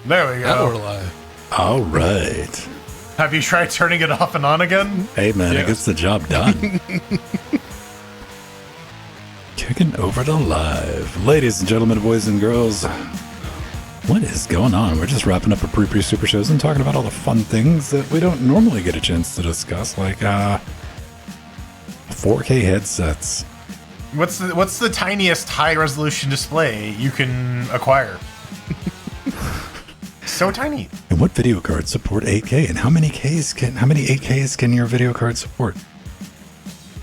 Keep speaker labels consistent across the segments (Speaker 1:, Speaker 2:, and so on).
Speaker 1: There we go.
Speaker 2: Now we're live.
Speaker 3: All right.
Speaker 1: Have you tried turning it off and on again?
Speaker 3: Hey, man, it gets the job done. Kicking over to live. Ladies and gentlemen, boys and girls, what is going on? We're just wrapping up a pre super shows and talking about all the fun things that we don't normally get a chance to discuss, like 4K headsets.
Speaker 1: What's the tiniest high resolution display you can acquire? So tiny.
Speaker 3: And what video cards support 8K? And how many 8Ks can your video card support?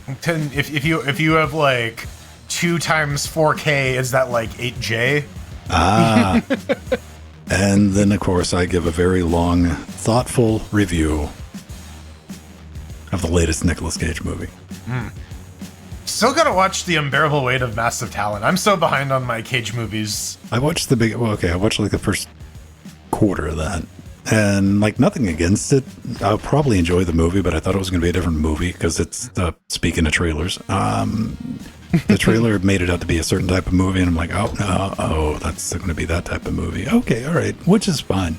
Speaker 1: If you have like 2 times 4K, is that like 8J?
Speaker 3: Ah. And then, of course, I give a very long, thoughtful review of the latest Nicolas Cage movie.
Speaker 1: Still gotta watch The Unbearable Weight of Massive Talent. I'm so behind on my Cage movies.
Speaker 3: I watched I watched like the first quarter of that. And like nothing against it. I'll probably enjoy the movie, but I thought it was going to be a different movie because it's, speaking of trailers, the trailer made it out to be a certain type of movie, and I'm like, oh, no, that's going to be that type of movie. Okay, all right, which is fine.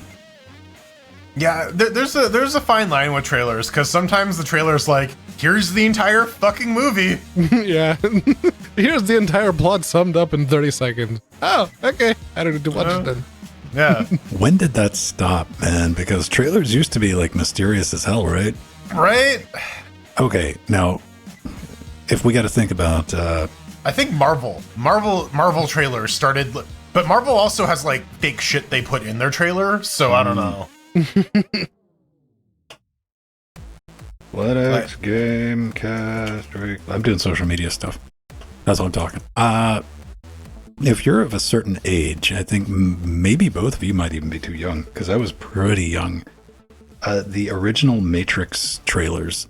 Speaker 1: Yeah, there's a fine line with trailers, because sometimes the trailer's like, here's the entire fucking movie.
Speaker 2: Yeah. Here's the entire plot summed up in 30 seconds. Oh, okay. I don't need to watch it then.
Speaker 1: Yeah.
Speaker 3: When did that stop, man? Because trailers used to be like mysterious as hell, right?
Speaker 1: Right?
Speaker 3: Okay, now, if we got to think about...
Speaker 1: I think Marvel trailers started... But Marvel also has like fake shit they put in their trailer, so I don't know.
Speaker 3: LinuxGameCast. I'm doing social media stuff. That's what I'm talking. If you're of a certain age, I think maybe both of you might even be too young, because I was pretty young. The original Matrix trailers,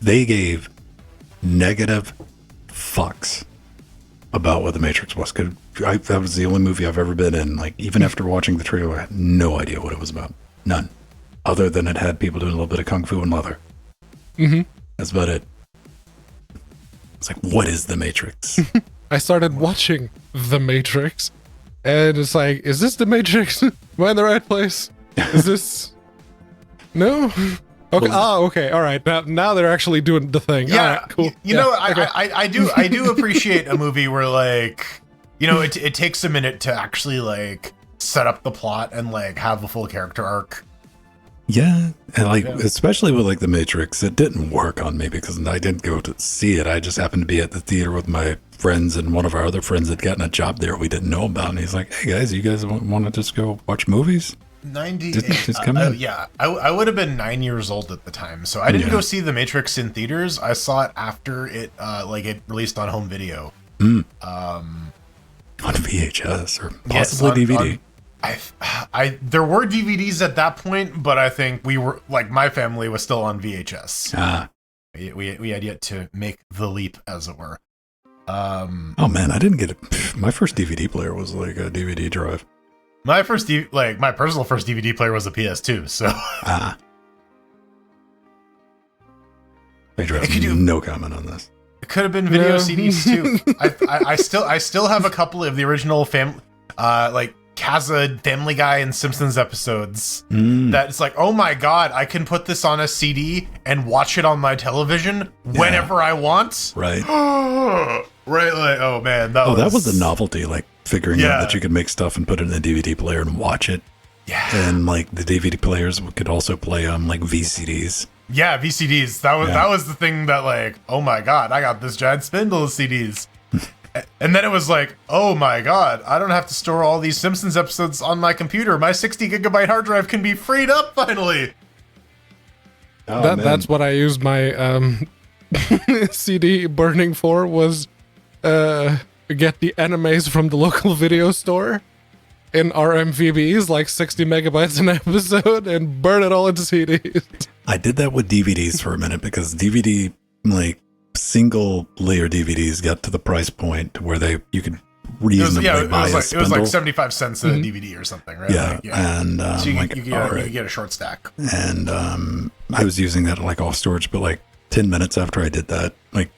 Speaker 3: they gave negative fucks about what the Matrix was. That was the only movie I've ever been in. Like, even after watching the trailer, I had no idea what it was about. None. Other than it had people doing a little bit of kung fu and leather.
Speaker 2: Mm-hmm.
Speaker 3: That's about it. It's like, what is the Matrix?
Speaker 2: I started watching The Matrix, and it's like, is this The Matrix? Am I in the right place? Is this... No? Okay. Okay. All right. Now they're actually doing the thing.
Speaker 1: Yeah.
Speaker 2: All right, cool.
Speaker 1: You know, okay. I do appreciate a movie where, like, you know, it takes a minute to actually like set up the plot and like have a full character arc.
Speaker 3: Yeah, and like especially with like The Matrix, it didn't work on me because I didn't go to see it. I just happened to be at the theater with my friends, and one of our other friends had gotten a job there we didn't know about, and he's like, "Hey guys, you guys want to just go watch movies?"
Speaker 1: 98.
Speaker 3: Just come in.
Speaker 1: Yeah, I would have been 9 years old at the time, so I didn't go see The Matrix in theaters. I saw it after it it released on home video.
Speaker 3: On VHS or possibly DVD.
Speaker 1: There were DVDs at that point, but I think we were like my family was still on VHS. We had yet to make the leap, as it were.
Speaker 3: Oh man, I didn't get it. My first DVD player was like a DVD drive.
Speaker 1: My personal first DVD player was a PS2. So
Speaker 3: I have no comment on this.
Speaker 1: It could have been video CDs too. I still have a couple of the original Kaza, Family Guy, and Simpsons episodes. That it's like, oh my god, I can put this on a CD and watch it on my television whenever I want.
Speaker 3: Right.
Speaker 1: Right, like, oh man, that
Speaker 3: was the novelty, like figuring out that you could make stuff and put it in a DVD player and watch it.
Speaker 1: Yeah.
Speaker 3: And like the DVD players could also play on like VCDs.
Speaker 1: Yeah, VCDs. That was the thing that like, oh my god, I got this giant spindle of CDs. And then it was like, oh my god, I don't have to store all these Simpsons episodes on my computer. My 60 gigabyte hard drive can be freed up finally.
Speaker 2: That's what I used my CD burning for, was get the animes from the local video store in RMVBs, like 60 megabytes an episode, and burn it all into CDs.
Speaker 3: I did that with DVDs for a minute because DVD, like, single layer DVDs got to the price point where you could reasonably buy a spindle.
Speaker 1: It was like 75 cents a DVD or something, right?
Speaker 3: Yeah, and
Speaker 1: so you could get a short stack.
Speaker 3: And I was using that like off storage, but like 10 minutes after I did that, like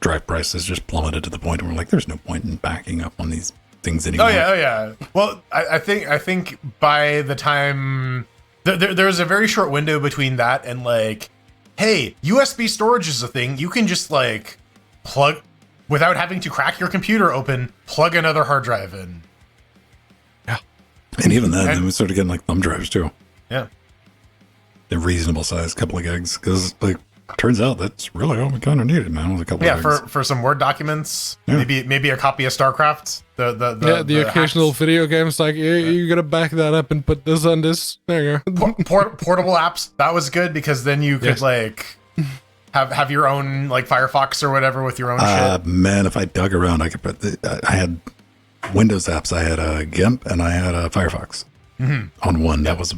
Speaker 3: drive prices just plummeted to the point where like there's no point in backing up on these things anymore.
Speaker 1: Oh yeah. Well, I think by the time there's a very short window between that and like, hey, USB storage is a thing. You can just like plug without having to crack your computer open, plug another hard drive in.
Speaker 3: Yeah. And even then we started getting like thumb drives too.
Speaker 1: Yeah.
Speaker 3: They're reasonable size, couple of gigs, because like turns out that's really all we kind of needed, man. Was a couple of gigs.
Speaker 1: for some Word documents, maybe a copy of StarCraft. The
Speaker 2: occasional
Speaker 1: hacks.
Speaker 2: video games like you gotta back that up and put this on this. There you go.
Speaker 1: Portable apps, that was good because then you could like have your own like Firefox or whatever with your own shit.
Speaker 3: Man, if I dug around, I could put. I had Windows apps. I had a GIMP and I had a Firefox on one. That was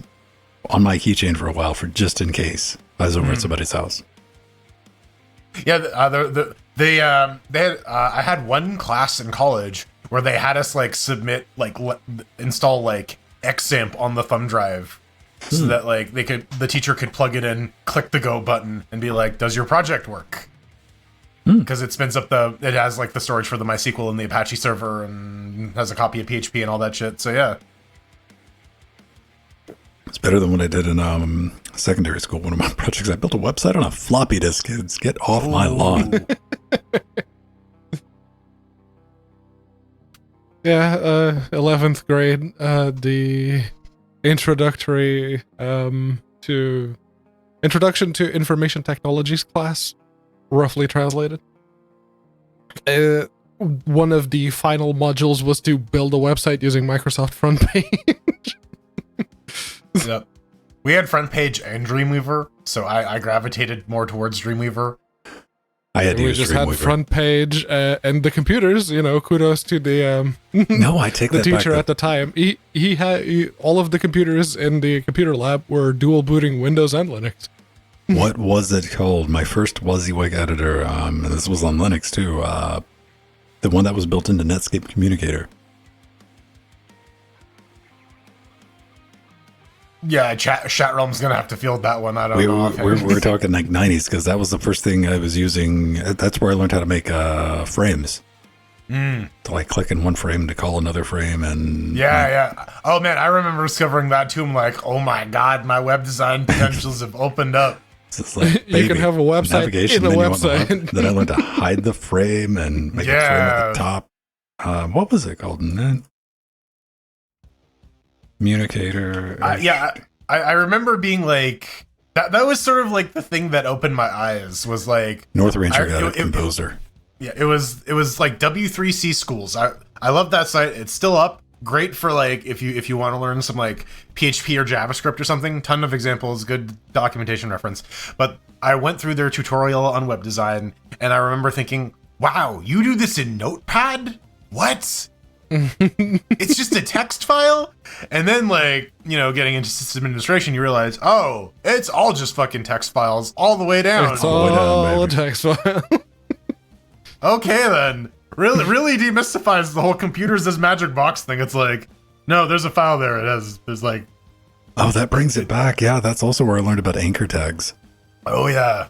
Speaker 3: on my keychain for a while, for just in case I was over at somebody's house.
Speaker 1: Yeah, they had I had one class in college where they had us like submit like install like XAMPP on the thumb drive so that like the teacher could plug it in, click the go button, and be like, "Does your project work?" Because it spins up it has like the storage for the MySQL and the Apache server and has a copy of PHP and all that shit. So yeah.
Speaker 3: It's better than what I did in secondary school. One of my projects, I built a website on a floppy disk. Kids, get off my lawn.
Speaker 2: Yeah, 11th grade, the introduction to information technologies class, roughly translated. One of the final modules was to build a website using Microsoft Front Page.
Speaker 1: Yep. We had Front Page and Dreamweaver, so I gravitated more towards Dreamweaver.
Speaker 3: I had to
Speaker 2: we
Speaker 3: use
Speaker 2: just
Speaker 3: Dreamweaver.
Speaker 2: had Front Page and the computers. Kudos to the
Speaker 3: No, I take
Speaker 2: the
Speaker 3: that
Speaker 2: teacher
Speaker 3: back.
Speaker 2: at the time. He had all of the computers in the computer lab were dual booting Windows and Linux.
Speaker 3: What was it called? My first WYSIWYG editor, and this was on Linux too. The one that was built into Netscape Communicator.
Speaker 1: Yeah, chat realm's gonna have to field that one. I don't know.
Speaker 3: We're talking like 90s, because that was the first thing I was using. That's where I learned how to make frames. To like click in one frame to call another frame, and
Speaker 1: yeah. Oh man, I remember discovering that too. I'm like, oh my god, my web design potentials have opened up.
Speaker 3: It's like,
Speaker 2: you can have a website
Speaker 3: navigation
Speaker 2: in a
Speaker 3: menu on the
Speaker 2: website.
Speaker 3: left. Then I learned to hide the frame and make a frame at the top. What was it called? Communicator.
Speaker 1: I remember being like that was sort of like the thing that opened my eyes, was like
Speaker 3: North Ranger got a composer.
Speaker 1: It was like W3C schools. I love that site. It's still up. Great for like if you want to learn some like PHP or JavaScript or something. Ton of examples, good documentation reference. But I went through their tutorial on web design and I remember thinking, wow, you do this in Notepad? What? It's just a text file? And then like, getting into system administration, you realize, oh, it's all just fucking text files all the way down.
Speaker 2: It's all a text file.
Speaker 1: Okay then. Really demystifies the whole computers as magic box thing. It's like, no, there's a file there. There's like...
Speaker 3: Oh, that brings it back. Yeah, that's also where I learned about anchor tags.
Speaker 1: Oh yeah.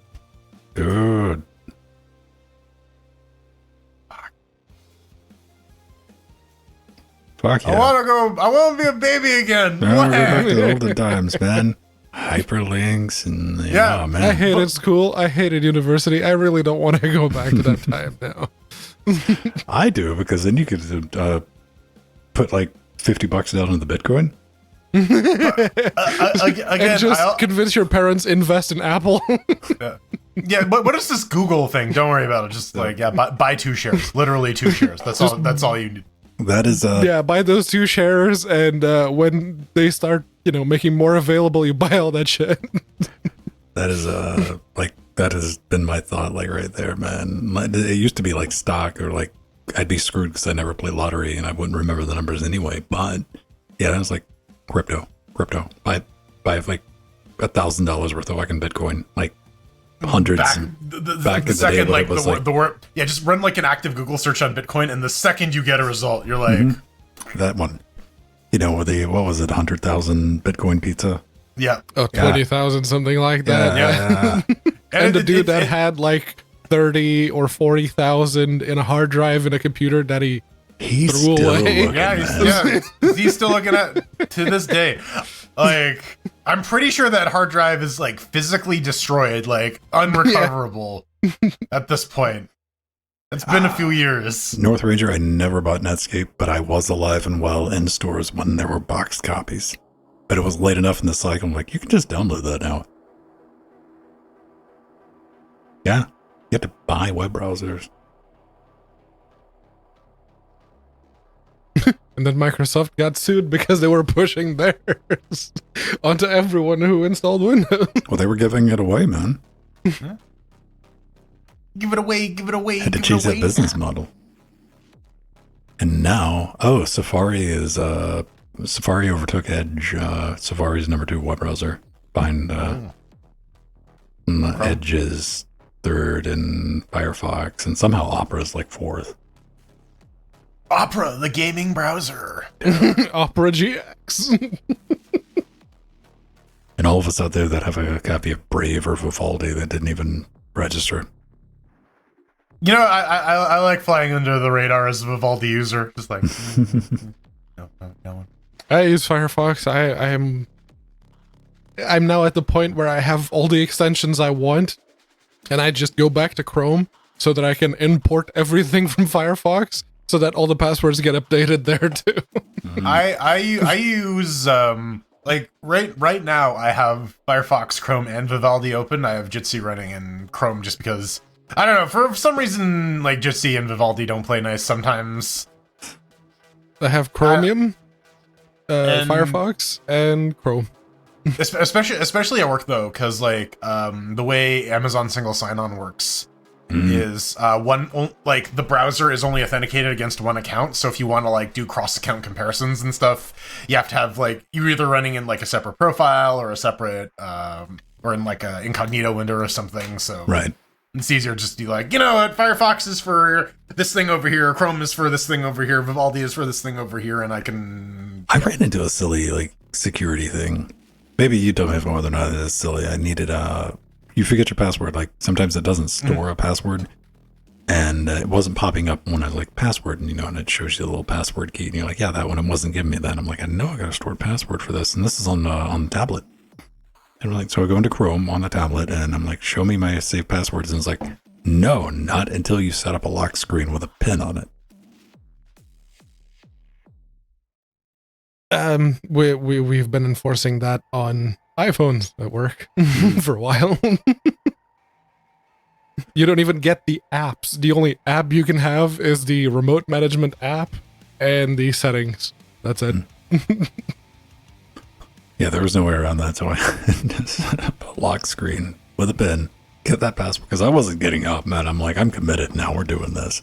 Speaker 3: Dude. Fuck yeah.
Speaker 1: I want to be a baby again.
Speaker 3: We're back to the olden times, man. Hyperlinks and
Speaker 1: yeah,
Speaker 3: man.
Speaker 2: I hated school. I hated university. I really don't want to go back to that time now.
Speaker 3: I do, because then you could put like $50 down on the Bitcoin.
Speaker 1: Again,
Speaker 2: and just convince your parents invest in Apple.
Speaker 1: Yeah, but what is this Google thing? Don't worry about it. Just like buy 2 shares. Literally 2 shares. That's all you need.
Speaker 3: That is
Speaker 2: buy those 2 shares, and when they start making more available, you buy all that shit.
Speaker 3: That is like that has been my thought, like right there, man. It used to be like stock, or like I'd be screwed because I never played lottery and I wouldn't remember the numbers anyway. But yeah, that was like crypto. Buy like $1,000 worth of fucking Bitcoin, like hundreds. Back in the
Speaker 1: second,
Speaker 3: day,
Speaker 1: like the word, just run like an active Google search on Bitcoin, and the second you get a result, you're like
Speaker 3: that one. What was it? 100,000 Bitcoin pizza.
Speaker 1: Yeah.
Speaker 2: Oh, 20,000, something like that.
Speaker 3: Yeah.
Speaker 2: And the dude that had like 30 or 40,000 in a hard drive in a computer that he
Speaker 3: He's
Speaker 2: threw
Speaker 3: still
Speaker 2: away.
Speaker 3: looking,
Speaker 1: Yeah,
Speaker 3: man.
Speaker 1: he's still looking at to this day. Like, I'm pretty sure that hard drive is like physically destroyed, like unrecoverable at this point. It's been a few years.
Speaker 3: North Ranger, I never bought Netscape, but I was alive and well in stores when there were boxed copies. But it was late enough in the cycle, I'm like, you can just download that now. Yeah, you have to buy web browsers.
Speaker 2: And then Microsoft got sued because they were pushing theirs onto everyone who installed Windows.
Speaker 3: Well, they were giving it away, man.
Speaker 1: Give it away, give it away.
Speaker 3: Had to
Speaker 1: give
Speaker 3: change
Speaker 1: it away.
Speaker 3: that business model. And now, Safari is Safari overtook Edge. Safari's number 2 web browser behind Edge is 3rd, and Firefox, and somehow Opera is like 4th.
Speaker 1: Opera, the gaming browser.
Speaker 2: Opera GX.
Speaker 3: And all of us out there that have a copy of Brave or Vivaldi that didn't even register.
Speaker 1: You know, I like flying under the radar as a Vivaldi user. Just like, no.
Speaker 2: I use Firefox. I'm now at the point where I have all the extensions I want, and I just go back to Chrome so that I can import everything from Firefox so that all the passwords get updated there too.
Speaker 1: I use like right now I have Firefox, Chrome, and Vivaldi open. I have Jitsi running in Chrome just because I don't know, for some reason like Jitsi and Vivaldi don't play nice sometimes.
Speaker 2: I have Chromium,
Speaker 1: and-
Speaker 2: Firefox, and Chrome.
Speaker 1: Especially at work though, because like the way Amazon single sign-on works is like the browser is only authenticated against one account. So if you want to like do cross-account comparisons and stuff, you have to have like you're either running in like a separate profile or a separate or in like a incognito window or something. So
Speaker 3: Right.
Speaker 1: it's easier just to be like, you know what, Firefox is for this thing over here, Chrome is for this thing over here, Vivaldi is for this thing over here, and I
Speaker 3: I ran into a silly like security thing. Maybe you don't have more than that. It's silly. I needed you forget your password. Like sometimes it doesn't store a password, and it wasn't popping up when I was like password, and and it shows you the little password key, and you're like, yeah, that one. It wasn't giving me that. I'm like, I know I got a stored password for this, and this is on the tablet. And we're like, so I go into Chrome on the tablet, and I'm like, show me my saved passwords, and it's like, no, not until you set up a lock screen with a pin on it.
Speaker 2: We've been enforcing that on iPhones at work for a while. You don't even get the apps. The only app you can have is the remote management app and the settings. That's it.
Speaker 3: Yeah, there was no way around that, so I had to set up a lock screen with a pin, get that password, because I wasn't getting up, man. I'm like, I'm committed. Now we're doing this.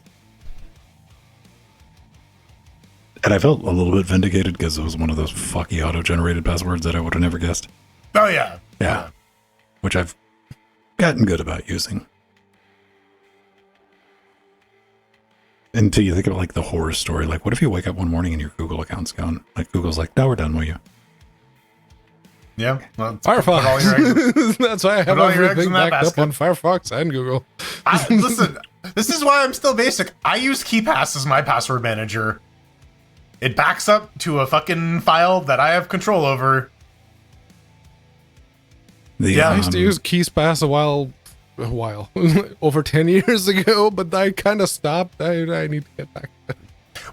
Speaker 3: And I felt a little bit vindicated because it was one of those fucky auto-generated passwords that I would have never guessed.
Speaker 1: Oh yeah.
Speaker 3: Yeah. Which I've gotten good about using. Until you think of like the horror story, like what if you wake up one morning and your Google account's gone? Like Google's like, no, we're done with you.
Speaker 1: Yeah. Well, put all your
Speaker 2: Firefox.
Speaker 1: eggs-
Speaker 2: That's why I have
Speaker 1: all your eggs
Speaker 2: everything
Speaker 1: in that
Speaker 2: backed up
Speaker 1: basket.
Speaker 2: on Firefox and Google.
Speaker 1: Listen, this is why I'm still basic. I use KeePass as my password manager. It backs up to a fucking file that I have control over. Yeah,
Speaker 2: I used to use KeePass a while, over 10 years ago, but I kind of stopped. I need to get back.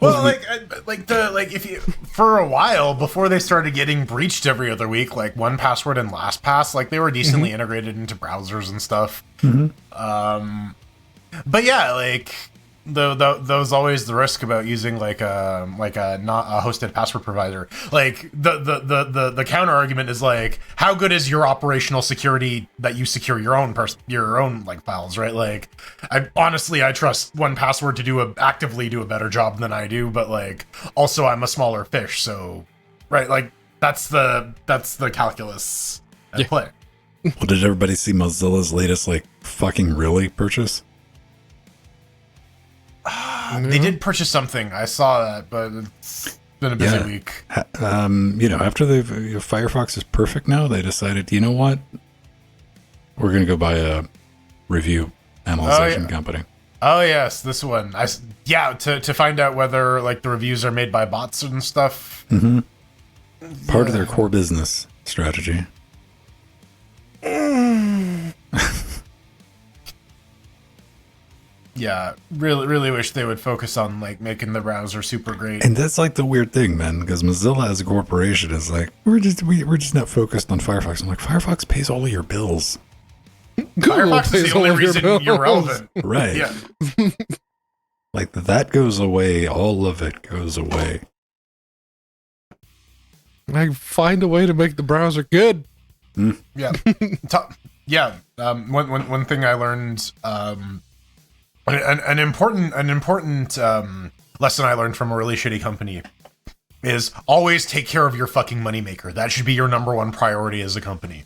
Speaker 1: Well, if you for a while before they started getting breached every other week, like 1Password and LastPass, like they were decently integrated into browsers and stuff. But yeah, like there's always the risk about using like a not a hosted password provider. Like the counter argument is like, how good is your operational security that you secure your own like files, right? Like, I trust 1Password to actively do a better job than I do, but like also I'm a smaller fish, so right, like that's the calculus at play.
Speaker 3: Well, did everybody see Mozilla's latest like fucking really purchase?
Speaker 1: They did purchase something. I saw that, but it's been a busy week.
Speaker 3: After Firefox is perfect now, they decided, you know what? We're going to go buy a review analyzation company.
Speaker 1: Oh yes, this one. To find out whether like the reviews are made by bots and stuff.
Speaker 3: Mm-hmm. Part of their core business strategy.
Speaker 1: Yeah, really wish they would focus on like making the browser super great.
Speaker 3: And that's like the weird thing, man, because Mozilla as a corporation is like, we're just not focused on Firefox. I'm like, Firefox pays all of your bills.
Speaker 1: Firefox is the only reason you're relevant.
Speaker 3: Right.
Speaker 1: Yeah.
Speaker 3: Like that goes away, all of it goes away.
Speaker 2: Like, find a way to make the browser good.
Speaker 1: Yeah. One thing I learned, an important lesson I learned from a really shitty company is always take care of your fucking moneymaker. That should be your number one priority as a company.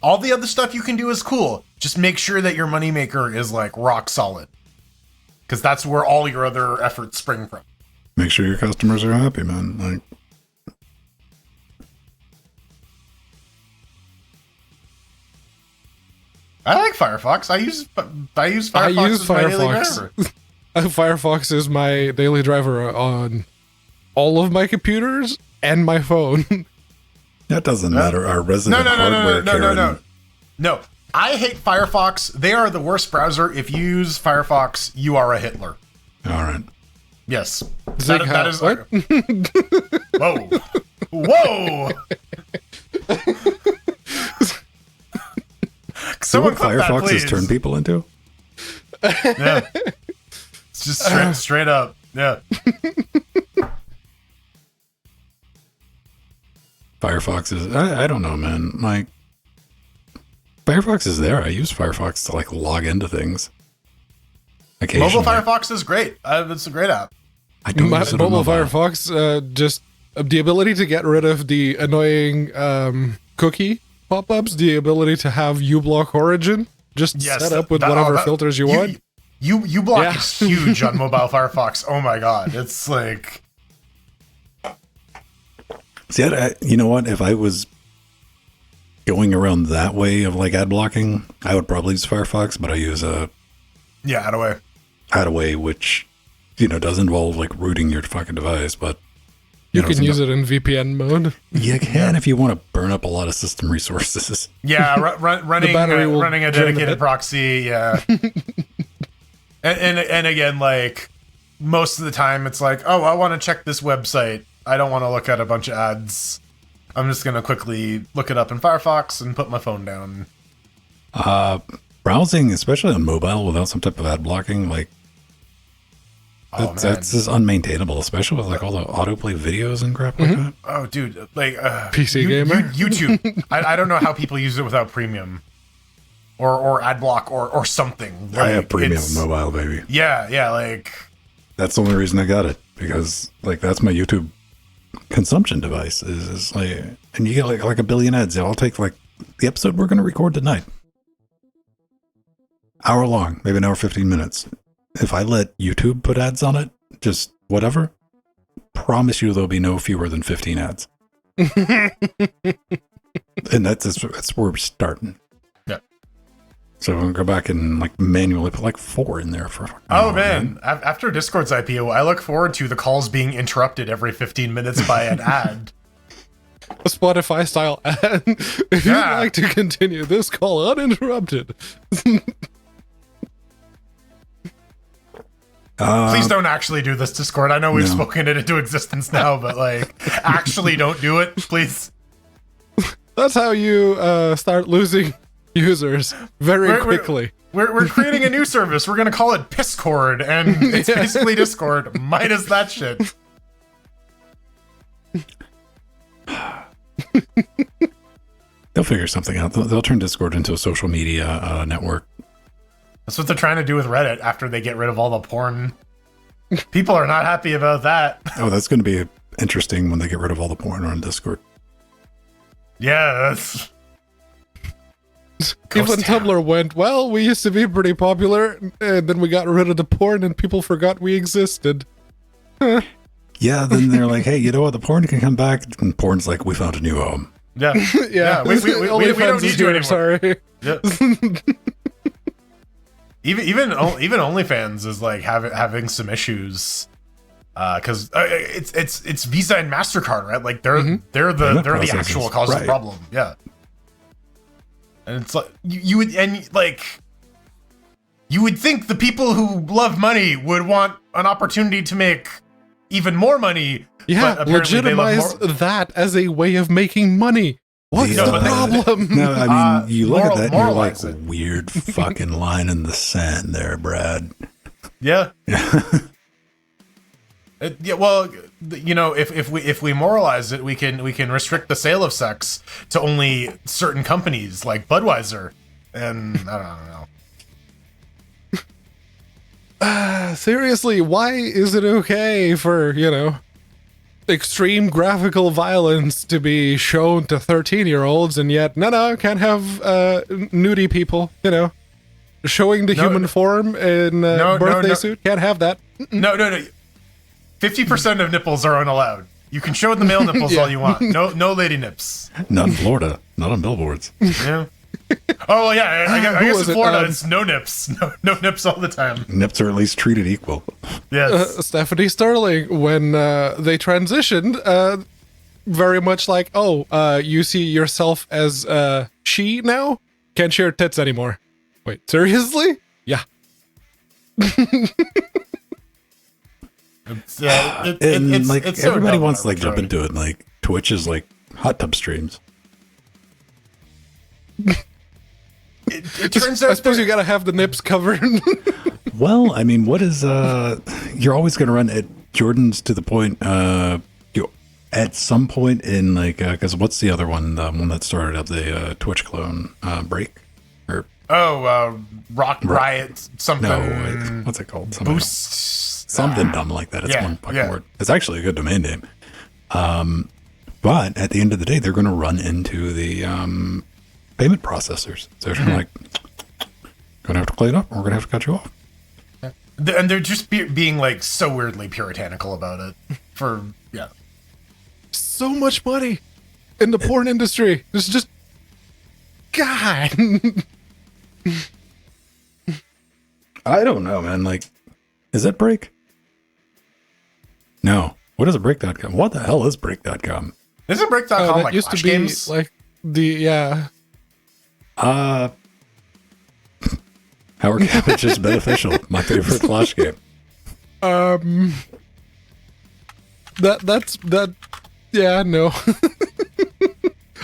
Speaker 1: All the other stuff you can do is cool. Just make sure that your moneymaker is like rock solid. Because that's where all your other efforts spring from.
Speaker 3: Make sure your customers are happy, man. Like,
Speaker 1: I like Firefox. I use Firefox as my daily driver.
Speaker 2: Firefox is my daily driver on all of my computers and my phone.
Speaker 3: that doesn't matter. Our resident hardware Karen.
Speaker 1: No. I hate Firefox. They are the worst browser. If you use Firefox, you are a Hitler.
Speaker 3: All right.
Speaker 1: Yes.
Speaker 2: Zig,
Speaker 1: That is.
Speaker 2: what?
Speaker 1: Whoa. Someone
Speaker 3: See what Firefox has turned people into?
Speaker 1: Yeah. It's just straight up. Yeah.
Speaker 3: Firefox is, I don't know, man. Like, Firefox is there. I use Firefox to like log into things. Occasionally.
Speaker 1: Mobile Firefox is great. It's a great app.
Speaker 3: I don't use it on
Speaker 2: Mobile Firefox, just the ability to get rid of the annoying cookie pop-ups, the ability to have uBlock origin, just set up with whatever filters you want.
Speaker 1: uBlock is huge on mobile Firefox. Oh my god, it's like.
Speaker 3: See, you know what? If I was going around that way of like ad blocking, I would probably use Firefox, but I use Adaway, which does involve like rooting your fucking device, but
Speaker 2: you can use it in VPN mode.
Speaker 3: You can if you want to burn up a lot of system resources.
Speaker 1: Yeah, running a dedicated proxy. Yeah, and again, like most of the time, it's like, oh, I want to check this website. I don't want to look at a bunch of ads. I'm just gonna quickly look it up in Firefox and put my phone down.
Speaker 3: Browsing, especially on mobile, without some type of ad blocking, like. That's just unmaintainable, especially with like all the autoplay videos and crap like that.
Speaker 1: Oh, dude, like
Speaker 2: PC gamer,
Speaker 1: YouTube. I don't know how people use it without premium, or ad block or something. Like,
Speaker 3: I have premium mobile, baby.
Speaker 1: Yeah, like
Speaker 3: that's the only reason I got it, because like that's my YouTube consumption device. Is like, and you get like a billion ads. I'll take like the episode we're going to record tonight, hour long, maybe an hour 15 minutes. If I let YouTube put ads on it, just whatever, promise you there'll be no fewer than 15 ads. And that's where we're starting.
Speaker 1: Yeah.
Speaker 3: So I'm going to go back and like manually put like 4 in there for.
Speaker 1: Oh man, after Discord's IPO, I look forward to the calls being interrupted every 15 minutes by an ad.
Speaker 2: A Spotify style ad. If you'd like to continue this call uninterrupted.
Speaker 1: Please don't actually do this, Discord. I know we've spoken it into existence now, but like, actually don't do it, please.
Speaker 2: That's how you start losing users very quickly.
Speaker 1: We're creating a new service. We're gonna call it Pisscord, and it's basically Discord minus that shit.
Speaker 3: They'll figure something out. They'll turn Discord into a social media network.
Speaker 1: That's what they're trying to do with Reddit after they get rid of all the porn. People are not happy about that.
Speaker 3: Oh, that's going to be interesting when they get rid of all the porn on Discord.
Speaker 1: Yeah, that's...
Speaker 2: Even Tumblr went, well, we used to be pretty popular, and then we got rid of the porn and people forgot we existed.
Speaker 3: Yeah, then they're like, hey, you know what? The porn can come back. And porn's like, we found a new home.
Speaker 1: Yeah. Yeah. We don't need you anymore.
Speaker 2: Sorry.
Speaker 1: Yeah. even OnlyFans is like having some issues. Because it's Visa and MasterCard, right? Like they're the actual cause of the problem. Yeah. And it's like you would think the people who love money would want an opportunity to make even more money.
Speaker 2: Yeah, legitimize that as a way of making money. What's the problem?
Speaker 3: No, I mean, you look at that and you're like,
Speaker 1: it.
Speaker 3: weird fucking line in the sand there, Brad.
Speaker 1: Yeah. Yeah, well, you know, if we moralize it, we can restrict the sale of sex to only certain companies like Budweiser, and I don't know.
Speaker 2: Seriously, why is it okay for, you know, extreme graphical violence to be shown to 13-year-olds, and yet no, can't have nudie people, you know, showing the human form in birthday suit, can't have that.
Speaker 1: No. 50% of nipples are unallowed. You can show the male nipples all you want. No lady nips.
Speaker 3: Not in Florida. Not on billboards.
Speaker 1: Yeah. Oh yeah, I guess in Florida it's no nips. No nips all the time.
Speaker 3: Nips are at least treated equal.
Speaker 1: Yes.
Speaker 2: Stephanie Sterling, when they transitioned, very much like, you see yourself as she now? Can't share tits anymore. Wait, seriously? Yeah.
Speaker 1: It's
Speaker 3: everybody wants to like jump into it. Like Twitch is like hot tub streams.
Speaker 1: It turns out
Speaker 2: I suppose you gotta have the nips covered.
Speaker 3: Well, I mean, what is you're always gonna run at Jordan's to the point. You at some point in like because what's the other one? The one that started up the Twitch clone break or
Speaker 1: Rock Riot something.
Speaker 3: No, what's it called? Something dumb like that. It's one fucking word. It's actually a good domain name. But at the end of the day, they're going to run into the payment processors. So they're like, going to have to clean up, or we're going to have to cut you off.
Speaker 1: And they're just being like so weirdly puritanical about it.
Speaker 2: So much money in the porn industry. There's just God.
Speaker 3: I don't know, man. Like, is that Break? No. What is a Break.com? What the hell is Break.com?
Speaker 1: Isn't Break.com like
Speaker 2: used
Speaker 1: Flash
Speaker 2: to be
Speaker 1: games?
Speaker 2: like
Speaker 3: Howard Cabbage's Beneficial, my favorite Flash game.
Speaker 2: No.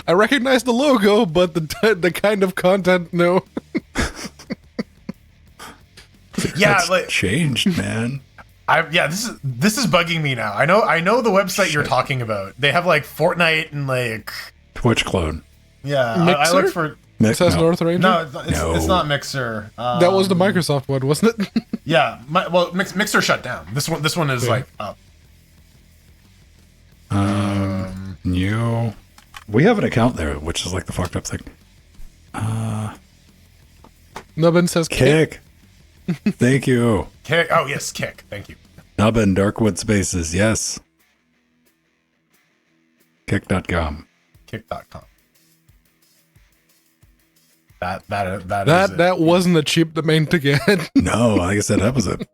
Speaker 2: I recognize the logo, but the kind of content, no.
Speaker 3: That's like changed, man.
Speaker 1: This is bugging me now. I know the website you're talking about. They have like Fortnite and like
Speaker 3: Twitch clone.
Speaker 1: Yeah,
Speaker 2: Mixer?
Speaker 1: I looked for
Speaker 2: Says North Ranger.
Speaker 1: No, it's not Mixer.
Speaker 2: That was the Microsoft one, wasn't it?
Speaker 1: Yeah, Mixer shut down. This one is like up.
Speaker 3: We have an account there, which is like the fucked up thing.
Speaker 2: Nubbin says
Speaker 3: Kick. Thank you.
Speaker 1: Kick. Oh yes, Kick. Thank you.
Speaker 3: Nubbin, Darkwood Spaces. Yes. Kick.com.
Speaker 1: Kick.com. That
Speaker 2: wasn't a cheap domain to get.
Speaker 3: No, like I said, that was it.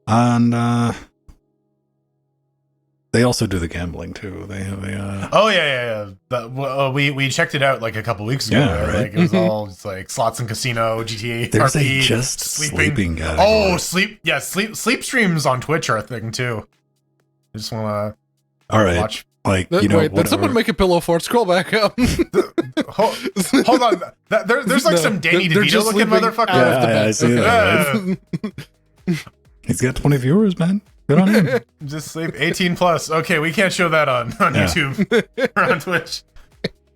Speaker 3: And they also do the gambling too. They have a.
Speaker 1: Oh yeah. We checked it out like a couple weeks ago.
Speaker 3: Yeah, right.
Speaker 1: Like it was all just like slots and casino, GTA.
Speaker 3: There's
Speaker 1: RP,
Speaker 3: a just sleeping category.
Speaker 1: Oh, sleep streams on Twitch are a thing too. I just want
Speaker 3: to watch.
Speaker 1: Watch.
Speaker 3: Like
Speaker 2: did someone make a pillow fort? Scroll back up.
Speaker 1: Hold on. There's like some Danny DeVito looking motherfucker.
Speaker 3: Yeah, I see that. Right? He's got 20 viewers, man. Good on him.
Speaker 1: Just sleep 18 plus. Okay, we can't show that on YouTube or on Twitch.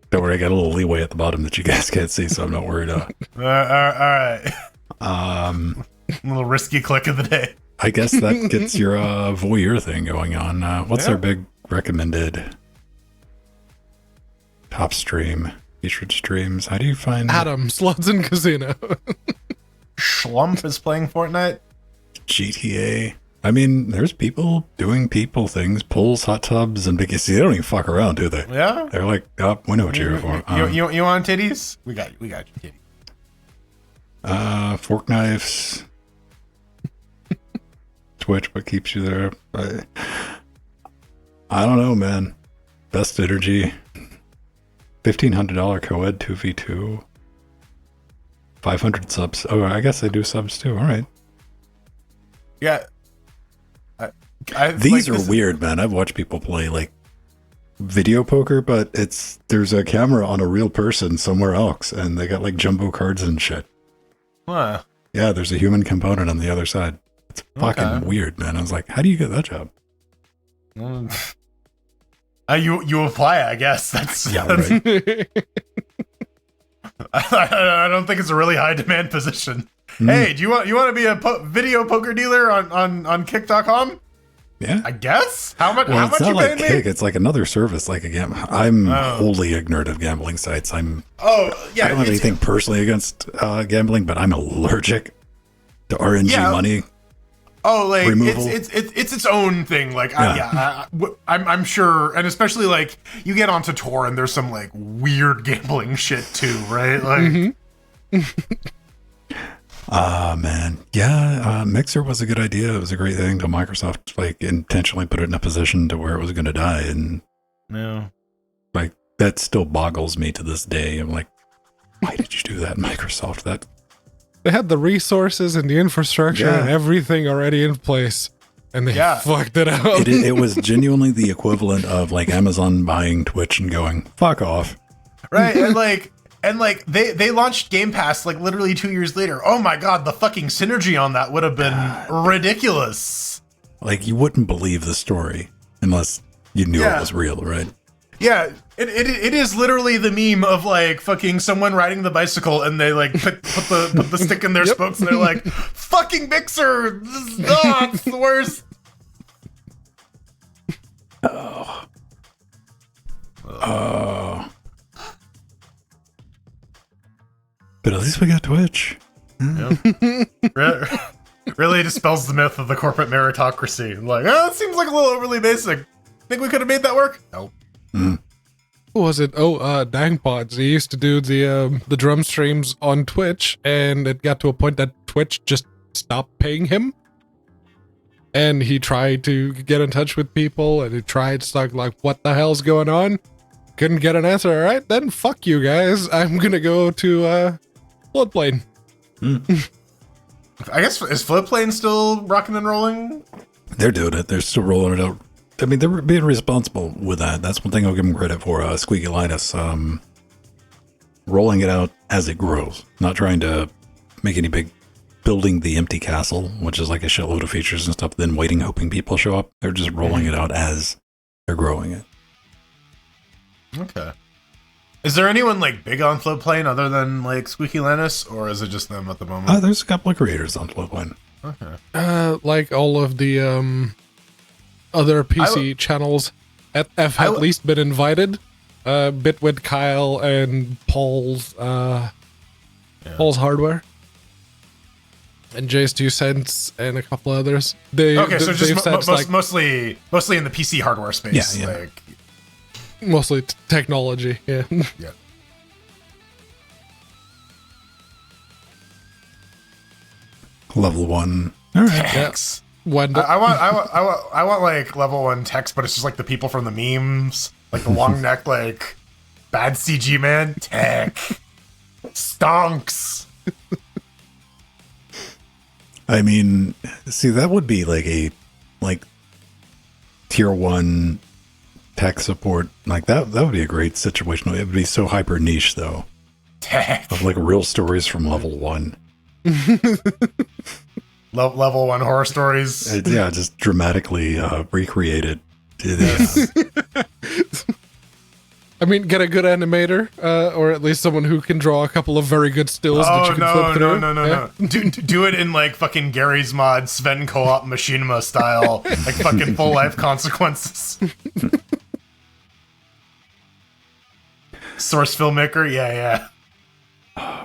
Speaker 3: Don't worry, I got a little leeway at the bottom that you guys can't see, so I'm not worried.
Speaker 1: All right. A little risky click of the day.
Speaker 3: I guess that gets your voyeur thing going on. What's our big recommended top stream? Featured streams. How do you find
Speaker 2: Adam, Slots and Casino?
Speaker 1: Schlump is playing Fortnite.
Speaker 3: GTA. I mean, there's people doing people things, pools, hot tubs, and big. See, they don't even fuck around, do they?
Speaker 1: Yeah.
Speaker 3: They're like, oh, we know what you're here for.
Speaker 1: You want titties? We got you titties.
Speaker 3: Fork knives. Twitch, what keeps you there? I don't know, man. Best energy. $1,500 co-ed 2v2. 500 subs. Oh, I guess they do subs too. All right.
Speaker 1: Yeah.
Speaker 3: These are weird, man. I've watched people play like video poker, but there's a camera on a real person somewhere else, and they got like jumbo cards and shit.
Speaker 1: Huh.
Speaker 3: Yeah, there's a human component on the other side. It's fucking weird, man. I was like, how do you get that job?
Speaker 1: You apply, I guess. That's
Speaker 3: right.
Speaker 1: I don't think it's a really high demand position. Hey, do you want to be a video poker dealer on Kick.com?
Speaker 3: Yeah,
Speaker 1: I guess. How much?
Speaker 3: Well,
Speaker 1: how
Speaker 3: it's
Speaker 1: much
Speaker 3: not
Speaker 1: you
Speaker 3: like
Speaker 1: paying
Speaker 3: Kick.
Speaker 1: me?
Speaker 3: It's like another service, like a game. I'm wholly ignorant of gambling sites. I don't have anything personally against gambling, but I'm allergic to RNG money.
Speaker 1: Oh, like
Speaker 3: removal.
Speaker 1: it's its own thing. Like, I'm sure, and especially like you get onto tour and there's some like weird gambling shit too, right? Like,
Speaker 3: man, yeah, Mixer was a good idea. It was a great thing until Microsoft like intentionally put it in a position to where it was going to die, and like that still boggles me to this day. I'm like, why did you do that, Microsoft? That.
Speaker 2: They had the resources and the infrastructure and everything already in place, and they fucked it up.
Speaker 3: It was genuinely the equivalent of like Amazon buying Twitch and going, fuck off.
Speaker 1: Right, and like they launched Game Pass like literally 2 years later. Oh my god, the fucking synergy on that would have been ridiculous.
Speaker 3: Like you wouldn't believe the story unless you knew it was real, right?
Speaker 1: Yeah, it is literally the meme of like fucking someone riding the bicycle and they like put the stick in their spokes and they're like, fucking Mixer, it's the worst.
Speaker 3: But at least we got Twitch.
Speaker 1: Really dispels the myth of the corporate meritocracy. Like, it seems like a little overly basic. Think we could have made that work? Nope.
Speaker 2: What was it? Dangpods. He used to do the drum streams on Twitch, and it got to a point that Twitch just stopped paying him. And he tried to get in touch with people, and he tried to talk like, what the hell's going on? Couldn't get an answer. All right, then fuck you guys. I'm gonna go to Floodplane.
Speaker 1: I guess, is Floodplane still rocking and rolling?
Speaker 3: They're doing it. They're still rolling it out. I mean, they're being responsible with that. That's one thing I'll give them credit for. Squeaky Linus, rolling it out as it grows, not trying to make any big building the empty castle, which is like a shitload of features and stuff, then waiting, hoping people show up. They're just rolling it out as they're growing it.
Speaker 1: Okay. Is there anyone like big on Floodplane other than like Squeaky Linus, or is it just them at the moment?
Speaker 3: There's a couple of creators on Floodplane.
Speaker 1: Okay.
Speaker 2: Like all of the other PC channels have at least been invited. Bitwit Kyle and Paul's Hardware. And Jay's 2 Cents and a couple others.
Speaker 1: So just mostly in the PC hardware space.
Speaker 3: Yeah.
Speaker 1: Like,
Speaker 2: mostly technology, yeah.
Speaker 1: Yeah.
Speaker 3: Level 1.
Speaker 1: All right. Text.
Speaker 2: Yeah.
Speaker 1: I want like level 1 text, but it's just like the people from the memes, like the long neck, like bad CG man. Tech. Stonks.
Speaker 3: I mean, see, that would be like a tier 1 tech support. Like that would be a great situation. It would be so hyper niche though.
Speaker 1: Tech.
Speaker 3: Of like real stories from level 1.
Speaker 1: Level 1 horror stories.
Speaker 3: Yeah, just dramatically recreated. Yeah.
Speaker 2: I mean, get a good animator, or at least someone who can draw a couple of very good stills that you can flip through.
Speaker 1: No. Do it in like fucking Gary's mod, Sven Co-op Machinima style, like fucking full life consequences. Source filmmaker, yeah.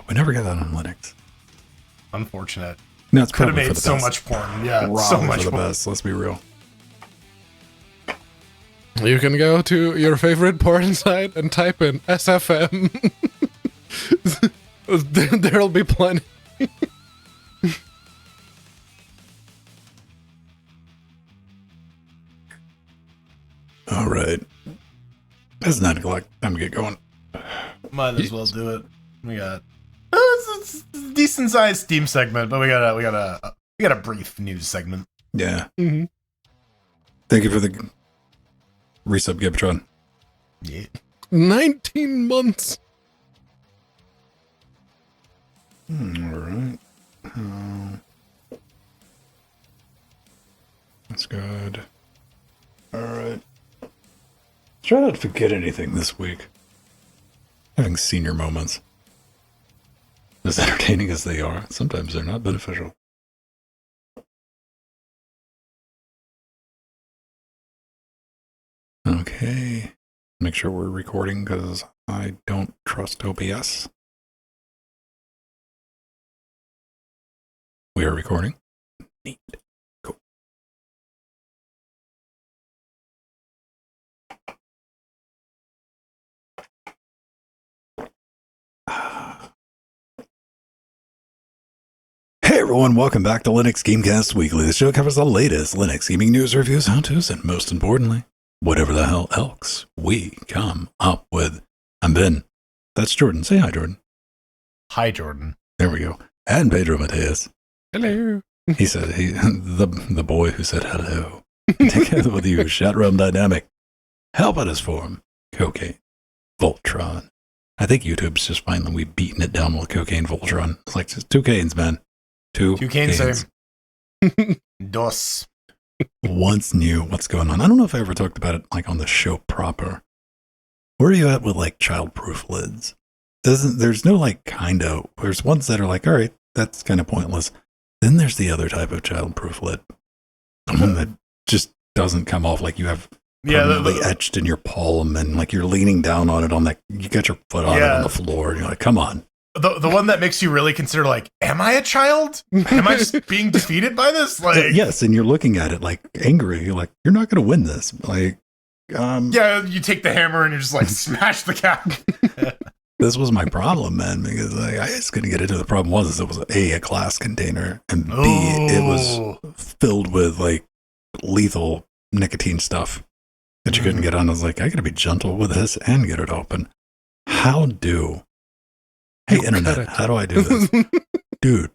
Speaker 3: We never got that on Linux.
Speaker 1: Unfortunate.
Speaker 3: No, it's
Speaker 1: could have
Speaker 3: probably
Speaker 1: made so much porn. Yeah,
Speaker 3: probably
Speaker 1: so much
Speaker 3: for the
Speaker 1: porn.
Speaker 3: best. Let's be real.
Speaker 2: You can go to your favorite porn site and type in SFM. There'll be plenty.
Speaker 3: All right. It's 9 o'clock. Time to get going.
Speaker 1: Might as well do it. We got it's a decent sized Steam segment, but we got a brief news segment.
Speaker 3: Yeah.
Speaker 2: Mm-hmm.
Speaker 3: Thank you for the resub, Gibtron.
Speaker 1: Yeah.
Speaker 2: 19 months.
Speaker 3: All right. That's good. All right. Try not to forget anything this week. Having senior moments. As entertaining as they are, sometimes they're not beneficial. Okay. Make sure we're recording because I don't trust OBS. We are recording. Neat. Cool. Hey everyone, welcome back to LinuxGameCast Weekly. The show covers the latest Linux gaming news, reviews, how-tos, and most importantly, whatever the hell else we come up with. I'm Ben. That's Jordan. Say hi, Jordan.
Speaker 1: Hi, Jordan.
Speaker 3: There we go. And Pedro Mateus.
Speaker 2: Hello.
Speaker 3: He said, the boy who said hello. Together with you, Shatrum Dynamic. Help at his forum. Cocaine. Voltron. I think YouTube's just finally beating it down with Cocaine Voltron. It's like just 2 canes, man. 2
Speaker 1: canes.
Speaker 3: canes.
Speaker 1: Dos.
Speaker 3: Once knew what's going on. I don't know if I ever talked about it like on the show proper. Where are you at with like childproof lids? There's no like kinda. There's ones that are like, all right, that's kind of pointless. Then there's the other type of childproof lid. The one that just doesn't come off, like you have permanently etched in your palm and like you're leaning down on it on that, you got your foot on it on the floor and you're like, come on.
Speaker 1: The one that makes you really consider, like, am I a child? Am I just being defeated by this? Like,
Speaker 3: yes, and you're looking at it like angry. You're like, you're not going to win this. Like,
Speaker 1: yeah, you take the hammer and you just like smash the cap.
Speaker 3: This was my problem, man, because like, I was going to get into the problem was it was a glass container, and B, it was filled with like lethal nicotine stuff that you couldn't get on. I was like, I got to be gentle with this and get it open. Hey, internet, how do I do this? Dude,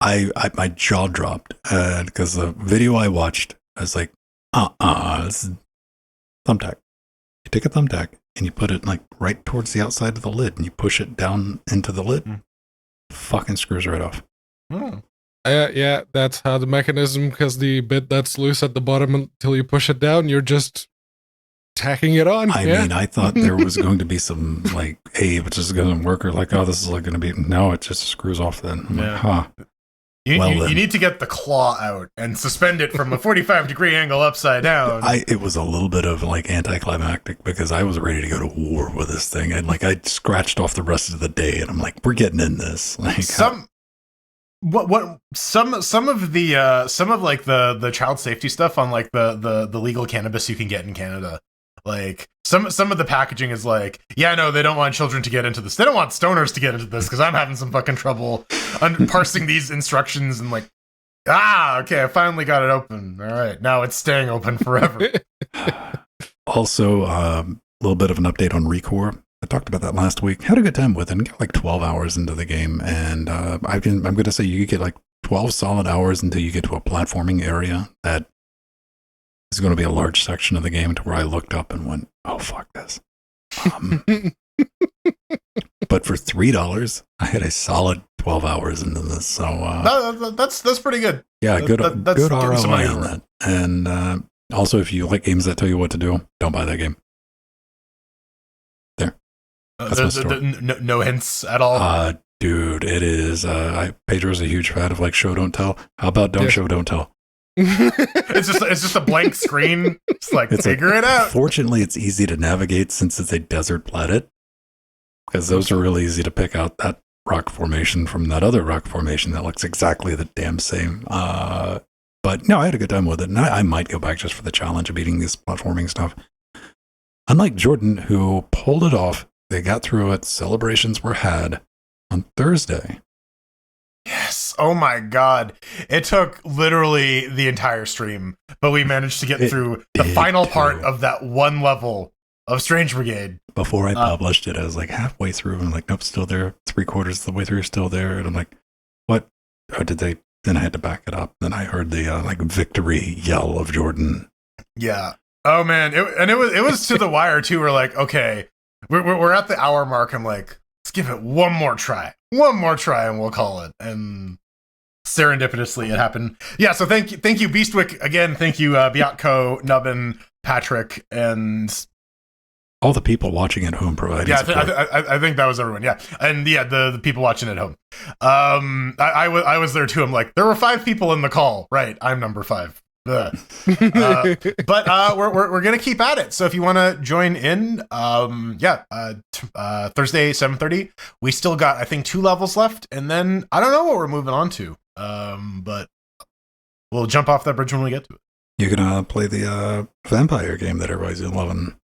Speaker 3: I my jaw dropped because the video I watched, I was like, this is thumbtack. You take a thumbtack and you put it like right towards the outside of the lid and you push it down into the lid. Fucking screws right off.
Speaker 2: Yeah, that's how the mechanism, because the bit that's loose at the bottom until you push it down, you're just tacking it on.
Speaker 3: I mean, I thought there was going to be some like, hey, which is going to work, or like, oh, this is like going to be, no, it just screws off then. I'm like, huh.
Speaker 1: You need to get the claw out and suspend it from a 45-degree angle upside down.
Speaker 3: It was a little bit of like anticlimactic because I was ready to go to war with this thing, and like I scratched off the rest of the day, and I'm like, we're getting in this. Like
Speaker 1: some of the child safety stuff on like the legal cannabis you can get in Canada. Like some of the packaging is like, yeah, no, they don't want children to get into this. They don't want stoners to get into this because I'm having some fucking trouble parsing these instructions and like, okay, I finally got it open. All right, now it's staying open forever.
Speaker 3: Also, a little bit of an update on Recore. I talked about that last week. Had a good time with it. Got like 12 hours into the game, and I'm going to say you get like 12 solid hours until you get to a platforming area that is going to be a large section of the game to where I looked up and went, oh, fuck this. But for $3, I had a solid 12 hours into this. So
Speaker 1: that's pretty good.
Speaker 3: Yeah, good ROI
Speaker 1: some money
Speaker 3: on that. And also, if you like games that tell you what to do, don't buy that game. There. That's
Speaker 1: no hints at all.
Speaker 3: Dude, it is. Pedro's a huge fan of like show don't tell. How about don't show don't tell?
Speaker 1: It's just a blank screen. It's like figure it out.
Speaker 3: Fortunately, it's easy to navigate since it's a desert planet, because those are really easy to pick out that rock formation from that other rock formation that looks exactly the damn same. But no, I had a good time with it, and I might go back just for the challenge of beating this platforming stuff. Unlike Jordan, who pulled it off, they got through it. Celebrations were had on Thursday.
Speaker 1: Yes. Oh my god. It took literally the entire stream, but we managed to get through the final part of that one level of Strange Brigade.
Speaker 3: Before I published it, I was like halfway through, and I'm like, nope, still there. 3/4 of the way through, still there. And I'm like, what? Oh, did they? Then I had to back it up. Then I heard the like victory yell of Jordan.
Speaker 1: Yeah. Oh man. It was to the wire too. We're like, okay, we're at the hour mark. I'm like, let's give it one more try, and we'll call it. And serendipitously, it happened. Yeah. So thank you, Beastwick again. Thank you, Biatko, Nubbin, Patrick, and
Speaker 3: all the people watching at home providing support.
Speaker 1: I think that was everyone. Yeah, and yeah, the people watching at home. I was there too. I'm like, there were 5 people in the call. Right, I'm number 5. But we're gonna keep at it. So if you want to join in, Thursday 7:30. We still got, I think, 2 levels left, and then I don't know what we're moving on to. But we'll jump off that bridge when we get to it.
Speaker 3: You can play the vampire game that everybody's loving.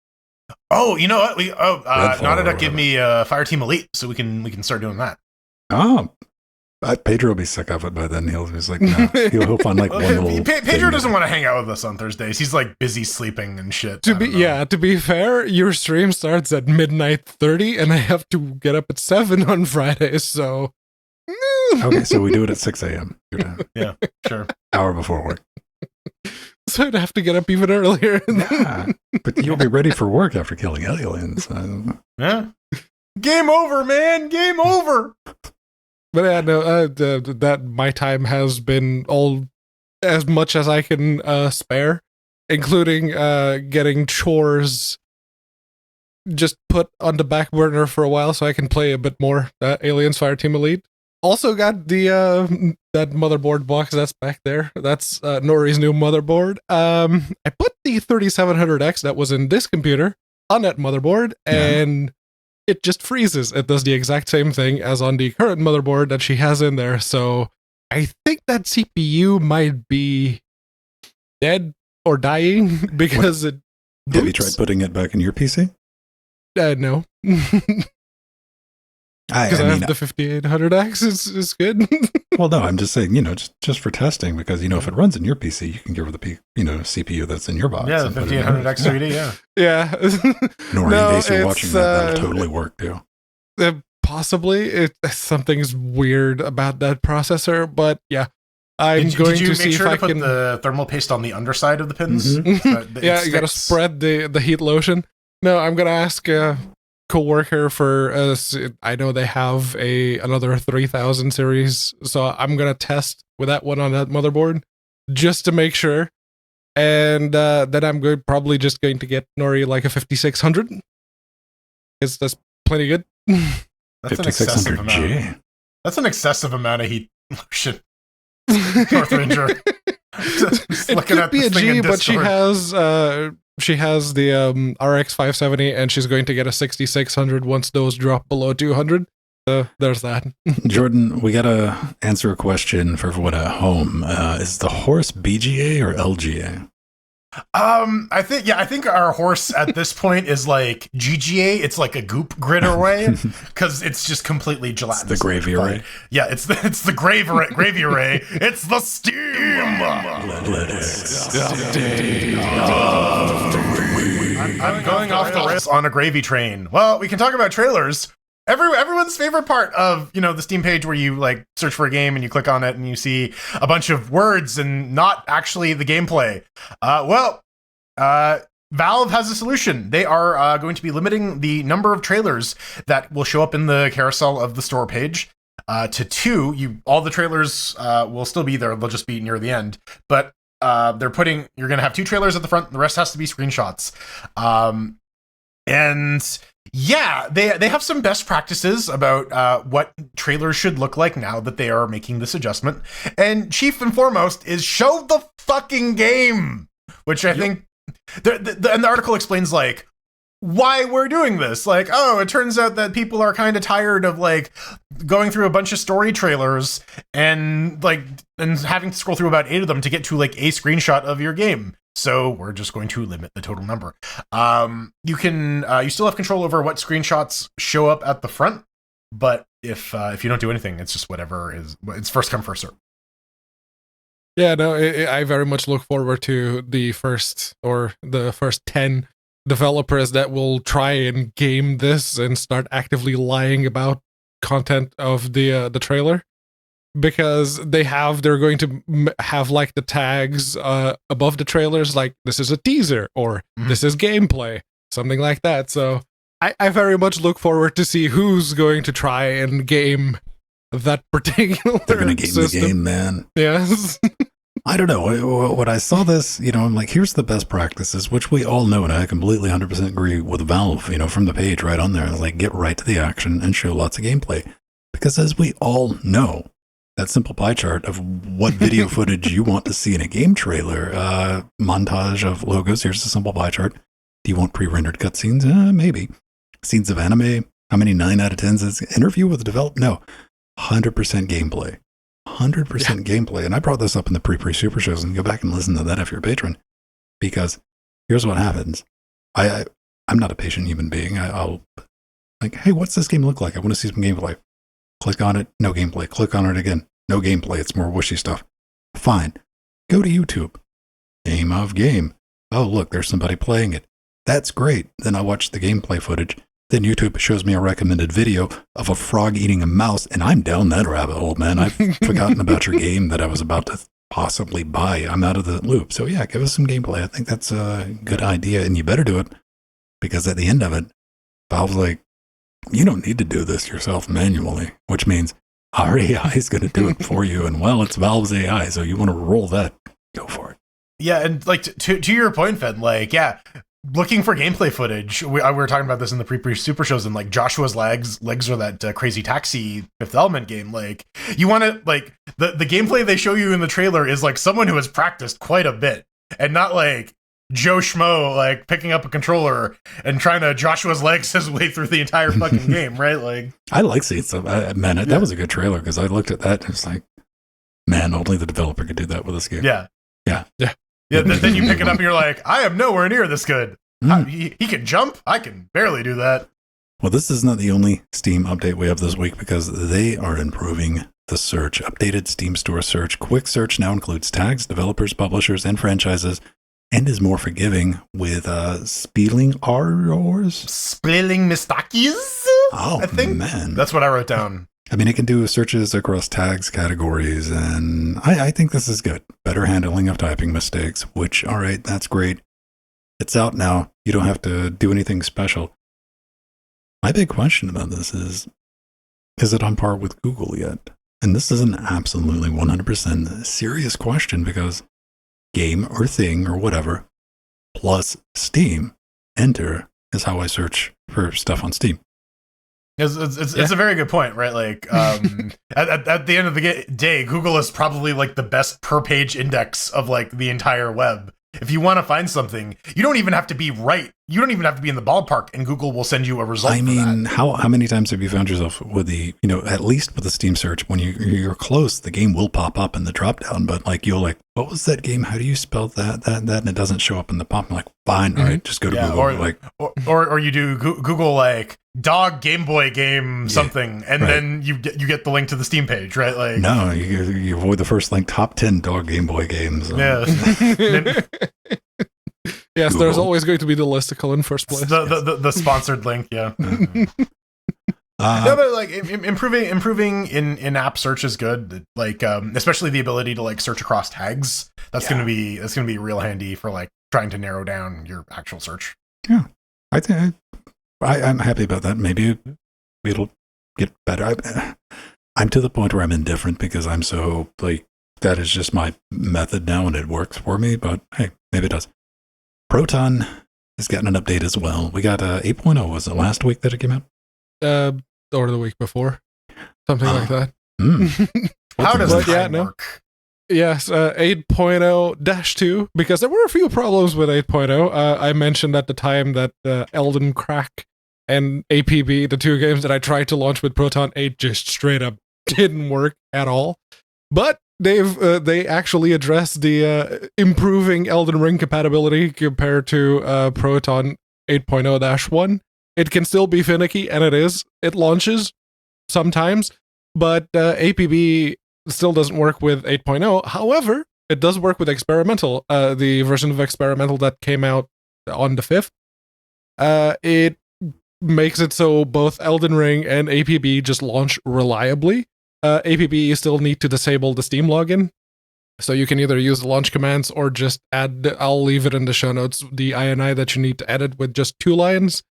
Speaker 1: Oh, you know what? Nada give me Fireteam Elite, so we can start doing that.
Speaker 3: Oh, Pedro will be sick of it by then. He'll like, no. He'll find like one little.
Speaker 1: Pedro doesn't want to hang out with us on Thursdays. He's like busy sleeping and shit.
Speaker 2: To be fair, your stream starts at midnight 30, and I have to get up at 7 on Fridays. So
Speaker 3: okay, so we do it at 6 a.m. your time.
Speaker 1: Yeah, sure.
Speaker 3: Hour before work.
Speaker 2: So I'd have to get up even earlier.
Speaker 3: Yeah, but you'll be ready for work after killing aliens.
Speaker 1: Yeah. Game over, man. Game over.
Speaker 2: But yeah, no, that my time has been all as much as I can spare, including getting chores just put on the back burner for a while so I can play a bit more Aliens Fireteam Elite. Also got the that motherboard box that's back there. That's Nori's new motherboard. I put the 3700X that was in this computer on that motherboard, and it just freezes. It does the exact same thing as on the current motherboard that she has in there. So I think that CPU might be dead or dying because it boots.
Speaker 3: Have you tried putting it back in your PC?
Speaker 2: No. Because I have the 5800X, it's good.
Speaker 3: Well, no, I'm just saying, just for testing, because, if it runs in your PC, you can give her the CPU that's in your box.
Speaker 1: Yeah, the 5800X 3D, yeah.
Speaker 2: Yeah.
Speaker 3: Nori, in case you're watching that'll totally work, too.
Speaker 2: Possibly. Something's weird about that processor, but yeah. I'm going to see if I can...
Speaker 1: Did you make sure to put the thermal paste on the underside of the pins? Mm-hmm.
Speaker 2: Yeah, you gotta spread the heat lotion. No, I'm gonna ask... coworker for I know they have another 3000 series, so I'm gonna test with that one on that motherboard just to make sure, and then I'm probably just going to get Nori like a 5600. That's plenty good.
Speaker 1: That's an excessive amount. That's an excessive amount of heat lotion. North Ranger. Just looking at this thing in Discord.
Speaker 2: But she has the RX 570, and she's going to get a 6600 once those drop below 200. So there's that.
Speaker 3: Jordan, we gotta answer a question for everyone at home. Is the horse BGA or LGA?
Speaker 1: I think our horse at this point is like GGA. It's like a goop grid array because it's just completely gelatinous.
Speaker 3: It's the gravy array.
Speaker 1: Yeah, it's the gravy array. It's the steam. I'm going off the rails on a gravy train. Well, we can talk about trailers. Everyone's favorite part of, the Steam page where you like search for a game and you click on it and you see a bunch of words and not actually the gameplay. Valve has a solution. They are going to be limiting the number of trailers that will show up in the carousel of the store page to 2. All the trailers will still be there. They'll just be near the end. But you're going to have 2 trailers at the front. The rest has to be screenshots. And yeah, they have some best practices about what trailers should look like now that they are making this adjustment. And chief and foremost is show the fucking game, which I think and the article explains like why we're doing this. Like, it turns out that people are kind of tired of like going through a bunch of story trailers and having to scroll through about 8 of them to get to like a screenshot of your game. So we're just going to limit the total number. You still have control over what screenshots show up at the front. But if you don't do anything, it's just whatever is. It's first come, first serve.
Speaker 2: Yeah, no, I very much look forward to the first 10 developers that will try and game this and start actively lying about content of the trailer, because they're going to have like the tags above the trailers, like this is a teaser or this is gameplay, something like that. So I very much look forward to see who's going to try and game that particular
Speaker 3: They're going to game
Speaker 2: system.
Speaker 3: the game, man.
Speaker 2: Yes.
Speaker 3: I don't know. When I saw this, I'm like, here's the best practices, which we all know, and I completely 100% agree with Valve, from the page right on there. Like, get right to the action and show lots of gameplay. Because as we all know, that simple pie chart of what video footage you want to see in a game trailer, montage of logos, here's the simple pie chart. Do you want pre-rendered cutscenes? Maybe. Scenes of anime? How many 9 out of 10s is interview with the developer? No. 100% gameplay. 100% gameplay. And I brought this up in the pre super shows, and go back and listen to that if you're a patron. Because here's what happens. I'm not a patient human being. I'll like, hey, what's this game look like? I want to see some gameplay. Click on it, no gameplay. Click on it again, no gameplay. It's more wishy stuff. Fine. Go to YouTube. Game of game. Oh, look, there's somebody playing it. That's great. Then I watch the gameplay footage. Then YouTube shows me a recommended video of a frog eating a mouse, and I'm down that rabbit hole, man. I've forgotten about your game that I was about to possibly buy. I'm out of the loop. So yeah, give us some gameplay. I think that's a good idea, and you better do it, because at the end of it, Valve's like, you don't need to do this yourself manually, which means our AI is going to do it for you. And well, it's Valve's AI, so you want to roll that, go for it.
Speaker 1: Yeah, and like to your point, Fed, like, yeah, looking for gameplay footage. We were talking about this in the pre super shows, and like Joshua's legs are that crazy taxi Fifth Element game. Like, you want to like the gameplay they show you in the trailer is like someone who has practiced quite a bit, and not like Joe Schmo like picking up a controller and trying to Joshua's legs his way through the entire fucking game, right? Like,
Speaker 3: I like seeing stuff. Man, that was a good trailer, because I looked at that and it's like, man, only the developer could do that with this game.
Speaker 1: Yeah.
Speaker 2: Yeah,
Speaker 1: then you pick it up and you're like, I am nowhere near this good. He can jump. I can barely do that.
Speaker 3: Well, this is not the only Steam update we have this week, because they are improving the search. Updated Steam Store search. Quick search now includes tags, developers, publishers, and franchises, and is more forgiving with spelling errors.
Speaker 1: Spelling mistakes?
Speaker 3: Oh,
Speaker 1: I think
Speaker 3: man.
Speaker 1: that's what I wrote down.
Speaker 3: I mean, it can do searches across tags, categories, and I think this is good. Better handling of typing mistakes, which, all right, that's great. It's out now. You don't have to do anything special. My big question about this is it on par with Google yet? And this is an absolutely 100% serious question, because game or thing or whatever plus Steam, enter is how I search for stuff on Steam.
Speaker 1: It's a very good point, right? Like, at the end of the day, Google is probably like the best per page index of like the entire web. If you want to find something, you don't even have to be right. You don't even have to be in the ballpark, and Google will send you a result.
Speaker 3: I mean, how many times have you found yourself with the, at least with the Steam search, when you're close, the game will pop up in the drop down, but like you'll like, what was that game? How do you spell that? And it doesn't show up in the pop. I'm like, fine, all right, just go to Google.
Speaker 1: Or you do Google like dog Game Boy game something, and then you get the link to the Steam page, right? Like,
Speaker 3: no, you avoid the first link, top 10 dog Game Boy games.
Speaker 1: Yeah.
Speaker 2: Yes,
Speaker 3: Google.
Speaker 2: there's always going to be the listicle in first place.
Speaker 1: The sponsored link, yeah. No, but like improving in app search is good. Like, especially the ability to like search across tags. That's gonna be real handy for like trying to narrow down your actual search.
Speaker 3: Yeah, I think I'm happy about that. Maybe it'll get better. I'm to the point where I'm indifferent, because I'm so like, that is just my method now, and it works for me. But hey, maybe it does. Proton has gotten an update as well. We got 8.0. Was it last week that it came out?
Speaker 2: Or the week before, something like that.
Speaker 1: How does
Speaker 2: But
Speaker 1: that work?
Speaker 2: Yes, 8.0-2, because there were a few problems with 8.0. I mentioned at the time that Elden Crack and APB, the two games that I tried to launch with Proton 8, just straight up didn't work at all. But they actually addressed the improving Elden Ring compatibility compared to Proton 8.0-1. It can still be finicky, and it is. It launches. sometimes, but APB still doesn't work with 8.0. However, it does work with experimental, the version of experimental that came out on the 5th. It makes it so both Elden Ring and APB just launch reliably. APB, you still need to disable the Steam login. So you can either use the launch commands or just add, I'll leave it in the show notes, the INI that you need to edit with just 2 lines.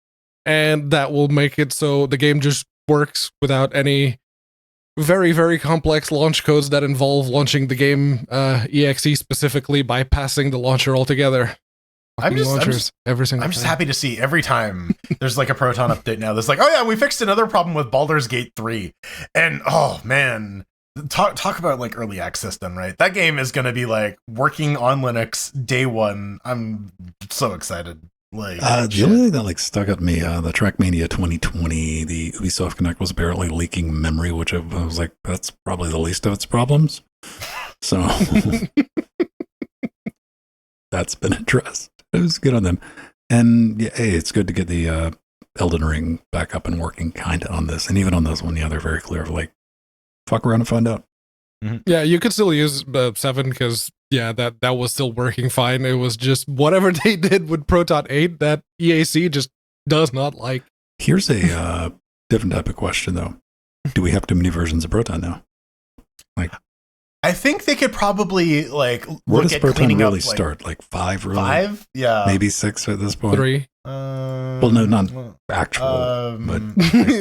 Speaker 2: And that will make it so the game just works without any very, very complex launch codes that involve launching the game EXE specifically, bypassing the launcher altogether.
Speaker 1: I'm just happy to see every time there's like a Proton update now. There's like, oh yeah, we fixed another problem with Baldur's Gate 3. And oh man, talk about like early access then, right? That game is going to be like working on Linux day one. I'm so excited. Like
Speaker 3: the only thing that like stuck at me, the Trackmania 2020, the Ubisoft Connect was apparently leaking memory, which I was like, that's probably the least of its problems. So that's been addressed. It was good on them. And yeah, hey, it's good to get the Elden Ring back up and working kind of on this. And even on this one, yeah, they're very clear of like, fuck around and find out.
Speaker 2: Mm-hmm. Yeah, you could still use 7 because, yeah, that was still working fine. It was just whatever they did with Proton 8 that EAC just does not like.
Speaker 3: Here's a different type of question, though. Do we have too many versions of Proton now? Like,
Speaker 1: I think they could probably like
Speaker 3: where
Speaker 1: look
Speaker 3: does
Speaker 1: at
Speaker 3: Proton
Speaker 1: cleaning
Speaker 3: really
Speaker 1: up,
Speaker 3: start? Like 5, really?
Speaker 1: 5? Yeah,
Speaker 3: maybe 6 at this point.
Speaker 2: 3.
Speaker 3: Well, no, not actual, but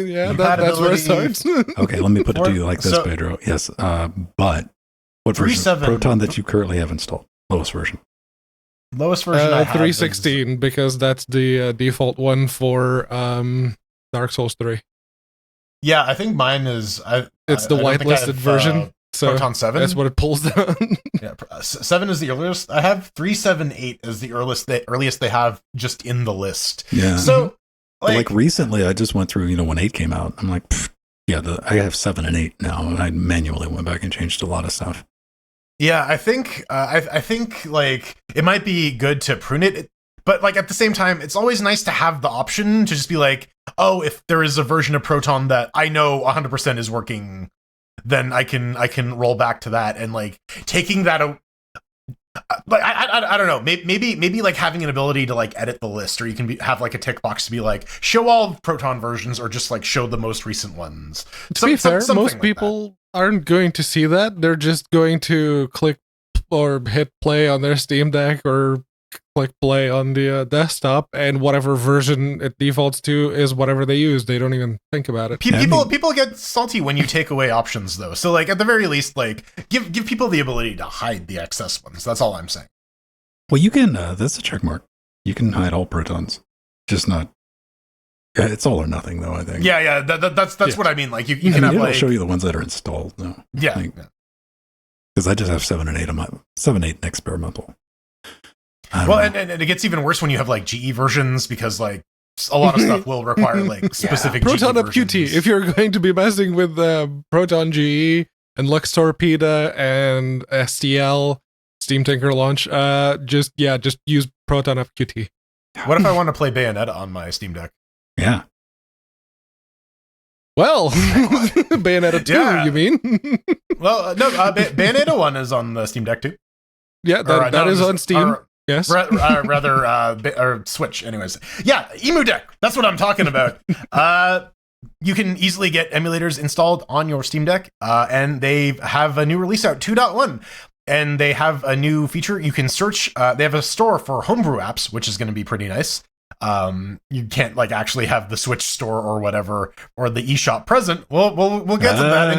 Speaker 2: yeah, that's where it starts.
Speaker 3: Okay, let me put it to you like this, Pedro. Yes, but what version of Proton that you currently have installed? Lowest version.
Speaker 1: Lowest version I have
Speaker 2: 316 is... because that's the default one for Dark Souls 3.
Speaker 1: Yeah, I think mine is.
Speaker 2: It's the whitelisted version. So
Speaker 1: Proton 7.
Speaker 2: That's what it pulls down.
Speaker 1: Yeah, 7 is the earliest. I have 378 as the earliest they have just in the list.
Speaker 3: Yeah.
Speaker 1: So
Speaker 3: like recently, I just went through. When 8 came out, I'm like, yeah, I have 7 and 8 now, and I manually went back and changed a lot of stuff.
Speaker 1: Yeah, I think I think like it might be good to prune it, but like at the same time, it's always nice to have the option to just be like, oh, if there is a version of Proton that I know 100% is working, then I can roll back to that, and like taking that like I don't know, maybe like having an ability to like edit the list, or you can have like a tick box to be like show all Proton versions, or just like show the most recent ones.
Speaker 2: To be fair, most people aren't going to see that. They're just going to click or hit play on their Steam Deck or click play on the desktop, and whatever version it defaults to is whatever they use. They don't even think about it.
Speaker 1: People get salty when you take away options, though. So, like, at the very least, like, give people the ability to hide the excess ones. That's all I'm saying.
Speaker 3: Well, you can. That's a check mark. You can hide all Protons, just not. Yeah, it's all or nothing, though. I think.
Speaker 1: Yeah. That's what I mean. Like, you can have
Speaker 3: it'll
Speaker 1: like
Speaker 3: show you the ones that are installed. No.
Speaker 1: Yeah.
Speaker 3: Because I just have 7 and 8 on my 7, 8 and experimental.
Speaker 1: Well, and it gets even worse when you have like GE versions, because like a lot of stuff will require like specific
Speaker 2: Proton
Speaker 1: GE
Speaker 2: up QT. If you're going to be messing with Proton GE and Lux Torpeda and STL Steam Tinker Launch, just use Proton up QT.
Speaker 1: What if I want to play Bayonetta on my Steam Deck?
Speaker 3: Yeah.
Speaker 2: Well, Bayonetta 2, you mean?
Speaker 1: Well, no, Bayonetta 1 is on the Steam Deck too.
Speaker 2: Yeah, that is on Steam. Yes.
Speaker 1: Or Switch, anyways. Yeah, Emu Deck. That's what I'm talking about. You can easily get emulators installed on your Steam Deck, and they have a new release out, 2.1. And they have a new feature. You can search. They have a store for homebrew apps, which is going to be pretty nice. You can't like actually have the Switch store or whatever, or the eShop present. We'll get to that.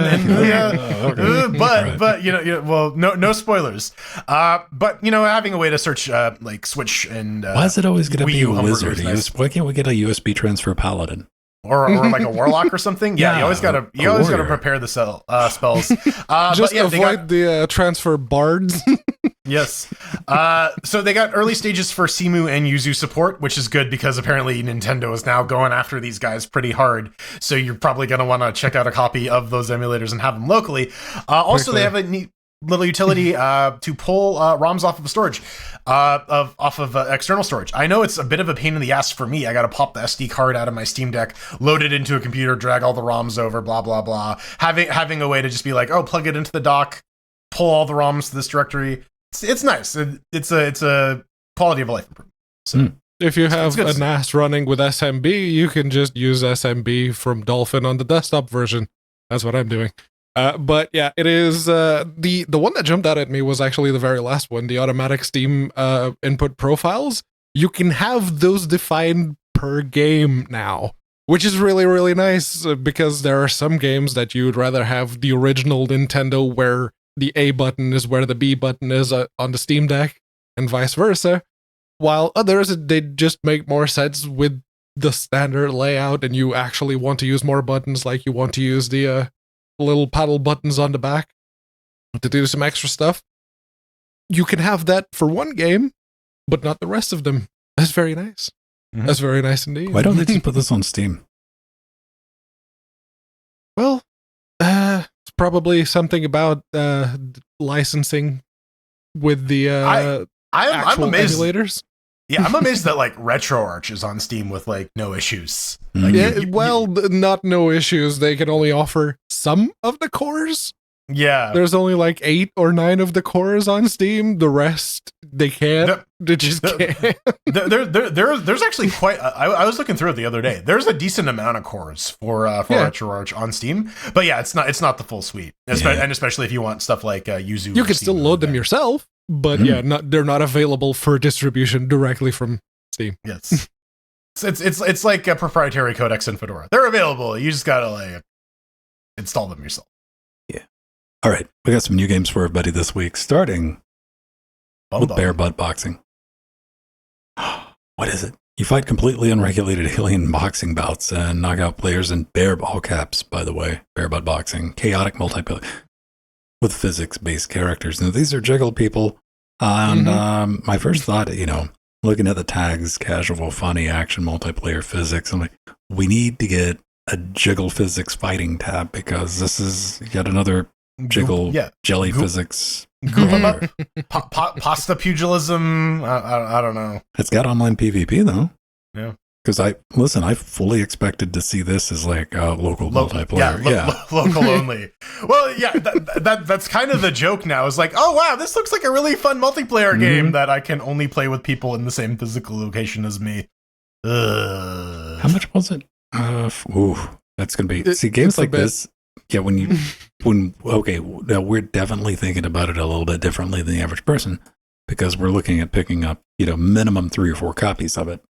Speaker 1: But well, no spoilers. But having a way to search like Switch and
Speaker 3: why is it always going to be a wizard? Nice. Why can't we get a USB transfer paladin?
Speaker 1: Or like a warlock or something? Yeah, you always gotta prepare the spells.
Speaker 2: Just avoid the transfer bards.
Speaker 1: Yes. So they got early stages for Simu and Yuzu support, which is good because apparently Nintendo is now going after these guys pretty hard. So you're probably going to want to check out a copy of those emulators and have them locally. Also, they have a little utility to pull ROMs off of storage, off of external storage. I know it's a bit of a pain in the ass for me. I got to pop the SD card out of my Steam Deck, load it into a computer, drag all the ROMs over, blah blah blah. Having a way to just be like, oh, plug it into the dock, pull all the ROMs to this directory. It's nice. It's a quality of life improvement. So.
Speaker 2: If you have a NAS running with SMB, you can just use SMB from Dolphin on the desktop version. That's what I'm doing. But yeah, it is the one that jumped out at me was actually the very last one, the automatic Steam input profiles. You can have those defined per game now, which is really, really nice because there are some games that you'd rather have the original Nintendo where the A button is where the B button is on the Steam Deck and vice versa. While others, they just make more sense with the standard layout and you actually want to use more buttons, like you want to use the little paddle buttons on the back to do some extra stuff. You can have that for one game, but not the rest of them. That's very nice. Mm-hmm. That's very nice indeed.
Speaker 3: Why don't they just put this on Steam?
Speaker 2: Well, it's probably something about licensing with the
Speaker 1: I'm amazed.
Speaker 2: emulators.
Speaker 1: Yeah, I'm amazed that like RetroArch is on Steam with like no issues. Like,
Speaker 2: not no issues. They can only offer some of the cores.
Speaker 1: Yeah,
Speaker 2: there's only like 8 or 9 of the cores on Steam. The rest they can't. They just can't.
Speaker 1: There's actually quite. I was looking through it the other day. There's a decent amount of cores for RetroArch on Steam. But yeah, it's not the full suite. And especially if you want stuff like Yuzu.
Speaker 2: You can still load them yourself. But they're not available for distribution directly from Steam.
Speaker 1: Yes, it's like a proprietary codecs in Fedora. They're available. You just gotta like install them yourself.
Speaker 3: Yeah. All right, we got some new games for everybody this week. Starting with Bear Butt Boxing. What is it? You fight completely unregulated alien boxing bouts and knock out players in bear, all caps, by the way. Bear Butt Boxing, chaotic multiplayer. With physics-based characters. Now, these are jiggle people, and my first thought, looking at the tags, casual, funny, action, multiplayer, physics, I'm like, we need to get a jiggle physics fighting tab, because this is yet another jiggle jelly physics.
Speaker 1: Pasta pugilism, I don't know.
Speaker 3: It's got online PvP, though.
Speaker 1: Yeah.
Speaker 3: Because I fully expected to see this as like a local multiplayer.
Speaker 1: Local only. Well, yeah, that's kind of the joke now. Is like, oh wow, this looks like a really fun multiplayer game that I can only play with people in the same physical location as me.
Speaker 3: How much was it? That's gonna be games like this. Yeah, now we're definitely thinking about it a little bit differently than the average person, because we're looking at picking up minimum 3 or 4 copies of it.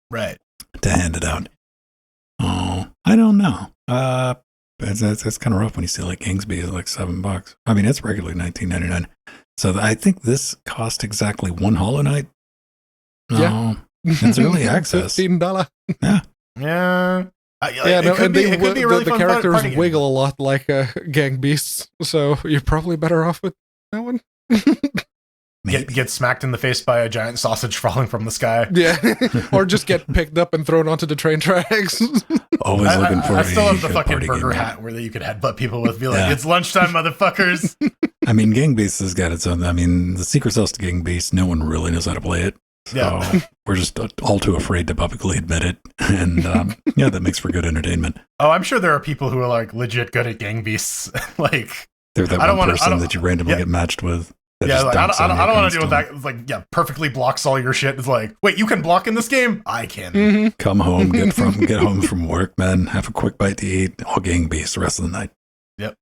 Speaker 1: Right.
Speaker 3: To hand it out. Oh, I don't know. That's kind of rough when you see like Kingsby is like $7. I mean, it's regularly $19.99. So I think this cost exactly 1 Hollow Knight.
Speaker 2: Yeah,
Speaker 3: it's early access.
Speaker 2: $15.
Speaker 3: Yeah.
Speaker 1: Yeah.
Speaker 2: It could be really the characters wiggle a lot like gang beasts, so you're probably better off with that one.
Speaker 1: Get smacked in the face by a giant sausage falling from the sky.
Speaker 2: Yeah, or just get picked up and thrown onto the train tracks.
Speaker 3: Always looking for.
Speaker 1: I still have the fucking burger hat where you could headbutt people with. Be like, it's lunchtime, motherfuckers.
Speaker 3: I mean, Gang Beasts has got its own. I mean, the secret sauce to Gang Beasts, no one really knows how to play it. So we're just all too afraid to publicly admit it, and that makes for good entertainment.
Speaker 1: Oh, I'm sure there are people who are like legit good at Gang Beasts. Like,
Speaker 3: they're that one person that you randomly get matched with.
Speaker 1: Yeah, like, I don't want to deal with that. It's like, perfectly blocks all your shit. It's like, wait, you can block in this game? I can.
Speaker 2: Mm-hmm.
Speaker 3: Come home, get home from work, man. Have a quick bite to eat. All Gang Beasts the rest of the night.
Speaker 1: Yep.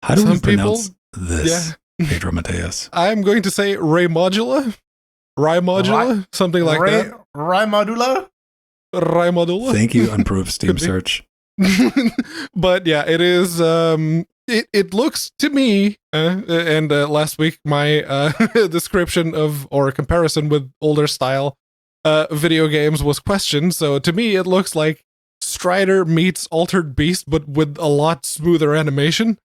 Speaker 3: How do we pronounce this, Pedro Mateus?
Speaker 2: I'm going to say Ray Modula, something like that.
Speaker 1: Ray Modula.
Speaker 3: Thank you, unproved Steam search.
Speaker 2: But yeah, it is. It looks to me, and last week my description of or comparison with older style video games was questioned. So to me, it looks like Strider meets Altered Beast, but with a lot smoother animation.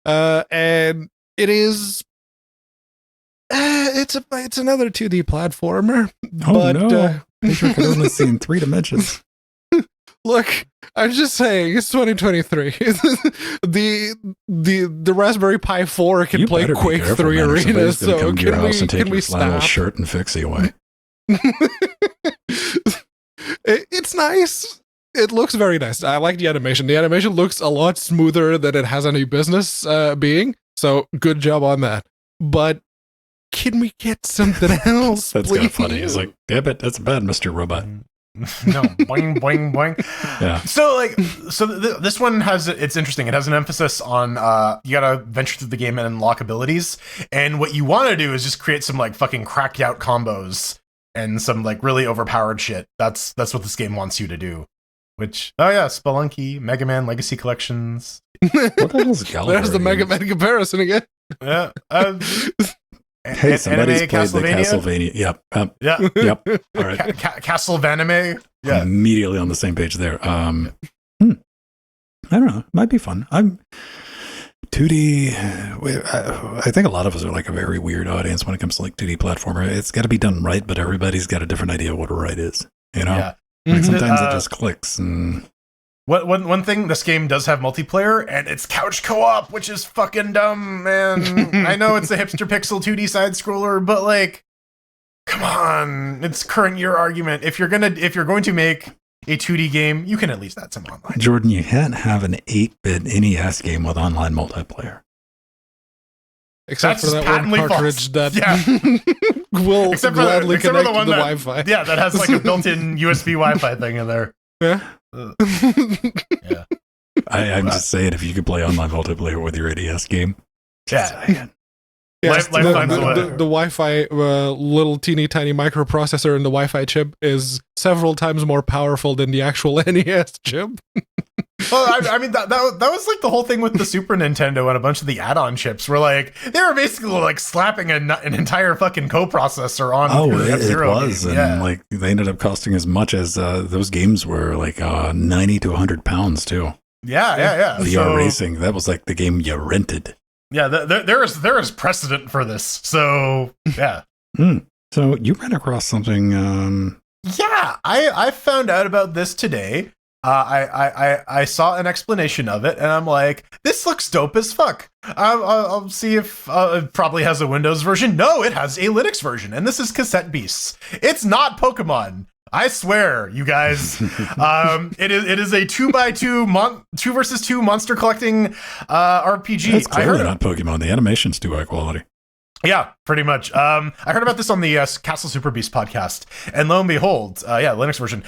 Speaker 2: And it is. It's another 2D platformer.
Speaker 3: Oh no! Pedro can only see in 3 dimensions.
Speaker 2: Look, I'm just saying, it's 2023. the Raspberry Pi 4 can play
Speaker 3: better be
Speaker 2: Quake
Speaker 3: careful,
Speaker 2: 3
Speaker 3: man, if
Speaker 2: Arena,
Speaker 3: somebody's gonna
Speaker 2: so
Speaker 3: come to your house and take
Speaker 2: can we
Speaker 3: your flannel
Speaker 2: stop?
Speaker 3: shirt and fixie away.
Speaker 2: It's nice. It looks very nice. I like the animation. The animation looks a lot smoother than it has any business being, so good job on that. But can we get something else,
Speaker 3: That's
Speaker 2: please?
Speaker 3: kind of funny. He's like, damn it, that's bad, Mr. Robot.
Speaker 1: No, boing, boing, boing.
Speaker 3: Yeah.
Speaker 1: So this one it's interesting. It has an emphasis on you gotta venture through the game and unlock abilities, and what you want to do is just create some like fucking cracked out combos and some like really overpowered shit. That's what this game wants you to do. Which Spelunky, Mega Man Legacy Collections.
Speaker 3: What the hell is Gallagher?
Speaker 2: There's the Mega Man comparison again.
Speaker 1: Yeah.
Speaker 3: Hey, somebody's
Speaker 1: anime
Speaker 3: played the Castlevania. Yep.
Speaker 1: Yeah.
Speaker 3: Yep. All right.
Speaker 1: Castlevania. Yeah.
Speaker 3: Immediately on the same page there. I don't know. Might be fun. I'm 2D. I think a lot of us are like a very weird audience when it comes to like 2D platformer. It's got to be done right, but everybody's got a different idea of what right is. You know?
Speaker 1: Yeah.
Speaker 3: Like sometimes it just clicks. And
Speaker 1: One thing, this game does have multiplayer, and it's couch co-op, which is fucking dumb, man. I know it's a hipster pixel 2D side scroller, but like, come on, it's current year argument. If you're going to make a 2D game, you can at least add some online.
Speaker 3: Jordan, you can't have an 8-bit NES game with online multiplayer.
Speaker 2: Except
Speaker 1: That's
Speaker 2: for that
Speaker 1: patently
Speaker 2: one cartridge
Speaker 1: false.
Speaker 2: that will gladly
Speaker 1: except for
Speaker 2: connect to the Wi-Fi.
Speaker 1: Yeah, that has like a built-in USB Wi-Fi thing in there.
Speaker 2: Yeah.
Speaker 1: Yeah.
Speaker 3: I'm just saying, if you could play online multiplayer with your NES game,
Speaker 1: Yeah.
Speaker 2: Yes,
Speaker 1: Lifetime's
Speaker 2: the Wi-Fi little teeny tiny microprocessor in the Wi-Fi chip is several times more powerful than the actual NES chip.
Speaker 1: Well, I mean that was like the whole thing with the Super Nintendo and a bunch of the add-on chips were like they were basically like slapping an entire fucking coprocessor on.
Speaker 3: it
Speaker 1: F-Zero
Speaker 3: was,
Speaker 1: game.
Speaker 3: and like they ended up costing as much as those games were, like 90 to 100 pounds too.
Speaker 1: Yeah.
Speaker 3: VR racing, that was like the game you rented.
Speaker 1: Yeah, there is precedent for this. So yeah.
Speaker 3: So you ran across something.
Speaker 1: Yeah, I found out about this today. I saw an explanation of it, and I'm like, this looks dope as fuck. I'll see if it probably has a Windows version. No, it has a Linux version, and this is Cassette Beasts. It's not Pokemon. I swear, you guys. It is a 2x2 2 versus 2 monster collecting RPG.
Speaker 3: It's clearly not Pokemon. The animation's too high quality.
Speaker 1: Yeah, pretty much. I heard about this on the Castle Super Beast podcast, and lo and behold, Linux version.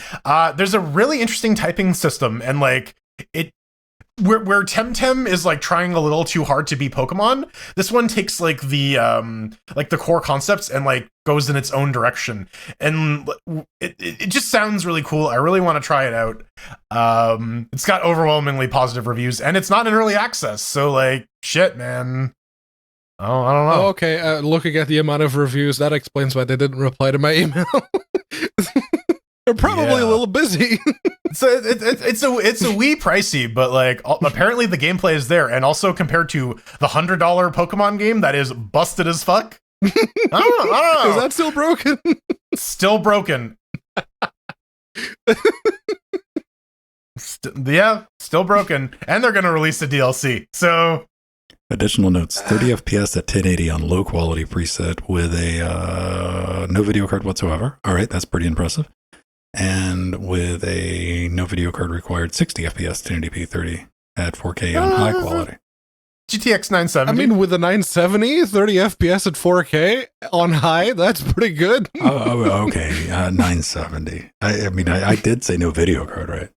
Speaker 1: There's a really interesting typing system, and like where Temtem is like trying a little too hard to be Pokemon, this one takes like the core concepts and like goes in its own direction, and it just sounds really cool. I really want to try it out. It's got overwhelmingly positive reviews, and it's not in early access, so like shit, man. Oh, I don't know.
Speaker 2: Oh, okay, looking at the amount of reviews, that explains why they didn't reply to my email. They're probably a little busy.
Speaker 1: So it's a wee pricey, but like apparently the gameplay is there, and also compared to the $100 Pokemon game that is busted as fuck. I don't know.
Speaker 2: Is that still broken?
Speaker 1: Still broken. Still broken, and they're gonna release a DLC. So.
Speaker 3: Additional notes: 30 FPS at 1080 on low quality preset with a no video card whatsoever. All right, that's pretty impressive. And with a no video card required 60 FPS 1080p 30 at 4K on high quality.
Speaker 1: GTX 970.
Speaker 2: I mean, with a 970, 30 FPS at 4K on high, that's pretty good.
Speaker 3: Okay, 970. I did say no video card, right?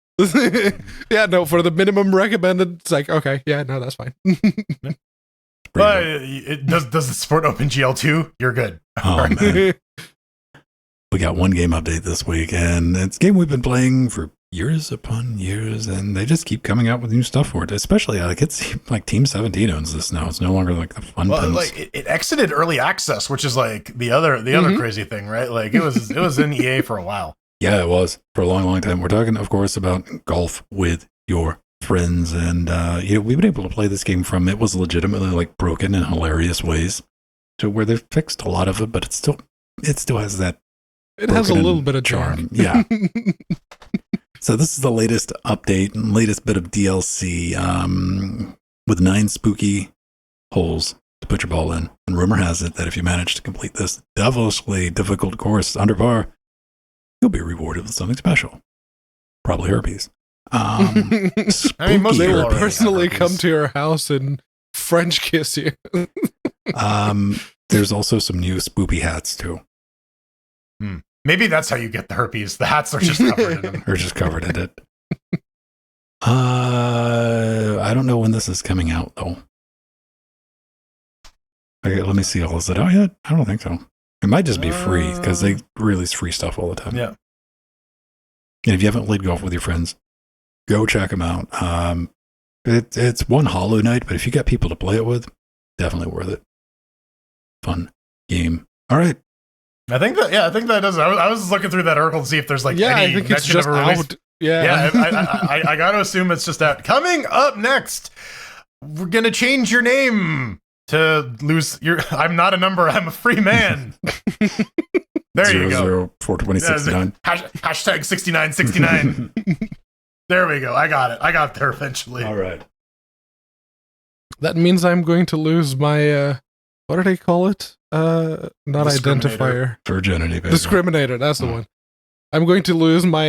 Speaker 2: Yeah, no, for the minimum recommended, it's like, okay, yeah, no, that's fine.
Speaker 1: But does it support OpenGL2? You're good.
Speaker 3: Oh, man. We got one game update this week, and it's a game we've been playing for years upon years, and they just keep coming out with new stuff for it. Especially, like, it's like Team 17 owns this now. It's no longer like the fun pimps.
Speaker 1: Like it exited early access, which is like the other crazy thing, right? Like it was in EA for a while.
Speaker 3: Yeah, it was for a long, long time. We're talking, of course, about golf with your friends, and we've been able to play this game from it was legitimately like broken in hilarious ways to where they've fixed a lot of it, but it still has that.
Speaker 2: It has a little bit of charm.
Speaker 3: Yeah. So this is the latest update and latest bit of DLC with 9 spooky holes to put your ball in. And rumor has it that if you manage to complete this devilishly difficult course under par, you'll be rewarded with something special. Probably herpes.
Speaker 1: I mean, most
Speaker 2: They
Speaker 1: people
Speaker 2: will
Speaker 1: already
Speaker 2: personally
Speaker 1: have
Speaker 2: come
Speaker 1: herpes.
Speaker 2: to your house and French kiss you.
Speaker 3: There's also some new spoopy hats too.
Speaker 1: Maybe that's how you get the herpes. The hats are just covered in them.
Speaker 3: Or just covered in it. I don't know when this is coming out though. Okay, let me see. Is it out yet? I don't think so. It might just be free because they release free stuff all the time.
Speaker 1: Yeah.
Speaker 3: And if you haven't played golf with your friends, go check them out. It's one Hollow Knight, but if you got people to play it with, definitely worth it. Fun game. All right.
Speaker 1: I think that does. I was looking through that article to see if there's like
Speaker 2: Yeah,
Speaker 1: any
Speaker 2: I think it's
Speaker 1: mention
Speaker 2: just
Speaker 1: of a release.
Speaker 2: out. Yeah.
Speaker 1: Yeah, I got to assume it's just out. Coming up next, we're gonna change your name to lose your. I'm not a number. I'm a free man. There you go.
Speaker 3: 42069.
Speaker 1: Hashtag 6969. There we go. I got it. I got there eventually.
Speaker 3: All right.
Speaker 2: That means I'm going to lose my, what do they call it? Not identifier.
Speaker 3: Virginity, baby.
Speaker 2: Discriminator, that's the one. I'm going to lose my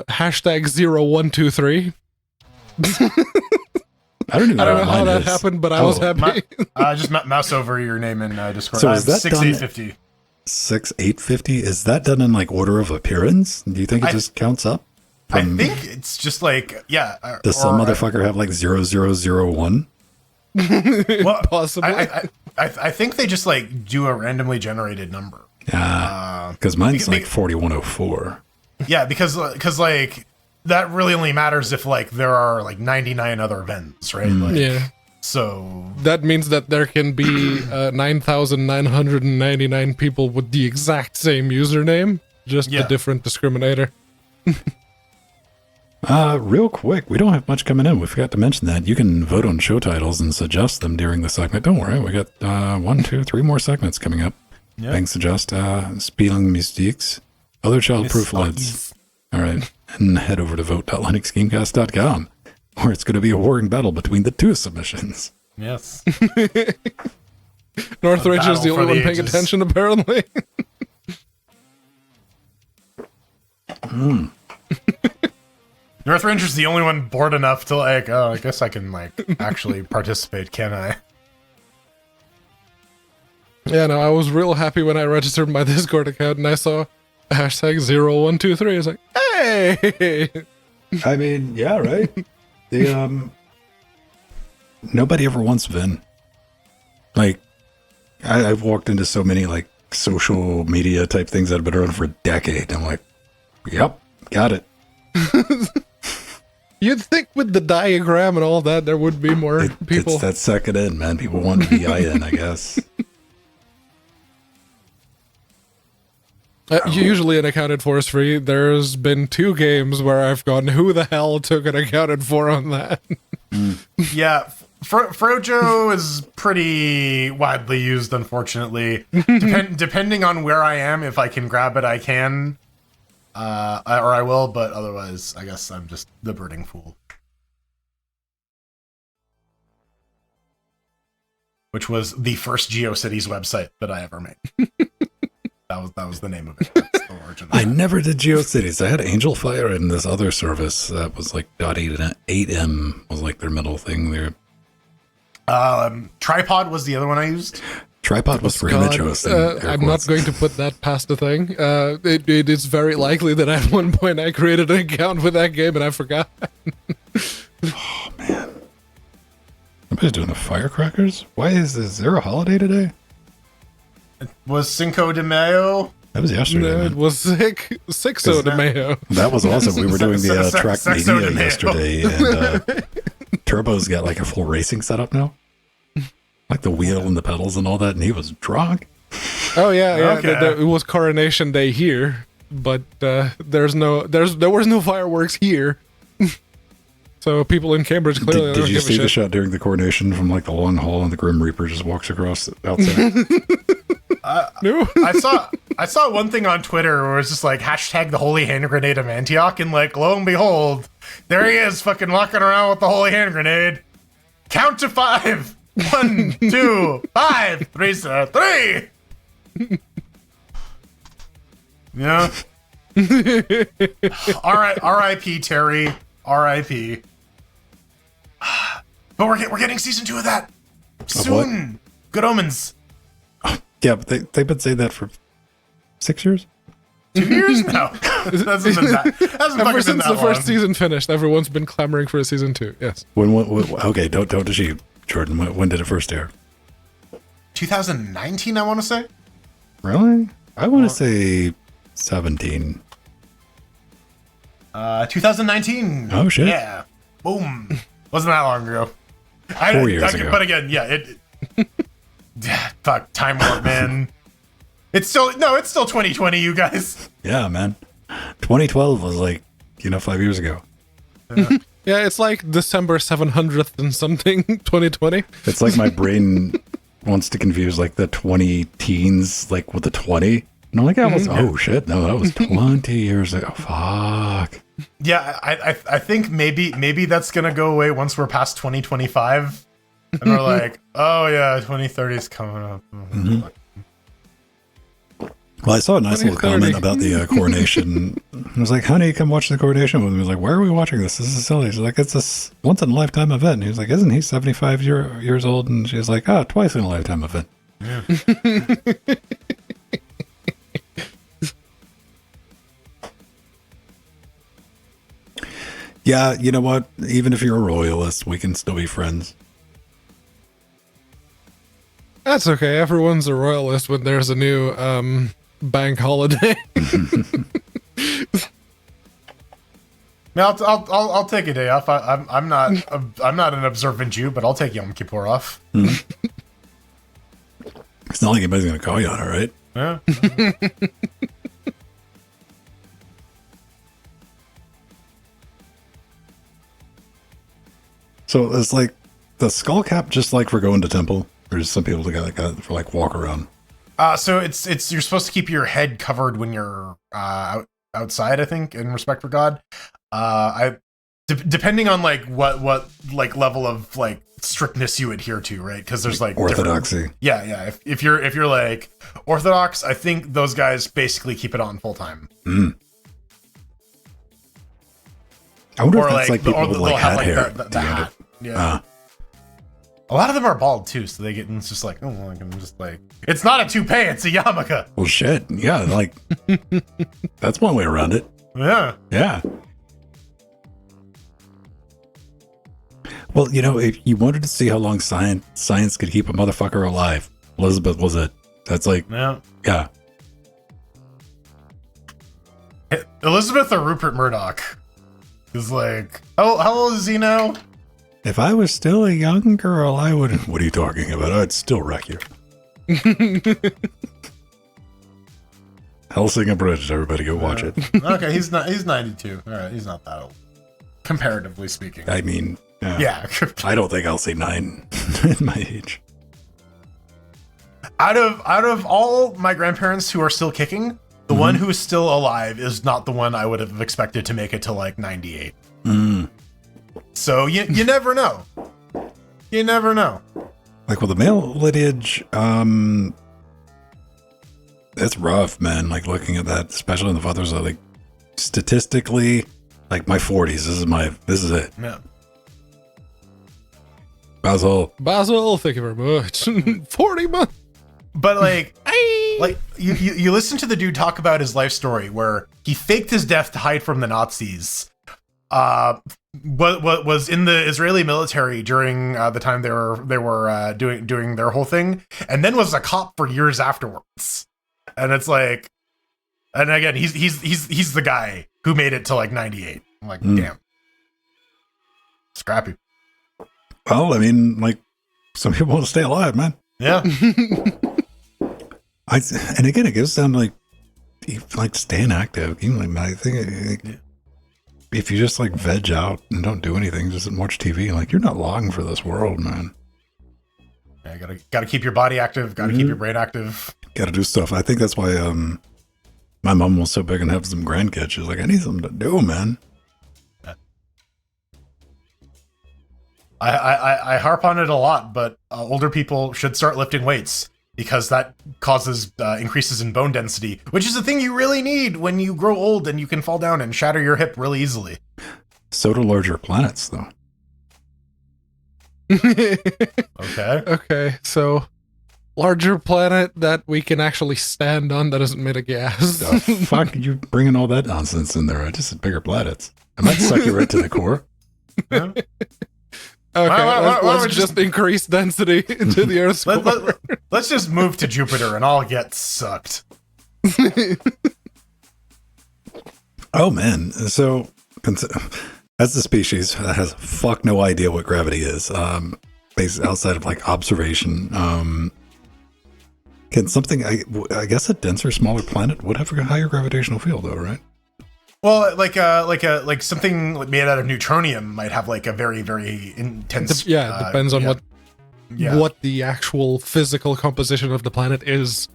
Speaker 2: hashtag 0123.
Speaker 3: I don't even
Speaker 2: I don't know how
Speaker 3: mine
Speaker 2: that
Speaker 3: is.
Speaker 2: happened, but I was happy.
Speaker 1: Just mouse over your name in Discord.
Speaker 3: So is that
Speaker 1: 6850.
Speaker 3: 6850? Is that done in like order of appearance? Do you think it just counts up?
Speaker 1: I think it's just like, yeah.
Speaker 3: Does some motherfucker have like 0001?
Speaker 1: Well,
Speaker 2: Possibly.
Speaker 1: I think they just like do a randomly generated number.
Speaker 3: Because mine's like 4104.
Speaker 1: Yeah, because like that really only matters if like there are like 99 other events, right? Like,
Speaker 2: Yeah.
Speaker 1: So
Speaker 2: That means that there can be 9,999 people with the exact same username, just a different discriminator.
Speaker 3: Real quick, we don't have much coming in. We forgot to mention that. You can vote on show titles and suggest them during the segment. Don't worry, we got 1, 2, 3 more segments coming up.
Speaker 1: Yeah.
Speaker 3: Bank suggest Spieling Mystiques, other childproof lids. All right, and head over to vote.linuxgamecast.com, where it's going to be a warring battle between the 2 submissions.
Speaker 1: yes.
Speaker 2: Northridge is the
Speaker 1: battle for
Speaker 2: only one
Speaker 1: the
Speaker 2: paying
Speaker 1: ages.
Speaker 2: attention, apparently.
Speaker 1: North Ranger's the only one bored enough to like, oh, I guess I can like actually participate, can I?
Speaker 2: Yeah, no, I was real happy when I registered my Discord account and I saw hashtag 0123. I was like, hey!
Speaker 3: I mean, yeah, right? The nobody ever wants Vin. Like, I've walked into so many like social media type things that have been around for a decade. I'm like, yep, got it.
Speaker 2: You'd think with the diagram and all that, there would be more people.
Speaker 3: It's that second in, man. People want VI in, I guess.
Speaker 2: Usually an accounted for is free. There's been 2 games where I've gone, who the hell took an accounted for on that?
Speaker 1: Yeah, Frojo is pretty widely used, unfortunately. Depending on where I am, if I can grab it, I can. Or I will, but otherwise, I guess I'm just the birding fool. Which was the first GeoCities website that I ever made. That was the name of it. That's the origin of
Speaker 3: I
Speaker 1: it.
Speaker 3: never did GeoCities. I had Angel Fire and this other service that was like .8M was like their middle thing there.
Speaker 1: Tripod was the other one I used.
Speaker 3: Tripod was for image hosting.
Speaker 2: I'm not going to put that past the thing. It is very likely that at one point I created an account with that game and I forgot.
Speaker 3: Oh, man. Nobody's doing the firecrackers? Why is there a holiday today?
Speaker 1: Was Cinco de Mayo?
Speaker 3: That was yesterday.
Speaker 2: No,
Speaker 3: man.
Speaker 2: it was Sixo de Mayo.
Speaker 3: That was awesome. We were doing the track
Speaker 1: Sexo de
Speaker 3: media
Speaker 1: Mayo.
Speaker 3: yesterday, and Turbo's got like a full racing setup now. Like the wheel and the pedals and all that, and he was drunk.
Speaker 2: Oh yeah.
Speaker 1: Okay.
Speaker 2: It was Coronation Day here, but there was no fireworks here. So people in Cambridge clearly
Speaker 3: Did
Speaker 2: don't
Speaker 3: you
Speaker 2: give
Speaker 3: see
Speaker 2: a
Speaker 3: the
Speaker 2: shit.
Speaker 3: shot during the coronation from like the long hall and the Grim Reaper just walks across outside?
Speaker 2: No.
Speaker 1: I saw one thing on Twitter where it was just like hashtag the holy hand grenade of Antioch, and like lo and behold, there he is, fucking walking around with the holy hand grenade. Count to 5. 1, 2, 5, 3, 3. Yeah. R.I.P. Terry. R.I.P. But we're getting season 2 of that soon. Good Omens.
Speaker 3: Yeah, but they've been saying that for 6 years.
Speaker 1: 2 years? No. Ever since
Speaker 2: the first season finished, everyone's been clamoring for a season 2. Yes.
Speaker 3: Okay, don't deceive, Jordan. When did it first air?
Speaker 1: 2019, I want to say.
Speaker 3: Really? I want to say 17.
Speaker 1: 2019.
Speaker 3: Oh shit!
Speaker 1: Yeah. Boom. Wasn't that long ago.
Speaker 3: 4 years ago.
Speaker 1: But again, yeah, yeah, fuck, time warp, man. It's still 2020, you guys.
Speaker 3: Yeah, man. 2012 was like, 5 years ago.
Speaker 2: Yeah, it's like December 700th and something, 2020.
Speaker 3: It's like my brain wants to confuse like the 20 teens like with the 20. And I'm like, oh shit, no, that was 20 years ago. Fuck.
Speaker 1: Yeah, I think maybe that's gonna go away once we're past 2025, and we're like, oh yeah, 2030 is coming up.
Speaker 3: Mm-hmm. Well, I saw a nice little comment about the coronation. I was like, honey, come watch the coronation with me. I was like, why are we watching this? This is silly. She's like, it's a once in a lifetime event. And he was like, isn't he 75 years old? And she's like, twice in a lifetime event.
Speaker 1: Yeah.
Speaker 3: Yeah, you know what? Even if you're a royalist, we can still be friends.
Speaker 2: That's okay. Everyone's a royalist when there's a new bank holiday.
Speaker 1: Now I'll take a day off. I'm not an observant Jew, but I'll take Yom Kippur off.
Speaker 3: It's not like anybody's gonna call you on it, right?
Speaker 1: Yeah.
Speaker 3: So it's like the skull cap, just like for going to temple, or just some people that got for like walk around.
Speaker 1: So it's you're supposed to keep your head covered when you're outside, I think, in respect for God. Depending on like what like level of like strictness you adhere to, right? Because there's like
Speaker 3: orthodoxy.
Speaker 1: Yeah. If you're like Orthodox, I think those guys basically keep it on full time.
Speaker 3: Mm. I wonder if that's like people with like hat hair.
Speaker 1: The hat. Yeah. A lot of them are bald too, so they get it's just like, oh, like, I'm just like, it's not a toupee, it's a yarmulke.
Speaker 3: Well, shit. Yeah, like that's one way around it.
Speaker 1: Yeah.
Speaker 3: Yeah. Well, if you wanted to see how long science could keep a motherfucker alive, Elizabeth was it. That's like, yeah.
Speaker 1: Elizabeth or Rupert Murdoch is like, oh, how old is he now?
Speaker 3: If I was still a young girl, I would. What are you talking about? I'd still wreck you. Hellsinger Bridge, everybody go watch it.
Speaker 1: Okay, he's 92. All right, he's not that old, comparatively speaking.
Speaker 3: I mean,
Speaker 1: yeah.
Speaker 3: I don't think I'll say 9 at my age.
Speaker 1: Out of all my grandparents who are still kicking, the one who is still alive is not the one I would have expected to make it to like 98.
Speaker 3: Mm.
Speaker 1: So you never know. You never know.
Speaker 3: Like with the male lineage, it's rough, man. Like looking at that, especially in the fathers, like statistically, like my 40s. This is it.
Speaker 1: Yeah.
Speaker 3: Basil,
Speaker 2: thank you very much. 40 months.
Speaker 1: But like you listen to the dude talk about his life story where he faked his death to hide from the Nazis. What was in the Israeli military during the time they were doing their whole thing, and then was a cop for years afterwards. And it's like, and again, he's the guy who made it to like 98. I'm like, damn, scrappy.
Speaker 3: Well, I mean, like some people want to stay alive, man.
Speaker 1: Yeah.
Speaker 3: And again, it goes down to like staying active. I think if you just like veg out and don't do anything, just watch TV, like you're not long for this world, man.
Speaker 1: Yeah, gotta keep your body active. Gotta keep your brain active.
Speaker 3: Gotta do stuff. I think that's why my mom was so big and have some grandkids. She's like, I need something to do, man.
Speaker 1: I harp on it a lot, but older people should start lifting weights because that causes increases in bone density, which is a thing you really need when you grow old and you can fall down and shatter your hip really easily.
Speaker 3: So do larger planets, though.
Speaker 2: Okay, so larger planet that we can actually stand on that isn't made of gas.
Speaker 3: The fuck, you bringing all that nonsense in there? I just said bigger planets. I might suck you right to the core.
Speaker 1: Yeah.
Speaker 2: Okay, let's just increase density into the Earth's core.
Speaker 1: Let's just move to Jupiter and I'll get sucked.
Speaker 3: Oh, man. So, as the species that has fuck no idea what gravity is, based outside of like observation, can something, I guess a denser, smaller planet would have a higher gravitational field, though, right?
Speaker 1: Well, like something made out of neutronium might have like a very, very intense.
Speaker 2: It depends on what the actual physical composition of the planet is.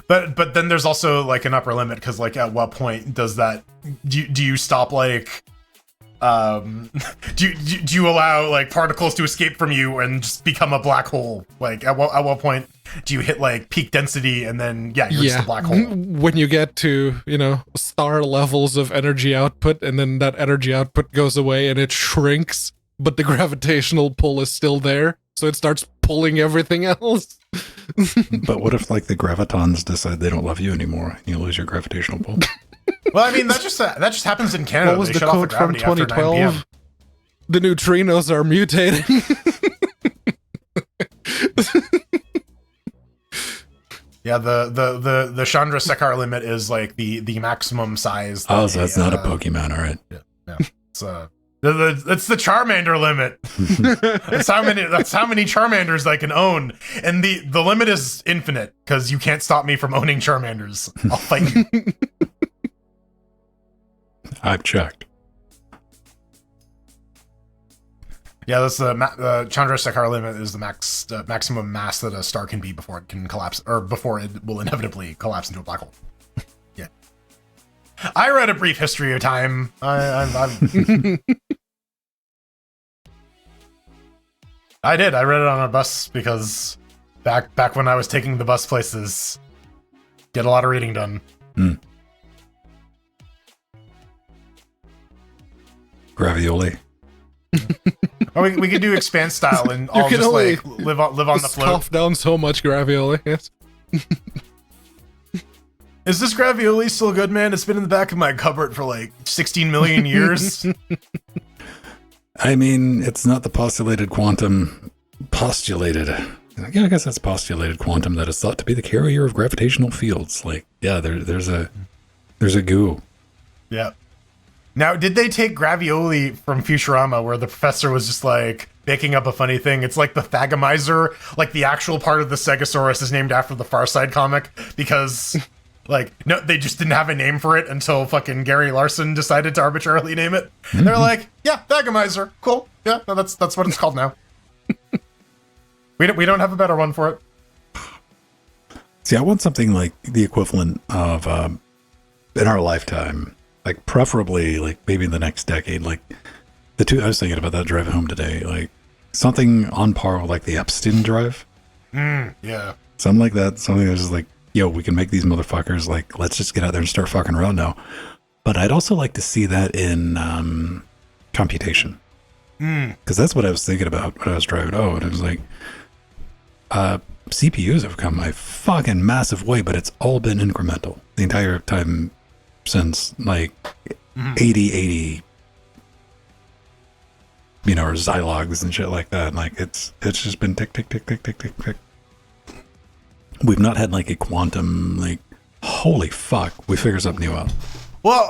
Speaker 1: But then there's also like an upper limit because like at what point does that do you stop like do you allow like particles to escape from you and just become a black hole? Like at what point do you hit like peak density and then you're just a black hole?
Speaker 2: When you get to, star levels of energy output and then that energy output goes away and it shrinks, but the gravitational pull is still there, so it starts pulling everything else.
Speaker 3: But what if like the gravitons decide they don't love you anymore and you lose your gravitational pull?
Speaker 1: Well, I mean that just happens in Canada.
Speaker 2: What was
Speaker 1: they
Speaker 2: the
Speaker 1: shut off
Speaker 2: quote from
Speaker 1: gravity after 9 p.m.
Speaker 2: 2012? The neutrinos are mutating.
Speaker 1: Yeah, the Chandrasekhar limit is like the maximum size.
Speaker 3: So that's not a Pokemon, all right.
Speaker 1: Yeah. It's the Charmander limit. That's how many Charmanders I can own, and the limit is infinite because you can't stop me from owning Charmanders. I'll fight you.
Speaker 3: I've checked.
Speaker 1: Yeah, that's the Chandrasekhar limit is the maximum mass that a star can be before it can collapse, or before it will inevitably collapse into a black hole. Yeah, I read A Brief History of Time. I did. I read it on a bus because back when I was taking the bus places, get a lot of reading done.
Speaker 3: Gravioli.
Speaker 1: Or we could do Expanse style and all just like live on the float.
Speaker 2: Cough down so much gravioli. Yes.
Speaker 1: Is this gravioli still good, man? It's been in the back of my cupboard for like 16 million years.
Speaker 3: I mean, it's not the postulated. Yeah, I guess that's postulated quantum that is thought to be the carrier of gravitational fields. Like, yeah, there's a goo.
Speaker 1: Yeah. Now, did they take gravioli from Futurama, where the professor was just like making up a funny thing? It's like the Thagomizer, like the actual part of the Stegosaurus is named after the Far Side comic because, like, no, they just didn't have a name for it until fucking Gary Larson decided to arbitrarily name it. And they're like, yeah, Thagomizer, cool, yeah, no, that's what it's called now. We don't have a better one for it.
Speaker 3: See, I want something like the equivalent of in our lifetime. Like preferably, like maybe in the next decade, like I was thinking about that driving home today, like something on par with like the Epstein drive.
Speaker 1: Yeah.
Speaker 3: Something like that. Something that's just like, yo, we can make these motherfuckers, like, let's just get out there and start fucking around now. But I'd also like to see that in computation. Because that's what I was thinking about when I was driving. And it was like, CPUs have come a fucking massive way, but it's all been incremental the entire time since like 80, or Zylogs and shit like that. Like it's just been tick, tick, tick, tick, tick, tick, tick. We've not had like a quantum, like, holy fuck, we figure something new out.
Speaker 1: Well,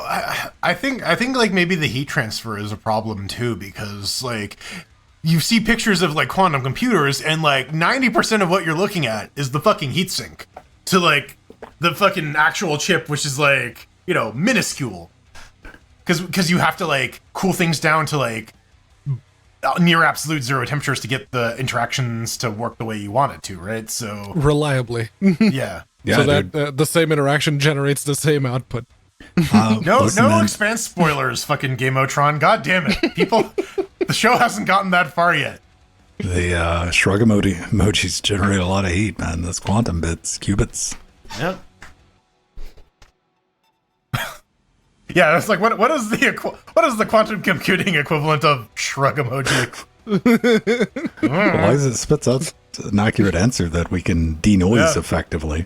Speaker 1: I think like maybe the heat transfer is a problem too, because like you see pictures of like quantum computers and like 90% of what you're looking at is the fucking heatsink to like the fucking actual chip, which is like, minuscule. Because you have to like cool things down to like near absolute zero temperatures to get the interactions to work the way you want it to, right? So
Speaker 2: Reliably.
Speaker 1: yeah.
Speaker 3: Yeah,
Speaker 2: So that the same interaction generates the same output.
Speaker 1: No
Speaker 3: listen, man.
Speaker 1: expanse spoilers, fucking Gameotron. God damn it. People, the show hasn't gotten that far yet.
Speaker 3: The shrug emojis generate a lot of heat, man. That's quantum bits, qubits.
Speaker 1: Yep. Yeah, it's like what is the quantum computing equivalent of shrug emoji?
Speaker 3: As long as it spits out an accurate answer that we can denoise
Speaker 1: Yeah.
Speaker 3: effectively.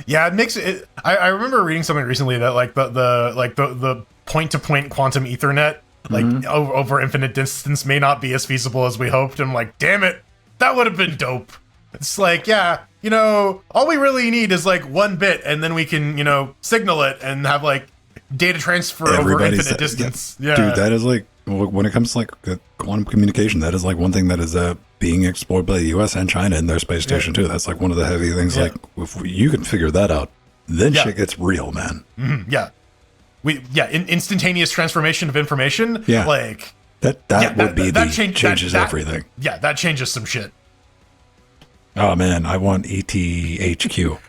Speaker 1: Yeah, it makes it. I remember reading something recently that like the point to point quantum Ethernet like over infinite distance may not be as feasible as we hoped. And I'm like, damn it, that would have been dope. It's like, yeah, you know, all we really need is like 1 bit, and then we can, you know, signal it and have like data transfer over infinite distance. Yeah.
Speaker 3: Dude, that is like, when it comes to like quantum communication, that is like one thing that is being explored by the US and China in their space station too. That's like one of the heavy things.
Speaker 1: Yeah.
Speaker 3: Like, if you can figure that out, then
Speaker 1: Yeah.
Speaker 3: shit gets real, man.
Speaker 1: Yeah. Instantaneous transformation of information.
Speaker 3: Yeah.
Speaker 1: Like
Speaker 3: That would be changes everything.
Speaker 1: Yeah, that changes some shit.
Speaker 3: Oh man, I want ETHQ.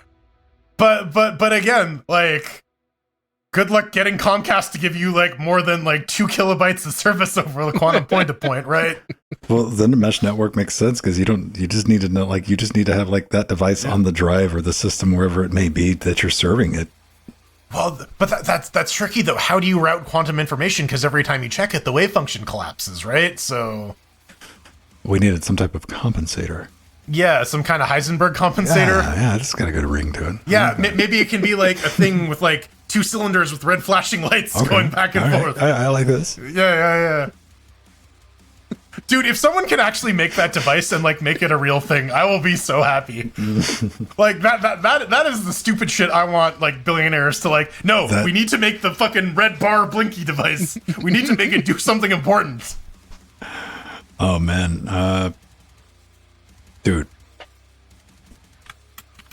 Speaker 1: But again, like, good luck getting Comcast to give you like more than like 2 kilobytes of service over the quantum point to point, right?
Speaker 3: Well, then the mesh network makes sense because you just need to know, like, you just need to have like that device on the drive or the system, wherever it may be, that you're serving it.
Speaker 1: Well, but that's tricky though. How do you route quantum information? Because every time you check it, the wave function collapses, right? So
Speaker 3: We needed some type of compensator.
Speaker 1: yeah, some kind of Heisenberg compensator.
Speaker 3: Yeah, it's got a good ring to it.
Speaker 1: Yeah, maybe it can be like a thing with like 2 cylinders with red flashing lights
Speaker 3: Okay.
Speaker 1: going back and
Speaker 3: All right.
Speaker 1: forth.
Speaker 3: I like this.
Speaker 1: Yeah. Dude, if someone can actually make that device and like make it a real thing, I will be so happy. Like that is the stupid shit I want like billionaires to like, no, we need to make the fucking red bar blinky device. We need to make it do something important.
Speaker 3: Oh man, dude.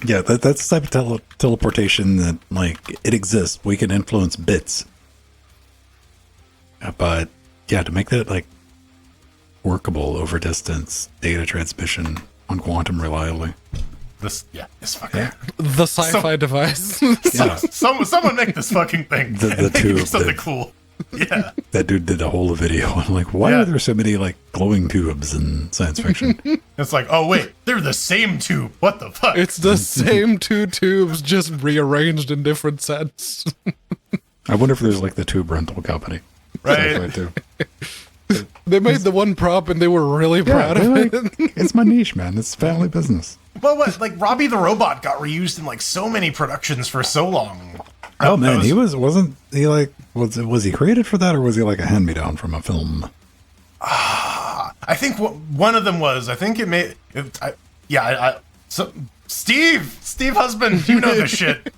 Speaker 3: Yeah, that's the type of teleportation that, like, it exists. We can influence bits. But yeah, to make that like workable over distance data transmission on quantum reliably.
Speaker 1: This fucking
Speaker 2: The sci-fi device.
Speaker 1: someone make this fucking thing.
Speaker 3: The
Speaker 1: and make it do
Speaker 3: tube
Speaker 1: something
Speaker 3: that-
Speaker 1: cool. Yeah.
Speaker 3: That dude did a whole video. I'm like, why
Speaker 1: Yeah.
Speaker 3: are there so many like glowing tubes in science fiction?
Speaker 1: It's like, oh wait, they're the same tube. What the fuck?
Speaker 2: It's the same 2 tubes, just rearranged in different sets.
Speaker 3: I wonder if there's like the tube rental company.
Speaker 1: Right.
Speaker 3: Sci-fi too.
Speaker 2: They made the one prop and they were really proud of it.
Speaker 3: It's my niche, man. It's family business.
Speaker 1: Well, what, like Robbie the Robot got reused in like so many productions for so long.
Speaker 3: Oh man,
Speaker 1: That
Speaker 3: wasn't he like, was he created for that, or was he like a hand-me-down from a film?
Speaker 1: I think one of them was. I think it made. So Steve husband, you know this shit.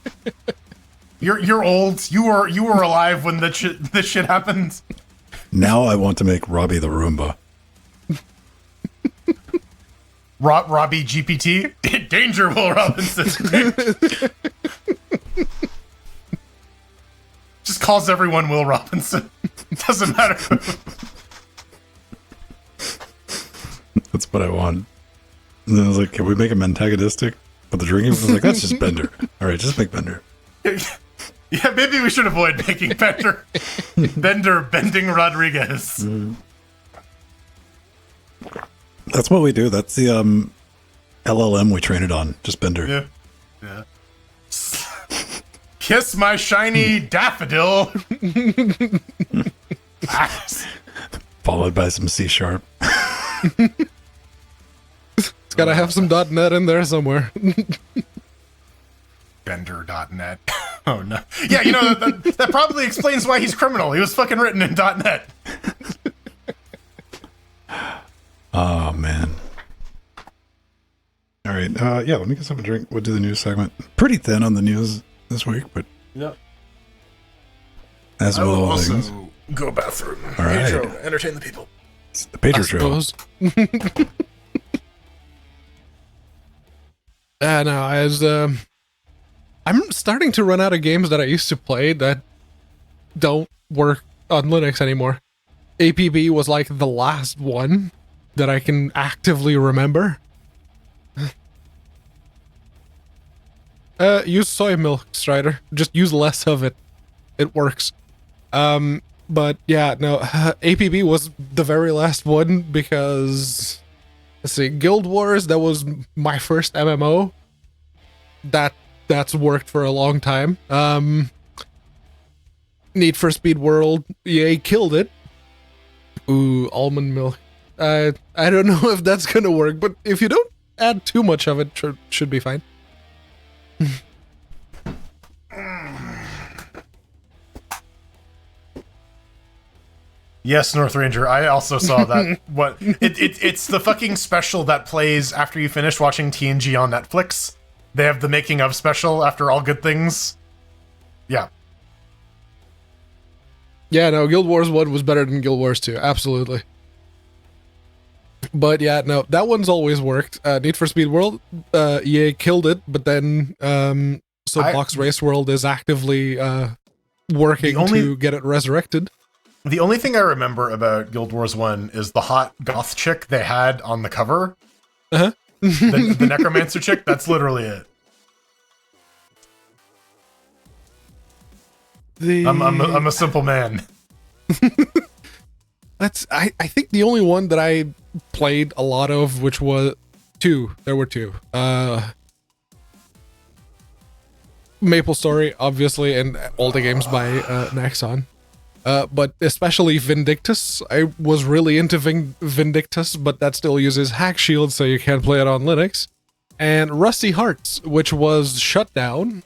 Speaker 1: You're old. You were alive when this shit happened.
Speaker 3: Now I want to make Robbie the Roomba.
Speaker 1: Robbie GPT, danger, Will Robinson. Just calls everyone Will Robinson. Doesn't matter.
Speaker 3: That's what I want. And then I was like, can we make him antagonistic? But the drinking was like, that's just Bender. All right, just make Bender.
Speaker 1: Yeah, maybe we should avoid making Bender. Bender bending Rodriguez.
Speaker 3: That's what we do. That's the LLM we train it on. Just Bender.
Speaker 1: Yeah. Kiss my shiny daffodil.
Speaker 3: Followed by some C#.
Speaker 2: It's gotta have some .NET in there somewhere.
Speaker 1: Bender.net. Oh no. Yeah, you know that probably explains why he's criminal. He was fucking written in .net.
Speaker 3: Oh man. All right. Yeah, let me get something to drink. We'll do the news segment. Pretty thin on the news this week, but
Speaker 1: Yeah.
Speaker 3: as
Speaker 1: I
Speaker 3: will
Speaker 1: will
Speaker 3: all
Speaker 1: also
Speaker 3: things.
Speaker 1: go bathroom.
Speaker 3: All right.
Speaker 1: Intro, entertain the people.
Speaker 3: It's the
Speaker 2: I
Speaker 3: Patriot Trail.
Speaker 2: suppose. No, I'm starting to run out of games that I used to play that don't work on Linux anymore. APB was like the last one that I can actively remember. Use soy milk, Strider. Just use less of it. It works. But yeah, no, APB was the very last one because, let's see, Guild Wars, that was my first MMO. That's worked for a long time. Need for Speed World, EA killed it. Ooh, almond milk. I don't know if that's gonna work, but if you don't add too much of it, should be fine.
Speaker 1: Yes, North Ranger. I also saw that. It's the fucking special that plays after you finish watching TNG on Netflix. They have the making of special after All Good Things. Yeah.
Speaker 2: Yeah, no, Guild Wars 1 was better than Guild Wars 2, absolutely. But yeah, no, that one's always worked. Need for Speed World, EA killed it, but then Soapbox Race World is actively working to get it resurrected.
Speaker 1: The only thing I remember about Guild Wars 1 is the hot goth chick they had on the cover.
Speaker 2: Uh-huh.
Speaker 1: The necromancer chick, that's literally it. I'm a simple man.
Speaker 2: I think the only one that I played a lot of, which was two. There were two. Maple Story, obviously, and all the games by Naxxon. But especially Vindictus. I was really into Vindictus, but that still uses Hack Shield, so you can't play it on Linux. And Rusty Hearts, which was shut down.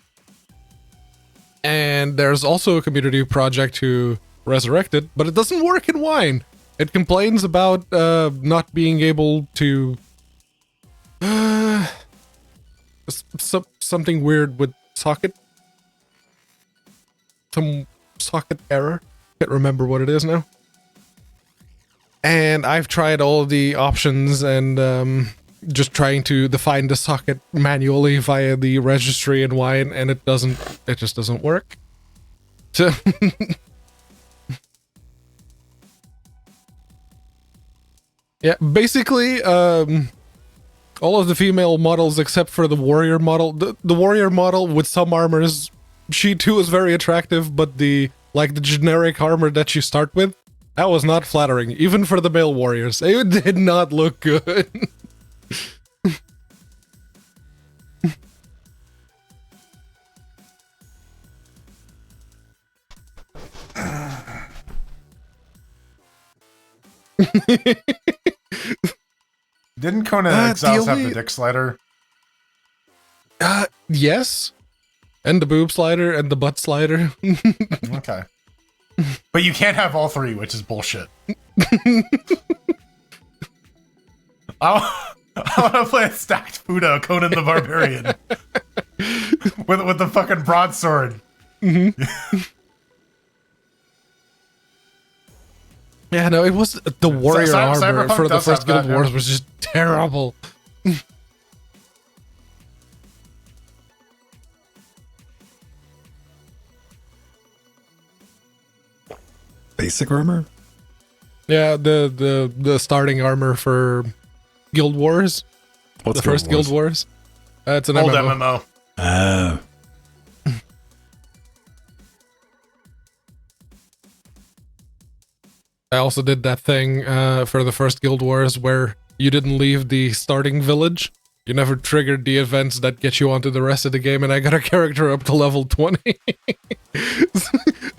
Speaker 2: And there's also a community project to resurrect it, but it doesn't work in Wine. It complains about not being able to... something weird with socket. Some socket error. Can't remember what it is now. And I've tried all the options and just trying to define the socket manually via the registry in Wine, and it just doesn't work. So yeah, basically all of the female models except for the warrior model. The warrior model with some armors, she too is very attractive, but the generic armor that you start with, that was not flattering, even for the male warriors. It did not look good.
Speaker 1: Didn't Conan Exiles have the dick slider?
Speaker 2: Yes. And the boob slider and the butt slider.
Speaker 1: Okay. But you can't have all three, which is bullshit. I want to play a stacked Fudo, Conan the Barbarian. with the fucking broadsword.
Speaker 2: Mm-hmm. Yeah, no, it was the warrior armor for the first Guild Wars was just terrible.
Speaker 3: Basic armor?
Speaker 2: Yeah, the starting armor for Guild Wars.
Speaker 3: What's
Speaker 2: the first Guild Wars? It's an
Speaker 1: old
Speaker 2: MMO. I also did that thing for the first Guild Wars where you didn't leave the starting village. You never triggered the events that get you onto the rest of the game, and I got a character up to level 20.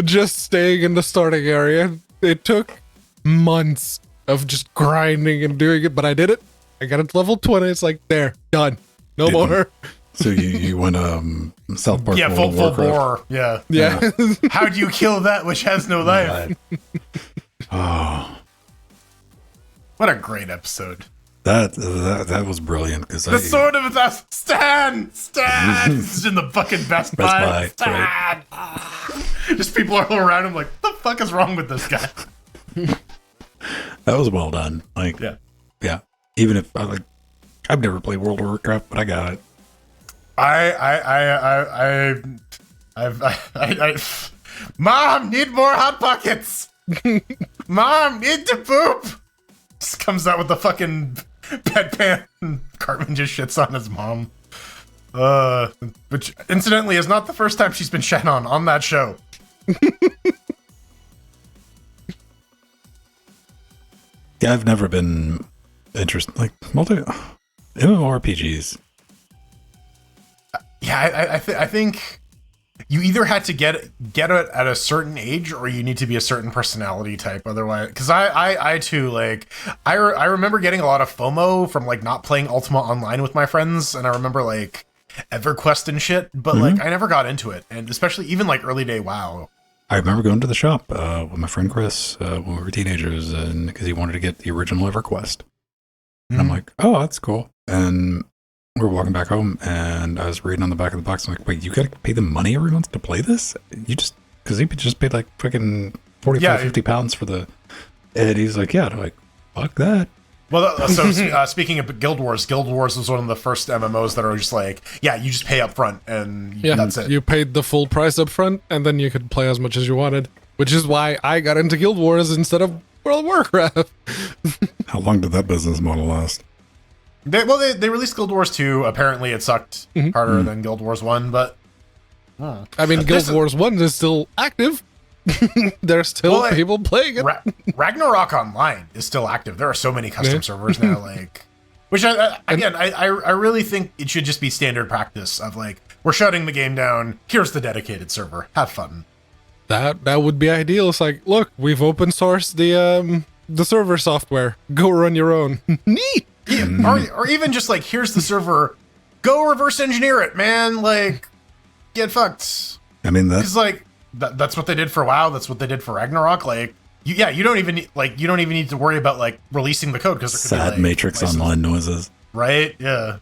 Speaker 2: Just staying in the starting area. It took months of just grinding and doing it, but I did it. I got it to level 20. It's like, there, done. No more.
Speaker 3: So you went South Park.
Speaker 1: Yeah, full bore. Yeah. How do you kill that which has no life?
Speaker 3: Oh,
Speaker 1: what a great episode!
Speaker 3: That was brilliant because
Speaker 1: the sword of the Stan. This is in the fucking Best Buy. Stan. Right. Just people are all around him like, what the fuck is wrong with this guy?
Speaker 3: That was well done. Like, yeah. Even if I've never played World of Warcraft, but I got it.
Speaker 1: I've Mom, need more Hot Pockets. Mom, need to poop. Just comes out with the fucking bedpan, and Cartman just shits on his mom. Which incidentally is not the first time she's been shat on that show.
Speaker 3: Yeah, I've never been interested like MMORPGs.
Speaker 1: Yeah, I think you either had to get it at a certain age, or you need to be a certain personality type. Otherwise, because I too, like, I remember getting a lot of FOMO from like not playing Ultima Online with my friends, and I remember like EverQuest and shit, but like I never got into it, and especially even like early day WoW.
Speaker 3: I remember going to the shop with my friend Chris when we were teenagers, and because he wanted to get the original EverQuest, and I'm like, oh, that's cool, and we were walking back home, and I was reading on the back of the box. I'm like, wait, you gotta pay the money every month to play this? You just, because he just paid like fucking 45, 50 pounds for the, and he's like, yeah, and I'm like, fuck that.
Speaker 1: Well, so speaking of Guild Wars was one of the first MMOs that are just like, yeah, you just pay up front, and that's it.
Speaker 2: You paid the full price up front, and then you could play as much as you wanted, which is why I got into Guild Wars instead of World of Warcraft.
Speaker 3: How long did that business model last?
Speaker 1: They released Guild Wars 2. Apparently it sucked harder than Guild Wars 1, but...
Speaker 2: I mean, Guild Wars 1 is still active. There's still people playing it.
Speaker 1: Ragnarok Online is still active. There are so many custom servers now, like... Which, I really think it should just be standard practice of, like, we're shutting the game down, here's the dedicated server, have fun.
Speaker 2: That would be ideal. It's like, look, we've open sourced the server software. Go run your own. Neat!
Speaker 1: Yeah, or even just like, here's the server, go reverse engineer it, man. Like, get fucked.
Speaker 3: I mean, that's
Speaker 1: like that's what they did for WoW. That's what they did for Ragnarok. Like, you don't even need to worry about like releasing the code, because
Speaker 3: sad like, Matrix Online noises,
Speaker 1: right? Yeah,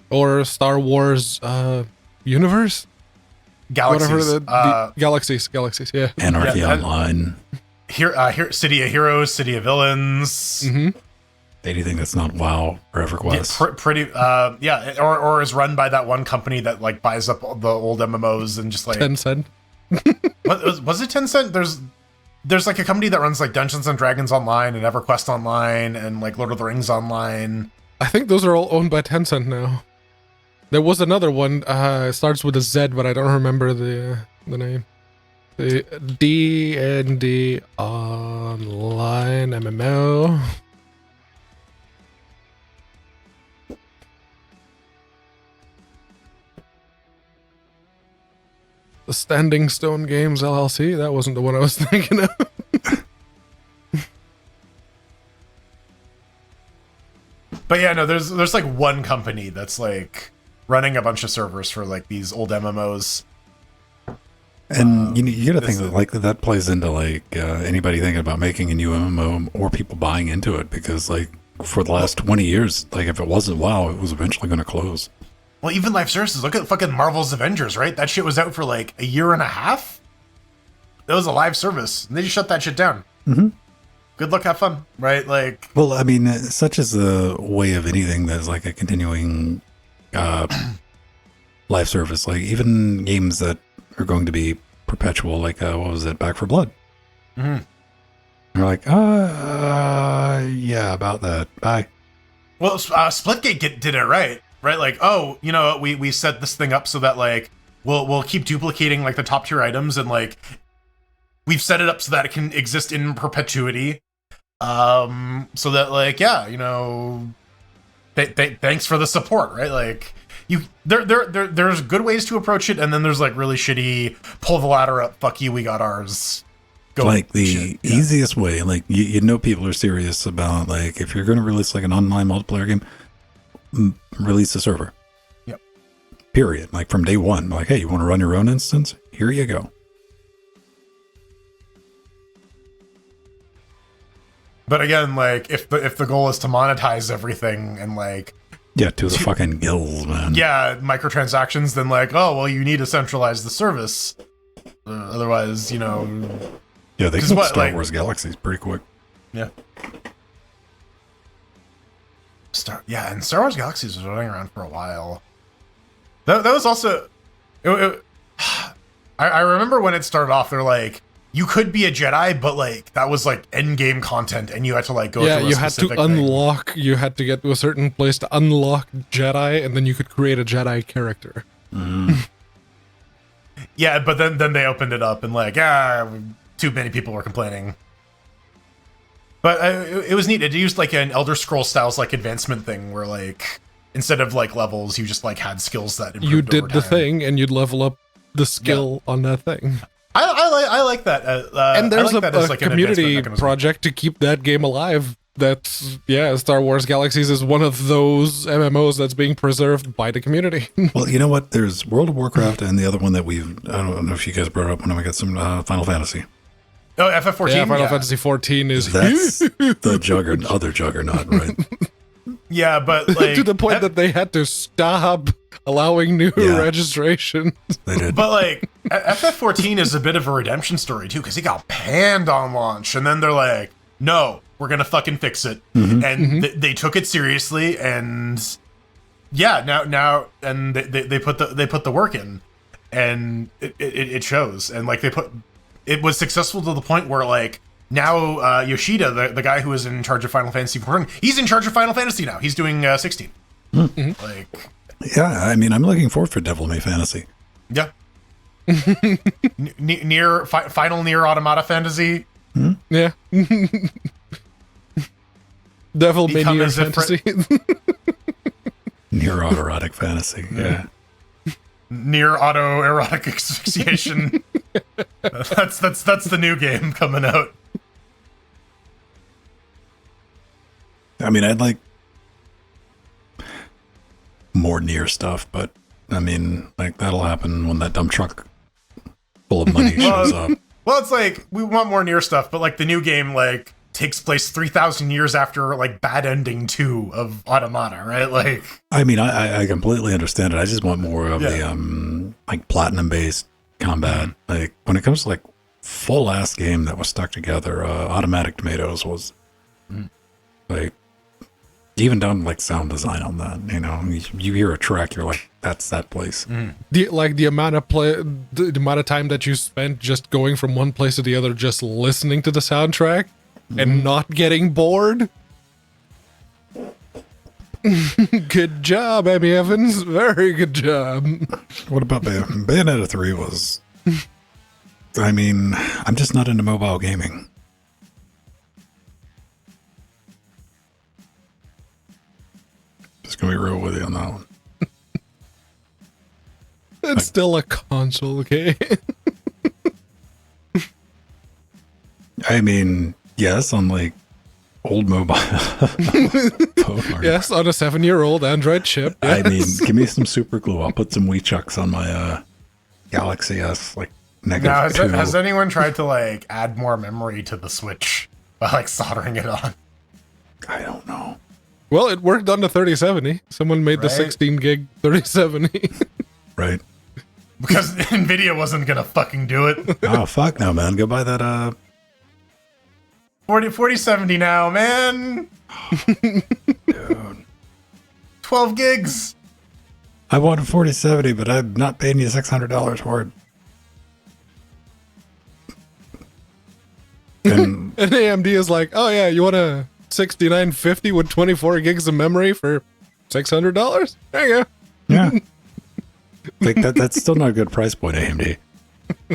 Speaker 2: or Star Wars universe,
Speaker 1: Galaxies,
Speaker 2: Galaxies. Yeah,
Speaker 3: Anarchy Online.
Speaker 1: Here, City of Heroes, City of Villains.
Speaker 3: Anything that's not WoW or EverQuest.
Speaker 1: Yeah, or is run by that one company that like buys up the old MMOs and just like
Speaker 2: Tencent.
Speaker 1: was it Tencent? There's like a company that runs like Dungeons and Dragons Online and EverQuest Online and like Lord of the Rings Online.
Speaker 2: I think those are all owned by Tencent now. There was another one. It starts with a Z, but I don't remember the name. The D&D Online MMO. The Standing Stone Games LLC. That wasn't the one I was thinking of.
Speaker 1: But yeah, no, there's like one company that's like running a bunch of servers for like these old MMOs.
Speaker 3: And you gotta think that like that plays into like anybody thinking about making a new MMO or people buying into it, because like for the last 20 years, like if it wasn't WoW, it was eventually going to close.
Speaker 1: Well, even live services. Look at fucking Marvel's Avengers, right? That shit was out for like a year and a half. That was a live service, and they just shut that shit down. Good luck, have fun, right? Like,
Speaker 3: well, I mean, such is the way of anything that's like a continuing live service. Like even games that are going to be perpetual, like what was it, Back 4 Blood? They're like, yeah, about that. Bye.
Speaker 1: Well, Splitgate did it right. Right, like, oh, you know, we set this thing up so that like we'll keep duplicating like the top tier items, and like we've set it up so that it can exist in perpetuity. So that like, yeah, you know, thanks for the support, right? Like there's good ways to approach it, and then there's like really shitty pull the ladder up, fuck you, we got ours. Go
Speaker 3: like the easiest way, like you know people are serious about like if you're going to release like an online multiplayer game, release the server.
Speaker 1: Yep.
Speaker 3: Period. Like from day one, like, hey, you want to run your own instance? Here you go.
Speaker 1: But again, like if the goal is to monetize everything and like
Speaker 3: to the fucking gills, man.
Speaker 1: Yeah, microtransactions, then like, oh well, you need to centralize the service. Otherwise, you know.
Speaker 3: Yeah, they can Star Wars Galaxies pretty quick.
Speaker 1: Yeah. And Star Wars Galaxies was running around for a while. That was also... I remember when it started off, they're like, you could be a Jedi, but like that was like end game content, and you had to like go.
Speaker 2: Yeah,
Speaker 1: through a
Speaker 2: you had to
Speaker 1: specific thing.
Speaker 2: unlock. You had to get to a certain place to unlock Jedi, and then you could create a Jedi character.
Speaker 1: Yeah, but then they opened it up, and like, too many people were complaining. But it was neat. It used like an Elder Scrolls styles like advancement thing, where like instead of like levels, you just like had skills that improved
Speaker 2: You did
Speaker 1: over
Speaker 2: the
Speaker 1: time.
Speaker 2: thing, and you'd level up the skill on that thing.
Speaker 1: I like that.
Speaker 2: And there's
Speaker 1: I like that as,
Speaker 2: a
Speaker 1: like, an
Speaker 2: community
Speaker 1: advancement mechanism.
Speaker 2: project to keep that game alive. That's Star Wars Galaxies is one of those MMOs that's being preserved by the community.
Speaker 3: Well, you know what? There's World of Warcraft and the other one that I don't know if you guys brought it up when we got some Final Fantasy.
Speaker 1: Oh, FF14.
Speaker 2: Yeah, Final Fantasy 14 is
Speaker 3: That's the other juggernaut, right?
Speaker 1: Yeah, but like
Speaker 2: to the point that they had to stop allowing new registrations.
Speaker 3: They did.
Speaker 1: But like FF14 is a bit of a redemption story too, because he got panned on launch, and then they're like, "No, we're gonna fucking fix it," and they took it seriously, and now and they put the work in, and it shows, and like it was successful to the point where like now Yoshida, the guy who was in charge of Final Fantasy 14, he's in charge of Final Fantasy now. He's doing 16. Like.
Speaker 3: Yeah, I mean, I'm looking forward for Devil May Fantasy.
Speaker 1: Yeah. Final Near Automata Fantasy.
Speaker 2: Yeah. Devil May
Speaker 1: Become
Speaker 2: Near
Speaker 1: as if
Speaker 2: Fantasy.
Speaker 3: Near autoerotic fantasy. Yeah.
Speaker 1: Near autoerotic asphyxiation. That's the new game coming out.
Speaker 3: I mean, I'd like more near stuff, but I mean, like that'll happen when that dump truck full of money shows up.
Speaker 1: Well, it's like we want more near stuff, but like the new game like takes place 3,000 years after like Bad Ending 2 of Automata, right? Like,
Speaker 3: I mean, I completely understand it. I just want more of the like platinum based combat. Like when it comes to like full ass game that was stuck together, Automatic Tomatoes was like. Even down like sound design on that, you know, you hear a track, you're like, that's that place.
Speaker 2: The amount of time that you spent just going from one place to the other, just listening to the soundtrack and not getting bored. Good job, Amy Evans. Very good job.
Speaker 3: What about Bayonetta 3 was? I mean, I'm just not into mobile gaming. Just gonna be real with you on that one.
Speaker 2: It's still a console game.
Speaker 3: I mean, yes, on like old mobile.
Speaker 2: Yes, on a 7-year-old Android chip. Yes.
Speaker 3: I mean, give me some super glue. I'll put some WeChucks on my Galaxy S, like
Speaker 1: now
Speaker 3: -2.
Speaker 1: has anyone tried to like add more memory to the Switch by like soldering it on?
Speaker 3: I don't know.
Speaker 2: Well, it worked on the 3070. Someone made the
Speaker 1: Right.
Speaker 2: 16 gig 3070.
Speaker 3: Right.
Speaker 1: Because Nvidia wasn't gonna fucking do it.
Speaker 3: Oh, fuck no, man. Go buy that,
Speaker 1: 4070 now, man.
Speaker 3: dude.
Speaker 1: 12 gigs.
Speaker 3: I want a 4070, but I'm not paying you $600 for it. And
Speaker 2: And AMD is like, oh yeah, you want a 6950 with 24 gigs of memory for $600? There you go.
Speaker 3: yeah. Like that's still not a good price point, AMD.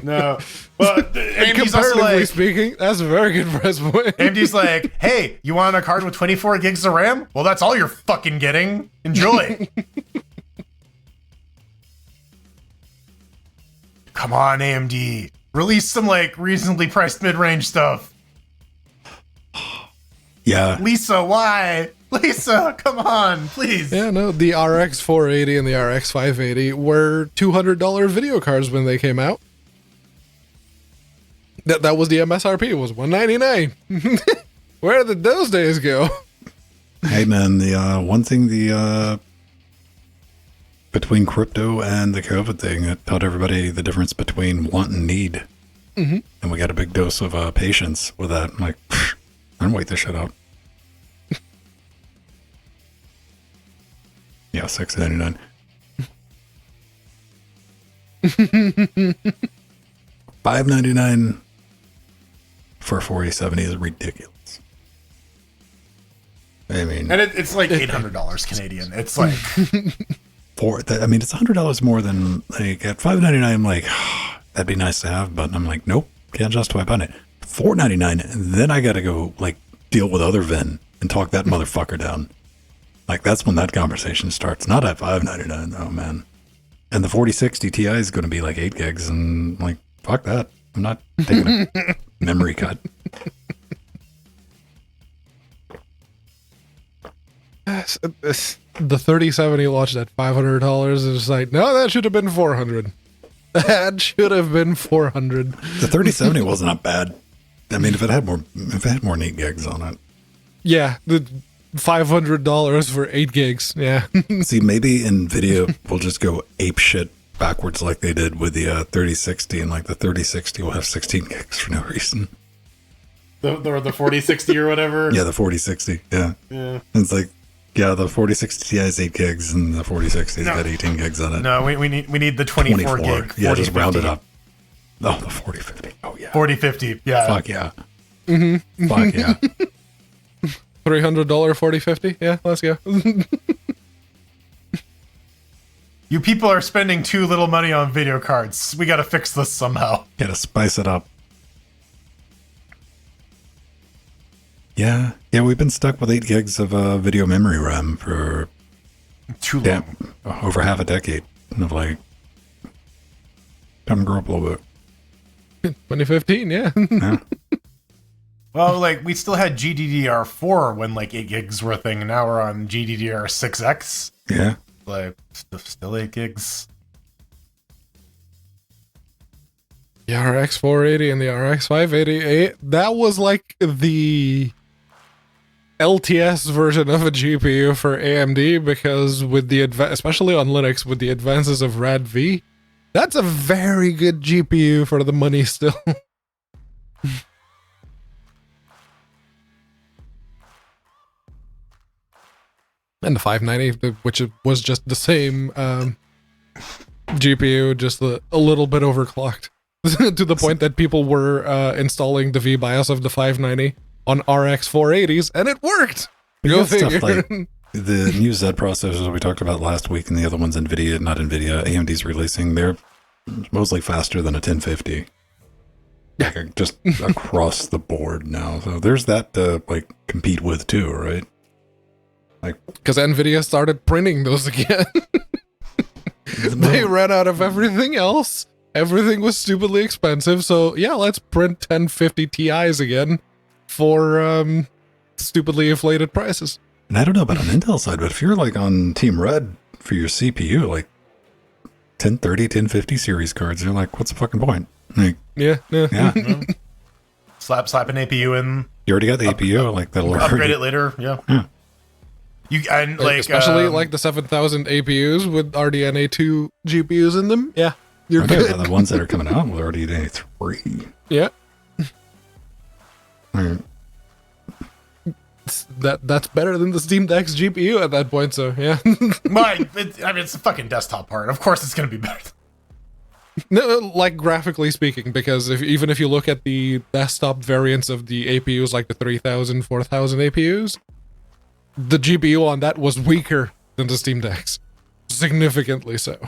Speaker 1: No. Well,
Speaker 2: And
Speaker 1: AMD's also
Speaker 2: comparatively
Speaker 1: like,
Speaker 2: speaking, that's a very good price point.
Speaker 1: AMD's like, hey, you want a card with 24 gigs of RAM? Well, that's all you're fucking getting. Enjoy. Come on, AMD. Release some like reasonably priced mid-range stuff.
Speaker 3: Yeah.
Speaker 1: Lisa, why? Lisa, come on, please.
Speaker 2: Yeah, no, the RX 480 and the RX 580 were $200 video cards when they came out. That was the MSRP. It was $199. Where did those days go?
Speaker 3: Hey man, the one thing between crypto and the COVID thing, it taught everybody the difference between want and need. And we got a big dose of patience with that. I'm like, I don't wait this shit out. Yeah, $6.99. $5.99 for 4070 is ridiculous. I mean,
Speaker 1: and it's like $800 Canadian. It's like
Speaker 3: it's $100 more than like at $599. I'm like, that'd be nice to have, but I'm like, nope, can't justify buying it. $499, and then I got to go like deal with other Vin and talk that motherfucker down. Like that's when that conversation starts. Not at $599, oh man. And the 4060 Ti is going to be like 8 gigs, and like fuck that. I'm not taking a memory cut.
Speaker 2: The 3070 launched at $500. It's like, no, that should have been $400. That should have been $400.
Speaker 3: The 3070 was not bad. I mean, if it had more than 8 gigs on it.
Speaker 2: Yeah, the $500 for 8 gigs. Yeah.
Speaker 3: See, maybe NVIDIA will just go ape shit backwards like they did with the 3060, and like the 3060 will have 16 gigs for no reason.
Speaker 1: the 4060 or whatever.
Speaker 3: Yeah, the 4060. Yeah. It's like, yeah, the 4060 Ti is 8 gigs, and the 4060's got 18 gigs on it.
Speaker 1: No, we need the 24 gig.
Speaker 3: Yeah, just round it up. Oh, the 4050. Oh yeah.
Speaker 1: 4050. Yeah.
Speaker 3: Fuck yeah. Mm-hmm. Fuck yeah.
Speaker 2: $300 4050. Yeah, let's go.
Speaker 1: You people are spending too little money on video cards. We got to fix this somehow.
Speaker 3: Gotta spice it up. Yeah, we've been stuck with 8 gigs of video memory RAM for
Speaker 1: too long.
Speaker 3: Over half a decade. Of like, time to grow up a little bit.
Speaker 2: 2015, yeah.
Speaker 3: Yeah.
Speaker 1: Well, like we still had GDDR4 when like 8 gigs were a thing. And now we're on GDDR6X.
Speaker 3: Yeah.
Speaker 1: Like still 8 gigs.
Speaker 2: The RX 480 and the RX 580, that was like the LTS version of a GPU for AMD, because with the especially on Linux, with the advances of RAD-V, that's a very good GPU for the money still. And the 590, which was just the same GPU, just a little bit overclocked. To the point that people were installing the VBIOS of the 590 on RX 480s, and it worked! Go figure.
Speaker 3: Like the new Z processors we talked about last week, and the other ones AMD's releasing, they're mostly faster than a 1050. Like just across the board now. So there's that to like compete with too, right? Like,
Speaker 2: because NVIDIA started printing those again. They ran out of everything else. Everything was stupidly expensive, so yeah, let's print 1050 Ti's again for stupidly inflated prices.
Speaker 3: And I don't know about on Intel side, but if you're like on Team Red for your CPU, like 1030, 1050 series cards, you're like, what's the fucking point? Like,
Speaker 2: yeah.
Speaker 1: Slap an APU in.
Speaker 3: You already got the APU, like that'll
Speaker 1: upgrade it later. Yeah. You and like
Speaker 2: especially like the 7000 APUs with RDNA 2 GPUs in them. Yeah. You're good.
Speaker 3: The ones that are coming out with RDNA 3.
Speaker 2: Yeah.
Speaker 3: Right.
Speaker 2: That's better than the Steam Deck's GPU at that point, so yeah.
Speaker 1: It's a fucking desktop part. Of course it's going to be better.
Speaker 2: No, like graphically speaking, because even if you look at the desktop variants of the APUs, like the 3000, 4000 APUs, the GPU on that was weaker than the Steam Deck's. Significantly so.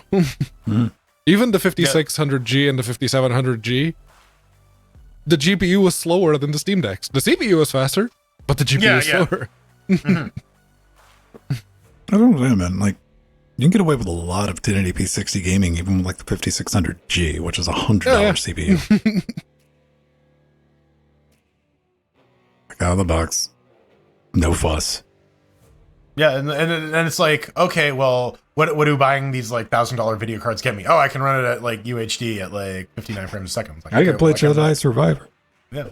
Speaker 2: Even the 5600G and the 5700G, the GPU was slower than the Steam Deck's. The CPU was faster, but the GPU was slower.
Speaker 3: I don't know, man. Like, you can get away with a lot of 1080p 60 gaming, even with like the 5600G, which is $100 CPU. Like, out of the box. No fuss.
Speaker 1: Yeah, and it's like, okay, well, what do buying these like $1,000 video cards get me? Oh, I can run it at like UHD at like 59 frames a second. Like,
Speaker 3: I can play Jedi Survivor.
Speaker 1: Yeah.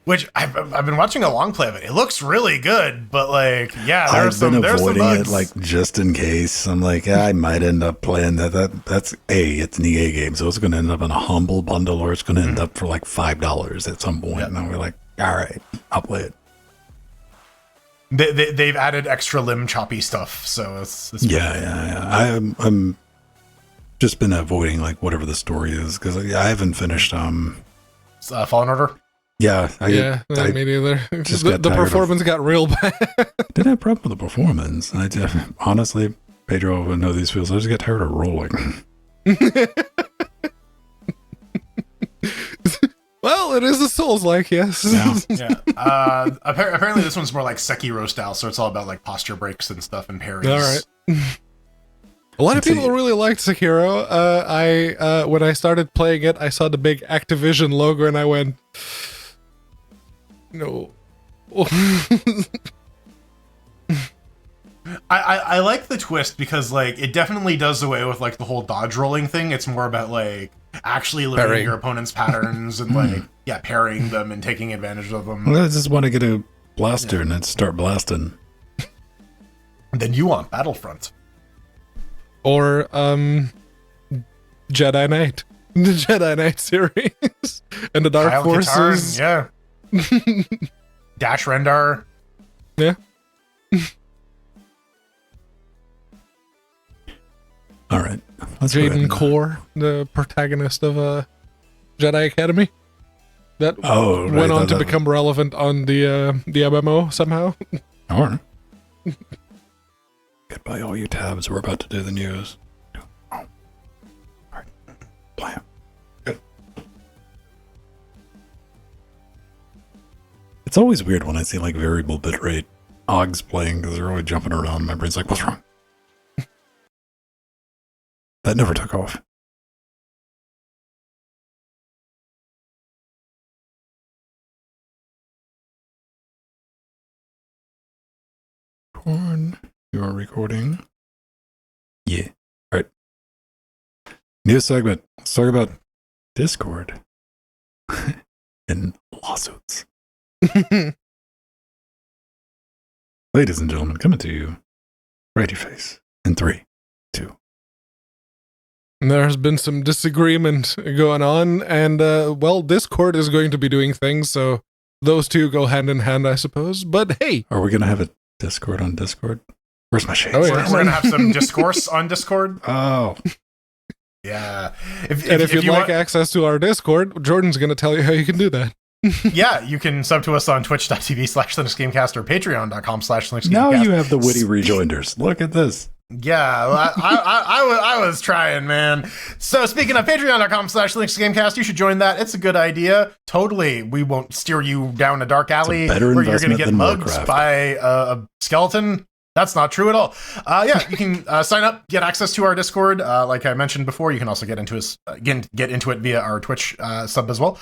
Speaker 1: Which I've been watching a long play of it. It looks really good, but like, yeah,
Speaker 3: I've been avoiding it like just in case. I'm like, I might end up playing that. That's it's an EA game, so it's going to end up in a humble bundle, or it's going to end up for like $5 at some point. And we're like, all right, I'll play it.
Speaker 1: They've added extra limb choppy stuff, so it's
Speaker 3: yeah. I'm just been avoiding like whatever the story is, because I haven't finished
Speaker 1: Fallen Order.
Speaker 3: Yeah,
Speaker 2: Me neither.
Speaker 3: just
Speaker 2: The
Speaker 3: got tired
Speaker 2: performance got real bad.
Speaker 3: didn't have a problem with the performance. Honestly, Pedro would know these feels. I just get tired of rolling.
Speaker 2: Well, it is a Souls-like, yes.
Speaker 3: Yeah.
Speaker 1: Apparently this one's more like Sekiro style, so it's all about like posture breaks and stuff and parries.
Speaker 2: All right. A lot of people really liked Sekiro. When I started playing it, I saw the big Activision logo and I went, no.
Speaker 1: I like the twist because like it definitely does away with like the whole dodge rolling thing. It's more about like actually learning
Speaker 2: Parrying.
Speaker 1: your opponent's patterns and like parrying them and taking advantage of them.
Speaker 3: Well, I just want to get a blaster and then start blasting.
Speaker 1: Then you want Battlefront.
Speaker 2: Or Jedi Knight. The Jedi Knight series. And the Dark
Speaker 1: Kyle
Speaker 2: Forces.
Speaker 1: Katarn, yeah. Dash Rendar.
Speaker 2: Yeah.
Speaker 3: All right. Let's go ahead
Speaker 2: Jaden
Speaker 3: and-
Speaker 2: Core, the protagonist of Jedi Academy. That
Speaker 3: right,
Speaker 2: went on to
Speaker 3: that-
Speaker 2: become relevant on the MMO somehow.
Speaker 3: All right. Get by all your tabs. We're about to do the news. Oh. All right. Blam. Good. It's always weird when I see like variable bitrate OGs playing because they're always jumping around. My brain's like, what's wrong? That never took off. Corn, you are recording. Yeah. All right. New segment. Let's talk about Discord and lawsuits. Ladies and gentlemen, coming to you right your face in 3, 2.
Speaker 2: There's been some disagreement going on, and Discord is going to be doing things, so those two go hand in hand, I suppose. But hey,
Speaker 3: Are we gonna have a Discord on Discord? Where's my shades?
Speaker 2: Oh, yeah.
Speaker 1: We're gonna have some discourse on Discord.
Speaker 3: Oh.
Speaker 1: Yeah.
Speaker 2: if you'd like access to our Discord, Jordan's going to tell you how you can do that.
Speaker 1: Yeah, you can sub to us on twitch.tv/LinuxGameCast or patreon.com/LinuxGameCast.
Speaker 3: Now you have the witty rejoinders. Look at this.
Speaker 1: Yeah, well, I was trying, man. So speaking of patreon.com/LinuxGameCast, you should join that. It's a good idea. Totally. We won't steer you down a dark alley
Speaker 3: better
Speaker 1: where you're going to
Speaker 3: investment
Speaker 1: get
Speaker 3: than
Speaker 1: mugged
Speaker 3: Warcraft.
Speaker 1: by a skeleton. That's not true at all. You can sign up, get access to our Discord. Like I mentioned before, you can also get into it via our Twitch sub as well.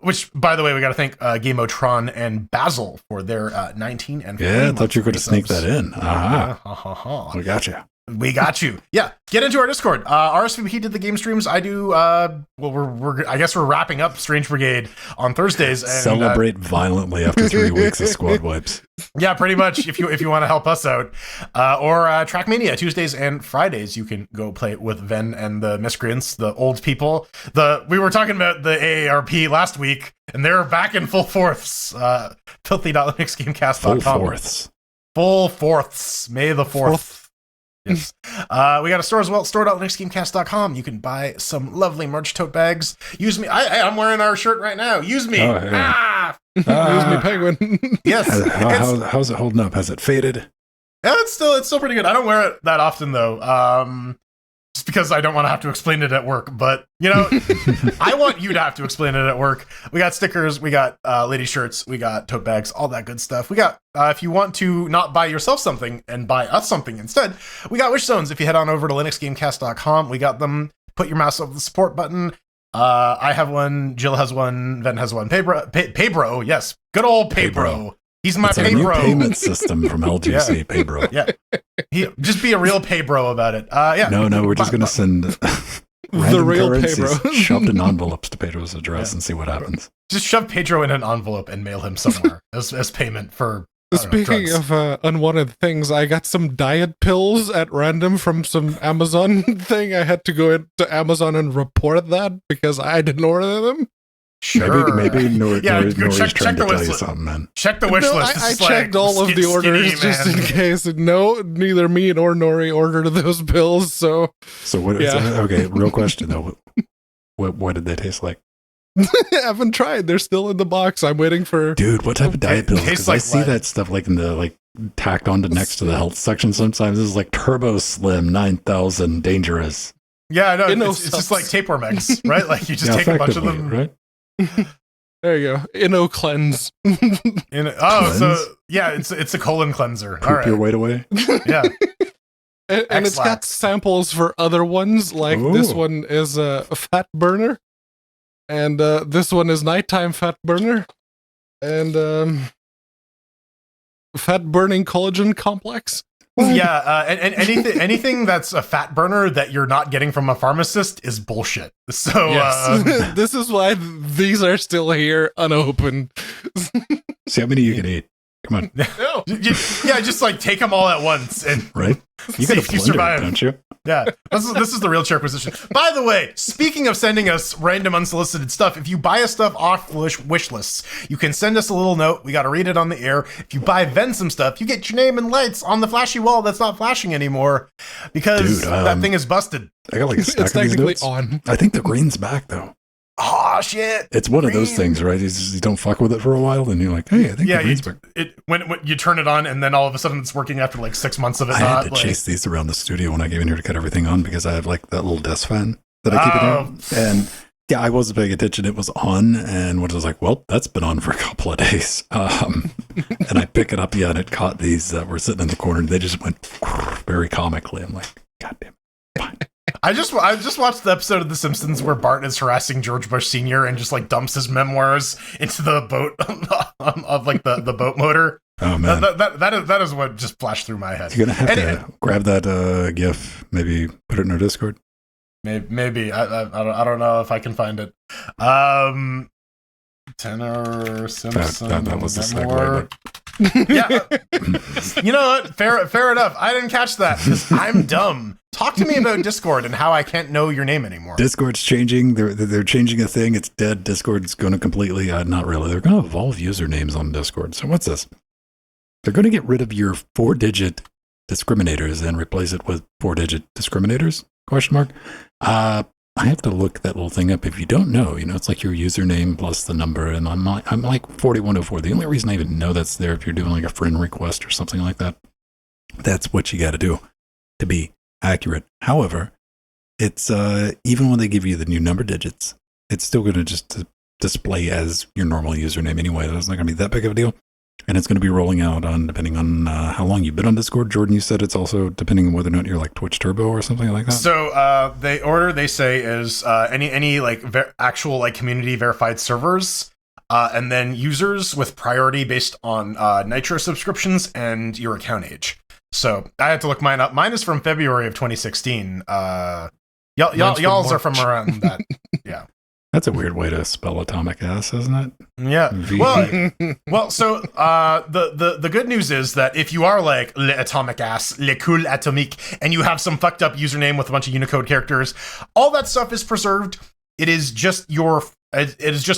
Speaker 1: Which, by the way, we got to thank Gamotron and Basil for their 19 and 20
Speaker 3: Yeah, I thought you were going to sneak
Speaker 1: subs.
Speaker 3: that in. Aha.
Speaker 1: Uh-huh.
Speaker 3: We got you.
Speaker 1: We got you. Yeah, get into our Discord. RSVP did the game streams. I do. I guess we're wrapping up Strange Brigade on Thursdays. And,
Speaker 3: Celebrate violently after 3 weeks of squad wipes.
Speaker 1: yeah, pretty much. If you want to help us out, or Trackmania Tuesdays and Fridays, you can go play with Ven and the Miscreants, the old people. We were talking about the AARP last week, and they're back in full fourths. Filthy.linuxgamecast.com.
Speaker 3: Full fourths.
Speaker 1: Full fourths. May the 4th. Yes. We got a store as well, store.linuxgamecast.com. You can buy some lovely merch tote bags. Use me. I'm wearing our shirt right now. Use me.
Speaker 3: Oh, yeah.
Speaker 2: Use me, Penguin.
Speaker 1: Yes.
Speaker 3: How's it holding up? Has it faded?
Speaker 1: Yeah, it's still pretty good. I don't wear it that often though. Just because I don't want to have to explain it at work. But I want you to have to explain it at work. We got stickers, we got lady shirts, we got tote bags, all that good stuff. We got if you want to not buy yourself something and buy us something instead, we got wish zones. If you head on over to linuxgamecast.com, we got them. Put your mouse over the support button. I have one, Jill has one, Ven has one. Paybro, yes. Good old Paybro. He's my
Speaker 3: It's a new
Speaker 1: Paybro.
Speaker 3: payment system from LGC,
Speaker 1: Yeah.
Speaker 3: Paybro.
Speaker 1: Yeah. Just be a real Paybro about it. Yeah.
Speaker 3: No, we're just going to send random
Speaker 2: real
Speaker 3: currencies
Speaker 2: Paybro.
Speaker 3: shoved in envelopes to Pedro's address and see what happens.
Speaker 1: Just shove Pedro in an envelope and mail him somewhere as payment for
Speaker 2: Speaking
Speaker 1: drugs.
Speaker 2: of unwanted things, I got some diet pills at random from some Amazon thing. I had to go into Amazon and report that because I didn't order them.
Speaker 1: Sure.
Speaker 3: Maybe Nori's
Speaker 1: go
Speaker 3: trying
Speaker 1: check
Speaker 3: to
Speaker 1: the
Speaker 3: tell
Speaker 1: wish
Speaker 3: you
Speaker 1: list.
Speaker 3: something, man.
Speaker 1: Check the wish
Speaker 2: No,
Speaker 1: list.
Speaker 2: I
Speaker 1: It's
Speaker 2: checked
Speaker 1: like
Speaker 2: all of the orders
Speaker 1: skinny,
Speaker 2: just in
Speaker 1: man.
Speaker 2: case. No, neither me nor Nori ordered those pills. So
Speaker 3: So what?
Speaker 2: Yeah.
Speaker 3: Okay, real question though. What did they taste like?
Speaker 2: I haven't tried. They're still in the box. I'm waiting for.
Speaker 3: Dude, what type of diet pills? Because I see
Speaker 1: what?
Speaker 3: that stuff like in the like tacked onto next to the health section sometimes. This is like Turbo Slim 9000 dangerous.
Speaker 1: Yeah, I know. It's just like tapeworm eggs, right? Like you just take a bunch of them,
Speaker 3: right?
Speaker 2: There you go. Inno cleanse.
Speaker 1: So yeah, it's a colon cleanser.
Speaker 3: Poop
Speaker 1: All right.
Speaker 3: your weight away.
Speaker 1: Yeah.
Speaker 2: And it's got samples for other ones. Like this one is a fat burner, and this one is nighttime fat burner, and fat burning collagen complex.
Speaker 1: Yeah, and anything that's a fat burner that you're not getting from a pharmacist is bullshit. So
Speaker 2: yes. This is why these are still here unopened.
Speaker 3: See how many you can eat. Come on.
Speaker 2: No.
Speaker 1: Yeah, just like take them all at once and
Speaker 3: right. You got to survive, don't you?
Speaker 1: Yeah, this is the real chair position. By the way, speaking of sending us random unsolicited stuff, if you buy us stuff off wish lists, you can send us a little note. We got to read it on the air. If you buy Vensum stuff, you get your name and lights on the flashy wall that's not flashing anymore because that thing is busted.
Speaker 3: I got like a stack
Speaker 2: it's
Speaker 3: of these
Speaker 2: technically
Speaker 3: notes.
Speaker 2: on.
Speaker 3: I think the green's back though.
Speaker 1: Oh shit!
Speaker 3: It's one of those things, right? You don't fuck with it for a while, and you're like, "Hey, I think the green's back."
Speaker 1: When you turn it on, and then all of a sudden it's working after like 6 months of it.
Speaker 3: I had to chase these around the studio when I came in here to cut everything on because I have like that little desk fan that I keep it in, and yeah, I wasn't paying attention. It was on, and when I was like, "Well, that's been on for a couple of days," and I pick it up, and it caught these that were sitting in the corner, and they just went very comically. I'm like, "God damn it, fine."
Speaker 1: I just watched the episode of The Simpsons where Bart is harassing George Bush Sr. and just like dumps his memoirs into the boat of like the boat motor.
Speaker 3: Oh man,
Speaker 1: that is what just flashed through my head.
Speaker 3: You're gonna have to grab that GIF, maybe put it in our Discord.
Speaker 1: Maybe I don't know if I can find it. Tenor Simpson.
Speaker 3: That was the segue.
Speaker 1: Yeah, you know what? Fair enough. I didn't catch that because I'm dumb. Talk to me about Discord and how I can't know your name anymore.
Speaker 3: Discord's changing. They're changing a thing. It's dead. Discord's going to completely, not really. They're going to evolve usernames on Discord. So what's this? They're going to get rid of your 4-digit discriminators and replace it with 4-digit discriminators? Question mark. I have to look that little thing up. If you don't know, it's like your username plus the number, and I'm like 4104. The only reason I even know that's there if you're doing like a friend request or something like that. That's what you got to do to be accurate. However, it's even when they give you the new number digits, it's still going to just display as your normal username anyway. It's not going to be that big of a deal. And it's going to be rolling out on depending on how long you've been on Discord. Jordan, you said it's also depending on whether or not you're like Twitch Turbo or something like that.
Speaker 1: So they say is any like actual like community verified servers, and then users with priority based on Nitro subscriptions and your account age. So I had to look mine up. Mine is from February of 2016. Y'all's are from around that. Yeah.
Speaker 3: That's a weird way to spell atomic ass, isn't it?
Speaker 1: Yeah. Well. So the good news is that if you are like le atomic ass, le cool atomique, and you have some fucked up username with a bunch of Unicode characters, all that stuff is preserved. It is just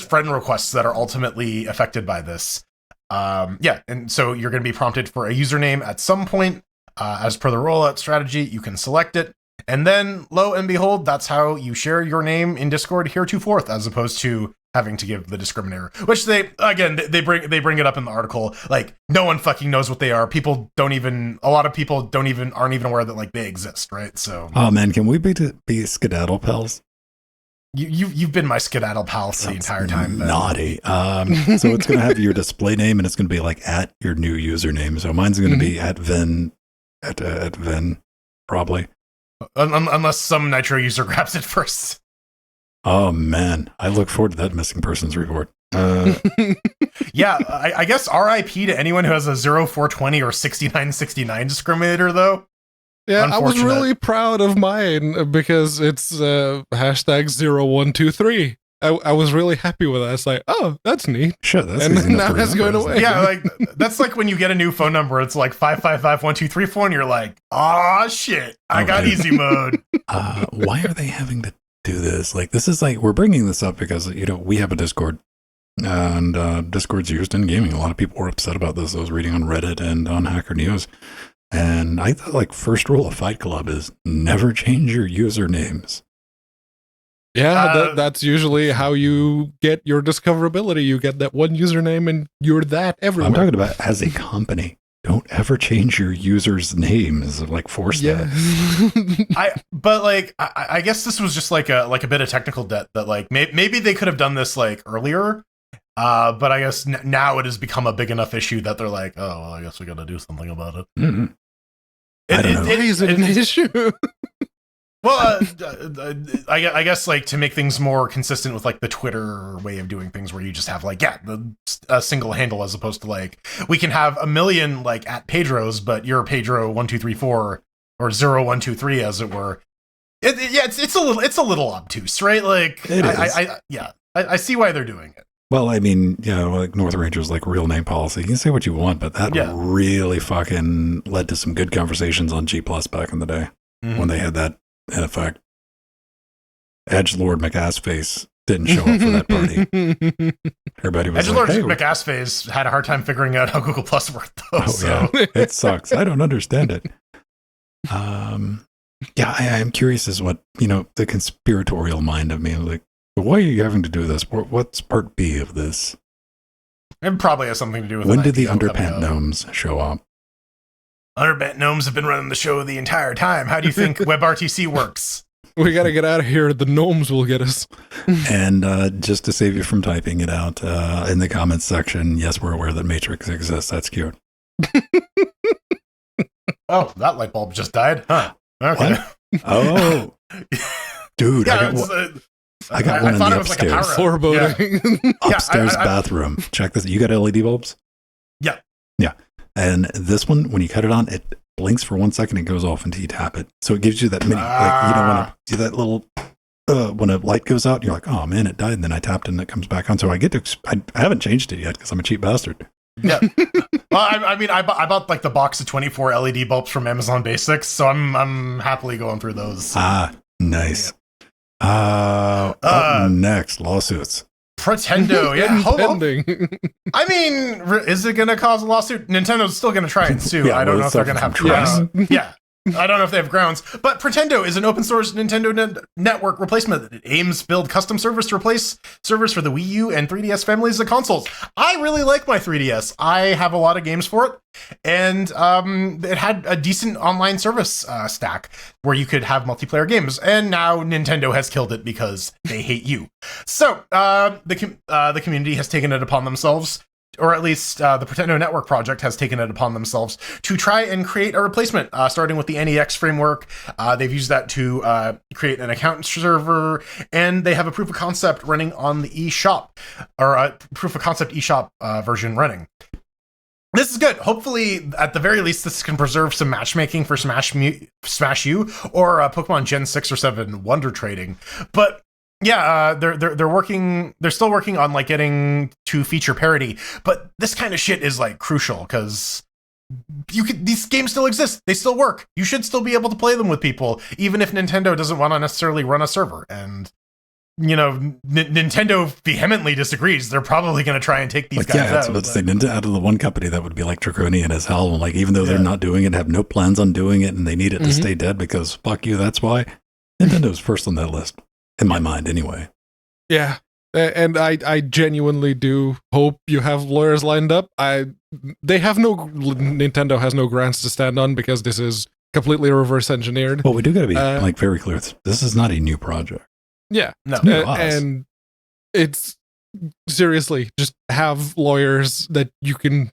Speaker 1: friend requests that are ultimately affected by this. And so you're going to be prompted for a username at some point. As per the rollout strategy, you can select it. And then, lo and behold, that's how you share your name in Discord heretofore, as opposed to having to give the discriminator, which they bring it up in the article. Like, no one fucking knows what they are. A lot of people aren't even aware that like they exist, right? So,
Speaker 3: oh man, can we be skedaddle pals?
Speaker 1: You've been my skedaddle pal the entire time.
Speaker 3: Naughty. So it's going to have your display name, and it's going to be like at your new username. So mine's going to be at Ven, at Ven, probably.
Speaker 1: Unless some Nitro user grabs it first.
Speaker 3: Oh man, I look forward to that missing persons report.
Speaker 1: Yeah, I guess RIP to anyone who has a 0420 or 6969 discriminator, though.
Speaker 2: Yeah, I was really proud of mine because it's hashtag 0123. I was really happy with that. It's like, oh, that's neat.
Speaker 3: Sure, that's
Speaker 2: and now that's going away.
Speaker 1: Yeah, like that's like when you get a new phone number. It's like 5551234, and you're like, oh shit, I got easy mode.
Speaker 3: Why are they having to do this? Like, this is like we're bringing this up because we have a Discord, and Discord's used in gaming. A lot of people were upset about this. I was reading on Reddit and on Hacker News, and I thought like first rule of Fight Club is never change your usernames.
Speaker 2: Yeah, that's usually how you get your discoverability. You get that one username and you're that everywhere.
Speaker 3: I'm talking about as a company. Don't ever change your users' names. Like force that.
Speaker 1: But like, I guess this was just like a bit of technical debt that like maybe they could have done this like earlier. But I guess now it has become a big enough issue that they're like, oh, well, I guess we got to do something about it.
Speaker 3: Mm-hmm. I don't know.
Speaker 2: Why is it an issue?
Speaker 1: Well, I guess like to make things more consistent with like the Twitter way of doing things, where you just have like a single handle as opposed to like we can have a million like at Pedro's, but you're Pedro 1234 or 0123 as it were. It's a little obtuse, right? Like
Speaker 3: it is.
Speaker 1: I see why they're doing it.
Speaker 3: Well, I mean, like North Ranger's like real name policy. You can say what you want, but that really fucking led to some good conversations on G Plus back in the day when they had that in effect. Edgelord McAssface didn't show up for that party. Everybody was
Speaker 1: Edgelord
Speaker 3: like, hey,
Speaker 1: McAssface had a hard time figuring out how Google Plus worked, though.
Speaker 3: It sucks. I don't understand it. I'm curious as what, the conspiratorial mind of me, like, why are you having to do this? What's part B of this?
Speaker 1: It probably has something to do with
Speaker 3: when did the Underpant Gnomes show up?
Speaker 1: Underpant Gnomes have been running the show the entire time. How do you think WebRTC works?
Speaker 2: We gotta get out of here. The gnomes will get us.
Speaker 3: And just to save you from typing it out in the comments section, yes, we're aware that Matrix exists. That's cute.
Speaker 1: Oh, that light bulb just died? Huh. Okay.
Speaker 3: What? Oh. Dude,
Speaker 1: yeah,
Speaker 3: I got one in the upstairs.
Speaker 1: Like
Speaker 2: foreboding.
Speaker 1: Yeah.
Speaker 3: Upstairs bathroom. Check this. You got LED bulbs?
Speaker 1: Yeah.
Speaker 3: Yeah. And this one, when you cut it on, it blinks for 1 second and goes off until you tap it. So it gives you that mini, when that little, when a light goes out, you're like, oh man, it died. And then I tapped and it comes back on. So I haven't changed it yet because I'm a cheap bastard.
Speaker 1: Yeah. Well, I bought like the box of 24 LED bulbs from Amazon Basics. So I'm happily going through those.
Speaker 3: Ah, nice. Up next, lawsuits.
Speaker 1: Pretendo, yeah.
Speaker 2: Pending.
Speaker 1: I mean, is it going to cause a lawsuit? Nintendo's still going to try and sue. I don't know if they're going to have grounds. Yeah. I don't know if they have grounds. But Pretendo is an open source Nintendo network replacement that aims to build custom servers to replace servers for the Wii U and 3DS families of consoles. I really like my 3DS. I have a lot of games for it. And it had a decent online service stack where you could have multiplayer games. And now Nintendo has killed it because they hate you. So the community has taken it upon themselves, or at least the Pretendo Network project has taken it upon themselves to try and create a replacement, starting with the NEX framework. They've used that to create an account server, and they have a proof of concept running on the eShop, or a proof of concept eShop version running. This is good. Hopefully, at the very least, this can preserve some matchmaking for Smash U or Pokemon Gen 6 or 7 Wonder Trading. But yeah, they're working. They're still working on like getting to feature parity, but this kind of shit is like crucial because these games still exist. They still work. You should still be able to play them with people, even if Nintendo doesn't want to necessarily run a server. And Nintendo vehemently disagrees. They're probably going to try and take these guys out.
Speaker 3: Let's say Nintendo out of the one company that would be like draconian as hell. Like even though they're not doing it, have no plans on doing it, and they need it to stay dead because fuck you. That's why Nintendo's first on that list. In my mind, anyway.
Speaker 2: Yeah, and I genuinely do hope you have lawyers lined up. Nintendo has no grounds to stand on because this is completely reverse engineered.
Speaker 3: Well, we do got to be very clear. This is not a new project.
Speaker 2: Yeah,
Speaker 1: no,
Speaker 2: and it's seriously just have lawyers that you can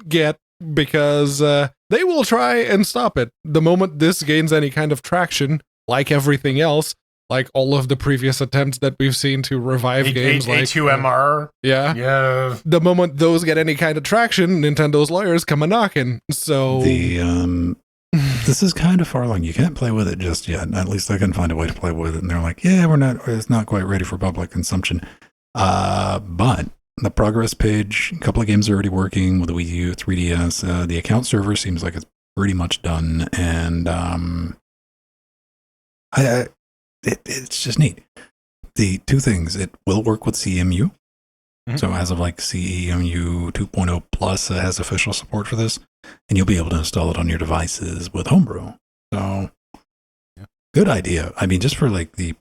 Speaker 2: get because they will try and stop it the moment this gains any kind of traction. Like everything else. Like all of the previous attempts that we've seen to revive games like
Speaker 1: A2MR. Yeah.
Speaker 2: The moment those get any kind of traction, Nintendo's lawyers come a-knocking. So
Speaker 3: this is kind of far along. You can't play with it just yet. At least I can find a way to play with it. And they're like, yeah, it's not quite ready for public consumption. But the progress page, a couple of games are already working with the Wii U, 3DS. The account server seems like it's pretty much done. And it's just neat. The two things, it will work with CEMU. Mm-hmm. So as of like CEMU 2.0 Plus has official support for this, and you'll be able to install it on your devices with Homebrew. So good idea. I mean, just for like the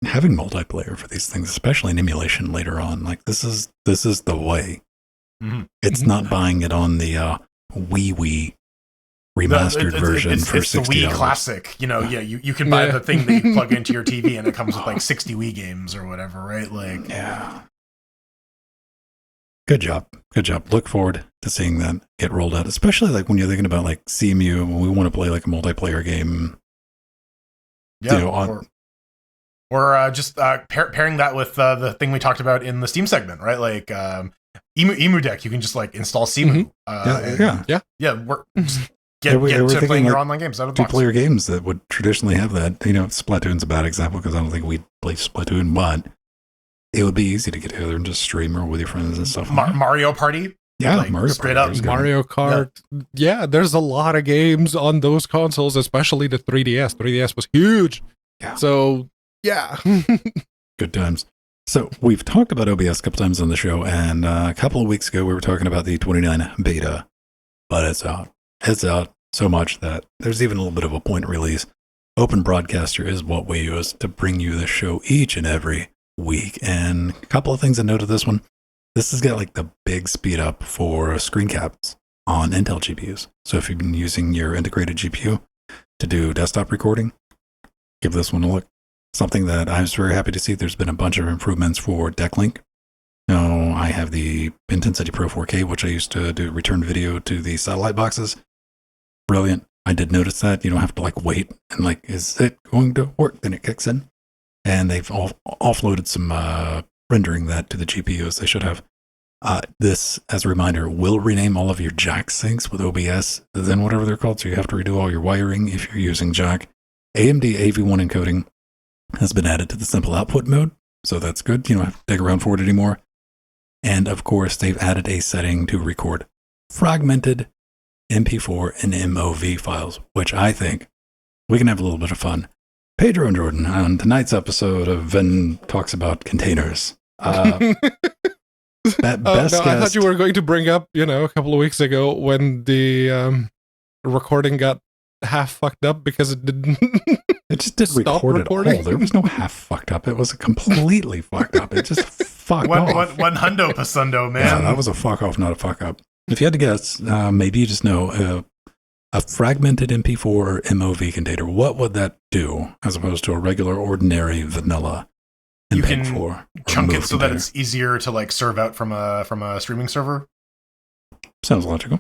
Speaker 3: having multiplayer for these things, especially in emulation later on. Like this is the way.
Speaker 1: Mm-hmm.
Speaker 3: It's not buying it on the Wii remastered version for $60.
Speaker 1: It's the Wii Classic. You can buy the thing that you plug into your TV and it comes with like 60 Wii games or whatever, right? Like,
Speaker 3: yeah. Good job. Look forward to seeing that get rolled out, especially like when you're thinking about like CMU, when we want to play like a multiplayer game.
Speaker 1: Yeah. Or just pairing that with the thing we talked about in the Steam segment, right? Like Emu Deck, you can just like install CMU. Get to playing your online games out of the box.
Speaker 3: Two-player games that would traditionally have that. Splatoon's a bad example because I don't think we'd play Splatoon, but it would be easy to get together and just stream or with your friends and stuff.
Speaker 1: Mario Party.
Speaker 3: Yeah,
Speaker 1: like,
Speaker 3: Mario
Speaker 2: straight
Speaker 3: Party
Speaker 2: up Mario Kart. Yeah, there's a lot of games on those consoles, especially the 3DS. 3DS was huge.
Speaker 3: Yeah.
Speaker 2: So, yeah.
Speaker 3: Good times. So we've talked about OBS a couple times on the show, and a couple of weeks ago we were talking about the 29 beta, but it's out. It's out so much that there's even a little bit of a point release. Open Broadcaster is what we use to bring you the show each and every week. And a couple of things to note of this one. This has got like the big speed up for screen caps on Intel GPUs. So if you've been using your integrated GPU to do desktop recording, give this one a look. Something that I was very happy to see. There's been a bunch of improvements for DeckLink. Now I have the Intensity Pro 4K, which I used to do return video to the satellite boxes. Brilliant. I did notice that you don't have to like wait and like, is it going to work? Then it kicks in. And they've offloaded some rendering that to the GPUs. They should have. This, as a reminder, will rename all of your jack syncs with OBS, then whatever they're called. So you have to redo all your wiring if you're using jack. AMD AV1 encoding has been added to the simple output mode. So that's good. You don't have to dig around for it anymore. And of course, they've added a setting to record fragmented MP4 and MOV files, which I think we can have a little bit of fun. Pedro and Jordan, on tonight's episode of Venn Talks About Containers.
Speaker 2: I thought you were going to bring up, a couple of weeks ago when the recording got half fucked up because it didn't.
Speaker 3: It just didn't record at all. There was no half fucked up. It was completely fucked up. It just fucked off.
Speaker 1: One hundo pasundo, man.
Speaker 3: Yeah, that was a fuck off, not a fuck up. If you had to guess, maybe you just know a fragmented MP4 or MOV container. What would that do as opposed to a regular, ordinary, vanilla
Speaker 1: you can
Speaker 3: MP4
Speaker 1: chunk it so that it's easier to like serve out from a streaming server?
Speaker 3: Sounds logical.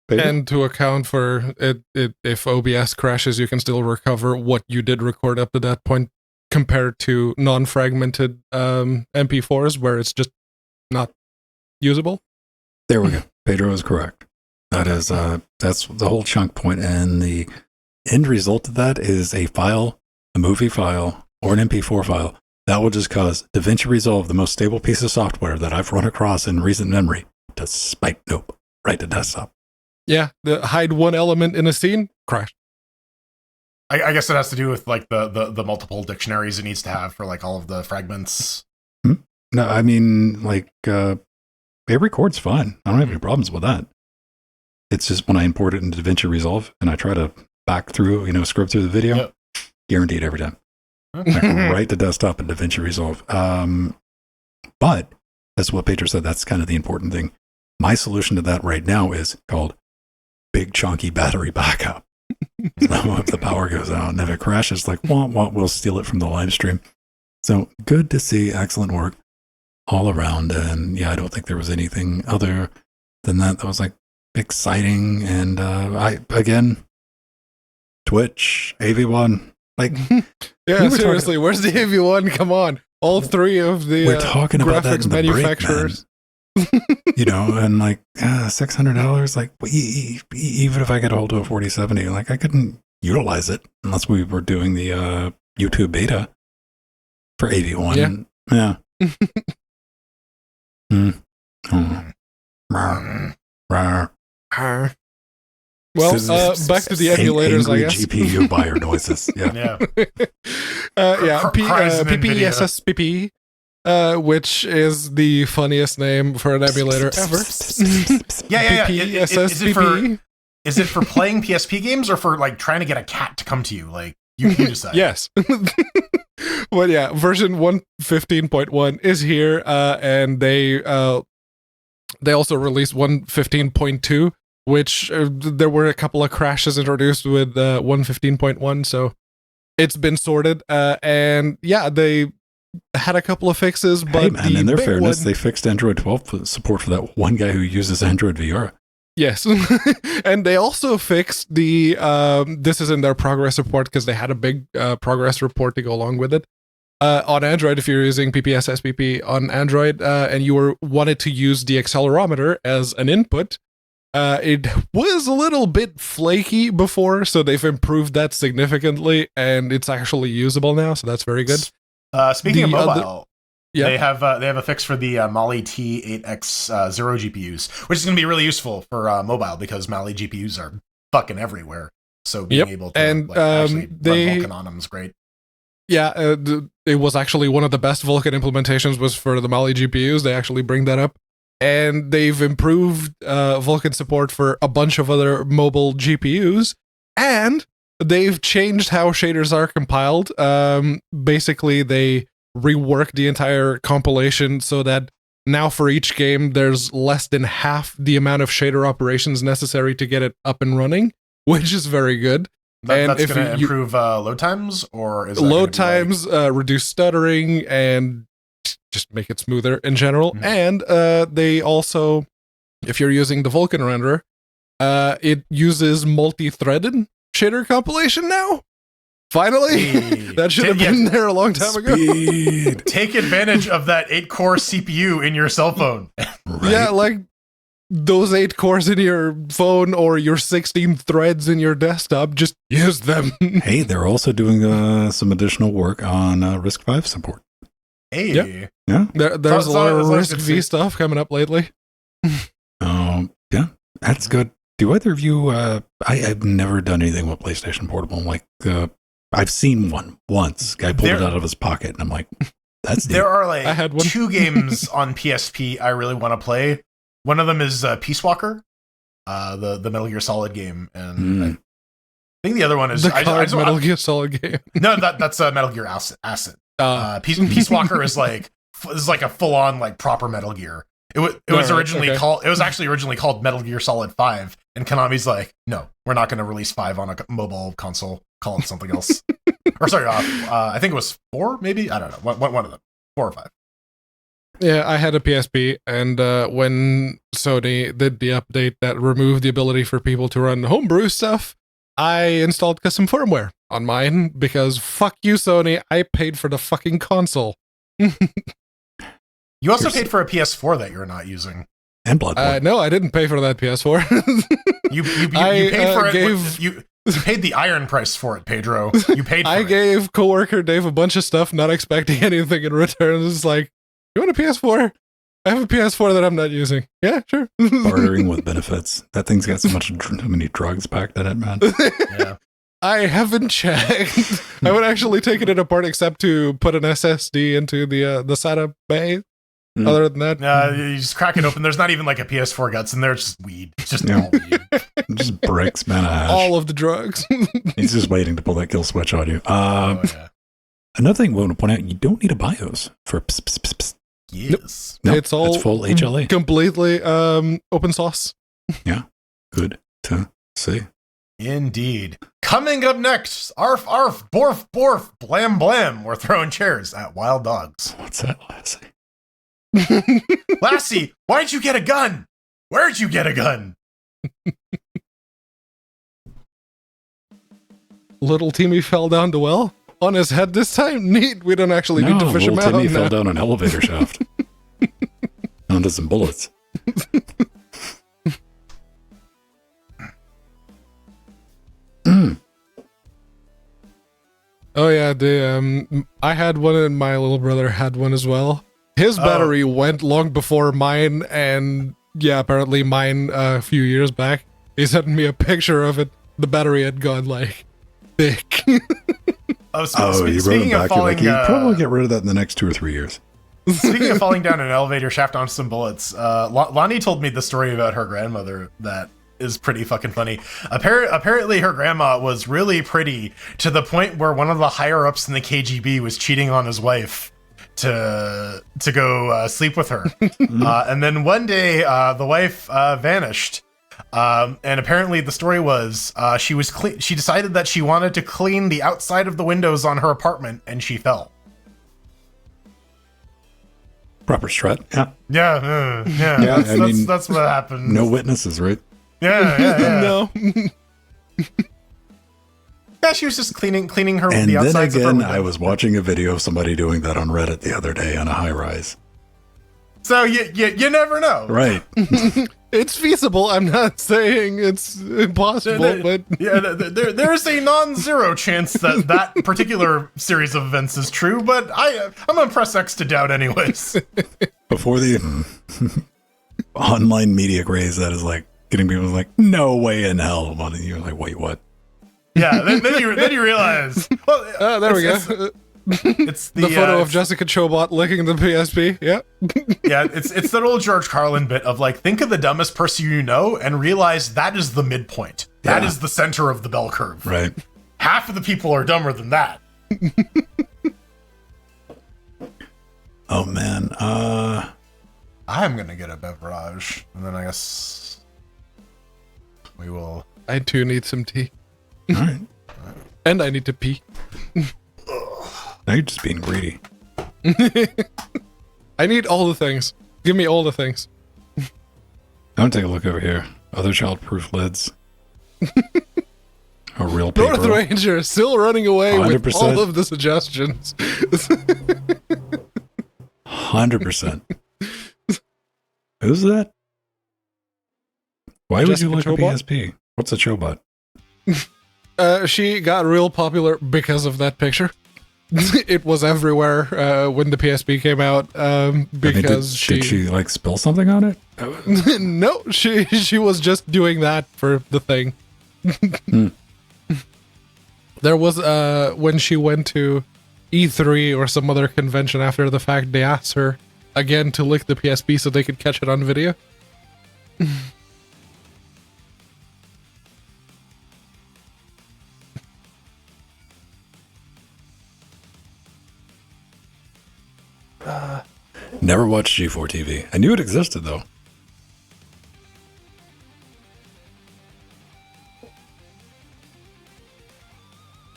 Speaker 3: Pedro?
Speaker 2: And to account for it, if OBS crashes, you can still recover what you did record up to that point compared to non-fragmented MP4s where it's just not usable.
Speaker 3: There we go. Pedro is correct. That is that's the whole chunk point, and the end result of that is a file, a movie file, or an MP4 file that will just cause DaVinci Resolve, the most stable piece of software that I've run across in recent memory, to spike nope right to desktop.
Speaker 2: Yeah, the hide one element in a scene, crash.
Speaker 1: I guess it has to do with like the multiple dictionaries it needs to have for like all of the fragments.
Speaker 3: No, I mean like it records fine. I don't have any problems with that. It's just when I import it into DaVinci Resolve and I try to back through, scrub through the video, guaranteed every time. Like right to desktop in DaVinci Resolve. But that's what Pedro said. That's kind of the important thing. My solution to that right now is called big chunky battery backup. So if the power goes out and if it crashes, like, we'll steal it from the live stream. So good to see. Excellent work all around. And yeah, I don't think there was anything other than that was like exciting. And Twitch, AV1, like,
Speaker 2: yeah, seriously, where's the AV1? Come on. All three of the
Speaker 3: we're talking about
Speaker 2: graphics manufacturers.
Speaker 3: And like $600, like even if I get a hold of a 4070, like I couldn't utilize it unless we were doing the YouTube beta for AV1. Yeah.
Speaker 2: Well, back to the emulators, I guess.
Speaker 3: GPU buyer noises. Yeah.
Speaker 2: PPSSPP, which is the funniest name for an emulator ever.
Speaker 1: Yeah.
Speaker 2: PPSSPP.
Speaker 1: Is it for playing PSP games or for like trying to get a cat to come to you? Like you decide.
Speaker 2: Yes. But yeah, version 115.1 is here, and they also released 115.2, which there were a couple of crashes introduced with 115.1, so it's been sorted. And yeah, they had a couple of fixes, but
Speaker 3: hey man, in their fairness,
Speaker 2: one,
Speaker 3: they fixed Android 12 support for that one guy who uses Android VR.
Speaker 2: Yes. And they also fixed the this is in their progress report because they had a big progress report to go along with it. On Android, if you're using PPS SPP on Android and you wanted to use the accelerometer as an input, it was a little bit flaky before, so they've improved that significantly, and it's actually usable now, so that's very good.
Speaker 1: Speaking of mobile, they have a fix for the Mali T8X 0 GPUs, which is going to be really useful for mobile because Mali GPUs are fucking everywhere. So being able to actually run Vulkan on them is great.
Speaker 2: Yeah, it was actually one of the best Vulkan implementations was for the Mali GPUs. They actually bring that up. And they've improved Vulkan support for a bunch of other mobile GPUs. And they've changed how shaders are compiled. Basically, they reworked the entire compilation so that now for each game, there's less than half the amount of shader operations necessary to get it up and running, which is very good.
Speaker 1: That's going to improve load times, or is that
Speaker 2: load times, reduce stuttering, and just make it smoother in general. Mm-hmm. And they also, if you're using the Vulkan renderer, it uses multi-threaded shader compilation now. Finally, that should have been there a long time ago.
Speaker 1: Take advantage of that 8-core CPU in your cell phone.
Speaker 3: Right?
Speaker 2: Yeah, like those 8 cores in your phone or your 16 threads in your desktop, just use them.
Speaker 3: Hey, they're also doing some additional work on RISC-V support.
Speaker 1: Hey.
Speaker 3: Yeah.
Speaker 2: There's a lot of RISC-V stuff coming up lately.
Speaker 3: Yeah, that's good. Do either of you, I've never done anything with PlayStation Portable. Like, I've seen one once. Guy pulled it out of his pocket, and I'm like, that's neat.
Speaker 1: There are like 2 games on PSP I really want to play. One of them is Peace Walker, the Metal Gear Solid game, and I think the other one is
Speaker 2: the Metal Gear Solid game.
Speaker 1: No, that's Metal Gear Acid. Peace Walker is like a full on like proper Metal Gear. It was originally called. It was actually originally called Metal Gear Solid 5, and Konami's like, no, we're not going to release 5 on a mobile console. Call it something else. Or sorry, I think it was 4, maybe. I don't know. One of them, 4 or 5.
Speaker 2: Yeah, I had a PSP, and when Sony did the update that removed the ability for people to run homebrew stuff, I installed custom firmware on mine because fuck you, Sony. I paid for the fucking console.
Speaker 1: You also paid for a PS4 that you're not using.
Speaker 3: And Bloodborne.
Speaker 2: No, I didn't pay for that PS4.
Speaker 1: You paid for it. You paid the iron price for it, Pedro. You paid for it.
Speaker 2: I gave coworker Dave a bunch of stuff, not expecting anything in return. It's like, you want a PS4? I have a PS4 that I'm not using. Yeah, sure.
Speaker 3: Bartering with benefits. That thing's got so many drugs packed in it, man.
Speaker 1: Yeah.
Speaker 2: I haven't checked. I would actually take it apart except to put an SSD into the SATA bay. Other than that,
Speaker 1: you just crack it open. There's not even like a PS4 guts in there. It's just weed. It's just all weed.
Speaker 3: Just bricks, man.
Speaker 2: All of the drugs.
Speaker 3: He's just waiting to pull that kill switch on you.
Speaker 1: Yeah.
Speaker 3: Another thing I want to point out, you don't need a BIOS for pss.
Speaker 1: Yes.
Speaker 3: Nope,
Speaker 2: it's all
Speaker 3: full HLA.
Speaker 2: Completely open source.
Speaker 3: Yeah. Good to see.
Speaker 1: Indeed. Coming up next, arf, arf, borf, borf, blam, blam. We're throwing chairs at wild dogs.
Speaker 3: What's that, Lassie?
Speaker 1: Lassie, why'd you get a gun? Where'd you get a gun?
Speaker 2: Little Timmy fell down the well on his head this time. Neat. We don't actually need to fish him out.
Speaker 3: Timmy fell down an elevator shaft. Onto some bullets.
Speaker 2: Oh yeah, I had one and my little brother had one as well. His battery went long before mine, and yeah, apparently mine a few years back. He sent me a picture of it. The battery had gone like thick.
Speaker 3: You wrote it back. You're like, you probably get rid of that in the next 2 or 3 years.
Speaker 1: Speaking of falling down an elevator shaft on some bullets, Lonnie told me the story about her grandmother that is pretty fucking funny. Apparently her grandma was really pretty to the point where one of the higher ups in the KGB was cheating on his wife to go sleep with her. And then one day the wife vanished. And apparently the story was she decided that she wanted to clean the outside of the windows on her apartment, and she fell.
Speaker 3: Proper strut. Yeah.
Speaker 1: Yeah. That's what happened.
Speaker 3: No witnesses, right?
Speaker 1: Yeah.
Speaker 2: No.
Speaker 1: Yeah, she was just cleaning her
Speaker 3: And
Speaker 1: the
Speaker 3: then
Speaker 1: outsides of her
Speaker 3: again,
Speaker 1: windows.
Speaker 3: I was watching a video of somebody doing that on Reddit the other day on a high rise.
Speaker 1: So you never know.
Speaker 3: Right.
Speaker 2: It's feasible. I'm not saying it's impossible, but
Speaker 1: There's a non-zero chance that particular series of events is true, but I'm gonna press X to doubt anyways.
Speaker 3: Before the online media craze that is like getting people like, no way in hell. And you're like, wait, what?
Speaker 1: Yeah, then you realize. Well,
Speaker 2: there we go.
Speaker 1: It's
Speaker 2: The photo of Jessica Chobot licking the PSP. Yeah.
Speaker 1: Yeah, it's that old George Carlin bit of like, think of the dumbest person you know and realize that is the midpoint. That is the center of the bell curve.
Speaker 3: Right.
Speaker 1: Half of the people are dumber than that.
Speaker 3: Oh, man.
Speaker 1: I'm gonna get a beverage, and then I guess we will.
Speaker 2: I too need some tea.
Speaker 3: All right.
Speaker 2: And I need to pee.
Speaker 3: Now you're just being greedy.
Speaker 2: I need all the things. Give me all the things.
Speaker 3: I'm gonna take a look over here. Other childproof lids. A real paper.
Speaker 2: North Ranger still running away with
Speaker 3: 100%.
Speaker 2: all of the suggestions.
Speaker 3: 100%. Who's that? Why would you
Speaker 2: Jessica
Speaker 3: like a
Speaker 2: Chobot?
Speaker 3: PSP? What's a Chobot?
Speaker 2: She got real popular because of that picture. It was everywhere when the PSP came out because
Speaker 3: did she like spill something on it?
Speaker 2: No, she was just doing that for the thing. There was when she went to E3 or some other convention after the fact, they asked her again to lick the PSP so they could catch it on video.
Speaker 3: Never watched G4 TV. I knew it existed though.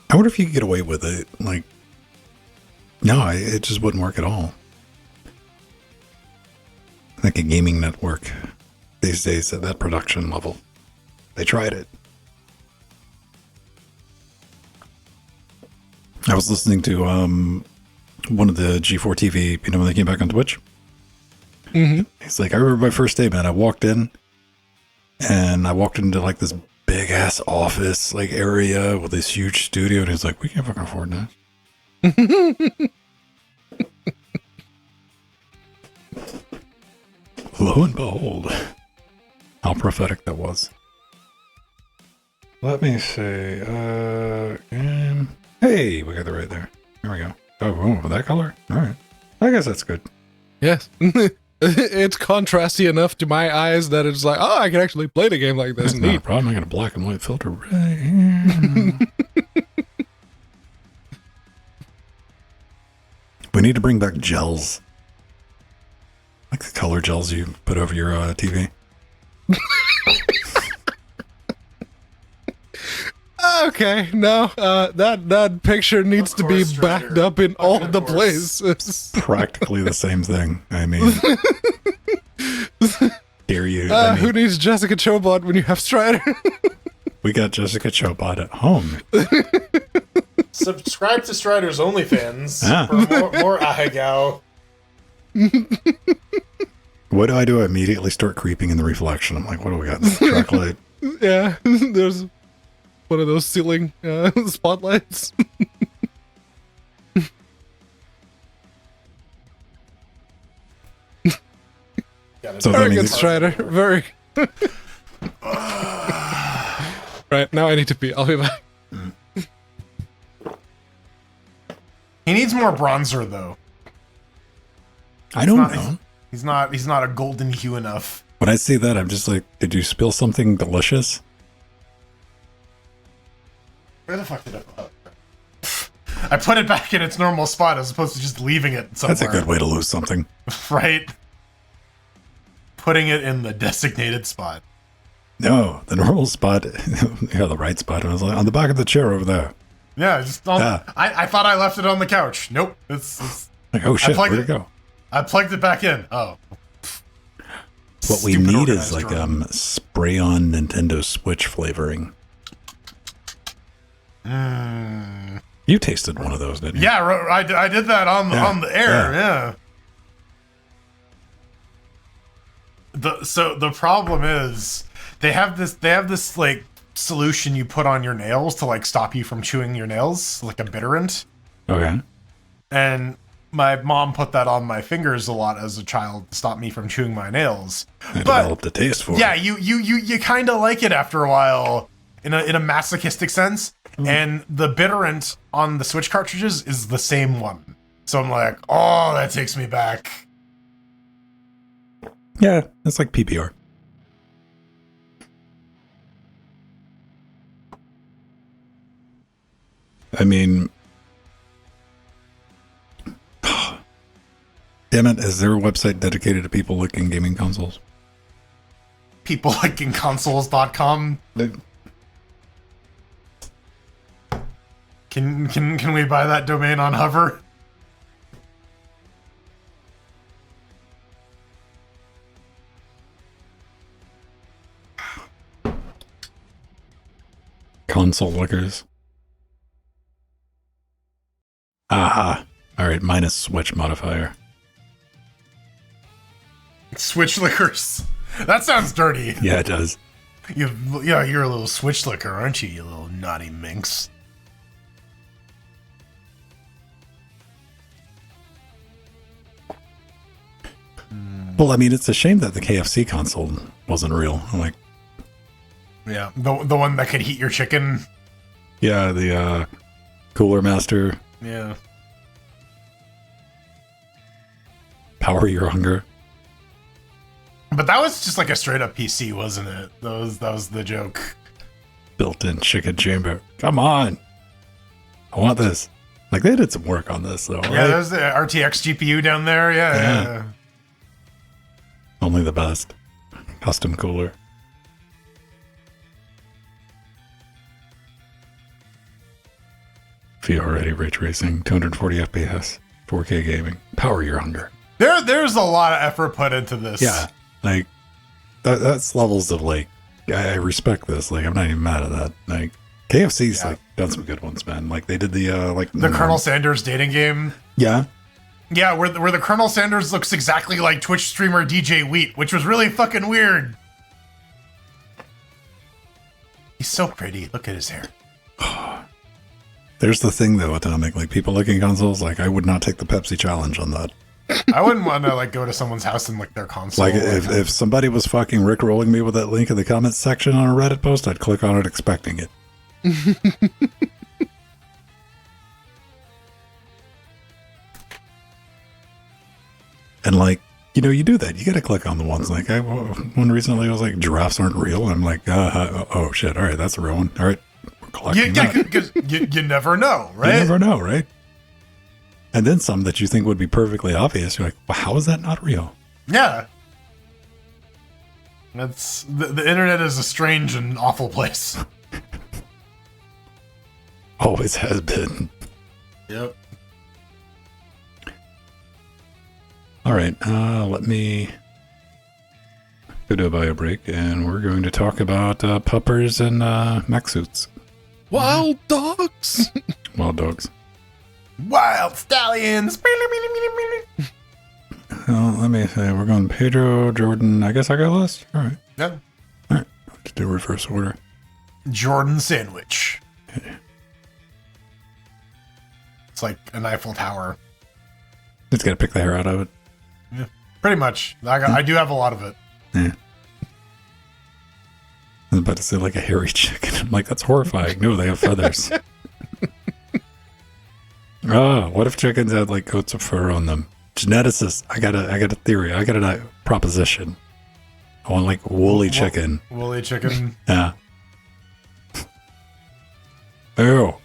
Speaker 3: I wonder if you could get away with it. Like, no, it just wouldn't work at all. Like a gaming network these days at that production level. They tried it. I was listening to one of the G4 TV, you know, when they came back on Twitch.
Speaker 2: Mm-hmm.
Speaker 3: He's like, I remember my first day, man. I walked in and I walked into like this big ass office like area with this huge studio, and he's like, we can't fucking afford that. Lo and behold, how prophetic that was. Let me see. Hey, we got the right there. There we go. Oh, that color? All right. I guess that's good.
Speaker 2: Yes. It's contrasty enough to my eyes that it's like, oh, I can actually play the game like this.
Speaker 3: That's not a
Speaker 2: Neat.
Speaker 3: problem. I got a black and white filter right here. We need to bring back gels. Like the color gels you put over your TV.
Speaker 2: Okay, no, that picture needs to be backed up in all the places.
Speaker 3: Practically the same thing. I mean, dare you?
Speaker 2: Who needs Jessica Chobot when you have Strider?
Speaker 3: We got Jessica Chobot at home.
Speaker 1: Subscribe to Strider's OnlyFans for more Ahegao.
Speaker 3: What do? I immediately start creeping in the reflection. I'm like, what do we got? Track light.
Speaker 2: Yeah, there's one of those ceiling spotlights.
Speaker 3: So
Speaker 2: Very
Speaker 3: then
Speaker 2: good,
Speaker 3: he-
Speaker 2: Strider. Very. Right, now I need to pee. I'll be back.
Speaker 1: He needs more bronzer though.
Speaker 3: I don't know.
Speaker 1: He's not a golden hue enough.
Speaker 3: When I see that, I'm just like, did you spill something delicious?
Speaker 1: Where the fuck did I put it? I put it back in its normal spot as opposed to just leaving it somewhere.
Speaker 3: That's a good way to lose something.
Speaker 1: Right? Putting it in the designated spot.
Speaker 3: No, the normal spot. Yeah, the right spot. I was like, on the back of the chair over there.
Speaker 1: Yeah, just I thought I left it on the couch. Nope. It's
Speaker 3: like, oh shit, where'd it go?
Speaker 1: I plugged it back in. Oh.
Speaker 3: What we need is like spray on Nintendo Switch flavoring. You tasted one of those, didn't you?
Speaker 1: Yeah, I did that on the air. Yeah. The problem is they have this like solution you put on your nails to like stop you from chewing your nails, like a bitterant.
Speaker 3: Okay.
Speaker 1: And my mom put that on my fingers a lot as a child to stop me from chewing my nails.
Speaker 3: I developed a taste for it.
Speaker 1: Yeah, you kind of like it after a while in a masochistic sense. And the bitterant on the Switch cartridges is the same one. So I'm like, oh, that takes me back.
Speaker 3: Yeah, it's like PPR. I mean, damn it, is there a website dedicated to people licking gaming consoles?
Speaker 1: PeopleLickingConsoles.com. Can we buy that domain on Hover?
Speaker 3: Console lickers. Aha. Alright, minus Switch modifier.
Speaker 1: Switch lickers. That sounds dirty.
Speaker 3: Yeah, it does.
Speaker 1: You're a little Switch licker, aren't you, you little naughty minx?
Speaker 3: Well, I mean, it's a shame that the KFC console wasn't real. I'm like,
Speaker 1: yeah, the one that could heat your chicken.
Speaker 3: Yeah, the Cooler Master.
Speaker 1: Yeah.
Speaker 3: Power Your Hunger.
Speaker 1: But that was just like a straight up PC, wasn't it? That was the joke.
Speaker 3: Built-in chicken chamber. Come on. I want this. Like, they did some work on this, though.
Speaker 1: Yeah,
Speaker 3: right?
Speaker 1: there's the RTX GPU down there. Yeah.
Speaker 3: Only the best. Custom cooler. VR ready ray tracing, 240 FPS, 4K gaming. Power Your Hunger.
Speaker 1: There's a lot of effort put into this.
Speaker 3: Yeah, like that's levels of like I respect this. Like I'm not even mad at that. Like KFC's like done some good ones, man. Like they did the
Speaker 1: the Colonel Sanders dating game.
Speaker 3: Yeah.
Speaker 1: Yeah, where the Colonel Sanders looks exactly like Twitch streamer DJ Wheat, which was really fucking weird. He's so pretty. Look at his hair.
Speaker 3: There's the thing though, Atomic. Like people licking consoles. Like I would not take the Pepsi challenge on that.
Speaker 1: I wouldn't want to like go to someone's house and lick their console.
Speaker 3: Like if somebody was fucking rickrolling me with that link in the comments section on a Reddit post, I'd click on it expecting it. And like, you know, you do that. You got to click on the ones like one recently I was like, giraffes aren't real. And I'm like, oh shit. All right. That's a real one. All right. We're collecting that.
Speaker 1: Because you never know, right?
Speaker 3: You never know, right? And then some that you think would be perfectly obvious. You're like, well, how is that not real?
Speaker 1: Yeah. That's the internet is a strange and awful place.
Speaker 3: Always has been.
Speaker 1: Yep.
Speaker 3: All right, let me go to a bio break, and we're going to talk about puppers and mech suits.
Speaker 2: Wild dogs.
Speaker 3: Wild dogs.
Speaker 1: Wild stallions.
Speaker 3: Well, let me say, we're going Pedro, Jordan. I guess I got last. All right.
Speaker 1: Yeah.
Speaker 3: All right. Let's do reverse order.
Speaker 1: Jordan sandwich. It's like an Eiffel Tower.
Speaker 3: Just got to pick the hair out of it.
Speaker 1: Yeah, pretty much. I do have a lot of it.
Speaker 3: Yeah. I was about to say like a hairy chicken. I'm like, that's horrifying. No, they have feathers. Oh, what if chickens had like coats of fur on them? Geneticists, I got a theory. I got a proposition. I want like woolly chicken.
Speaker 1: Woolly chicken.
Speaker 3: Yeah. Ew.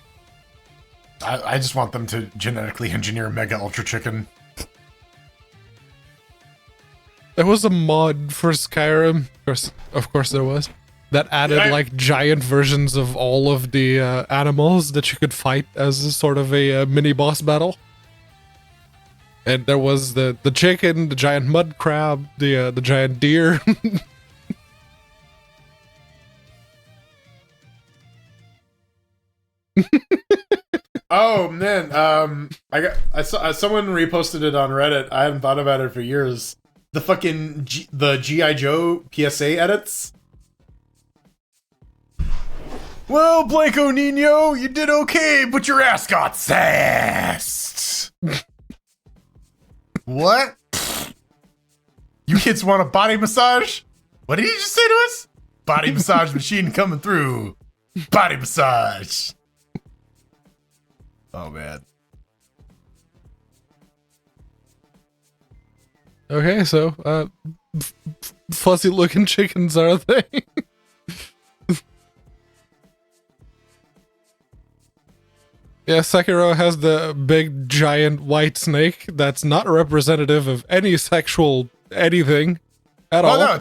Speaker 1: I just want them to genetically engineer Mega Ultra Chicken.
Speaker 2: There was a mod for Skyrim, of course there was, that added like giant versions of all of the animals that you could fight as a sort of a mini boss battle. And there was the chicken, the giant mud crab, the giant deer.
Speaker 1: Oh man, I saw someone reposted it on Reddit. I hadn't thought about it for years. The fucking the G.I. Joe PSA edits. Well, Blanco Nino, you did okay, but your ass got sassed. What? You kids want a body massage? What did he just say to us? Body massage machine coming through. Body massage. Oh, man.
Speaker 2: Okay, so fuzzy-looking chickens are a thing. Yeah, Sekiro has the big, giant white snake that's not representative of any sexual anything at all.
Speaker 1: Oh, no,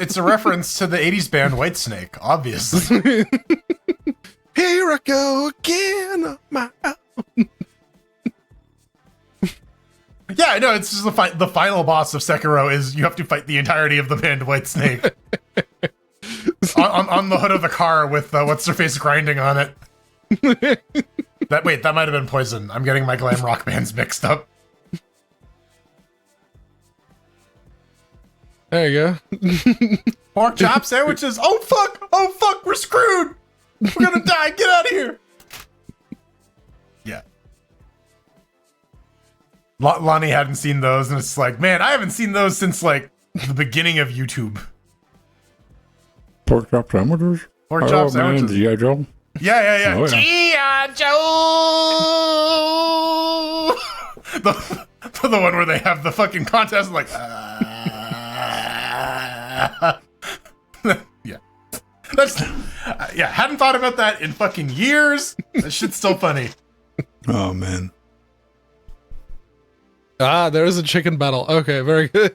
Speaker 1: it's a reference to the 80s band Whitesnake, obviously.
Speaker 2: Here I go again on my own.
Speaker 1: Yeah, no, it's just the final boss of Sekiro is you have to fight the entirety of the band Whitesnake. on the hood of the car with what's-her-face grinding on it. That might have been Poison. I'm getting my glam rock bands mixed up.
Speaker 2: There you go.
Speaker 1: Pork chop sandwiches. Oh fuck, we're screwed. We're gonna die. Get out of here. Yeah. Lonnie hadn't seen those, and it's like, man, I haven't seen those since like the beginning of YouTube.
Speaker 3: Pork chop sandwiches?
Speaker 1: Pork chop sandwiches.
Speaker 3: G.I. Joe?
Speaker 1: Yeah.
Speaker 3: Oh, yeah.
Speaker 1: G.I. Joe! the one where they have the fucking contest, like, yeah. That's, yeah, hadn't thought about that in fucking years. That shit's still funny.
Speaker 3: Oh, man.
Speaker 2: Ah, there is a chicken battle. Okay, very good.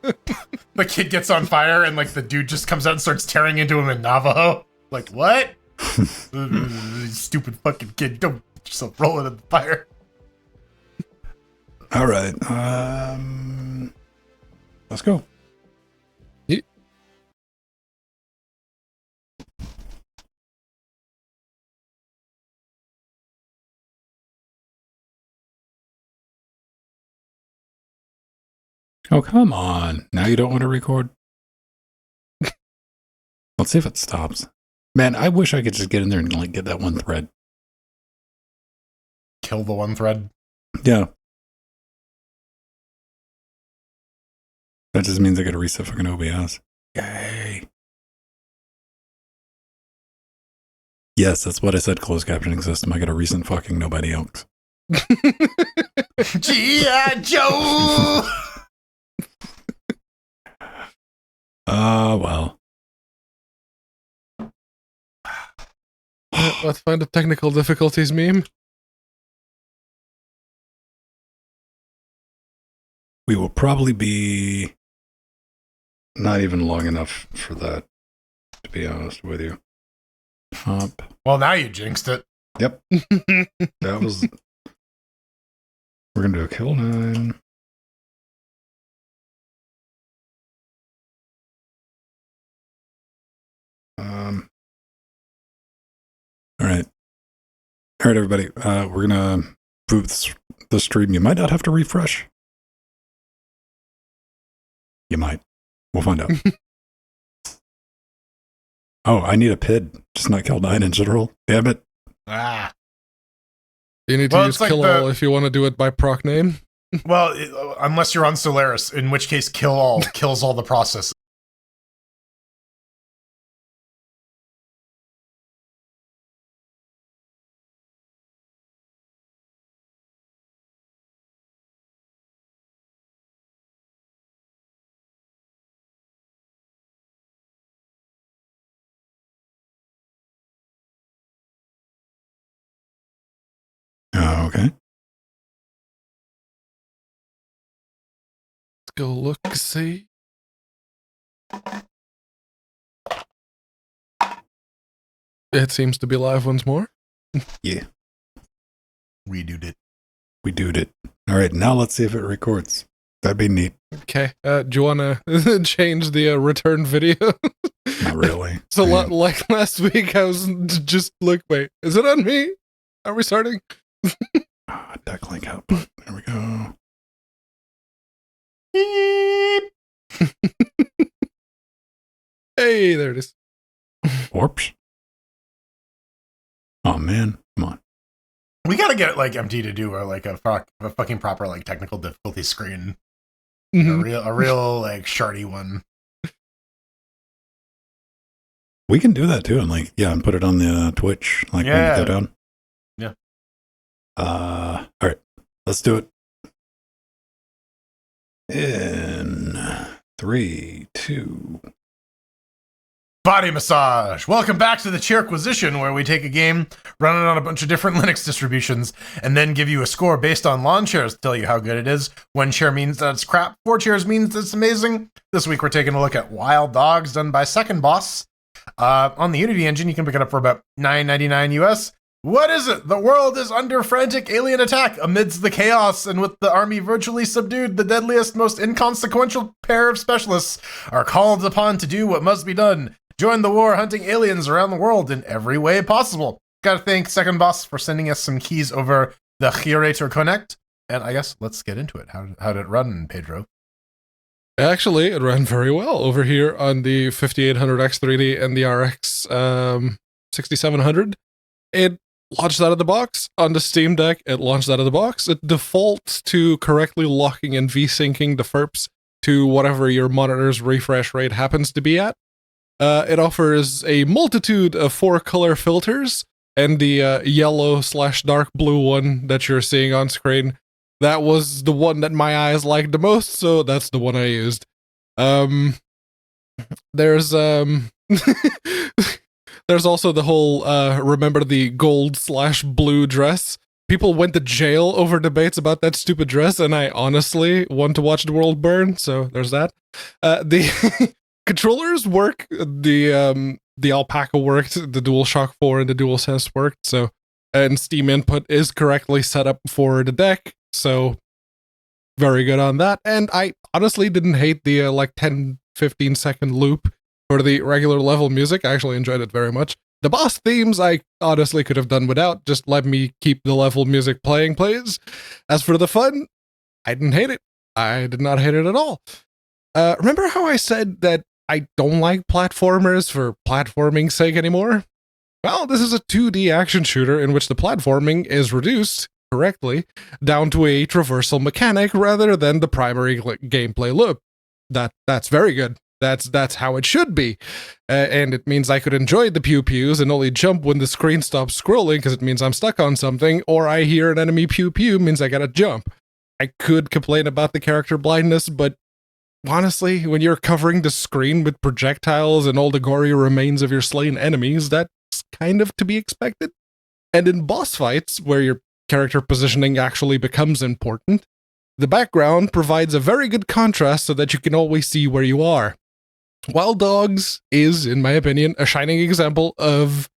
Speaker 1: The kid gets on fire, and, like, the dude just comes out and starts tearing into him in Navajo. Like, what? Stupid fucking kid, don't get yourself rolling in the fire.
Speaker 3: All right. Let's go. Oh, come on. Now you don't want to record? Let's see if it stops. Man, I wish I could just get in there and like get that one thread.
Speaker 1: Kill the one thread.
Speaker 3: Yeah. That just means I gotta reset fucking OBS. Yay. Yes, that's what I said, closed captioning system. I got a recent fucking nobody else.
Speaker 1: G.I. Joe!
Speaker 3: Well.
Speaker 2: Let's find a technical difficulties meme.
Speaker 3: We will probably be not even long enough for that, to be honest with you.
Speaker 1: Well, now you jinxed it.
Speaker 3: Yep. That was... We're going to do a kill 9. All right. All right, everybody. We're going to move the stream. You might not have to refresh. You might. We'll find out. Oh, I need a PID. Just not kill 9 in general. Damn it.
Speaker 1: Ah.
Speaker 2: You need to use
Speaker 1: like
Speaker 2: kill all if you want to do it by proc name.
Speaker 1: Well, unless you're on Solaris, in which case kill all kills all the processes.
Speaker 3: Okay.
Speaker 2: Let's go look, see. It seems to be live once more.
Speaker 3: Yeah.
Speaker 1: We did it.
Speaker 3: We doed it. All right, now let's see if it records. That'd be neat.
Speaker 2: Okay. Do you want to change the return video?
Speaker 3: Not really.
Speaker 2: So,
Speaker 3: Yeah.
Speaker 2: like last week, I was just like, wait, is it on me? Are we starting?
Speaker 3: Duck link output. There we go.
Speaker 2: Hey, there it is.
Speaker 3: Whoops. Oh man, come on.
Speaker 1: We gotta get like MT to do a fucking proper like technical difficulty screen.
Speaker 2: Mhm.
Speaker 1: A real like shardy one.
Speaker 3: We can do that too, and put it on the Twitch, when you go down.
Speaker 1: Yeah.
Speaker 3: All right, let's do it. In 3, 2.
Speaker 1: Body massage. Welcome back to the Chairquisition, where we take a game, run it on a bunch of different Linux distributions, and then give you a score based on lawn chairs to tell you how good it is. 1 chair means that it's crap. 4 chairs means that it's amazing. This week we're taking a look at Wild Dogs, done by Second Boss. On the Unity engine, you can pick it up for about $9.99 US. What is it? The world is under frantic alien attack. Amidst the chaos and with the army virtually subdued, the deadliest, most inconsequential pair of specialists are called upon to do what must be done. Join the war hunting aliens around the world in every way possible. Gotta thank Second Boss for sending us some keys over the Curator Connect. And I guess let's get into it. How did it run, Pedro?
Speaker 2: Actually, it ran very well over here on the 5800X3D and the RX 6700. It launched out of the box. On the Steam Deck, it launched out of the box. It defaults to correctly locking and V-syncing the FERPs to whatever your monitor's refresh rate happens to be at. It offers a multitude of 4 color filters, and the yellow/dark blue one that you're seeing on screen, that was the one that my eyes liked the most, so that's the one I used. There's there's also the whole remember the gold/blue dress. People went to jail over debates about that stupid dress, and I honestly want to watch the world burn, so there's that. The controllers work, the Alpaca worked, the DualShock 4 and the DualSense worked, so, and Steam input is correctly set up for the deck, so very good on that. And I honestly didn't hate the 10-15 second loop for the regular level music. I actually enjoyed it very much. The boss themes I honestly could have done without. Just let me keep the level music playing, please. As for the fun, I didn't hate it. I did not hate it at all. Remember how I said that I don't like platformers for platforming's sake anymore? Well, this is a 2D action shooter in which the platforming is reduced correctly down to a traversal mechanic rather than the primary gameplay loop. That's very good. That's how it should be. And it means I could enjoy the pew-pews and only jump when the screen stops scrolling because it means I'm stuck on something, or I hear an enemy pew-pew means I gotta jump. I could complain about the character blindness, but honestly, when you're covering the screen with projectiles and all the gory remains of your slain enemies, that's kind of to be expected. And in boss fights, where your character positioning actually becomes important, the background provides a very good contrast so that you can always see where you are. Wild Dogs is, in my opinion, a shining example of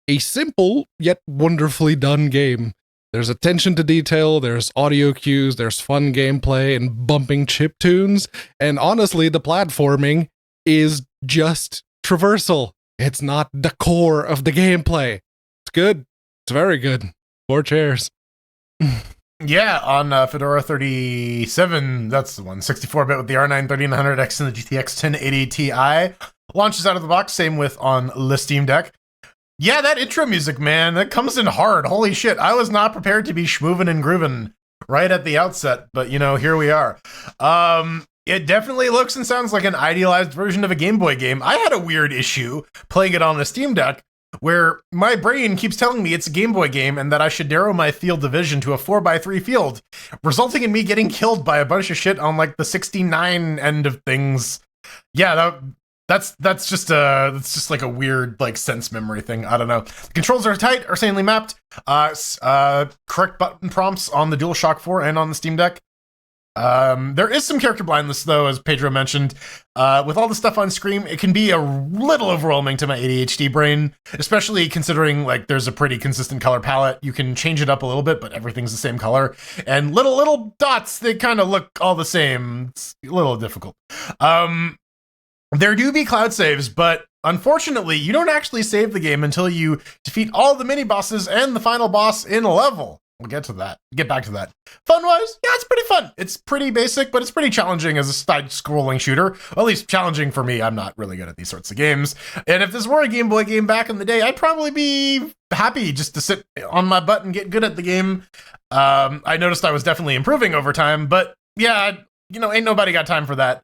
Speaker 2: a simple yet wonderfully done game. There's attention to detail, there's audio cues, there's fun gameplay and bumping chip tunes, and honestly, the platforming is just traversal. It's not the core of the gameplay. It's good. It's very good. 4 chairs.
Speaker 1: Yeah, on Fedora 37, that's the one, 64-bit with the R9 3900X and the GTX 1080 Ti. Launches out of the box, same with on the Steam Deck. Yeah, that intro music, man, that comes in hard. Holy shit, I was not prepared to be schmoovin' and groovin' right at the outset, but here we are. It definitely looks and sounds like an idealized version of a Game Boy game. I had a weird issue playing it on the Steam Deck, where my brain keeps telling me it's a Game Boy game and that I should narrow my field of vision to a 4x3 field, resulting in me getting killed by a bunch of shit on the 69 end of things. Yeah, That's just like a weird like sense memory thing. I don't know. The controls are tight, are sanely mapped. Correct button prompts on the DualShock 4 and on the Steam Deck. There is some character blindness though, as Pedro mentioned. With all the stuff on screen, it can be a little overwhelming to my ADHD brain, especially considering like there's a pretty consistent color palette. You can change it up a little bit, but everything's the same color. And little dots, they kind of look all the same. It's a little difficult. There do be cloud saves, but unfortunately, you don't actually save the game until you defeat all the mini bosses and the final boss in a level. We'll get to that. Get back to that. Fun-wise, yeah, it's pretty fun. It's pretty basic, but it's pretty challenging as a side-scrolling shooter. Well, at least challenging for me. I'm not really good at these sorts of games. And if this were a Game Boy game back in the day, I'd probably be happy just to sit on my butt and get good at the game. I noticed I was definitely improving over time, but yeah, ain't nobody got time for that.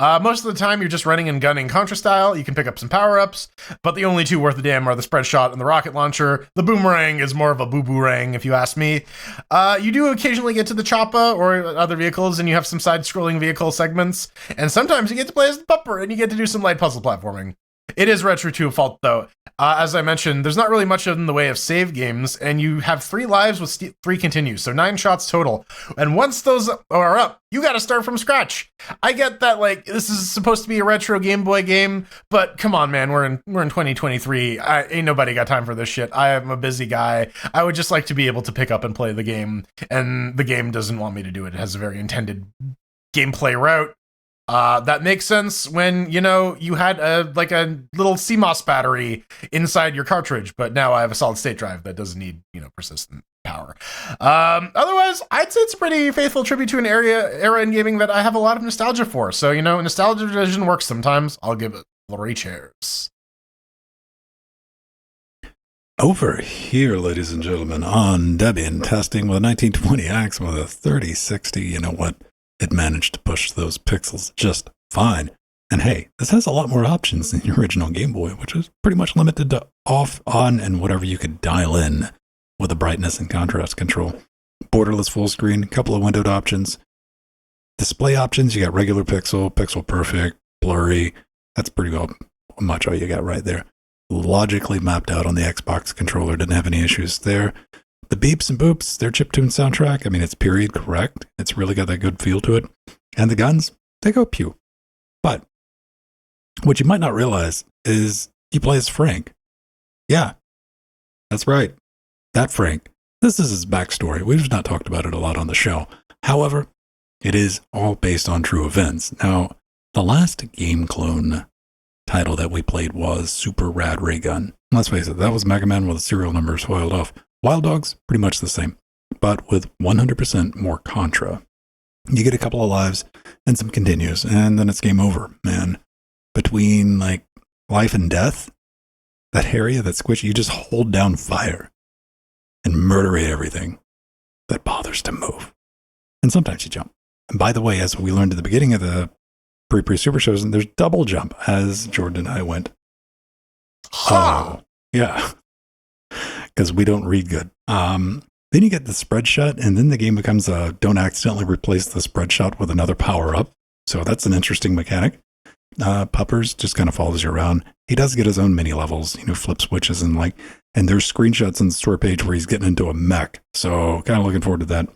Speaker 1: Most of the time, you're just running and gunning Contra style. You can pick up some power-ups, but the only two worth a damn are the spread shot and the rocket launcher. The boomerang is more of a boo-boo-rang, if you ask me. You do occasionally get to the choppa or other vehicles, and you have some side-scrolling vehicle segments. And sometimes you get to play as the pupper, and you get to do some light puzzle platforming. It is retro to a fault, though. As I mentioned, there's not really much in the way of save games, and you have 3 lives with 3 continues, so 9 shots total. And once those are up, you gotta start from scratch. I get that, like, this is supposed to be a retro Game Boy game, but come on, man, we're in 2023. Ain't nobody got time for this shit. I am a busy guy. I would just like to be able to pick up and play the game, and the game doesn't want me to do it. It has a very intended gameplay route. That makes sense when, you had a little CMOS battery inside your cartridge, but now I have a solid state drive that doesn't need, persistent power. Otherwise, I'd say it's a pretty faithful tribute to an era in gaming that I have a lot of nostalgia for. So, nostalgia division works sometimes. I'll give it 3 chairs.
Speaker 3: Over here, ladies and gentlemen, on Debian testing with a 1920X with a 3060, you know what? It managed to push those pixels just fine. And hey, this has a lot more options than the original Game Boy, which is pretty much limited to off, on, and whatever you could dial in with the brightness and contrast control. Borderless full screen, a couple of windowed options. Display options, you got regular pixel, pixel perfect, blurry. That's pretty much all you got right there. Logically mapped out on the Xbox controller, didn't have any issues there. The beeps and boops, their chiptune soundtrack, I mean, it's period correct. It's really got that good feel to it. And the guns, they go pew. But what you might not realize is you play as Frank. Yeah, that's right. That Frank. This is his backstory. We've not talked about it a lot on the show. However, it is all based on true events. Now, the last game clone title that we played was Super Rad Ray Gun. Let's face it, that was Mega Man with the serial numbers foiled off. Wild Dogs, pretty much the same, but with 100% more Contra. You get a couple of lives and some continues, and then it's game over, man. Between, life and death, that area, that squish, you just hold down fire and murderate everything that bothers to move. And sometimes you jump. And by the way, as we learned at the beginning of the pre-super shows, there's double jump, as Jordan and I went.
Speaker 1: Huh.
Speaker 3: Yeah. Because we don't read good. Then you get the spread shot, and then the game becomes don't accidentally replace the spread shot with another power-up. So that's an interesting mechanic. Puppers just kind of follows you around. He does get his own mini levels, flip switches and there's screenshots on the store page where he's getting into a mech. So kind of looking forward to that.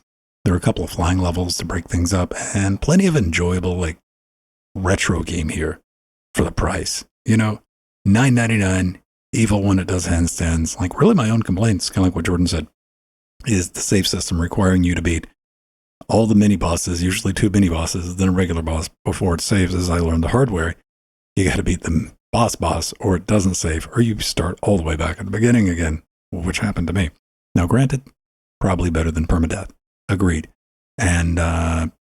Speaker 3: There are a couple of flying levels to break things up, and plenty of enjoyable retro game here for the price. $9.99. Evil when it does handstands. Really my own complaints, kind of like what Jordan said, is the save system requiring you to beat all the mini bosses, usually 2 mini bosses, then a regular boss before it saves. As I learned the hard way, you got to beat the boss or it doesn't save, or you start all the way back at the beginning again, which happened to me. Now granted, probably better than permadeath. Agreed. And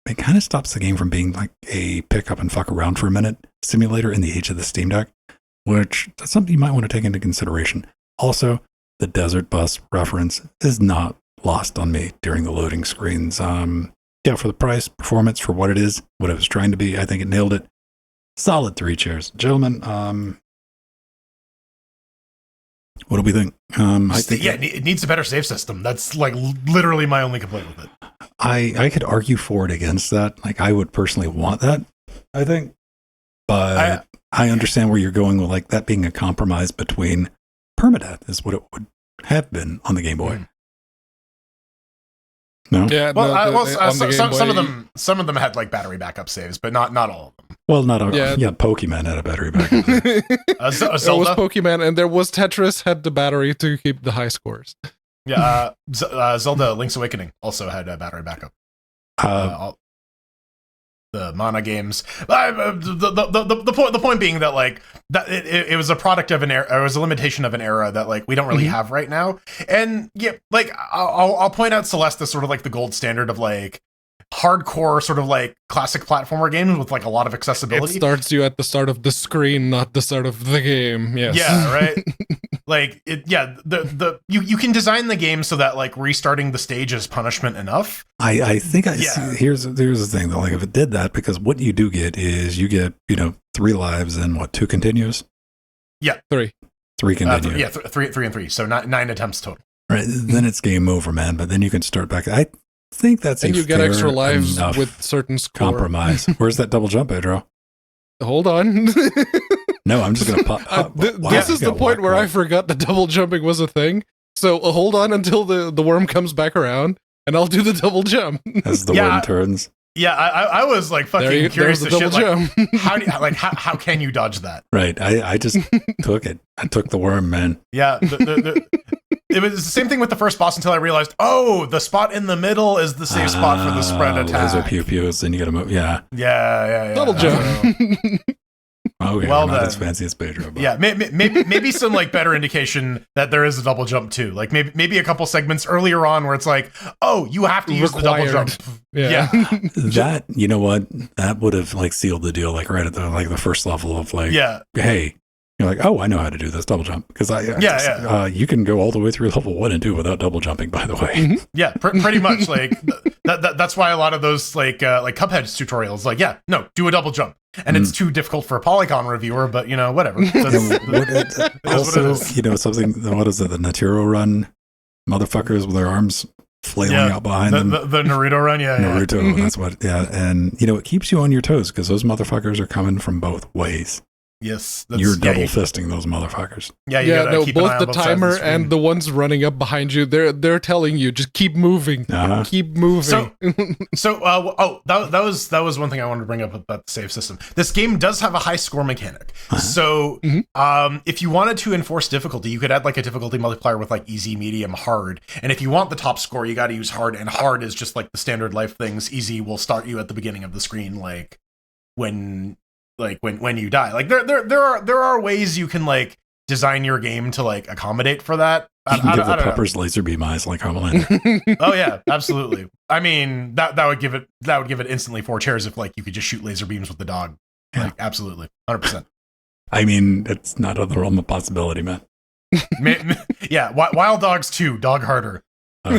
Speaker 3: it kind of stops the game from being a pick up and fuck around for a minute simulator in the age of the Steam Deck, which that's something you might want to take into consideration. Also, the desert bus reference is not lost on me during the loading screens. For the price, performance, for what it is, what it was trying to be, I think it nailed it. Solid 3 chairs. Gentlemen, what do we think? I think
Speaker 1: it needs a better save system. That's literally my only complaint with it.
Speaker 3: I could argue for and against that. I would personally want that, I think. But I understand where you're going with like that being a compromise between permadeath is what it would have been on the Game Boy. No.
Speaker 2: Yeah.
Speaker 1: Some of them had like battery backup saves, but not all of them.
Speaker 3: Well, not all. Yeah, Pokemon had a battery backup.
Speaker 2: There was Pokemon, and there was Tetris had the battery to keep the high scores.
Speaker 1: Yeah, Zelda: Link's Awakening also had a battery backup. The Mana games. The point being that like that it was a product of an era. It was a limitation of an era that like we don't really have right now. And yeah, like I'll point out Celeste as sort of like the gold standard of like hardcore sort of like classic platformer games with like a lot of accessibility.
Speaker 2: It starts you at the start of the screen, not the start of the game. Yes.
Speaker 1: Yeah, right. Like it, yeah. You can design the game so that like restarting the stage is punishment enough.
Speaker 3: I think here's the thing though. Like if it did that, because what you do get is you get 3 lives and what 2 continues.
Speaker 2: Yeah, 3
Speaker 3: continues.
Speaker 1: 3 and 3. So 9 attempts total.
Speaker 3: Right. Then it's game over, man. But then you can start back. I think that's
Speaker 2: and you get extra lives with certain score.
Speaker 3: Compromise. Where's that double jump, Pedro?
Speaker 2: Hold on.
Speaker 3: No, I'm just gonna pop.
Speaker 2: This is the point where I forgot that double jumping was a thing. So hold on until the worm comes back around, and I'll do the double jump
Speaker 3: as the worm turns.
Speaker 1: Yeah, I was like fucking curious as shit.
Speaker 2: Jump.
Speaker 1: Like, how can you dodge that?
Speaker 3: Right. I just took it. I took the worm, man.
Speaker 1: Yeah. It was the same thing with the first boss until I realized, the spot in the middle is the safe spot for the spread attack.
Speaker 3: Laser pew-pews, and you gotta move. Yeah.
Speaker 1: Yeah.
Speaker 2: Double jump.
Speaker 3: Okay, well, not as fancy as Pedro. But.
Speaker 1: Yeah, maybe some like better indication that there is a double jump too. Like maybe a couple segments earlier on where it's like, you have to use the double jump. Yeah.
Speaker 3: That, you know what? That would have like sealed the deal, like right at the first level of like, hey, you're like, I know how to do this double jump because you can go all the way through level 1 and 2 without double jumping. By the way,
Speaker 1: yeah, pretty much like that's why a lot of those like Cuphead's tutorials, like, do a double jump, and it's too difficult for a Polygon reviewer, but whatever.
Speaker 3: Also, something. What is it? The Naturo run, motherfuckers with their arms flailing out behind them.
Speaker 1: The Naruto run,
Speaker 3: Naruto. That's what. Yeah, and it keeps you on your toes because those motherfuckers are coming from both ways.
Speaker 1: Yes,
Speaker 3: you're double fisting those motherfuckers.
Speaker 1: Yeah,
Speaker 2: keep both the timer and the ones running up behind you. They're telling you just keep moving, keep moving.
Speaker 1: That was one thing I wanted to bring up about the save system. This game does have a high score mechanic. So, if you wanted to enforce difficulty, you could add like a difficulty multiplier with like easy, medium, hard. And if you want the top score, you got to use hard. And hard is just like the standard life things. Easy will start you at the beginning of the screen, like when you die. Like there are ways you can like design your game to like accommodate for that.
Speaker 3: You can give the Peppers laser beam eyes like Homelander.
Speaker 1: Oh yeah, absolutely. I mean that would give it instantly 4 chairs if like you could just shoot laser beams with the dog. Like absolutely, 100%.
Speaker 3: I mean, it's not out of the realm of possibility, man.
Speaker 1: Yeah, Wild Dogs 2, Dog Harder.
Speaker 3: All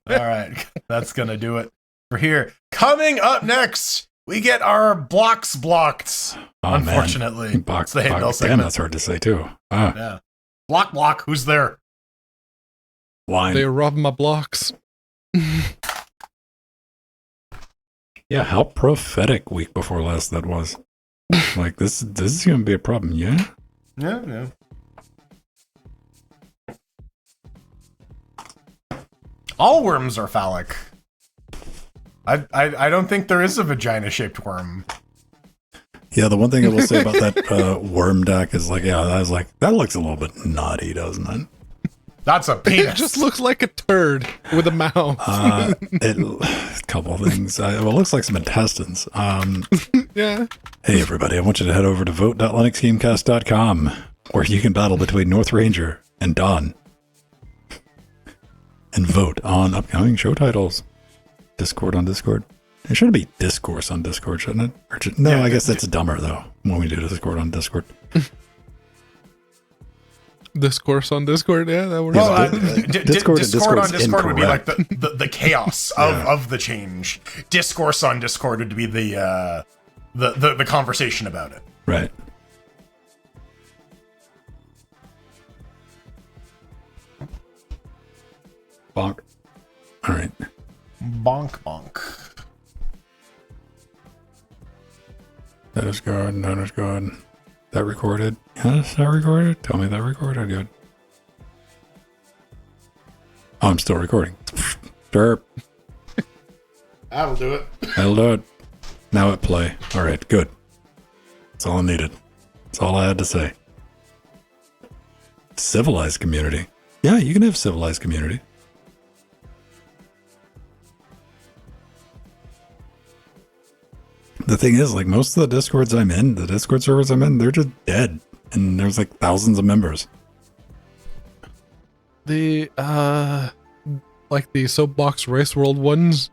Speaker 1: right, that's gonna do it for here. Coming up next, we get our blocks blocked. Unfortunately,
Speaker 3: Box, the Hayden segment. Damn, that's hard to say too.
Speaker 1: Yeah, block. Who's there?
Speaker 3: Line.
Speaker 2: They robbed my blocks.
Speaker 3: Yeah, how prophetic week before last that was. Like this is gonna be a problem. Yeah.
Speaker 1: Yeah. All worms are phallic. I don't think there is a vagina-shaped worm.
Speaker 3: Yeah, the one thing I will say about that worm deck is like, I was like, that looks a little bit naughty, doesn't it?
Speaker 1: That's a penis.
Speaker 2: It just looks like a turd with a mouth.
Speaker 3: A couple of things. It looks like some intestines.
Speaker 2: Yeah.
Speaker 3: Hey, everybody, I want you to head over to vote.linuxgamecast.com, where you can battle between North Ranger and Dawn. And vote on upcoming show titles. Discord on Discord. It should be discourse on Discord, shouldn't it? I guess that's dumber, though, when we do Discord on Discord.
Speaker 2: Discourse on Discord, yeah, that works.
Speaker 1: Well, Discord on Discord would be like the chaos of the change. Discourse on Discord would be the conversation about it.
Speaker 3: Right. Bonk. All right.
Speaker 1: Bonk.
Speaker 3: That is good. That recorded? Yes, that recorded? Tell me that recorded. Good. Oh, I'm still recording. Sure.
Speaker 1: That'll do it.
Speaker 3: That'll do it. Now at play. All right, good. That's all I needed. That's all I had to say. Civilized community. Yeah, you can have civilized community. The thing is, like, most of the Discord servers I'm in, they're just dead. And there's like thousands of members.
Speaker 2: The like the Soapbox Race World ones,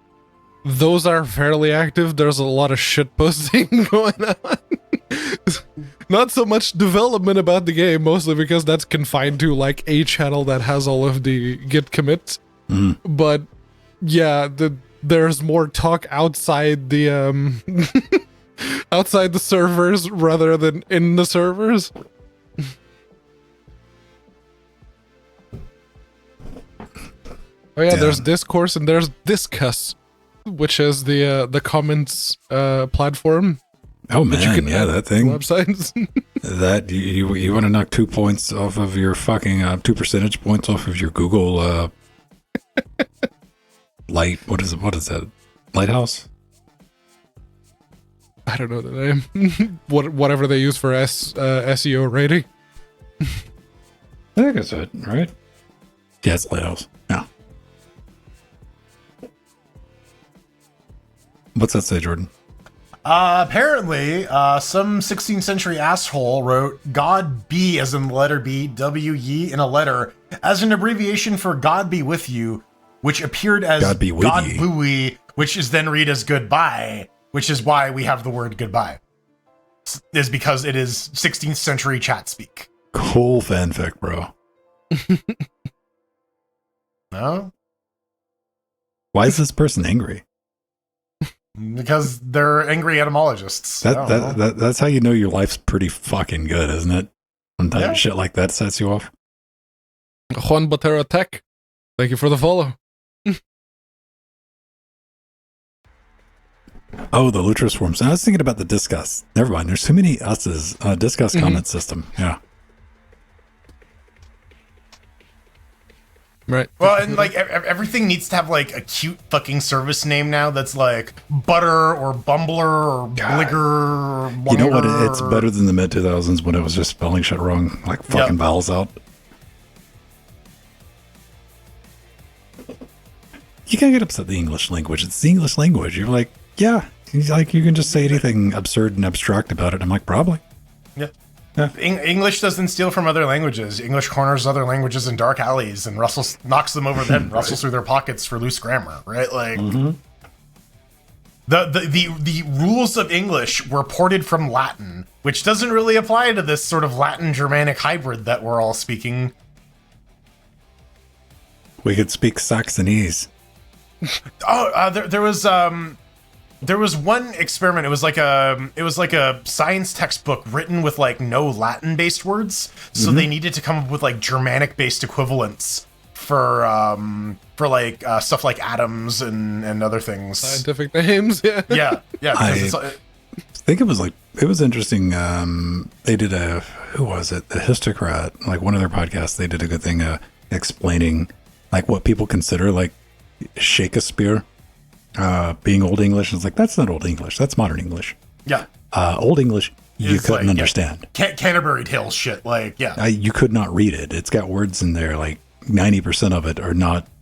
Speaker 2: those are fairly active. There's a lot of shit posting going on. Not so much development about the game, mostly because that's confined to like a channel that has all of the git commits. But yeah, there's more talk outside the outside the servers rather than in the servers. Oh yeah, there's Discourse and there's Discuss, which is the comments platform.
Speaker 3: Oh man, yeah, that thing.
Speaker 2: Websites.
Speaker 3: That you want to knock 2 points off of your fucking 2 percentage points off of your Google light. What is it? What is that? Lighthouse?
Speaker 2: I don't know the name. Whatever they use for SEO rating.
Speaker 3: I think that's it, right? Yeah, it's Lighthouse. Yeah. What's that say, Jordan?
Speaker 1: Apparently, some 16th century asshole wrote God be as in the letter B, W-ye in a letter, as an abbreviation for God be with you, which appeared as
Speaker 3: God be with
Speaker 1: God
Speaker 3: ye.
Speaker 1: buoy, which is then read as goodbye, which is why we have the word goodbye. Is because it is 16th century chat speak.
Speaker 3: Cool fanfic, bro.
Speaker 1: No?
Speaker 3: Why is this person angry?
Speaker 1: Because they're angry etymologists.
Speaker 3: That's how you know your life's pretty fucking good, isn't it? Sometimes
Speaker 1: Yeah.
Speaker 3: shit like that sets you off.
Speaker 2: Juan Botero Tech, thank you for the follow.
Speaker 3: Oh, the Lutris forms. I was thinking about the Discuss. Never mind. There's too many us's. Discuss comment system. Yeah.
Speaker 2: Right.
Speaker 1: Well, and like everything needs to have like a cute fucking service name now that's like Butter or Bumbler or Bligger or
Speaker 3: You know what?
Speaker 1: Blunger.
Speaker 3: It's better than the mid 2000s when it was just spelling shit wrong, like fucking vowels out. You can't get upset at the English language. It's the English language. You're like, yeah, like you can just say anything absurd and abstract about it. I'm like, probably.
Speaker 1: Yeah.
Speaker 3: Yeah.
Speaker 1: English doesn't steal from other languages. English corners other languages in dark alleys and knocks them over the head and rustles through their pockets for loose grammar, right? Like the rules of English were ported from Latin, which doesn't really apply to this sort of Latin Germanic hybrid that we're all speaking.
Speaker 3: We could speak Saxonese.
Speaker 1: Oh, there was one experiment. It was like a science textbook written with like no Latin based words. So they needed to come up with like Germanic based equivalents for like stuff like atoms and other things.
Speaker 2: Scientific names, yeah.
Speaker 1: Yeah.
Speaker 3: I think it was interesting. They did who was it? The Histocrat, like one of their podcasts. They did a good thing explaining like what people consider like Shakespeare. Being Old English, it's like, that's not Old English, that's modern English.
Speaker 1: Yeah.
Speaker 3: Old English, you
Speaker 1: It's
Speaker 3: couldn't
Speaker 1: like,
Speaker 3: understand.
Speaker 1: Canterbury Tales shit, like, yeah.
Speaker 3: You could not read it. It's got words in there, like 90% of it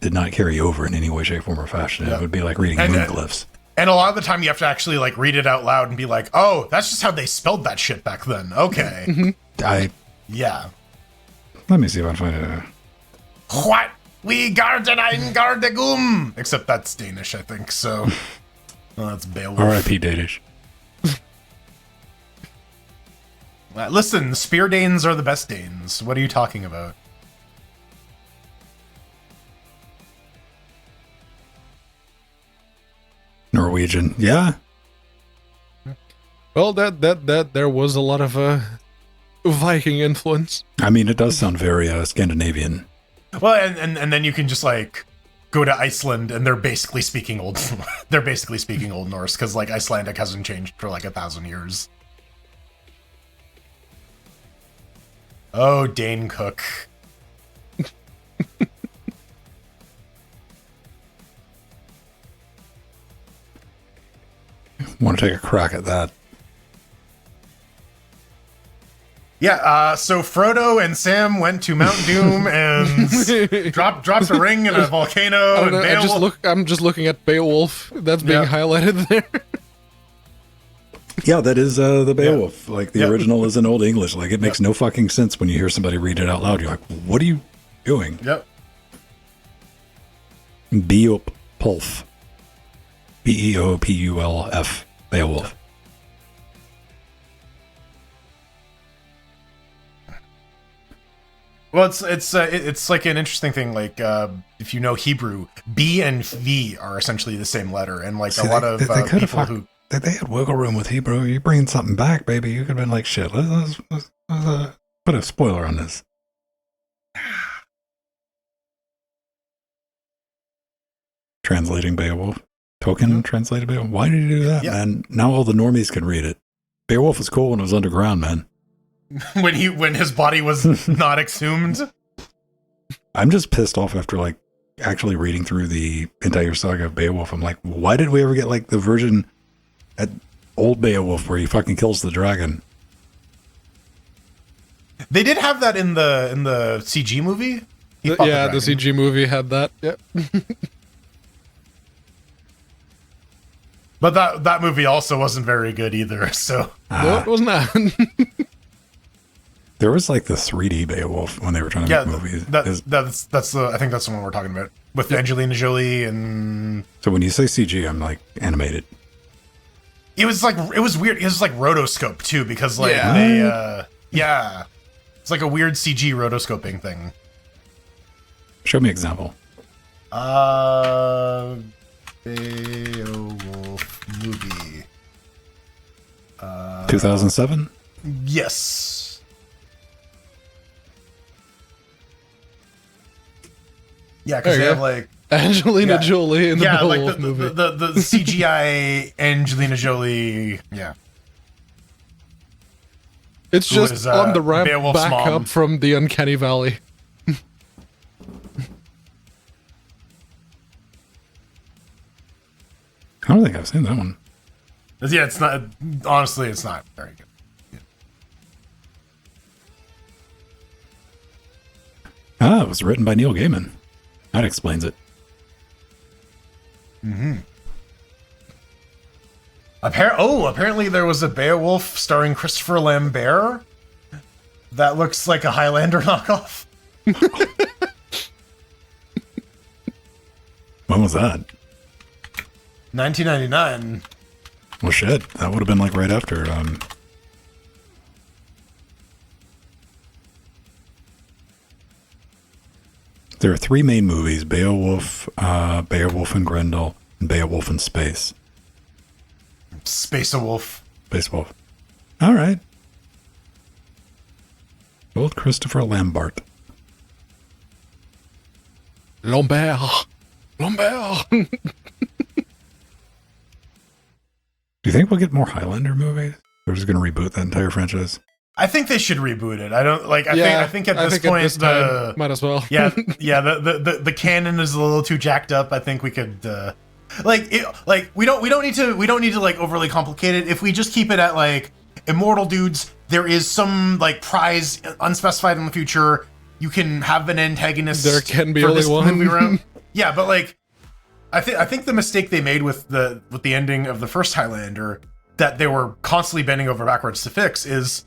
Speaker 3: did not carry over in any way, shape, form, or fashion.
Speaker 1: Yeah.
Speaker 3: It would be like reading
Speaker 1: And-
Speaker 3: moonglyphs.
Speaker 1: And a lot of the time you have to actually like read it out loud and be like, oh, that's just how they spelled that shit back then. Okay. Yeah.
Speaker 3: Let me see if I can find it.
Speaker 1: What? We garden ein Gardegum! Except that's Danish, I think, so. Well, that's Beowulf.
Speaker 3: R.I.P. Danish.
Speaker 1: Listen, Spear Danes are the best Danes. What are you talking about?
Speaker 3: Norwegian. Yeah.
Speaker 2: Well, that there was a lot of Viking influence.
Speaker 3: I mean, it does sound very Scandinavian.
Speaker 1: Well, and then you can just like go to Iceland and they're basically speaking old Norse because like Icelandic hasn't changed for like 1,000 years. Oh, Dane Cook.
Speaker 3: Want to take a crack at that?
Speaker 1: Yeah, so Frodo and Sam went to Mount Doom and dropped a ring in a volcano. And
Speaker 2: I'm just looking at Beowulf. That's being highlighted there.
Speaker 3: Yeah, that is the Beowulf. Like the original is in Old English. Like it makes no fucking sense when you hear somebody read it out loud. You're like, what are you doing?
Speaker 1: Yep.
Speaker 3: Beowulf. Beopulf. Beowulf.
Speaker 1: Well, it's like an interesting thing. Like if you know Hebrew, B and V are essentially the same letter, and like a lot of people who
Speaker 3: they had wiggle room with Hebrew. You bringing something back, baby? You could have been like, shit. Let's put a spoiler on this. Translating Beowulf. Tolkien translated Beowulf. Why did he do that, man? Now all the normies can read it. Beowulf was cool when it was underground, man.
Speaker 1: when his body was not exhumed.
Speaker 3: I'm just pissed off after like actually reading through the entire saga of Beowulf. I'm like, why did we ever get like the version at old Beowulf where he fucking kills the dragon?
Speaker 1: They did have that in the CG movie.
Speaker 2: The CG movie had that. Yep.
Speaker 1: But that movie also wasn't very good either. So
Speaker 2: no, it was not.
Speaker 3: There was like the 3D Beowulf when they were trying to make movies.
Speaker 1: That's I think that's the one we're talking about with Angelina Jolie and.
Speaker 3: So when you say CG, I'm like animated.
Speaker 1: It was weird. It was like rotoscope too because like it's like a weird CG rotoscoping thing.
Speaker 3: Show me an example.
Speaker 1: Beowulf movie.
Speaker 3: 2007?
Speaker 1: Yes. Yeah, because they have like
Speaker 2: Angelina Jolie in the Beowulf
Speaker 1: like
Speaker 2: movie.
Speaker 1: The CGI Angelina Jolie. Yeah.
Speaker 2: It's just on the ramp
Speaker 1: Beowulf's
Speaker 2: back
Speaker 1: mom.
Speaker 2: up from the Uncanny Valley.
Speaker 3: I don't think I've seen that one.
Speaker 1: Yeah, it's not. Honestly, it's not very good.
Speaker 3: Ah, it was written by Neil Gaiman. That explains it.
Speaker 1: Mm-hmm. Apparently there was a Beowulf starring Christopher Lambert. That looks like a Highlander knockoff.
Speaker 3: When was that?
Speaker 1: 1999.
Speaker 3: Well, shit. That would have been like right after. There are three main movies: Beowulf, Beowulf and Grendel, and Beowulf in Space.
Speaker 1: Space Wolf.
Speaker 3: Space Wolf. All right. Old Christopher Lambert.
Speaker 2: Lambert.
Speaker 3: Do you think we'll get more Highlander movies? They're just going to reboot that entire franchise.
Speaker 1: I think they should reboot it. I don't like. I think at this point,
Speaker 2: might as well.
Speaker 1: The canon is a little too jacked up. I think we could, we don't need to like overly complicate it. If we just keep it at like immortal dudes, there is some like prize unspecified in the future. You can have an antagonist.
Speaker 2: There can be only one.
Speaker 1: Yeah, but like, I think the mistake they made with the ending of the first Highlander that they were constantly bending over backwards to fix is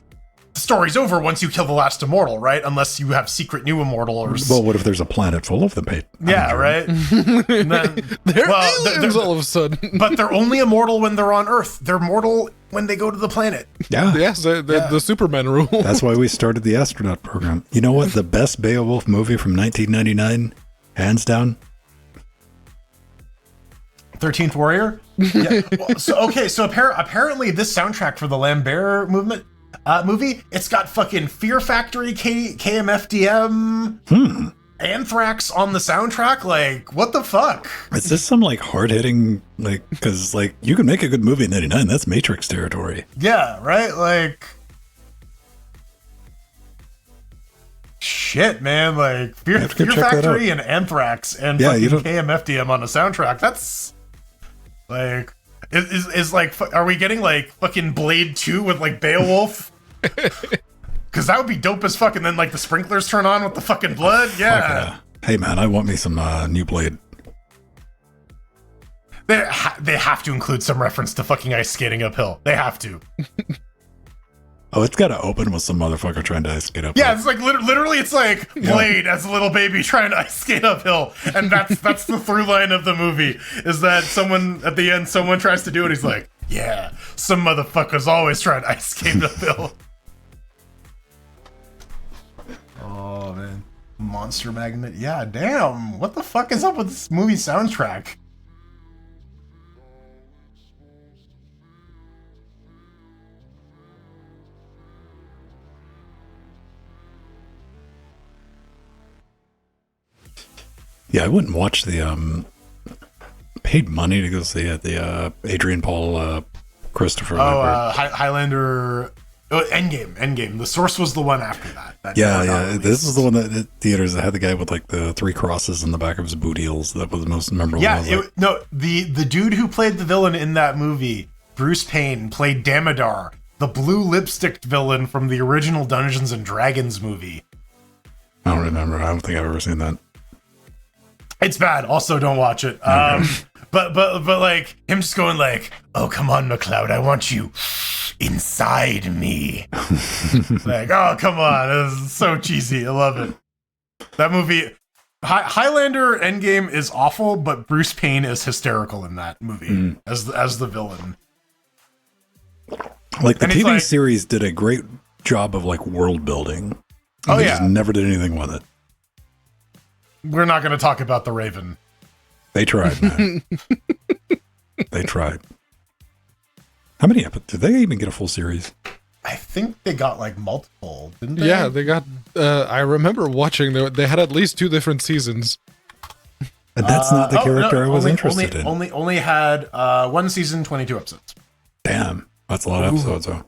Speaker 1: the story's over once you kill the last immortal, right? Unless you have secret new immortal or.
Speaker 3: Well, what if there's a planet full of them?
Speaker 1: Yeah, right.
Speaker 2: They're aliens all of a sudden.
Speaker 1: But they're only immortal when they're on Earth. They're mortal when they go to the planet.
Speaker 3: Yeah.
Speaker 2: Yes, the Superman rule.
Speaker 3: That's why we started the astronaut program. You know what? The best Beowulf movie from 1999, hands down.
Speaker 1: 13th Warrior. Yeah. So apparently this soundtrack for the Lambert movie, it's got fucking Fear Factory, KMFDM, Anthrax on the soundtrack. Like, what the fuck?
Speaker 3: Is this some like hard hitting like? Because like you can make a good movie in '99. That's Matrix territory.
Speaker 1: Yeah, right. Like, shit, man. Like Fear
Speaker 3: have to go check that
Speaker 1: Factory
Speaker 3: out.
Speaker 1: and Anthrax and
Speaker 3: Yeah,
Speaker 1: fucking
Speaker 3: you don't-
Speaker 1: KMFDM on a soundtrack. That's like, is like, are we getting like fucking Blade 2 with like Beowulf? Because that would be dope as fuck. And then like the sprinklers turn on with the fucking blood. Yeah.
Speaker 3: Yeah. Hey man, I want me some new Blade.
Speaker 1: They have to include some reference to fucking ice skating uphill. They have to.
Speaker 3: Oh, it's got to open with some motherfucker trying to ice skate up.
Speaker 1: Yeah, it's like literally, it's like Blade as a little baby trying to ice skate uphill, and that's the through line of the movie. Is that someone at the end, someone tries to do it, he's like, yeah, some motherfuckers always trying to ice skate uphill. Oh man, Monster Magnet. Yeah, damn. What the fuck is up with this movie soundtrack?
Speaker 3: Yeah, I wouldn't watch the paid money to go see it. The Adrian Paul Christopher.
Speaker 1: Highlander. Oh, Endgame. The Source was the one after that.
Speaker 3: Yeah. This is the one that at theaters that had the guy with like the 3 crosses in the back of his boot heels. That was the most memorable.
Speaker 1: Yeah,
Speaker 3: one.
Speaker 1: the dude who played the villain in that movie, Bruce Payne, played Damodar, the blue lipstick villain from the original Dungeons and Dragons movie.
Speaker 3: I don't remember. I don't think I've ever seen that.
Speaker 1: It's bad. Also, don't watch it. But like him just going like, "Oh, come on, McLeod, I want you inside me." Like, oh, come on, this is so cheesy. I love it. That movie, Highlander Endgame is awful, but Bruce Payne is hysterical in that movie as the villain.
Speaker 3: Like the
Speaker 1: And it's
Speaker 3: TV
Speaker 1: like-
Speaker 3: series did a great job of like world building.
Speaker 1: Oh,
Speaker 3: They
Speaker 1: yeah.
Speaker 3: just never did anything with it.
Speaker 1: We're not going to talk about the Raven.
Speaker 3: They tried, man. They tried. How many episodes? Did they even get a full series?
Speaker 1: I think they got like multiple, didn't they?
Speaker 2: Yeah, they got. I remember watching. They had at least 2 different seasons.
Speaker 3: And that's not the character I was
Speaker 1: only,
Speaker 3: interested in.
Speaker 1: Only had 1 season, 22 episodes.
Speaker 3: Damn, that's a lot of episodes, though.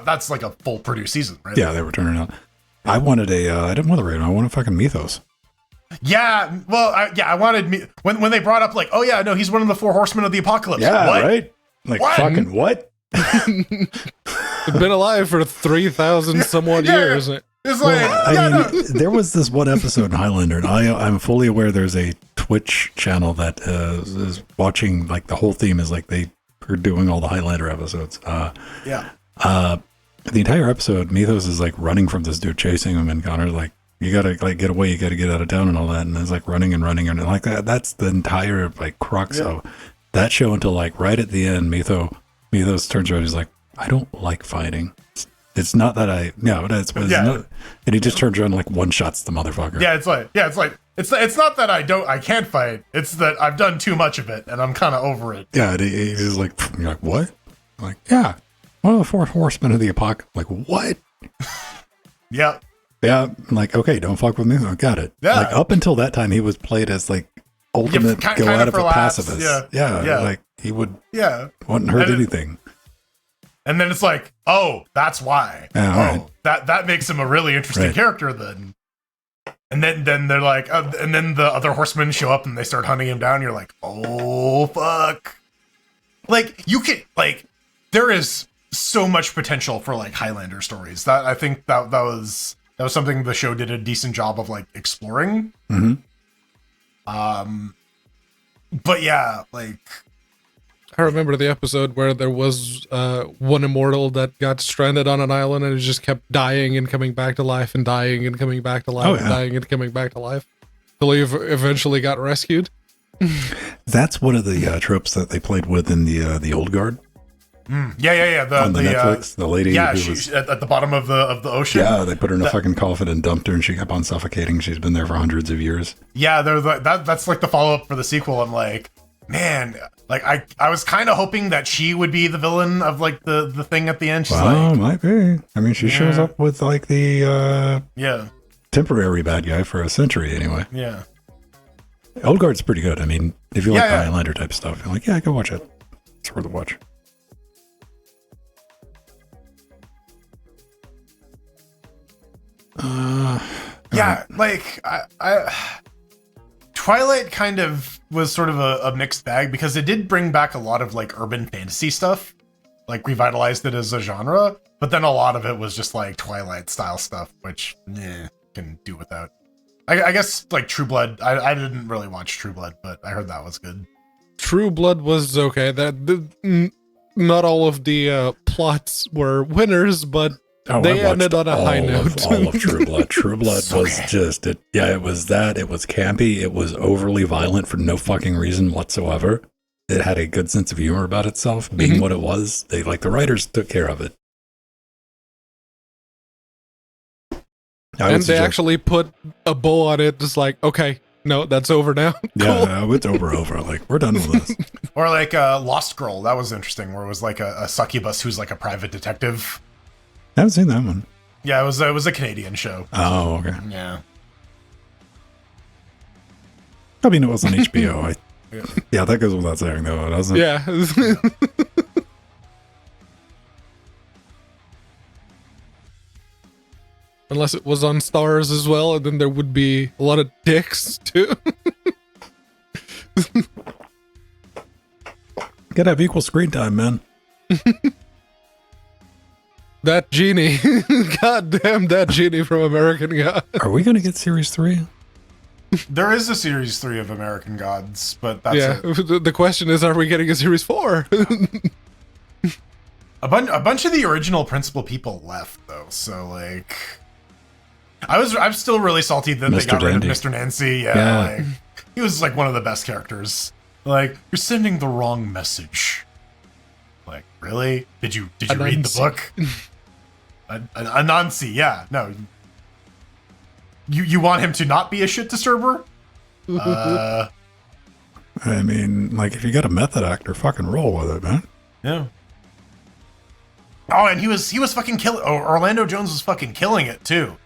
Speaker 1: That's like a full produced season, right?
Speaker 3: Yeah, they were turning out. I wanted I didn't want the Raven. I wanted fucking Mythos.
Speaker 1: Yeah, well, I wanted me when they brought up like, oh yeah, no, he's one of the 4 horsemen of the apocalypse.
Speaker 3: Yeah,
Speaker 1: What?
Speaker 3: right? Like,
Speaker 1: What?
Speaker 3: fucking what?
Speaker 2: They've been alive for 3,000 somewhat
Speaker 1: Yeah.
Speaker 2: years.
Speaker 1: It's like,
Speaker 3: I mean, there was this one episode in Highlander, and I'm fully aware there's a Twitch channel that is watching, like, the whole theme is like they are doing all the Highlander episodes.
Speaker 1: yeah.
Speaker 3: The entire episode, Mythos is like running from this dude chasing him, and Connor's like, you gotta like get away, you gotta get out of town and all that, and it's like running and like that. That's the entire like crux of that show until like right at the end, Mythos turns around, he's like, I don't like fighting. It's not that it's not, and he just turns around and like one shots the motherfucker.
Speaker 1: Yeah, it's not that I can't fight. It's that I've done too much of it and I'm kind of over it.
Speaker 3: Yeah, and he's like, you're like, what? I'm like, yeah, one of the 4 horsemen of the apocalypse. Like, what?
Speaker 1: Yeah.
Speaker 3: Yeah, I'm like, okay, don't fuck with me. I got it.
Speaker 1: Yeah.
Speaker 3: Like up until that time, he was played as like ultimate
Speaker 1: kind
Speaker 3: go
Speaker 1: of
Speaker 3: out of
Speaker 1: for
Speaker 3: a
Speaker 1: laughs,
Speaker 3: pacifist.
Speaker 1: yeah.
Speaker 3: Like he wouldn't hurt
Speaker 1: And
Speaker 3: anything.
Speaker 1: And then it's like, oh, that's why.
Speaker 3: Yeah, all right.
Speaker 1: That makes him a really interesting
Speaker 3: Right.
Speaker 1: character then. And then they're like, and then the other horsemen show up and they start hunting him down. You're like, oh fuck! Like you could like, there is so much potential for like Highlander stories. That I think that was something the show did a decent job of like exploring.
Speaker 3: Mm-hmm.
Speaker 1: But yeah, like.
Speaker 2: I remember the episode where there was one immortal that got stranded on an island and it just kept dying and coming back to life and dying and coming back to life
Speaker 3: Oh,
Speaker 2: and
Speaker 3: yeah.
Speaker 2: dying and coming back to life till he eventually got rescued.
Speaker 3: That's one of the tropes that they played with in the Old Guard
Speaker 1: Yeah.
Speaker 3: on the Netflix. The lady
Speaker 1: Yeah,
Speaker 3: who
Speaker 1: she's
Speaker 3: was
Speaker 1: at the bottom of the ocean.
Speaker 3: yeah, they put her in a fucking coffin and dumped her, and she kept on suffocating. She's been there for hundreds of years.
Speaker 1: Yeah, that's like the follow up for the sequel. I'm like, man, like I was kind of hoping that she would be the villain of like the thing at the end. She's
Speaker 3: Well,
Speaker 1: like,
Speaker 3: might be. I mean, she shows up with like the
Speaker 1: yeah,
Speaker 3: temporary bad guy for a century anyway.
Speaker 1: yeah.
Speaker 3: Old Guard's pretty good. I mean, if you like
Speaker 1: Yeah, yeah.
Speaker 3: Highlander type stuff, you're like, yeah, go watch it. It's worth a watch.
Speaker 1: Yeah, like Twilight kind of was sort of a mixed bag because it did bring back a lot of like urban fantasy stuff, like revitalized it as a genre, but then a lot of it was just like Twilight style stuff, which can do without. I guess like True Blood, I didn't really watch True Blood, but I heard that was good.
Speaker 2: True Blood was okay. Not all of the plots were winners, but they ended on a high note.
Speaker 3: All of True Blood. True Blood
Speaker 1: So
Speaker 3: was just it. Yeah, it was that. It was campy. It was overly violent for no fucking reason whatsoever. It had a good sense of humor about itself, being what it was. They the writers took care of it.
Speaker 2: And they actually put a bow on it, just like, okay, no, that's over now.
Speaker 3: Yeah, it's over. Like, we're done with this.
Speaker 1: Or like Lost Girl, that was interesting, where it was like a succubus who's like a private detective.
Speaker 3: I haven't seen that one.
Speaker 1: Yeah, it was a Canadian show.
Speaker 3: Oh, okay.
Speaker 1: Yeah.
Speaker 3: I mean, it was on HBO. Yeah, that goes without saying, though, doesn't it?
Speaker 2: Yeah. Unless it was on Stars as well, and then there would be a lot of dicks, too.
Speaker 3: Gotta have equal screen time, man.
Speaker 2: That genie. God damn that genie from American God.
Speaker 3: Are we gonna get Series 3?
Speaker 1: There is a Series 3 of American Gods, but that's
Speaker 2: it. The question is, are we getting a Series 4?
Speaker 1: A bunch of the original principal people left, though, so, like... I'm still really salty that they got rid of Mr. Nancy. Yeah. Like, he was, like, one of the best characters. Like, you're sending the wrong message. Like, really? Did you read the book? Anansi, yeah. No. You want him to not be a shit disturber?
Speaker 3: I mean, like, if you got a method actor, fucking roll with it, man.
Speaker 1: Yeah. Oh, and he was fucking killing... Orlando Jones was fucking killing it, too.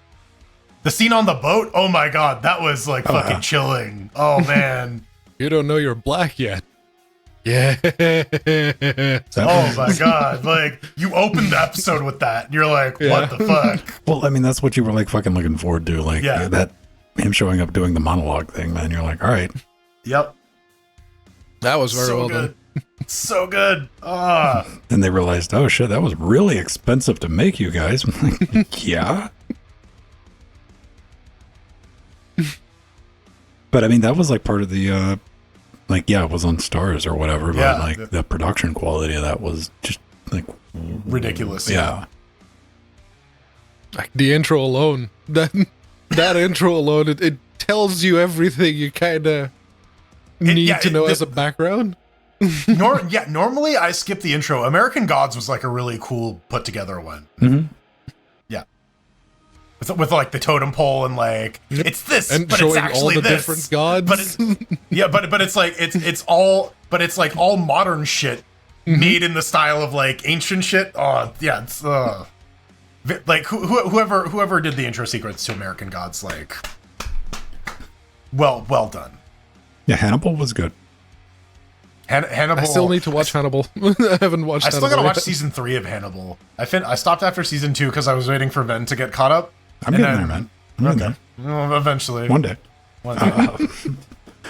Speaker 1: The scene on the boat, oh my god, that was, like, fucking chilling. Oh, man.
Speaker 2: You don't know you're black yet. Yeah.
Speaker 1: Oh my god, like, you opened the episode with that, and you're like, what the fuck?
Speaker 3: Well, I mean, that's what you were, like, fucking looking forward to, like, that, him showing up doing the monologue thing, man. You're like, all right.
Speaker 1: Yep.
Speaker 2: That was very well
Speaker 1: good.
Speaker 2: done.
Speaker 1: So good.
Speaker 3: Then they realized, oh shit, that was really expensive to make, you guys. I'm like, yeah. But I mean, that was like part of the, like, yeah, it was on Stars or whatever, but like the production quality of that was just like
Speaker 1: ridiculous.
Speaker 3: Yeah.
Speaker 2: Like the intro alone, that intro alone, it tells you everything you kind of need to know as a background.
Speaker 1: Normally I skip the intro. American Gods was like a really cool put together one.
Speaker 3: Mm-hmm.
Speaker 1: Yeah. With like the totem pole and like it's this,
Speaker 2: and
Speaker 1: but
Speaker 2: showing
Speaker 1: it's actually
Speaker 2: all the
Speaker 1: this.
Speaker 2: different gods.
Speaker 1: But it's, but it's like it's like all modern shit made in the style of like ancient shit. Oh yeah, it's like whoever did the intro sequence to American Gods, like well done.
Speaker 3: Yeah, Hannibal was good.
Speaker 1: Hannibal.
Speaker 2: I still need to watch Hannibal. I haven't watched.
Speaker 1: I still
Speaker 2: Hannibal
Speaker 1: gotta watch
Speaker 2: yet.
Speaker 1: season 3 of Hannibal. I stopped after season 2 because I was waiting for Ben to get caught up.
Speaker 3: I'm getting there, man. I'm getting there.
Speaker 1: Well, eventually.
Speaker 3: One day.
Speaker 1: Well,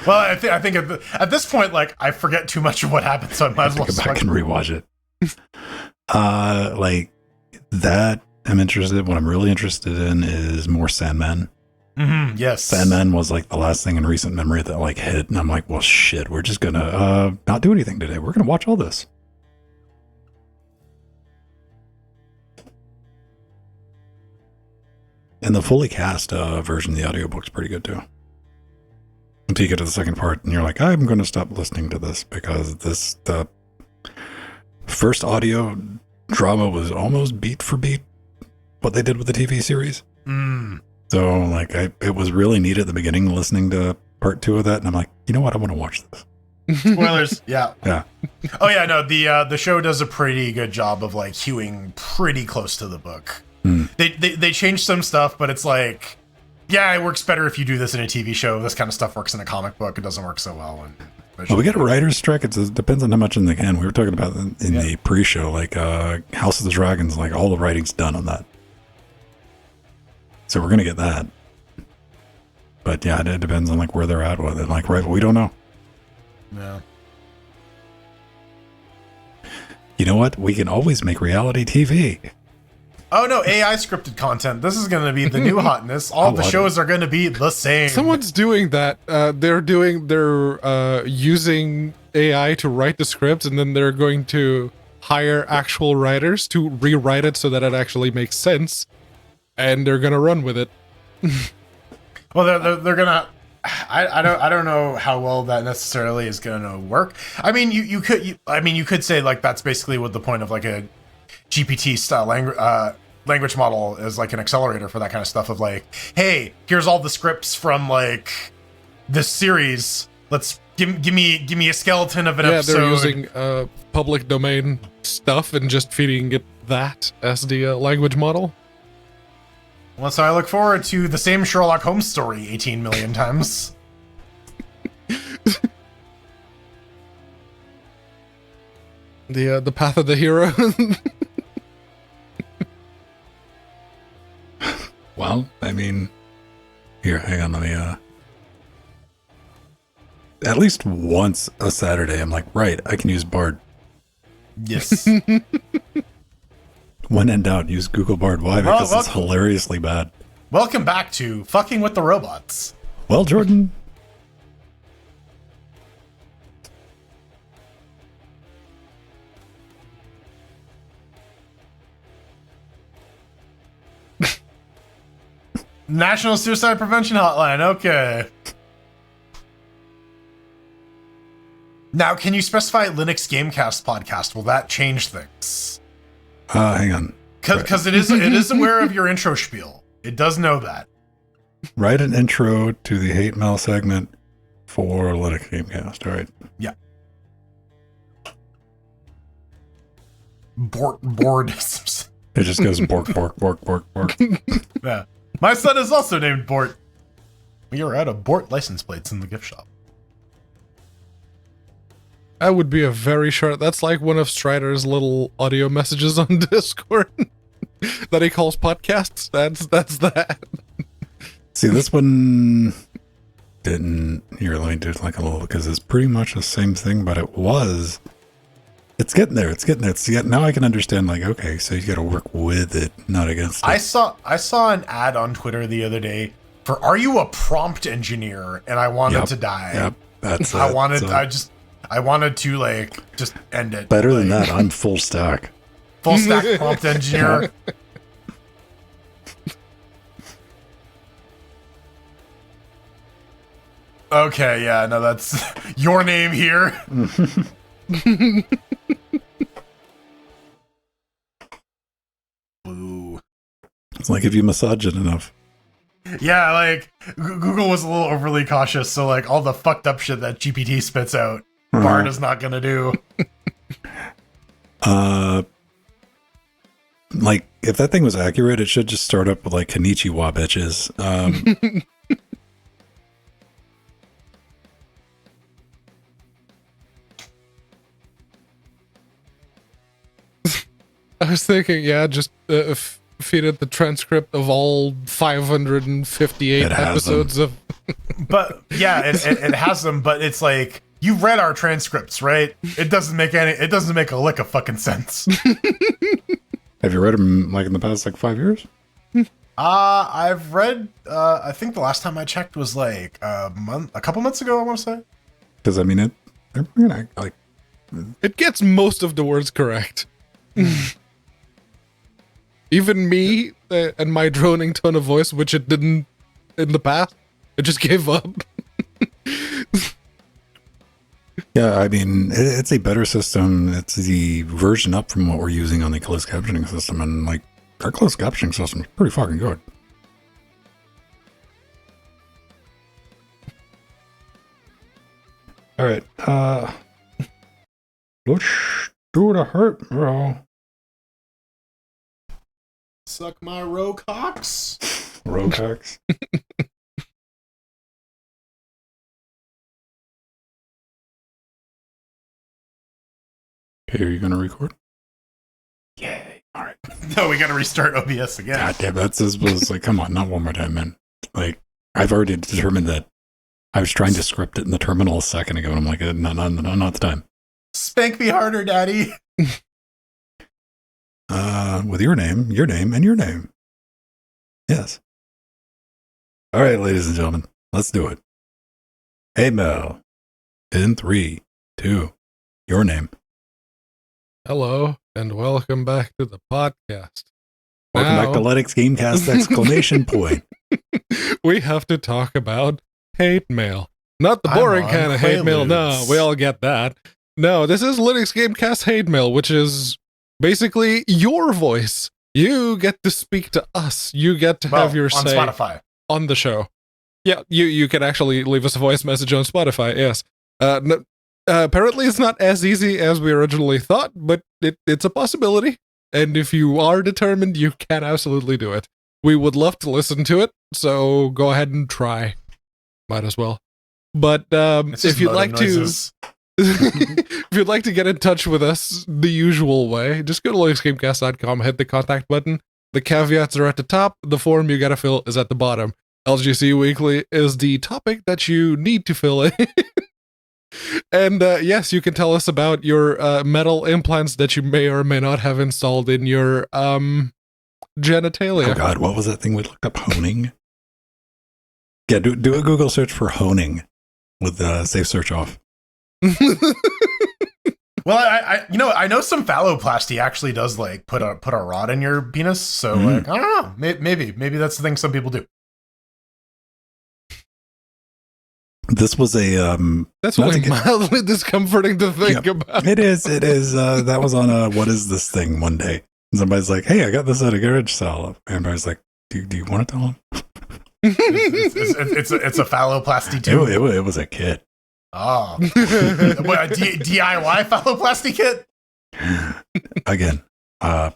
Speaker 1: I think at this point, like, I forget too much of what happened, so I might as well
Speaker 3: go back and rewatch it. Like that, I'm interested. What I'm really interested in is more Sandman.
Speaker 1: Mm-hmm, yes.
Speaker 3: Sandman was like the last thing in recent memory that like hit, and I'm like, well, shit, we're just gonna not do anything today. We're gonna watch all this. And the fully cast version of the audiobook's pretty good too. Until you get to the second part, and you're like, I'm going to stop listening to this because the first audio drama was almost beat for beat what they did with the TV series.
Speaker 1: Mm.
Speaker 3: So, like, it was really neat at the beginning listening to part 2 of that, and I'm like, you know what? I want to watch this.
Speaker 1: Spoilers. Yeah.
Speaker 3: Yeah.
Speaker 1: Oh yeah, no, the show does a pretty good job of like hewing pretty close to the book.
Speaker 3: Mm.
Speaker 1: They changed some stuff, but it's like, yeah, it works better if you do this in a TV show. This kind of stuff works in a comic book. It doesn't work so well.
Speaker 3: Well, we get a writer's strike. It depends on how much in they can. We were talking about in the pre-show, like House of the Dragons, like all the writing's done on that. So we're going to get that. But yeah, it depends on like where they're at with it. Like, right, we don't know.
Speaker 1: Yeah.
Speaker 3: You know what? We can always make reality TV.
Speaker 1: Oh no, AI scripted content. This is going to be the new hotness. All the shows are going to be the same.
Speaker 2: Someone's doing that. They're using AI to write the scripts, and then they're going to hire actual writers to rewrite it so that it actually makes sense, and they're gonna run with it.
Speaker 1: Well, they're gonna. I don't know how well that necessarily is gonna work. I mean, you could say like that's basically what the point of like a GPT style language model is, like an accelerator for that kind of stuff. Of like, hey, here's all the scripts from like this series. Let's give me a skeleton of an episode.
Speaker 2: Yeah, they're using public domain stuff and just feeding it that as the language model.
Speaker 1: Well, so I look forward to the same Sherlock Holmes story 18 million times.
Speaker 2: The path of the hero.
Speaker 3: Well, I mean, here, hang on, let me, at least once a Saturday, I'm like, right, I can use Bard.
Speaker 1: Yes.
Speaker 3: When in doubt, use Google Bard. Why? Because it's hilariously bad.
Speaker 1: Welcome back to Fucking with the Robots.
Speaker 3: Well, Jordan.
Speaker 1: National Suicide Prevention Hotline. Okay. Now, can you specify LinuxGameCast podcast? Will that change things?
Speaker 3: Hang on.
Speaker 1: Because it is aware of your intro spiel. It does know that.
Speaker 3: Write an intro to the hate mail segment for LinuxGameCast. All right.
Speaker 1: Yeah. Bored.
Speaker 3: It just goes bork, bork, bork, bork, bork.
Speaker 1: Yeah. My son is also named Bort. We are out of Bort license plates in the gift shop.
Speaker 2: That would be a very short. That's like one of Strider's little audio messages on Discord that he calls podcasts. That's that.
Speaker 3: See, this one didn't. Here, let me do it like a little, because it's pretty much the same thing, but it was. It's getting there. Now I can understand. Like, okay, so you got to work with it, not against it.
Speaker 1: I saw an ad on Twitter the other day for "Are you a prompt engineer?" and I wanted to die.
Speaker 3: Yep, that's.
Speaker 1: I wanted to like just end it.
Speaker 3: Better than that, I'm full stack.
Speaker 1: Full stack prompt engineer. Okay, yeah, no, that's your name here. Ooh.
Speaker 3: It's like if you massage it enough.
Speaker 1: Yeah, like Google was a little overly cautious, so like all the fucked up shit that GPT spits out, Bard is not gonna do.
Speaker 3: Like if that thing was accurate, it should just start up with like Konnichiwa bitches.
Speaker 2: I was thinking, yeah, just feed it the transcript of all 558 episodes of.
Speaker 1: But yeah, it has them. But it's like, you read our transcripts, right? It doesn't make a lick of fucking sense.
Speaker 3: Have you read them like in the past like 5 years?
Speaker 1: I've read. I think the last time I checked was like a couple months ago. I want to say.
Speaker 3: Because I mean, they're gonna like.
Speaker 2: It gets most of the words correct. Even me and my droning tone of voice, which it didn't in the past, it just gave up.
Speaker 3: Yeah, I mean, it's a better system. It's the version up from what we're using on the closed captioning system, and like our closed captioning system is pretty fucking good. All right, let's do the hurt, bro.
Speaker 1: Suck my Rocox.
Speaker 3: Rocox. Okay, are you gonna record? Yay! All right.
Speaker 1: No, we gotta restart OBS again.
Speaker 3: God damn, that's just was like, come on, not one more time, man. Like, I've already determined that I was trying to script it in the terminal a second ago, and I'm like, no, not the time.
Speaker 1: Spank me harder, daddy.
Speaker 3: With your name, and your name. Yes. All right, ladies and gentlemen, let's do it. Hey, Mel. In 3, 2, your name.
Speaker 2: Hello, and welcome back to the podcast.
Speaker 3: Welcome back to LinuxGameCast exclamation point.
Speaker 2: We have to talk about hate mail. Not the boring kind of hate mail. No, we all get that. No, this is LinuxGameCast hate mail, which is basically your voice. You get to speak to us. You get to have your say
Speaker 1: on Spotify.
Speaker 2: On the show. Yeah, you can actually leave us a voice message on Spotify, yes. Apparently it's not as easy as we originally thought, but it's a possibility. And if you are determined, you can absolutely do it. We would love to listen to it, so go ahead and try. Might as well. But if you'd like to... if you'd like to get in touch with us the usual way, just go to linuxgamecast.com, hit the contact button. The caveats are at the top. The form you gotta fill is at the bottom. LGC Weekly is the topic that you need to fill in. And yes, you can tell us about your metal implants that you may or may not have installed in your genitalia.
Speaker 3: Oh God, what was that thing we looked up? Honing? Yeah, do a Google search for honing with safe search off.
Speaker 1: Well, I know some phalloplasty actually does like put a rod in your penis, so like I don't know, maybe that's the thing some people do.
Speaker 3: This was a
Speaker 2: that's only mildly discomforting to think about.
Speaker 3: It is. That was on a what is this thing one day. And somebody's like, "Hey, I got this at a garage sale." And I was like, "Do you want to tell him?"
Speaker 1: it's a phalloplasty too.
Speaker 3: It was a kit.
Speaker 1: Oh, DIY phalloplasty kit.
Speaker 3: Again,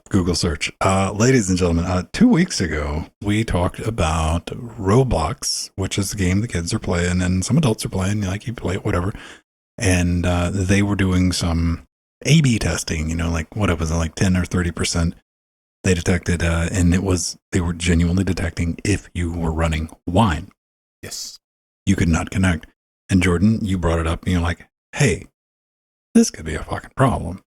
Speaker 3: Google search. Ladies and gentlemen, 2 weeks ago, we talked about Roblox, which is the game the kids are playing and some adults are playing, like you play it, whatever. And they were doing some A/B testing, like what it was, like 10 or 30%. They detected, and they were genuinely detecting if you were running wine.
Speaker 1: Yes. You
Speaker 3: could not connect. And Jordan, you brought it up and you're like, hey, this could be a fucking problem.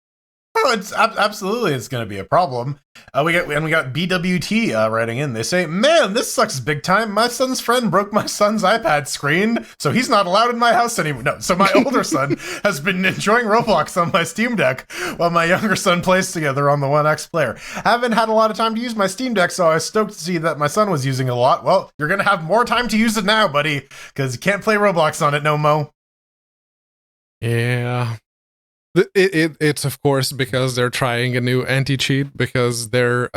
Speaker 1: Oh, it's absolutely it's going to be a problem. We got BWT writing in. They say, "Man, this sucks big time. My son's friend broke my son's iPad screen, so he's not allowed in my house anymore." No, so my older son has been enjoying Roblox on my Steam Deck while my younger son plays together on the 1X player. Haven't had a lot of time to use my Steam Deck, so I was stoked to see that my son was using it a lot. Well, you're going to have more time to use it now, buddy, because you can't play Roblox on it no mo.
Speaker 2: Yeah. It's of course because they're trying a new anti-cheat because their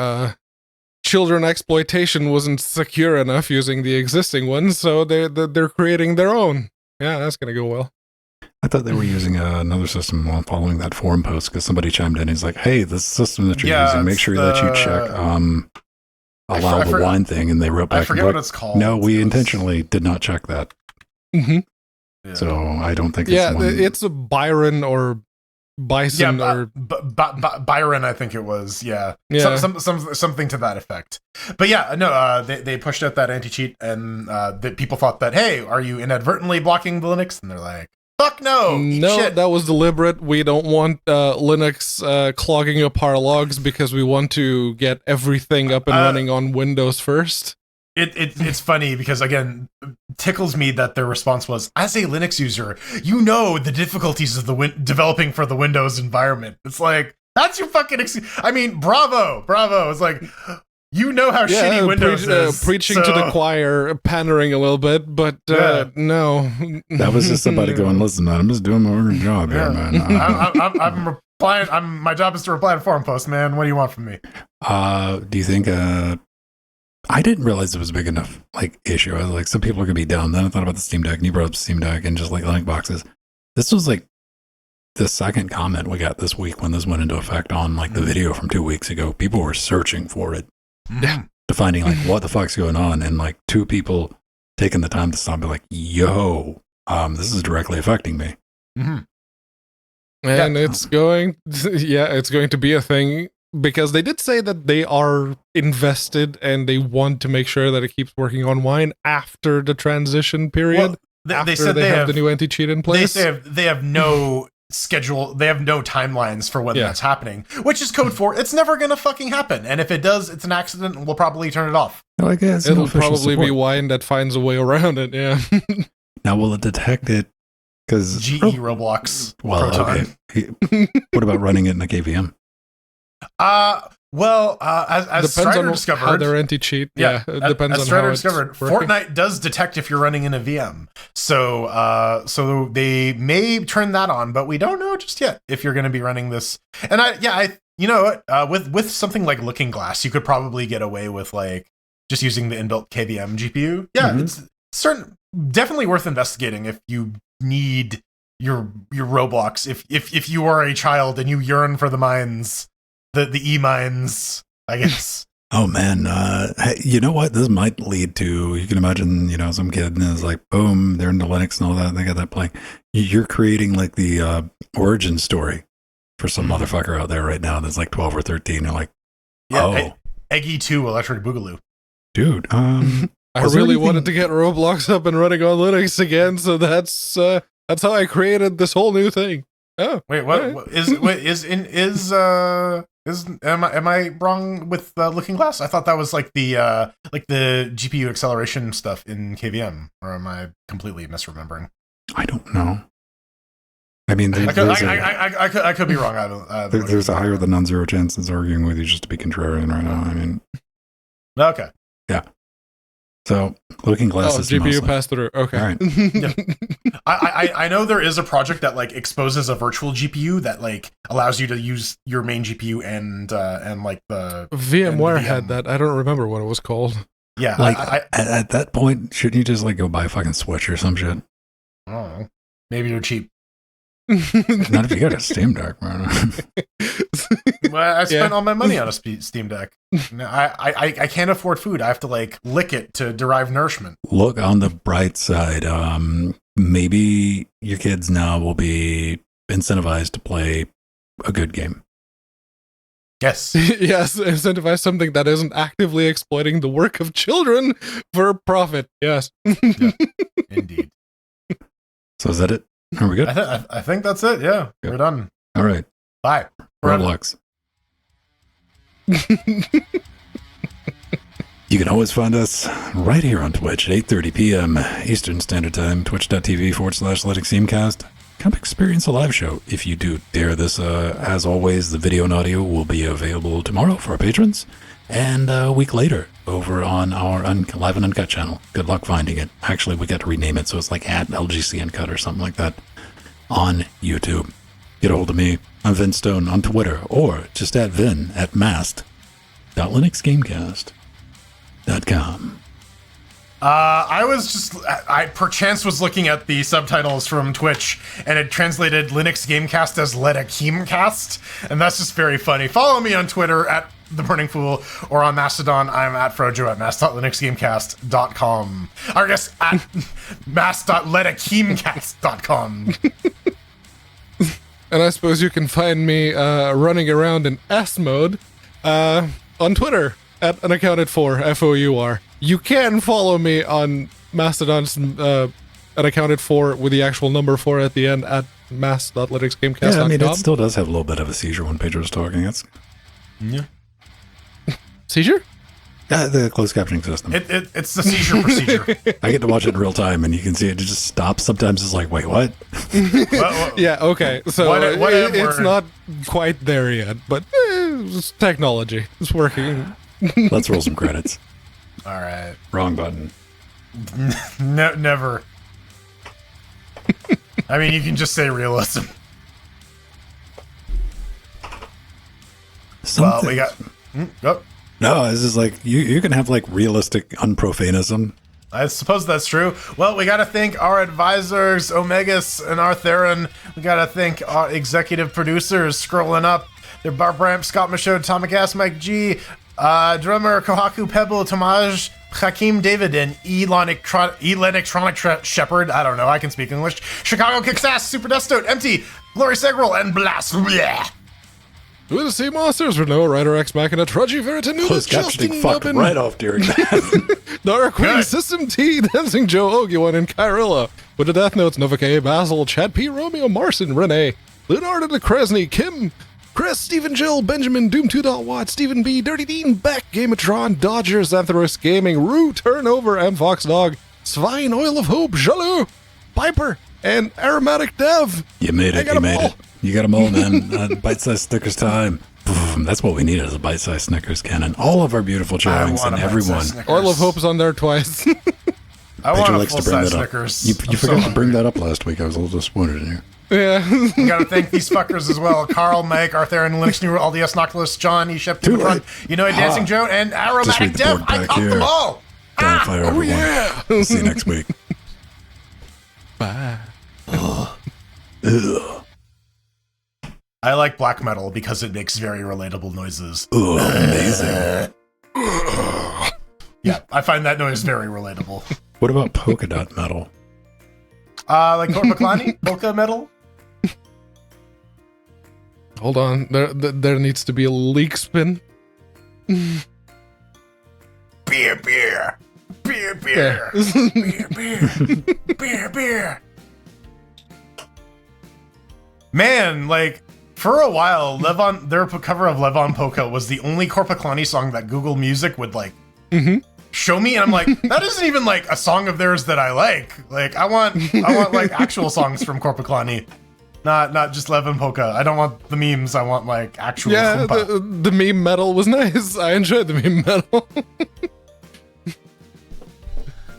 Speaker 2: children exploitation wasn't secure enough using the existing ones, so they're creating their own. Yeah, that's gonna go well.
Speaker 3: I thought they were using another system while following that forum post because somebody chimed in. He's like, "Hey, this system that you're using, make sure that you check allow the wine thing." And they wrote back,
Speaker 1: I forget what it's called.
Speaker 3: No, we intentionally did not check that.
Speaker 2: Mm-hmm.
Speaker 3: Yeah. So I don't think
Speaker 2: it's a Byron or Bison or
Speaker 1: Byron, I think it was. Yeah. Something to that effect. But yeah, no, they pushed out that anti-cheat, and that people thought that, hey, are you inadvertently blocking the Linux? And they're like, fuck no. Shit.
Speaker 2: That was deliberate. We don't want Linux clogging up our logs because we want to get everything up and running on Windows first.
Speaker 1: It's funny because, again, tickles me that their response was, as a Linux user, you know the difficulties of the developing for the Windows environment. It's like, that's your fucking I mean, bravo. It's like, you know how shitty Windows is.
Speaker 2: Preaching to the choir, pandering a little bit, but no.
Speaker 3: That was just somebody going, listen, man, I'm just doing my own job here, man.
Speaker 1: I'm replying. My job is to reply to forum posts, man. What do you want from me?
Speaker 3: Do you think... I didn't realize it was a big enough issue. I was like, some people are gonna be down. Then I thought about the Steam Deck, and you brought up Steam Deck and just Linux boxes. This was like the second comment we got this week when this went into effect on the video from 2 weeks ago. People were searching for it, finding what the fuck's going on, and two people taking the time to stop and be like, "Yo, this is directly affecting me."
Speaker 2: Mm-hmm. And it's going to be a thing because they did say that they are invested and they want to make sure that it keeps working on Wine after the transition period.
Speaker 1: Well,
Speaker 2: they said they have the new anti-cheat in place.
Speaker 1: They have no schedule. They have no timelines for when that's happening, which is code for it's never going to fucking happen. And if it does, it's an accident and we'll probably turn it off.
Speaker 3: No, I guess
Speaker 2: it'll probably be Wine that finds a way around it. Yeah.
Speaker 3: Now, will it detect it? Because
Speaker 1: GE Roblox.
Speaker 3: Well,
Speaker 1: Proton.
Speaker 3: okay. What about running it in a KVM?
Speaker 1: As Strider discovered,
Speaker 2: how they're anti-cheat. Yeah, it depends on
Speaker 1: Strider
Speaker 2: how
Speaker 1: discovered,
Speaker 2: it's working.
Speaker 1: Fortnite does detect if you're running in a VM. So they may turn that on, but we don't know just yet if you're going to be running this. And you know what? With something like Looking Glass, you could probably get away with like just using the inbuilt KVM GPU. Yeah, it's definitely worth investigating if you need your Roblox. If you are a child and you yearn for the mines. The E-mines, I guess.
Speaker 3: Oh, man. You know what? This might lead to, you can imagine, some kid is like, boom, they're into Linux and all that. And they got that playing. You're creating like the origin story for some motherfucker out there right now that's like 12 or 13. They're like,
Speaker 1: Eggy 2 Electric Boogaloo.
Speaker 3: Dude,
Speaker 2: I really wanted to get Roblox up and running on Linux again. So that's how I created this whole new thing. Oh,
Speaker 1: wait, what am I wrong with Looking Glass? I thought that was like the GPU acceleration stuff in KVM, or am I completely misremembering?
Speaker 3: I don't know. I mean,
Speaker 1: I could be wrong.
Speaker 3: There's a higher than non-zero chance it's arguing with you just to be contrarian right now. I mean,
Speaker 1: okay,
Speaker 3: yeah. So Looking Glass is
Speaker 2: GPU
Speaker 3: mostly
Speaker 2: pass through. Okay.
Speaker 3: All right.
Speaker 1: Yeah. I know there is a project that like exposes a virtual GPU that like allows you to use your main GPU and like the
Speaker 2: VMware had that. I don't remember what it was called.
Speaker 1: Yeah,
Speaker 3: like at that point, shouldn't you just like go buy a fucking Switch or some shit?
Speaker 1: I don't know. Maybe they're cheap.
Speaker 3: Not if you got a Steam Deck, man.
Speaker 1: Well, I spent all my money on a Steam Deck. I can't afford food. I have to like lick it to derive nourishment.
Speaker 3: Look on the bright side. Maybe your kids now will be incentivized to play a good game.
Speaker 1: Yes.
Speaker 2: Yes, incentivize something that isn't actively exploiting the work of children for profit. Yes.
Speaker 1: Yeah, indeed.
Speaker 3: So is that it? Are we good?
Speaker 1: I think that's it. Yeah, we're done.
Speaker 3: All right.
Speaker 1: Bye.
Speaker 3: Roblox. You can always find us right here on Twitch at 8:30 p.m. Eastern Standard Time, twitch.tv/LinuxGameCast. Come experience a live show if you do dare this. As always, the video and audio will be available tomorrow for our patrons and a week later over on our Live and Uncut channel. Good luck finding it. Actually, we got to rename it so it's like at LGC Uncut or something like that on YouTube. Get a hold of me. I'm Vin Stone on Twitter or just at Vin at mast.linuxgamecast.com.
Speaker 1: I perchance was looking at the subtitles from Twitch and it translated LinuxGameCast as LinuxGameCast, and that's just very funny. Follow me on Twitter at The Burning Fool or on Mastodon. I'm at Frojo at mast.linuxgamecast.com. Or I guess at mast.linuxgamecast.com.
Speaker 2: And I suppose you can find me running around in S mode on Twitter at unaccounted4, FOUR. You can follow me on Mastodon's unaccounted for with the actual number 4 at the end at mast.linuxgamecast.com.
Speaker 3: Yeah, I mean, it still does have a little bit of a seizure when Pedro's talking.
Speaker 1: Yeah.
Speaker 2: Seizure?
Speaker 3: Yeah, the closed captioning system.
Speaker 1: It's the seizure procedure.
Speaker 3: I get to watch it in real time, and you can see it just stops. Sometimes it's like, wait, what?
Speaker 2: Yeah, okay. So it's not quite there yet, but it's technology. It's working.
Speaker 3: Let's roll some credits.
Speaker 1: All right.
Speaker 3: Wrong button.
Speaker 1: Never. I mean, you can just say realism. Well, we got... Oh.
Speaker 3: No, this is like, you can have like realistic unprofanism.
Speaker 1: I suppose that's true. Well, we got to thank our advisors, Omegas and Artheron. We got to thank our executive producers scrolling up. They're Bart Bramp, Scott Michaud, Atomic Ass, Mike G, drummer Kohaku Pebble, Tomaj, Hakeem David, and Electronic Shepherd. I don't know. I can speak English. Chicago Kicks Ass, Super Destote, Empty, Glory Segral, and Blast. Bleh.
Speaker 2: With the sea monsters, Renault, Rider X Machina, Trudgy, Veritanu,
Speaker 3: Closed captioning fucked right off during that.
Speaker 2: Dark Queen,
Speaker 1: Good.
Speaker 2: System T, Dancing Joe, Ogiwan, and Kyrilla. With the Death Notes, Nova K, Basil, Chad P, Romeo, Marcin, Renee, Leonardo de Kresny, Kim, Chris, Stephen Jill, Benjamin, Doom 2. Watt, Stephen B, Dirty Dean, Beck, Gamatron, Dodgers, Anthros Gaming, Rue, Turnover, M Fox Dog, Svine, Oil of Hope, Jaloux, Piper, and Aromatic Dev.
Speaker 3: You made it.
Speaker 2: got
Speaker 3: You
Speaker 2: 'em
Speaker 3: made
Speaker 2: all.
Speaker 3: it. You got them all, man. Bite-sized Snickers time. Boom. That's what we need is a bite-sized Snickers cannon. All of our beautiful showings and everyone.
Speaker 2: Oil of Hope's on there twice.
Speaker 1: I
Speaker 3: Pedro
Speaker 1: want a
Speaker 3: likes to bring
Speaker 1: full-size
Speaker 3: that up.
Speaker 1: Snickers.
Speaker 3: You
Speaker 1: I'm
Speaker 3: forgot
Speaker 1: so
Speaker 3: to bring that up last week. I was a little disappointed in you.
Speaker 2: Yeah.
Speaker 1: You gotta thank these fuckers as well. Carl, Mike, Arthur, and Linux New Aldius, Noctilus, John, Eshep,
Speaker 3: Too late.
Speaker 1: you know, Dancing Joe, and
Speaker 3: Just
Speaker 1: Aromatic
Speaker 3: read the
Speaker 1: Dev.
Speaker 3: board
Speaker 1: I
Speaker 3: back
Speaker 1: caught
Speaker 3: here.
Speaker 1: them all.
Speaker 3: Fire everyone.
Speaker 2: yeah.
Speaker 3: See you next week.
Speaker 2: Bye.
Speaker 3: Ugh.
Speaker 1: I like black metal because it makes very relatable noises.
Speaker 3: Ugh, amazing.
Speaker 1: Yeah, I find that noise very relatable.
Speaker 3: What about polka dot metal?
Speaker 1: Like Corpaclani? Polka metal?
Speaker 2: Hold on. There needs to be a leak spin.
Speaker 1: Beer, beer. Beer, beer.
Speaker 2: Yeah.
Speaker 1: Beer, beer. Beer, beer. Man, like, for a while, Levon, their cover of Levon Polka was the only Corpaclani song that Google Music would, like, show me, and I'm like, that isn't even, like, a song of theirs that I like. Like, I want like, actual songs from Corpaclani. Not just Levon Polka. I don't want the memes. I want, like, actual
Speaker 2: Yeah,
Speaker 1: Humpa.
Speaker 2: the meme metal was nice. I enjoyed the meme metal.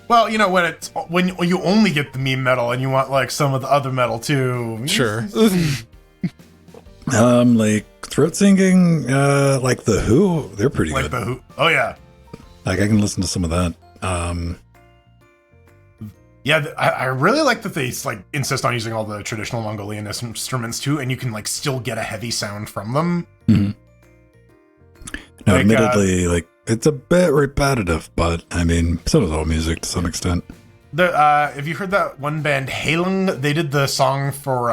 Speaker 1: Well, you know, when you only get the meme metal and you want, like, some of the other metal, too.
Speaker 2: Sure.
Speaker 3: Like throat singing, like the Who, they're pretty
Speaker 1: Like
Speaker 3: good.
Speaker 1: the Who. Oh, yeah.
Speaker 3: Like I can listen to some of that.
Speaker 1: Yeah, I really like that they, like, insist on using all the traditional Mongolian instruments, too, and you can, like, still get a heavy sound from them.
Speaker 3: Now,
Speaker 1: Like,
Speaker 3: admittedly, like it's a bit repetitive, but I mean, so is all music to some extent.
Speaker 1: Have you heard that one band, Halung? They did the song for,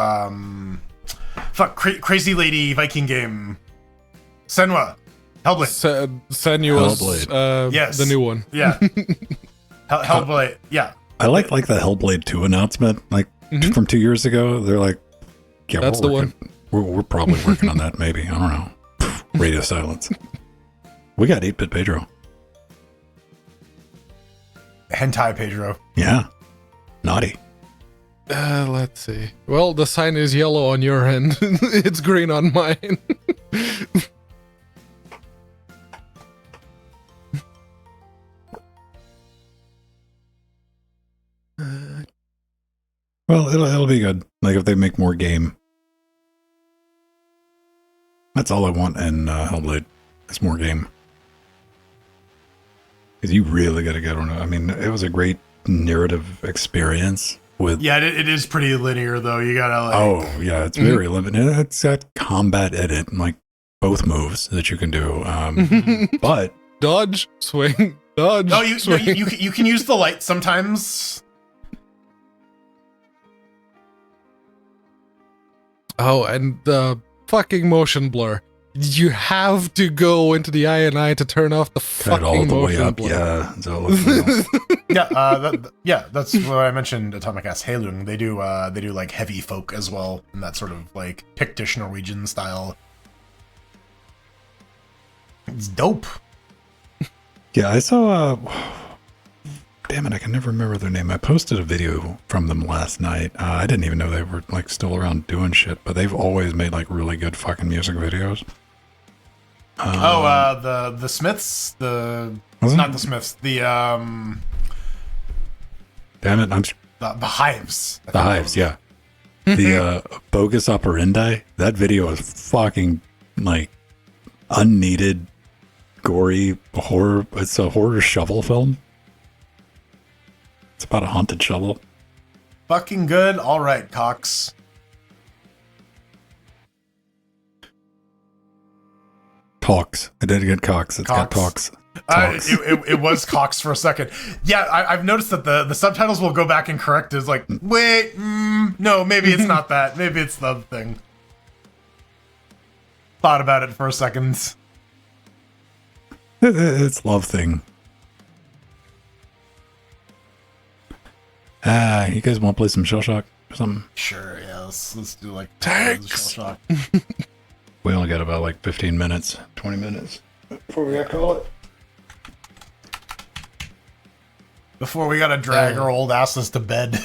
Speaker 1: Crazy Lady Viking game. Senwa. Hellblade.
Speaker 2: Senua's,
Speaker 3: Hellblade.
Speaker 1: Yes.
Speaker 2: the new one.
Speaker 1: Yeah. Hellblade. Yeah.
Speaker 3: I like the Hellblade 2 announcement, like from 2 years ago. They're like, yeah,
Speaker 2: That's
Speaker 3: we're
Speaker 2: the
Speaker 3: working, We're probably working on that. Maybe, I don't know. Radio silence. We got 8-bit Pedro.
Speaker 1: Hentai Pedro.
Speaker 3: Yeah, naughty.
Speaker 2: Let's see. Well, the sign is yellow on your end. It's green on mine.
Speaker 3: Well, it'll be good. Like if they make more game. That's all I want in Hellblade. It's more game. Because you really got to get on it. I mean, it was a great narrative experience with.
Speaker 1: Yeah, it is pretty linear, though. You gotta, like...
Speaker 3: Oh, yeah, it's very limited. It's got combat edit, like both moves that you can do. But
Speaker 2: Dodge, swing, dodge.
Speaker 1: Oh, you
Speaker 2: swing.
Speaker 1: you can use the light sometimes.
Speaker 2: Oh, and the fucking motion blur. You have to go into the INI to turn off the
Speaker 3: cut it all
Speaker 2: fucking
Speaker 3: the way
Speaker 2: motion
Speaker 3: up.
Speaker 2: blur.
Speaker 3: Yeah, so it looks real.
Speaker 1: Yeah, that's what I mentioned. Atomic Ass Halung. They do like heavy folk as well, in that sort of like Pictish Norwegian style. It's dope.
Speaker 3: Yeah, I saw. Damn it, I can never remember their name. I posted a video from them last night. I didn't even know they were like still around doing shit, but they've always made like really good fucking music videos.
Speaker 1: The Smiths,
Speaker 3: Was it?
Speaker 1: not the Smiths, the
Speaker 3: Damn it,
Speaker 1: the Hives.
Speaker 3: the Hives, yeah. The Bogus Operandi, that video is fucking like unneeded, gory horror. It's a horror shovel film. It's about a haunted shovel.
Speaker 1: Fucking good. All right, Cox.
Speaker 3: Talks. I did get Cox. It's got talks. Talks.
Speaker 1: It was Cox for a second. Yeah, I've noticed that the subtitles will go back and correct. It's like, wait, no, maybe it's not that. Maybe it's the other thing. thought about it for a second.
Speaker 3: It's love thing. You guys want to play some Shell Shock or something?
Speaker 1: Sure, yeah. Let's do like
Speaker 2: Tanks.
Speaker 1: Shell Shock.
Speaker 3: We only got about like 15 minutes, 20 minutes before we got to call it.
Speaker 1: Before we gotta drag our old asses to bed.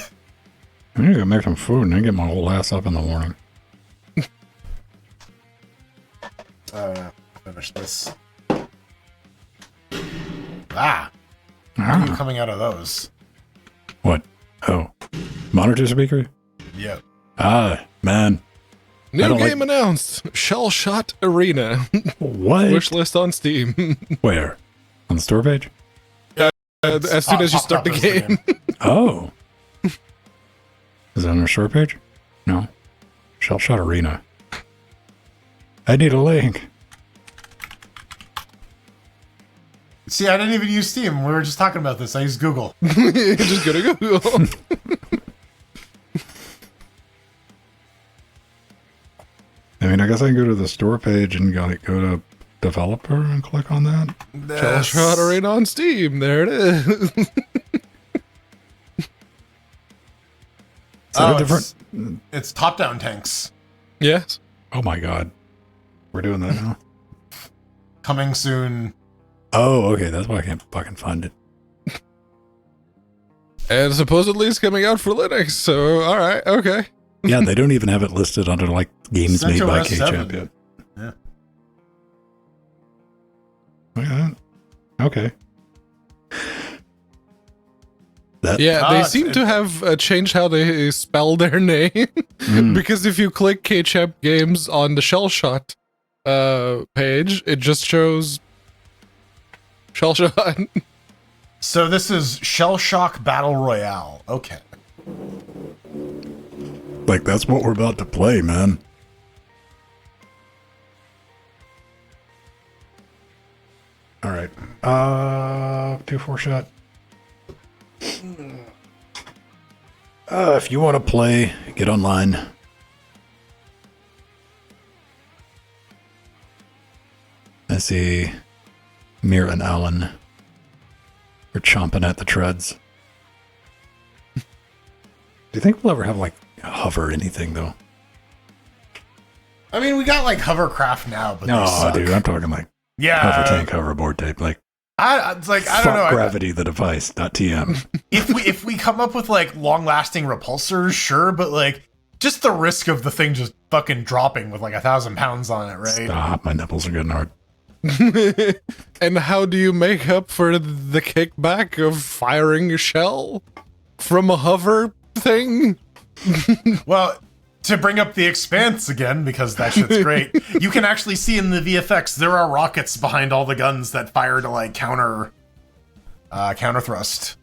Speaker 3: I need to make some food and then get my old ass up in the morning.
Speaker 1: Finish this. What are you coming out of those?
Speaker 3: What? Oh. Monitor speaker?
Speaker 1: Yep.
Speaker 3: Man.
Speaker 2: New game announced. Shell Shot Arena.
Speaker 3: What?
Speaker 2: Wish list on Steam.
Speaker 3: Where? On the store page?
Speaker 2: As soon as you start the game.
Speaker 3: Oh. Is it on our store page? No. Shell Shot Arena. I need a link.
Speaker 1: See, I didn't even use Steam. We were just talking about this. I used Google.
Speaker 2: Just go to Google.
Speaker 3: I mean, I guess I can go to the store page and go to developer and click on that.
Speaker 2: Shell Shot Arena on Steam. There it is.
Speaker 3: Is that a different?
Speaker 1: It's top-down tanks.
Speaker 2: Yes.
Speaker 3: Oh my god. We're doing that now?
Speaker 1: Coming soon.
Speaker 3: Oh, okay. That's why I can't fucking find it.
Speaker 2: And supposedly it's coming out for Linux, so alright, okay.
Speaker 3: Yeah, they don't even have it listed under like games made by
Speaker 1: CentOS 7.
Speaker 3: KChamp yet.
Speaker 1: Yeah.
Speaker 3: Look at that. Okay.
Speaker 2: They seem to have changed how they spell their name. Because if you click KChamp Games on the Shell Shot page, it just shows Shell Shot.
Speaker 1: So this is Shell Shock Battle Royale. Okay.
Speaker 3: Like, that's what we're about to play, man. All right. 2-4 shot. If you want to play, get online. I see Mir and Alan are chomping at the treads. Do you think we'll ever have, like, hover anything, though?
Speaker 1: I mean, we got like hovercraft now, but
Speaker 3: No,
Speaker 1: they suck.
Speaker 3: dude, I'm talking like hover tank, hoverboard type, like
Speaker 1: it's like I don't know.
Speaker 3: gravity the device. .tm.
Speaker 1: If we come up with like long-lasting repulsors, sure, but like just the risk of the thing just fucking dropping with like 1,000 pounds on it, right?
Speaker 3: Stop! My nipples are getting hard.
Speaker 2: And how do you make up for the kickback of firing a shell from a hover thing?
Speaker 1: Well, to bring up the Expanse again, because that shit's great, you can actually see in the VFX there are rockets behind all the guns that fire to like counter thrust,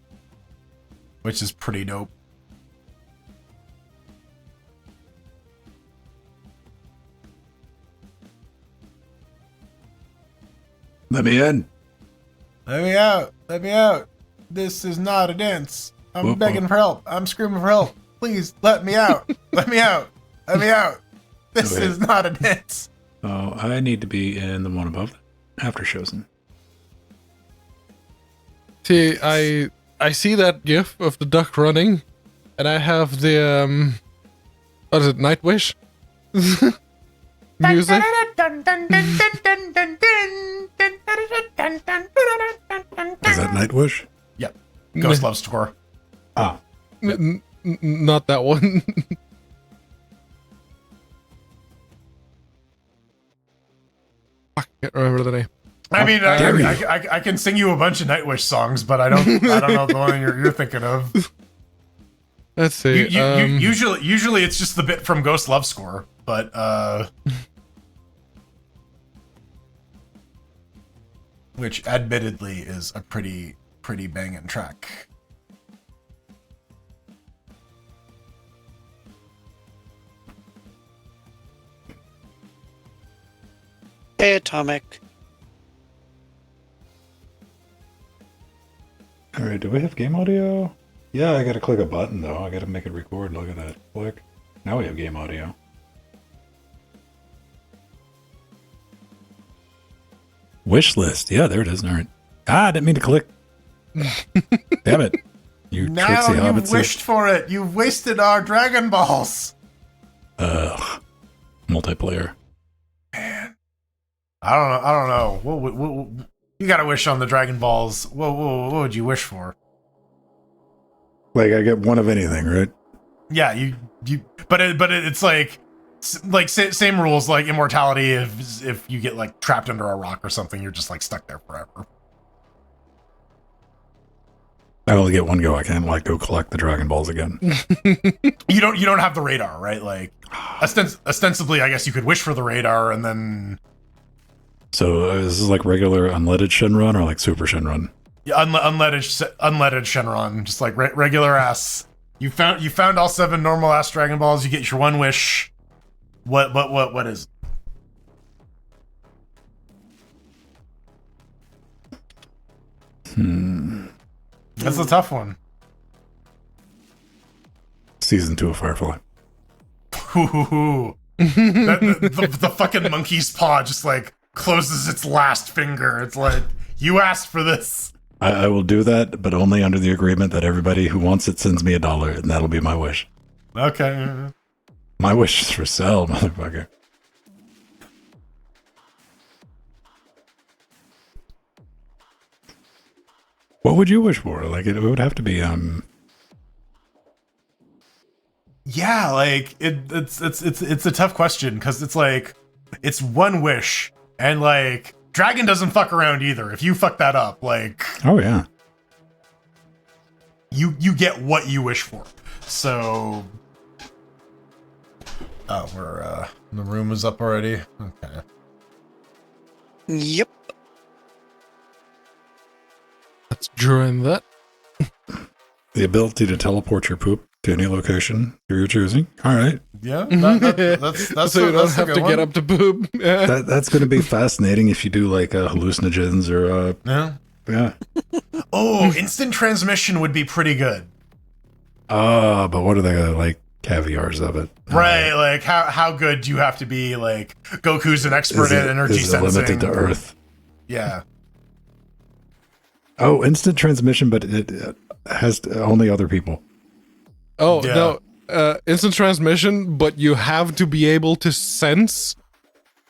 Speaker 1: which is pretty dope.
Speaker 3: Let me in.
Speaker 1: Let me out! Let me out! This is not a dance. I'm
Speaker 3: Whoop,
Speaker 1: begging for help. I'm screaming for help. Please let me out! Let me out! Let me out! This
Speaker 3: Okay.
Speaker 1: is not a dance.
Speaker 3: Oh, I need to be in the one above after shows.
Speaker 2: See, I see that gif of the duck running, and I have the what is it, Nightwish? Music.
Speaker 3: Is that Nightwish?
Speaker 1: Yep. Ghost Love Score.
Speaker 3: Ah,
Speaker 2: Not that one. Fuck, I can't remember the name.
Speaker 1: I mean,
Speaker 3: Damn you.
Speaker 1: I can sing you a bunch of Nightwish songs, but I don't know the one you're thinking of.
Speaker 2: Let's see.
Speaker 1: Usually it's just the bit from Ghost Love Score, but which admittedly is a pretty banging track.
Speaker 4: Hey, Atomic.
Speaker 3: all right. Do we have game audio? Yeah, I gotta click a button though. I gotta make it record. Look at that. Click. Now we have game audio. Wish list. Yeah, there it is. All right. I didn't mean to click. Damn it. You
Speaker 1: Now
Speaker 3: tricksy
Speaker 1: you've
Speaker 3: hobbits.
Speaker 1: wished for it. You've wasted our Dragon Balls.
Speaker 3: Multiplayer.
Speaker 1: I don't know. What you got to wish on the Dragon Balls. What would you wish for?
Speaker 3: Like, I get one of anything, right?
Speaker 1: Yeah, it's like same rules like immortality. If you get like trapped under a rock or something, you're just like stuck there forever.
Speaker 3: I only get one go. I can't like go collect the Dragon Balls again.
Speaker 1: You don't have the radar, right? Like ostensibly, I guess you could wish for the radar and then.
Speaker 3: So is this like regular unleaded Shenron or like super Shenron?
Speaker 1: Yeah, unleaded Shenron, just like regular ass. You found all 7 normal ass Dragon Balls. You get your one wish. What is? That's a tough one.
Speaker 3: Season 2 of Firefly.
Speaker 1: The fucking monkey's paw just like closes its last finger. It's like, you asked for this.
Speaker 3: I will do that, but only under the agreement that everybody who wants it sends me $1, and that'll be my wish.
Speaker 1: Okay.
Speaker 3: My wish is for sale, motherfucker. What would you wish for? Like, it would have to be,
Speaker 1: Yeah, like it's a tough question because it's like it's one wish and like Dragon doesn't fuck around either. If you fuck that up, like
Speaker 3: oh yeah,
Speaker 1: you get what you wish for. So we're the room is up already. Okay.
Speaker 4: Yep.
Speaker 2: Let's join that.
Speaker 3: the ability to teleport your poop to any location through your choosing. All right.
Speaker 1: Yeah, that's
Speaker 2: so you don't
Speaker 1: that's a
Speaker 2: have
Speaker 1: good
Speaker 2: to
Speaker 1: one.
Speaker 2: get up to poop. Yeah.
Speaker 3: That's going to be fascinating if you do like hallucinogens or
Speaker 1: Yeah.
Speaker 3: yeah.
Speaker 1: Oh, instant transmission would be pretty good.
Speaker 3: But what are the like caviars of it?
Speaker 1: Right, like how good do you have to be? Like Goku's an expert at energy
Speaker 3: is it
Speaker 1: sensing.
Speaker 3: limited to Earth?
Speaker 1: Yeah.
Speaker 3: Oh, instant transmission, but it has only other people.
Speaker 2: Oh,
Speaker 1: Yeah.
Speaker 2: no. Instant transmission, but you have to be able to sense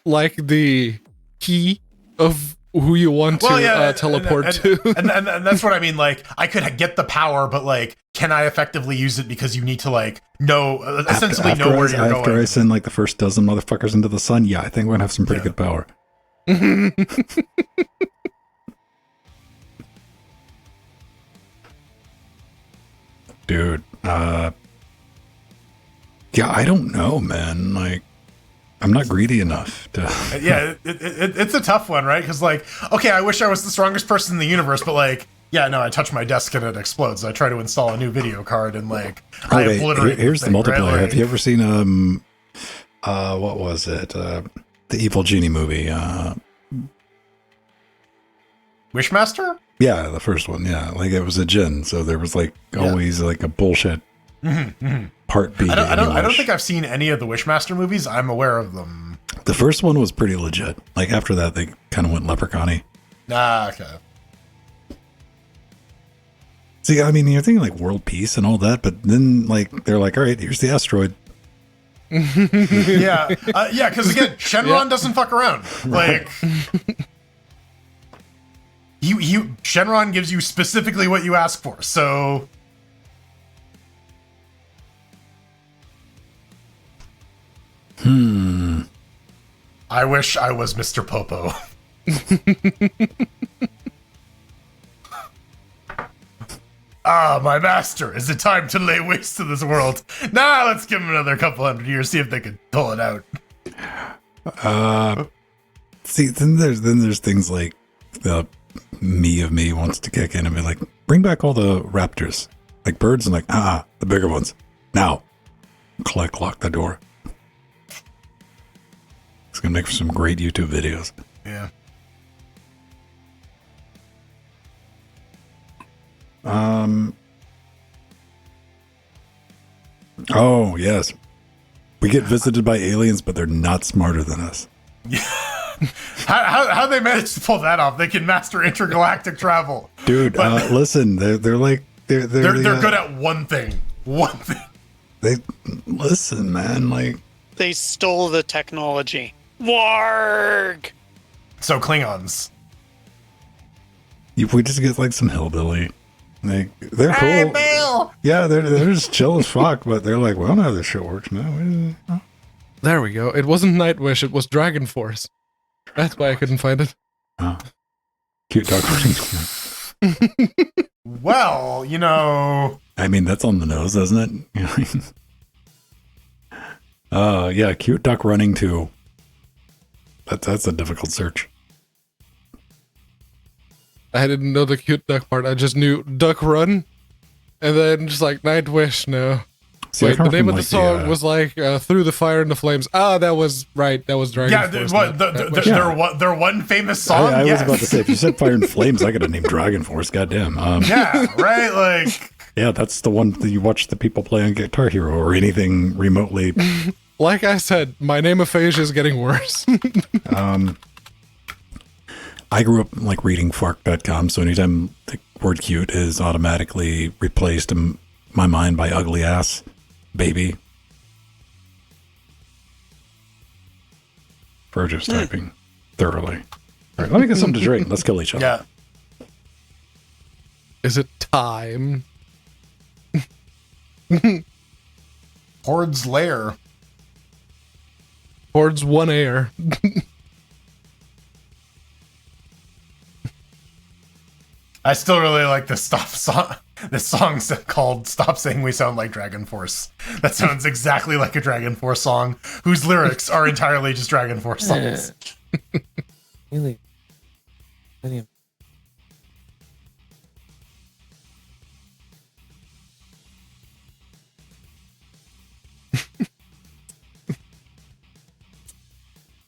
Speaker 2: like the key of who you want to teleport to.
Speaker 1: and that's what I mean. Like, I could get the power, but like, can I effectively use it? Because you need to like know, ostensibly know where you're going.
Speaker 3: After I send like the first dozen motherfuckers into the sun, yeah, I think we're gonna have some pretty good power. Dude, yeah, I don't know, man. Like, I'm not greedy enough to.
Speaker 1: Yeah, it's a tough one, right? Because like, okay, I wish I was the strongest person in the universe, but like, yeah, no, I touch my desk and it explodes. I try to install a new video card and like, I obliterate.
Speaker 3: Here's the
Speaker 1: thing,
Speaker 3: multiplayer.
Speaker 1: right? Like,
Speaker 3: Have you ever seen what was it? The Evil Genie movie.
Speaker 1: Wishmaster?
Speaker 3: Yeah, the first one. Yeah, like it was a djinn, so there was like always like a bullshit part B.
Speaker 1: I don't think I've seen any of the Wishmaster movies. I'm aware of them.
Speaker 3: The first one was pretty legit. Like after that, they kind of went leprechaun-y.
Speaker 1: Ah, okay.
Speaker 3: See, I mean, you're thinking like world peace and all that, but then like they're like, all right, here's the asteroid.
Speaker 1: Yeah, because again, Shenron doesn't fuck around. Like, Shenron gives you specifically what you ask for. So, I wish I was Mr. Popo. Ah, my master, is it time to lay waste to this world? Nah, let's give him another couple hundred years, see if they can pull it out.
Speaker 3: See, then there's things like the me of me wants to kick in and be like, bring back all the raptors, like birds, and like the bigger ones now. Lock the door. It's gonna make for some great YouTube videos.
Speaker 1: Yeah.
Speaker 3: Oh yes, we get visited by aliens, but they're not smarter than us.
Speaker 1: How they managed to pull that off? They can master intergalactic travel.
Speaker 3: Dude, listen, they're like they're
Speaker 1: good at one thing. One thing.
Speaker 3: They listen, man. Like
Speaker 4: They stole the technology. Warg!
Speaker 1: So Klingons.
Speaker 3: if we just get like some hillbilly, like they're cool.
Speaker 1: Hey, Bill!
Speaker 3: Yeah, they're just chill as fuck, but they're like, we don't know how this shit works, man.
Speaker 2: There we go. It wasn't Nightwish, it was Dragon Force. That's why I couldn't find it.
Speaker 3: Oh. Cute dog running.
Speaker 1: Well, you know.
Speaker 3: I mean, that's on the nose, isn't it? Yeah, cute duck running too. That's a difficult search.
Speaker 2: I didn't know the cute duck part. I just knew Duck Run, and then just like Nightwish. No,
Speaker 3: See,
Speaker 2: wait. The name of the song was like "Through the Fire and the Flames." Ah, that was right. That was Dragon
Speaker 1: Yeah,
Speaker 2: Force.
Speaker 1: what their one famous song.
Speaker 3: I
Speaker 1: yes.
Speaker 3: was about to say, if you said Fire and Flames, I could have named Dragon Force. Goddamn.
Speaker 1: Yeah, right. Like,
Speaker 3: yeah, that's the one that you watch the people play on Guitar Hero or anything remotely.
Speaker 2: Like I said, my name aphasia is getting worse.
Speaker 3: I grew up like reading Fark.com, so anytime the word cute is automatically replaced in my mind by ugly ass, baby. Virgil's typing thoroughly. All right, let me get something to drink. Let's kill each other.
Speaker 1: yeah.
Speaker 2: Is it time?
Speaker 1: Horde's Lair.
Speaker 2: Hordes one air.
Speaker 1: I still really like this song. This song's called "Stop Saying We Sound Like Dragon Force." That sounds exactly like a Dragon Force song, whose lyrics are entirely just Dragon Force songs.
Speaker 5: Really?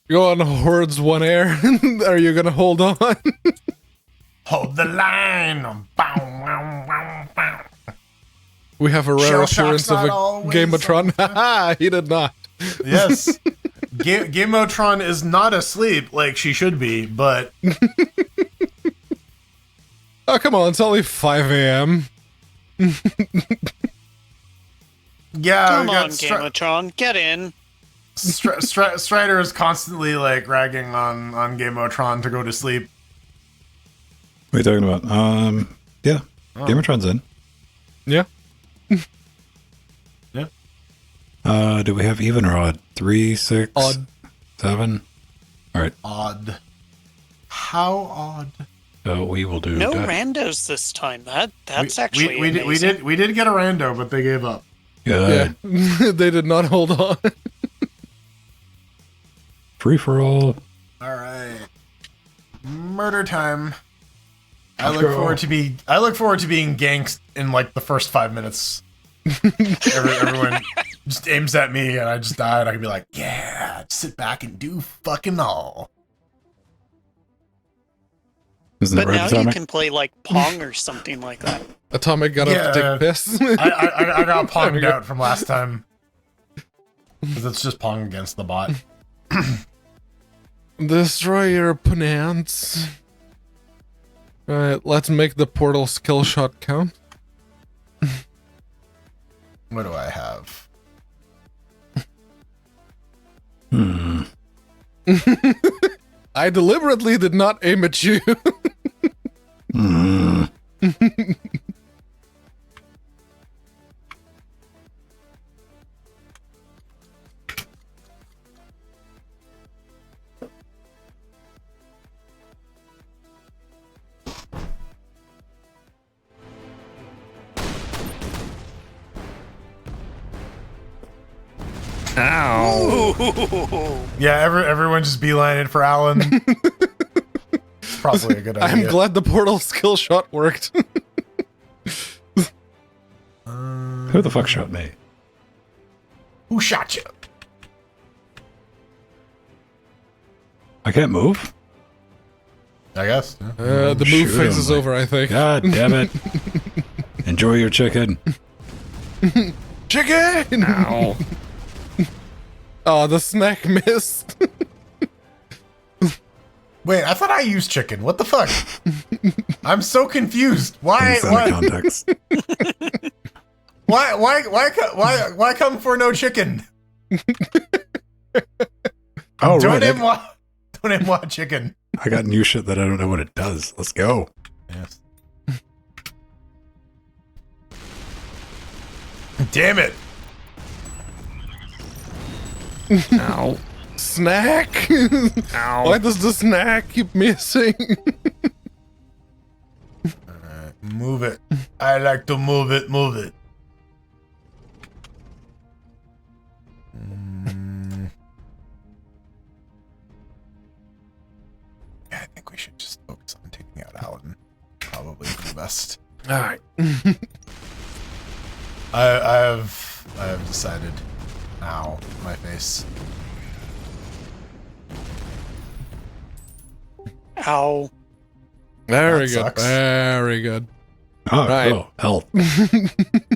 Speaker 2: Go on, Hordes one air. Are you gonna hold on?
Speaker 1: Hold the line. Bow, wow, wow, wow.
Speaker 2: We have a rare
Speaker 1: Shell
Speaker 2: appearance
Speaker 1: shock's
Speaker 2: of a
Speaker 1: not always
Speaker 2: Gameatron. Haha, he did not.
Speaker 1: Yes. Gameotron is not asleep like she should be, but
Speaker 2: Oh, come on, it's only 5 a.m.
Speaker 1: yeah.
Speaker 4: Come
Speaker 1: we got
Speaker 4: on, Gameatron, get in.
Speaker 1: Strider is constantly like ragging on Gameotron to go to sleep.
Speaker 3: What are you talking about? Yeah. Gamertron's in.
Speaker 2: Yeah.
Speaker 1: Yeah.
Speaker 3: Do we have even or odd? 3, 6,
Speaker 2: Odd.
Speaker 3: 7? All right.
Speaker 1: Odd. How odd.
Speaker 3: So we will do
Speaker 4: No
Speaker 3: that.
Speaker 4: randos this time. That's
Speaker 1: we,
Speaker 4: actually
Speaker 1: we
Speaker 4: amazing.
Speaker 1: we did get a rando, but they gave up.
Speaker 2: Yeah. They did not hold on.
Speaker 3: Free for all.
Speaker 1: All right. Murder time. I
Speaker 3: Let's
Speaker 1: look
Speaker 3: go.
Speaker 1: forward to being ganked in like the first 5 minutes. Everyone just aims at me and I just die and I can be like, yeah, just sit back and do fucking all.
Speaker 3: Isn't
Speaker 4: But
Speaker 3: it right,
Speaker 4: now you
Speaker 3: Atomic?
Speaker 4: can play like Pong or something like that.
Speaker 2: Atomic got up to take piss.
Speaker 1: I got ponged out from last time. Because it's just Pong against the bot.
Speaker 2: Destroy your opponents. Alright, let's make the portal skill shot count.
Speaker 1: What do I have?
Speaker 2: I deliberately did not aim at you.
Speaker 1: Yeah, everyone just beelining for Alan. Probably a good idea.
Speaker 2: I'm glad the portal skill shot worked.
Speaker 3: Who the fuck shot me?
Speaker 1: Who shot you?
Speaker 3: I can't move?
Speaker 1: I guess. Yeah.
Speaker 2: The move
Speaker 3: shoot
Speaker 2: phase is
Speaker 3: him.
Speaker 2: over, I think.
Speaker 3: God damn it. Enjoy your chicken.
Speaker 2: Chicken! Oh, the snack missed.
Speaker 1: Wait, I thought I used chicken. What the fuck? I'm so confused. Why?
Speaker 3: Things out of context.
Speaker 1: Why come for no chicken?
Speaker 3: Oh,
Speaker 1: Don't
Speaker 3: right.
Speaker 1: him want chicken.
Speaker 3: I got new shit that I don't know what it does. Let's go.
Speaker 1: Yes. Damn it.
Speaker 2: Ow. Snack? Ow. Why does the snack keep missing?
Speaker 1: Move it. I like to move it. Yeah, I think we should just focus on taking out Alan. Probably for the best.
Speaker 2: Alright.
Speaker 1: I have decided. Ow, my face.
Speaker 4: Ow.
Speaker 2: Very
Speaker 1: That
Speaker 2: good.
Speaker 1: sucks.
Speaker 2: Very good.
Speaker 3: Oh,
Speaker 2: Right.
Speaker 3: oh, health.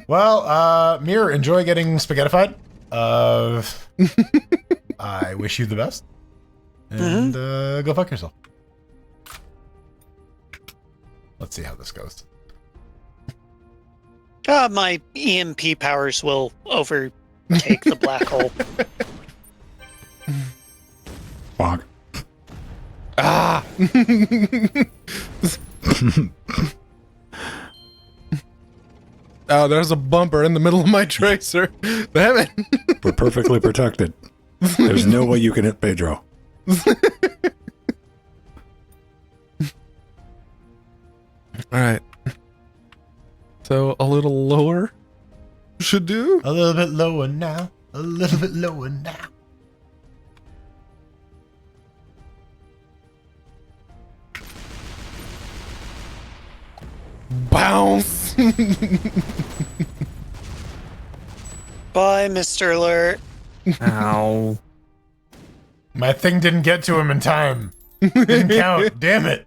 Speaker 1: Well, Mir, enjoy getting spaghettified. I wish you the best. And go fuck yourself. Let's see how this goes.
Speaker 4: My EMP powers will overtake the black hole.
Speaker 3: Bonk.
Speaker 2: Ah! Oh, there's a bumper in the middle of my tracer. Damn it.
Speaker 3: We're perfectly protected. There's no way you can hit Pedro.
Speaker 2: Alright. So, a little lower should do?
Speaker 1: A little bit lower now. A little bit lower now.
Speaker 2: Bounce!
Speaker 4: Bye, Mr. Alert.
Speaker 2: Ow.
Speaker 1: My thing didn't get to him in time. Didn't count. Damn it.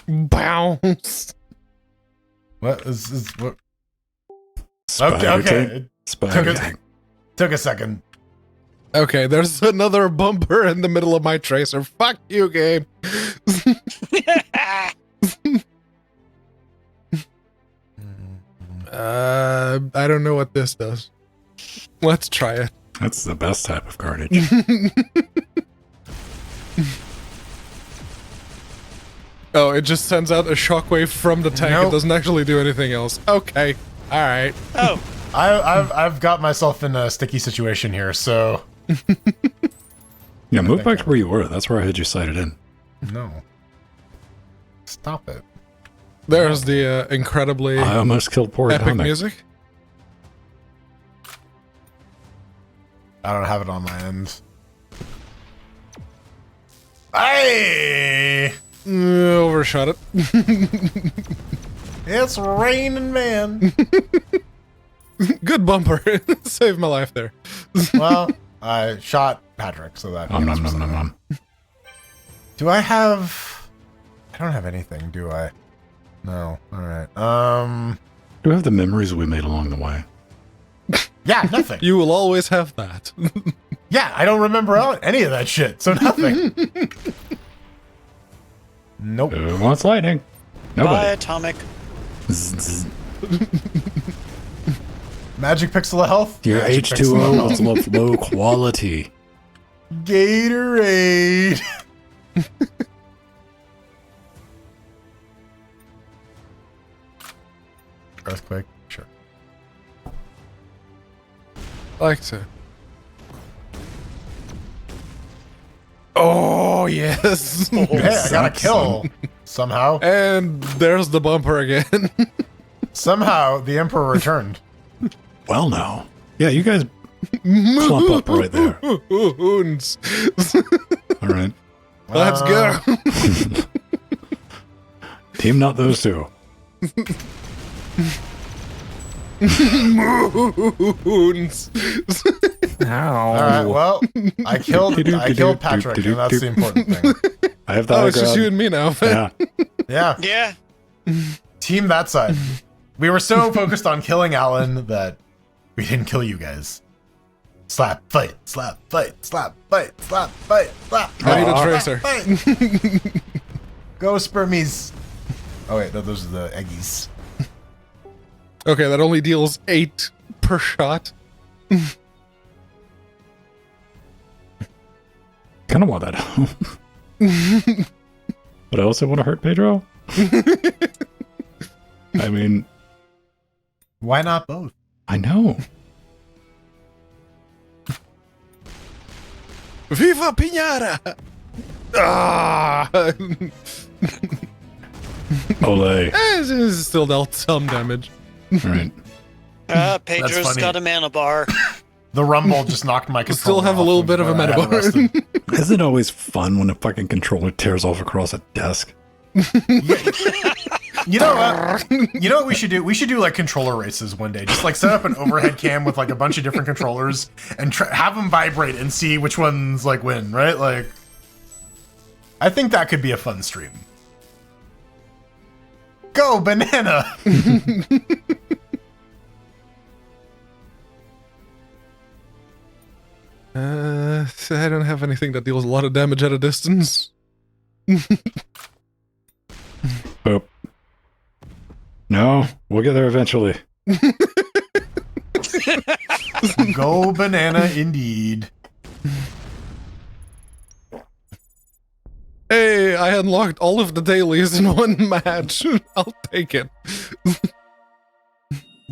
Speaker 2: Bounce!
Speaker 1: What is what?
Speaker 3: Spider
Speaker 1: Okay.
Speaker 3: tank. Spider tank.
Speaker 1: Took a second.
Speaker 2: Okay, there's another bumper in the middle of my tracer. Fuck you, game. I don't know what this does. Let's try it.
Speaker 3: That's the best type of carnage.
Speaker 2: Oh, it just sends out a shockwave from the tank.
Speaker 1: Nope.
Speaker 2: It doesn't actually do anything else. Okay. Alright.
Speaker 4: Oh,
Speaker 1: I've got myself in a sticky situation here, so
Speaker 3: Yeah, move back to where you were. That's where I had you sighted in.
Speaker 1: no. Stop it.
Speaker 2: There's the incredibly
Speaker 3: I almost killed poor
Speaker 2: epic
Speaker 3: Atomic.
Speaker 2: music.
Speaker 1: I don't have it on my end. Hey!
Speaker 2: Overshot it.
Speaker 1: It's raining, man.
Speaker 2: Good bumper. Saved my life there.
Speaker 1: Well, I shot Patrick, so that.
Speaker 3: Nom nom nom nom nom.
Speaker 1: Do I have? I don't have anything, do I? No. All right.
Speaker 3: Do we have the memories we made along the way?
Speaker 1: Yeah, nothing.
Speaker 2: You will always have that.
Speaker 1: Yeah, I don't remember any of that shit, so nothing. Nope.
Speaker 3: Who wants lightning?
Speaker 4: bye,
Speaker 3: Nobody.
Speaker 4: Atomic.
Speaker 3: Zzz, zzz.
Speaker 1: Magic pixel of health.
Speaker 3: Your
Speaker 1: Magic pixel of
Speaker 3: H2O
Speaker 1: health.
Speaker 3: is low quality.
Speaker 1: Gatorade. Earthquake. Sure.
Speaker 2: Like to. Oh, yes.
Speaker 1: Hey, I got a
Speaker 3: sucks,
Speaker 1: kill. Somehow.
Speaker 2: And there's the bumper again.
Speaker 1: Somehow the Emperor returned.
Speaker 3: Well, now. Yeah, you guys clump up right there.
Speaker 2: Hoons.
Speaker 3: All right.
Speaker 2: Let's go.
Speaker 3: Team not those two.
Speaker 2: Hoons.
Speaker 1: All right. Well, I killed Patrick, and that's the important thing.
Speaker 3: I have the
Speaker 2: Oh,
Speaker 3: high
Speaker 2: it's just
Speaker 3: ground.
Speaker 2: you and me now.
Speaker 3: Yeah.
Speaker 1: Yeah.
Speaker 4: Yeah.
Speaker 1: Team that side. We were so focused on killing Alan that we didn't kill you guys. Slap, fight, slap, fight, slap, fight, slap, fight, slap.
Speaker 2: I need a
Speaker 1: fight,
Speaker 2: tracer.
Speaker 1: fight. Go spermies. Oh wait, no, those are the eggies.
Speaker 2: Okay, that only deals 8 per shot.
Speaker 3: Kind of want that home. But I also want to hurt Pedro. I mean,
Speaker 1: Why not both?
Speaker 3: I know.
Speaker 2: Viva Pinata! Ah!
Speaker 3: Ole.
Speaker 2: It's still dealt some damage.
Speaker 3: Right.
Speaker 4: Pedro's
Speaker 1: funny.
Speaker 4: got a mana bar.
Speaker 1: The rumble just knocked my controller.
Speaker 2: Still have a
Speaker 1: off
Speaker 2: little bit of a
Speaker 1: I had
Speaker 2: meta bar.
Speaker 1: arrested.
Speaker 3: Isn't it always fun when a fucking controller tears off across a desk?
Speaker 1: You know what? You know what we should do? We should do like controller races one day. Just like set up an overhead cam with like a bunch of different controllers and have them vibrate and see which ones like win, right? Like, I think that could be a fun stream. Go banana!
Speaker 2: I don't have anything that deals a lot of damage at a distance.
Speaker 3: Boop. No, we'll get there eventually.
Speaker 1: Go banana indeed.
Speaker 2: Hey, I unlocked all of the dailies in one match. I'll take it.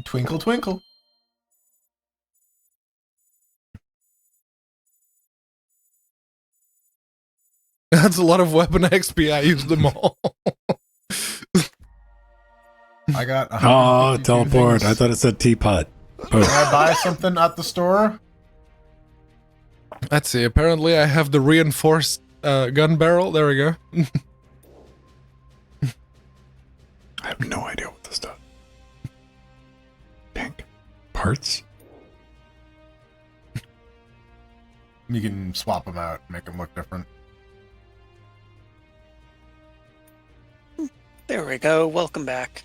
Speaker 1: Twinkle twinkle.
Speaker 2: That's a lot of weapon XP. I used them all.
Speaker 1: I got.
Speaker 3: Oh,
Speaker 1: 152
Speaker 3: teleport.
Speaker 1: things.
Speaker 3: I thought it said teapot.
Speaker 1: Can I buy something at the store?
Speaker 2: Let's see. Apparently, I have the reinforced gun barrel. There we go.
Speaker 3: I have no idea what this does. Pink. Parts?
Speaker 1: You can swap them out, make them look different.
Speaker 4: There we go. Welcome back.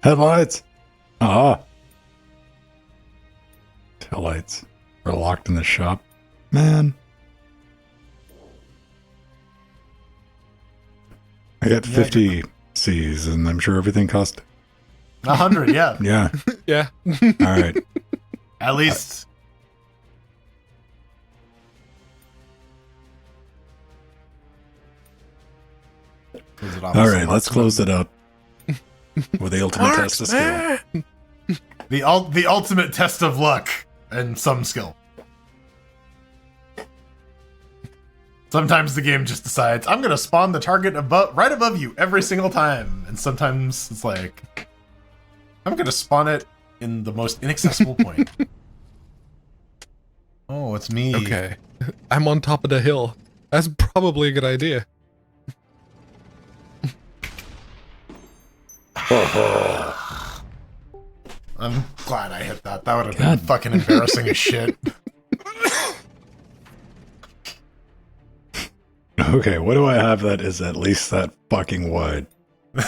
Speaker 3: Headlights! Ah. Taillights. We're locked in the shop. Man. I got 50 C's, and I'm sure everything cost...
Speaker 1: 100, yeah.
Speaker 3: Yeah.
Speaker 2: Yeah.
Speaker 3: All right.
Speaker 1: At least. Close it off
Speaker 3: All
Speaker 1: with
Speaker 3: right,
Speaker 1: some
Speaker 3: let's
Speaker 1: marksman.
Speaker 3: close it up with the ultimate test of skill.
Speaker 1: The ultimate test of luck and some skill. Sometimes the game just decides, I'm gonna spawn the target right above you every single time. And sometimes it's like, I'm gonna spawn it in the most inaccessible point. Oh, it's me.
Speaker 2: Okay. I'm on top of the hill. That's probably a good idea.
Speaker 1: I'm glad I hit that. That would have
Speaker 3: God.
Speaker 1: been fucking embarrassing as shit.
Speaker 3: Okay, what do I have that is at least that fucking wide? I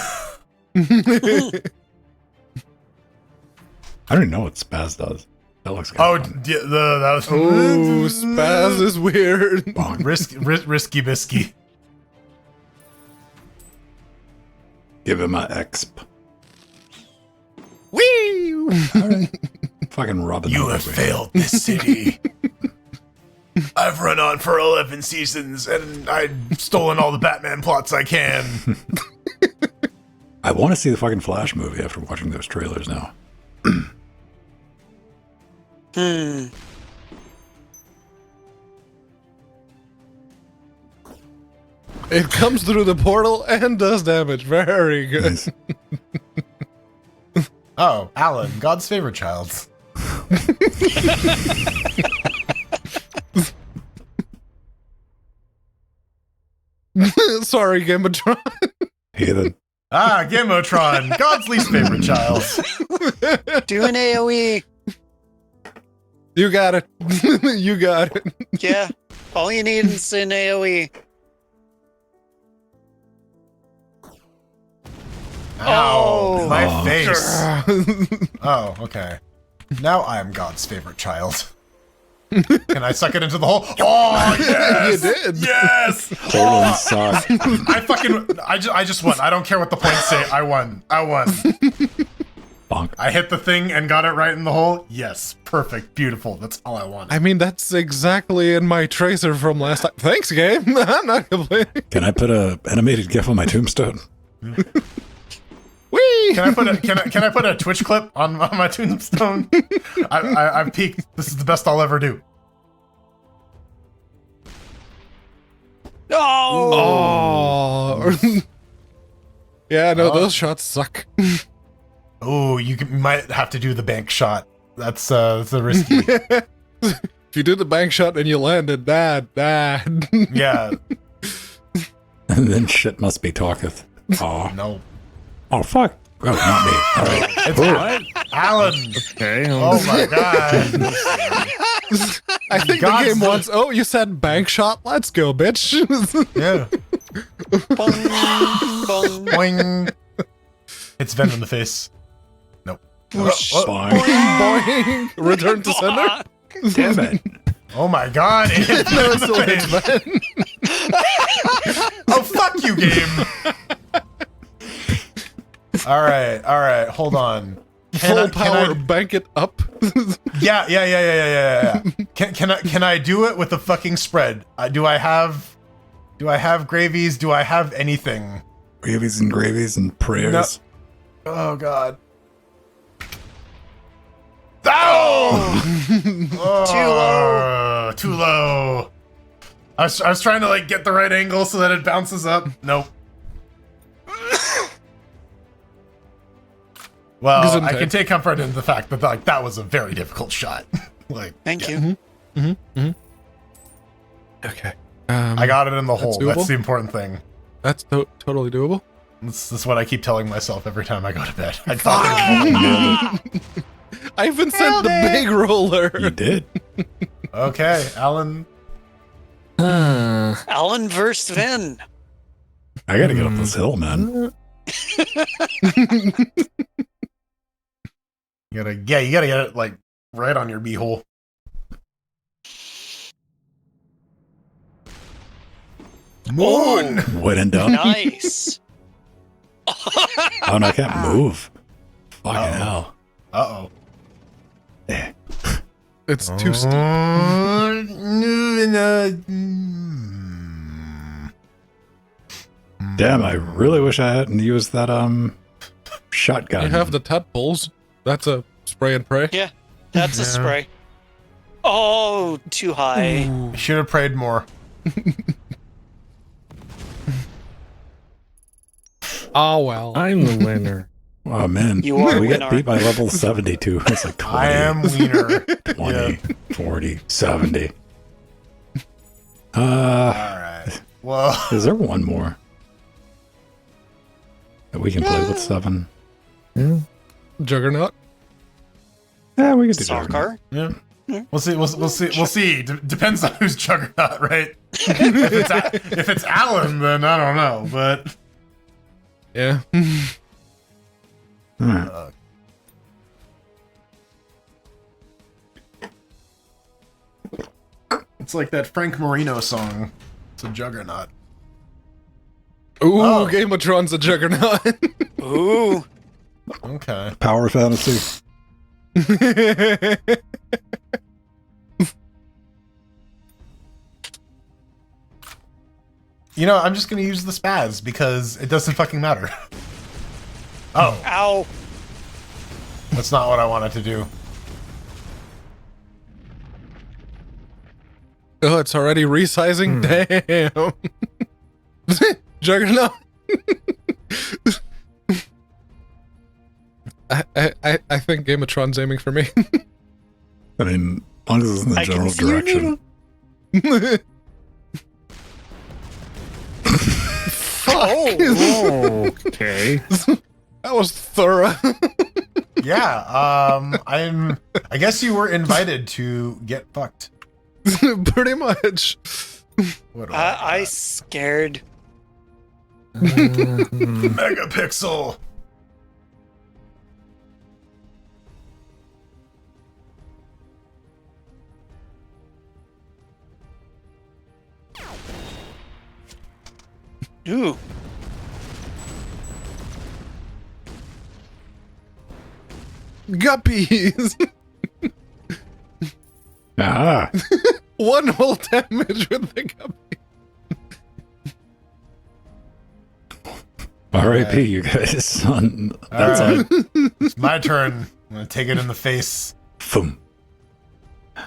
Speaker 3: don't even know what Spaz does. That looks
Speaker 1: Oh,
Speaker 3: kind of fun.
Speaker 1: yeah, that was
Speaker 2: Oh, Spaz is weird.
Speaker 3: Bonk.
Speaker 1: risky bisky.
Speaker 3: Give him a exp.
Speaker 2: Whee!
Speaker 3: Fucking Robin.
Speaker 1: You
Speaker 3: that
Speaker 1: have
Speaker 3: way.
Speaker 1: failed this city. I've run on for 11 seasons and I've stolen all the Batman plots I can.
Speaker 3: I want to see the fucking Flash movie after watching those trailers now.
Speaker 2: It comes through the portal and does damage. Very good.
Speaker 3: Nice.
Speaker 1: Oh, Alan, God's favorite child.
Speaker 2: Sorry, Gamatron.
Speaker 3: Heathen.
Speaker 1: Ah, Gamotron, God's least favorite child.
Speaker 4: Do an AoE.
Speaker 2: You got it. You got it.
Speaker 4: Yeah. All you need is an AoE.
Speaker 1: Ow,
Speaker 4: Oh.
Speaker 1: my
Speaker 3: Oh.
Speaker 1: face. Oh, okay. Now I am God's favorite child. Can I suck it into the hole? Oh, yes!
Speaker 2: You did.
Speaker 1: Yes!
Speaker 3: Poland suck.
Speaker 1: I just won. I don't care what the points say. I won.
Speaker 3: Bonk.
Speaker 1: I hit the thing and got it right in the hole. Yes, perfect, beautiful. That's all I wanted.
Speaker 2: I mean, that's exactly in my tracer from last time. Thanks, game. I'm not complaining.
Speaker 3: Can I put a animated GIF on my tombstone?
Speaker 2: Whee!
Speaker 1: Can I put a Twitch clip on my tombstone? I've peaked. This is the best I'll ever do.
Speaker 4: Oh.
Speaker 2: Oh. Yeah, no, those shots suck.
Speaker 1: Oh, might have to do the bank shot. That's a risky.
Speaker 2: If you do the bank shot and you landed, dad.
Speaker 1: Yeah.
Speaker 3: And then shit must be talketh. Oh,
Speaker 1: No.
Speaker 3: oh fuck. Oh, not me. All right.
Speaker 1: It's Alan.
Speaker 5: Okay.
Speaker 1: Oh my god.
Speaker 2: I think
Speaker 1: God's
Speaker 2: the game
Speaker 1: the-
Speaker 2: wants. Oh, you said bank shot. Let's go, bitch.
Speaker 1: Yeah.
Speaker 4: Bong, bong.
Speaker 1: Boing. It's Venom in the face. Nope.
Speaker 3: Fine.
Speaker 2: Boing. Return to sender.
Speaker 3: Damn it.
Speaker 1: Oh my god. It hit
Speaker 2: No,
Speaker 1: Venom
Speaker 2: it's
Speaker 1: in
Speaker 2: still
Speaker 1: the
Speaker 2: hits
Speaker 1: face.
Speaker 2: Ben.
Speaker 1: Oh, fuck you, game. All right. Hold on.
Speaker 2: Full power. Bank it up.
Speaker 1: Yeah. Can I do it with a fucking spread? Do I have gravies? Do I have anything?
Speaker 3: Gravies and gravies and prayers.
Speaker 1: Oh god. Oh! Too low. I was trying to like get the right angle so that it bounces up. Nope. Well, I can take comfort in the fact that like that was a very difficult shot. Like,
Speaker 4: Thank
Speaker 1: yeah.
Speaker 4: you.
Speaker 2: Okay.
Speaker 1: I got it in the hole.
Speaker 2: doable?
Speaker 1: That's the important thing.
Speaker 2: That's totally doable.
Speaker 1: That's what I keep telling myself every time I go to bed. I got it in the hole.
Speaker 2: I even sent the big roller.
Speaker 3: You did.
Speaker 1: Okay, Alan.
Speaker 4: Alan versus Vin.
Speaker 3: I gotta get up this hill, man.
Speaker 1: You gotta get it like right on your beehole. Moon.
Speaker 3: What end up?
Speaker 4: Nice.
Speaker 3: Oh, no, I can't move. Fucking hell.
Speaker 1: Uh
Speaker 3: Eh.
Speaker 2: It's too steep.
Speaker 1: oh.
Speaker 3: Damn, I really wish I hadn't used that shotgun.
Speaker 2: You have the tadpoles. That's a spray and pray.
Speaker 4: Yeah, that's a spray. Oh, too high.
Speaker 1: Should have prayed more.
Speaker 2: Oh well.
Speaker 5: I'm the winner.
Speaker 3: Oh man,
Speaker 4: You are
Speaker 3: we
Speaker 4: winner.
Speaker 3: got beat by level 72. It's like 20,
Speaker 1: I am wiener.
Speaker 3: 20, 40, 70.
Speaker 1: All right. Well,
Speaker 3: Is there one more that we can play with 7?
Speaker 5: Yeah.
Speaker 2: Juggernaut.
Speaker 3: Yeah, we can do that.
Speaker 4: Sarkar?
Speaker 1: yeah. We'll see. We'll see. Depends on who's Juggernaut, right? if it's Alan, then I don't know. But
Speaker 2: Yeah.
Speaker 3: All right.
Speaker 1: it's like that Frank Marino song. It's a Juggernaut.
Speaker 2: Ooh,
Speaker 1: Oh.
Speaker 2: Game of Thrones a Juggernaut.
Speaker 4: Ooh.
Speaker 1: Okay.
Speaker 3: Power fantasy.
Speaker 1: You know, I'm just gonna use the spaz because it doesn't fucking matter. Oh,
Speaker 4: Ow.
Speaker 1: that's not what I wanted to do.
Speaker 2: Oh, it's already resizing? Damn. Juggernaut. I think Game of Thrones aiming for me.
Speaker 3: I mean, as long as it's in the
Speaker 4: I can
Speaker 3: general
Speaker 4: see your
Speaker 3: direction.
Speaker 4: Oh.
Speaker 5: Okay.
Speaker 2: That was thorough.
Speaker 1: Yeah. I guess you were invited to get fucked.
Speaker 2: Pretty much.
Speaker 1: What do
Speaker 4: I scared.
Speaker 1: Megapixel.
Speaker 4: Ooh.
Speaker 2: Guppies!
Speaker 3: Ah,
Speaker 2: One whole damage with the guppy.
Speaker 3: R.I.P. You guys. That's
Speaker 1: All
Speaker 3: like,
Speaker 1: right. It's my turn. I'm gonna take it in the face.
Speaker 3: boom.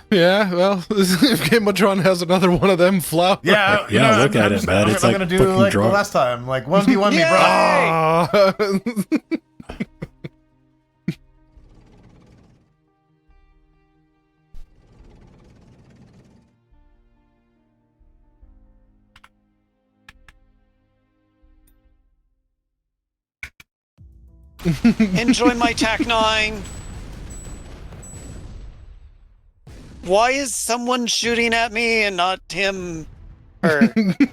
Speaker 2: Yeah, well, if Gameatron has another one of them flower.
Speaker 1: Yeah, you
Speaker 3: Yeah,
Speaker 1: know,
Speaker 3: look at it, man.
Speaker 1: I'm
Speaker 3: It's
Speaker 1: gonna
Speaker 3: like
Speaker 1: do
Speaker 3: fucking
Speaker 1: like the
Speaker 3: drunk.
Speaker 1: last time, like 1v1 me, bro.
Speaker 2: Ah.
Speaker 4: Enjoy my TAC 9. Why is someone shooting at me and not him or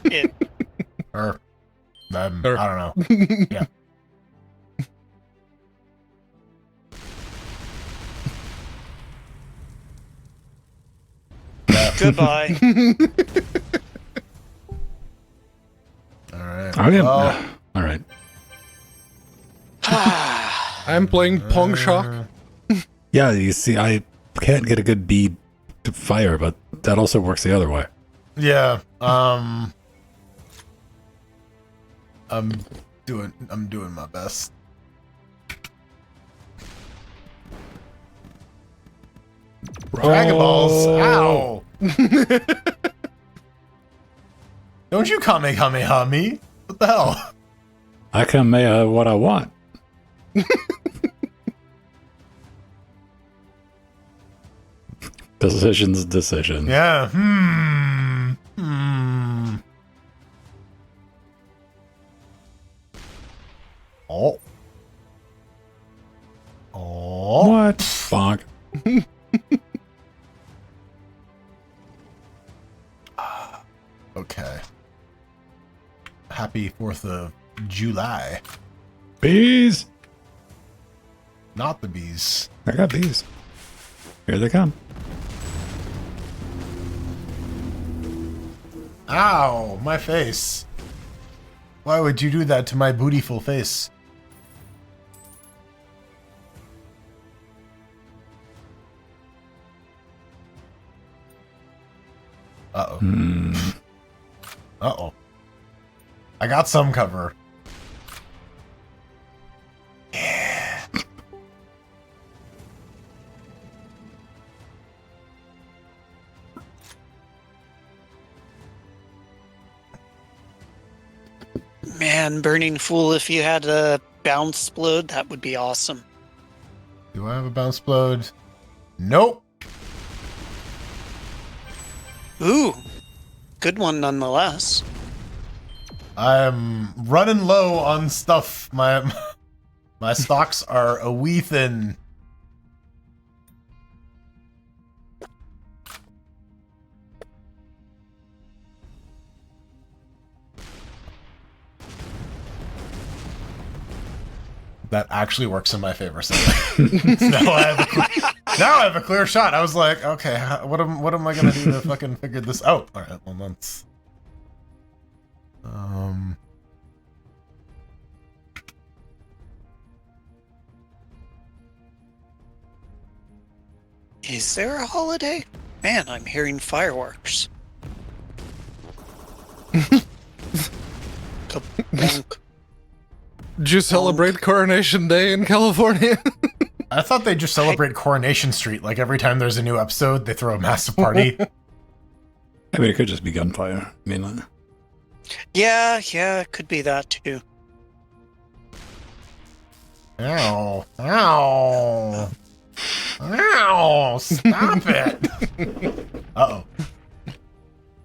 Speaker 4: it?
Speaker 1: Or, I don't know. Yeah.
Speaker 4: Goodbye.
Speaker 1: All right.
Speaker 3: I didn't.
Speaker 1: Well,
Speaker 3: All right.
Speaker 2: I'm playing Pong Shock.
Speaker 3: Yeah, you see, I can't get a good bead to fire, but that also works the other way.
Speaker 1: yeah. I'm doing my best. Dragon Balls. Ow. Don't you Kamehameha me? What the hell?
Speaker 3: I can make what I want. Decisions.
Speaker 1: Yeah. Oh. Oh.
Speaker 3: What? Bonk.
Speaker 1: Okay. Happy 4th of July.
Speaker 3: Bees.
Speaker 1: Not the bees.
Speaker 3: I got bees. Here they come.
Speaker 1: Ow, my face. Why would you do that to my bootyful face? Uh-oh. Uh-oh. I got some cover. Yeah.
Speaker 4: Man, Burning Fool, if you had a bounce explode, that would be awesome.
Speaker 1: Do I have a bounce explode? Nope.
Speaker 4: Ooh, good one nonetheless.
Speaker 1: I'm running low on stuff. My stocks are a wee thin. That actually works in my favor. So now I have a clear shot. I was like, okay, what am I gonna do to fucking figure this out? All right, well, let's.
Speaker 4: Is there a holiday? Man, I'm hearing fireworks. Kabonk.
Speaker 2: Did you celebrate Coronation Day in California?
Speaker 1: I thought they just celebrate Coronation Street. Like every time there's a new episode, they throw a massive party.
Speaker 3: I mean, it could just be gunfire. I mean,
Speaker 4: Yeah, it could be that too.
Speaker 1: Ow. Ow. Ow. Stop it. Uh-oh.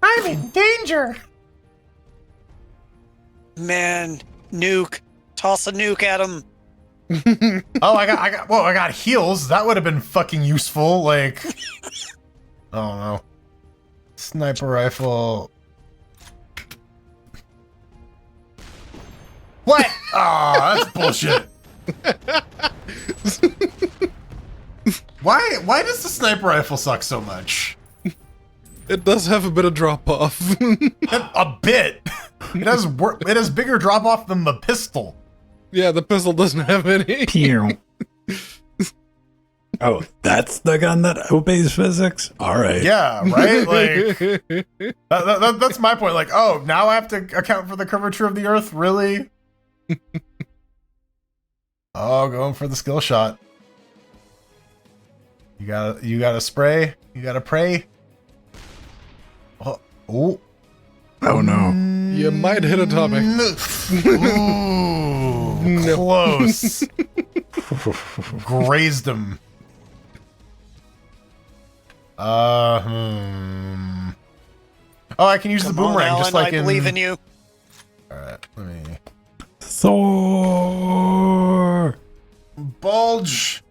Speaker 1: I'm in danger.
Speaker 4: Man, nuke. Toss a nuke at him.
Speaker 1: Oh, I got heals. That would have been fucking useful. Like, oh no. Sniper rifle. What? Ah, that's bullshit. Why does the sniper rifle suck so much?
Speaker 2: It does have a bit of drop off.
Speaker 1: A bit. It has bigger drop off than the pistol.
Speaker 2: Yeah, the pistol doesn't have any.
Speaker 3: Pew. Oh, that's the gun that obeys physics? All right.
Speaker 1: Yeah, right? Like, that's my point. Like, oh, now I have to account for the curvature of the Earth? Really? Oh, going for the skill shot. You gotta spray. You gotta pray. Oh, oh.
Speaker 3: Oh, no.
Speaker 2: You might hit atomic.
Speaker 1: Ooh, close. Grazed him. Oh, I can use the
Speaker 4: Come on,
Speaker 1: boomerang
Speaker 4: Alan,
Speaker 1: just like
Speaker 4: I believe in you.
Speaker 1: All right, let me
Speaker 3: Thor.
Speaker 1: bulge.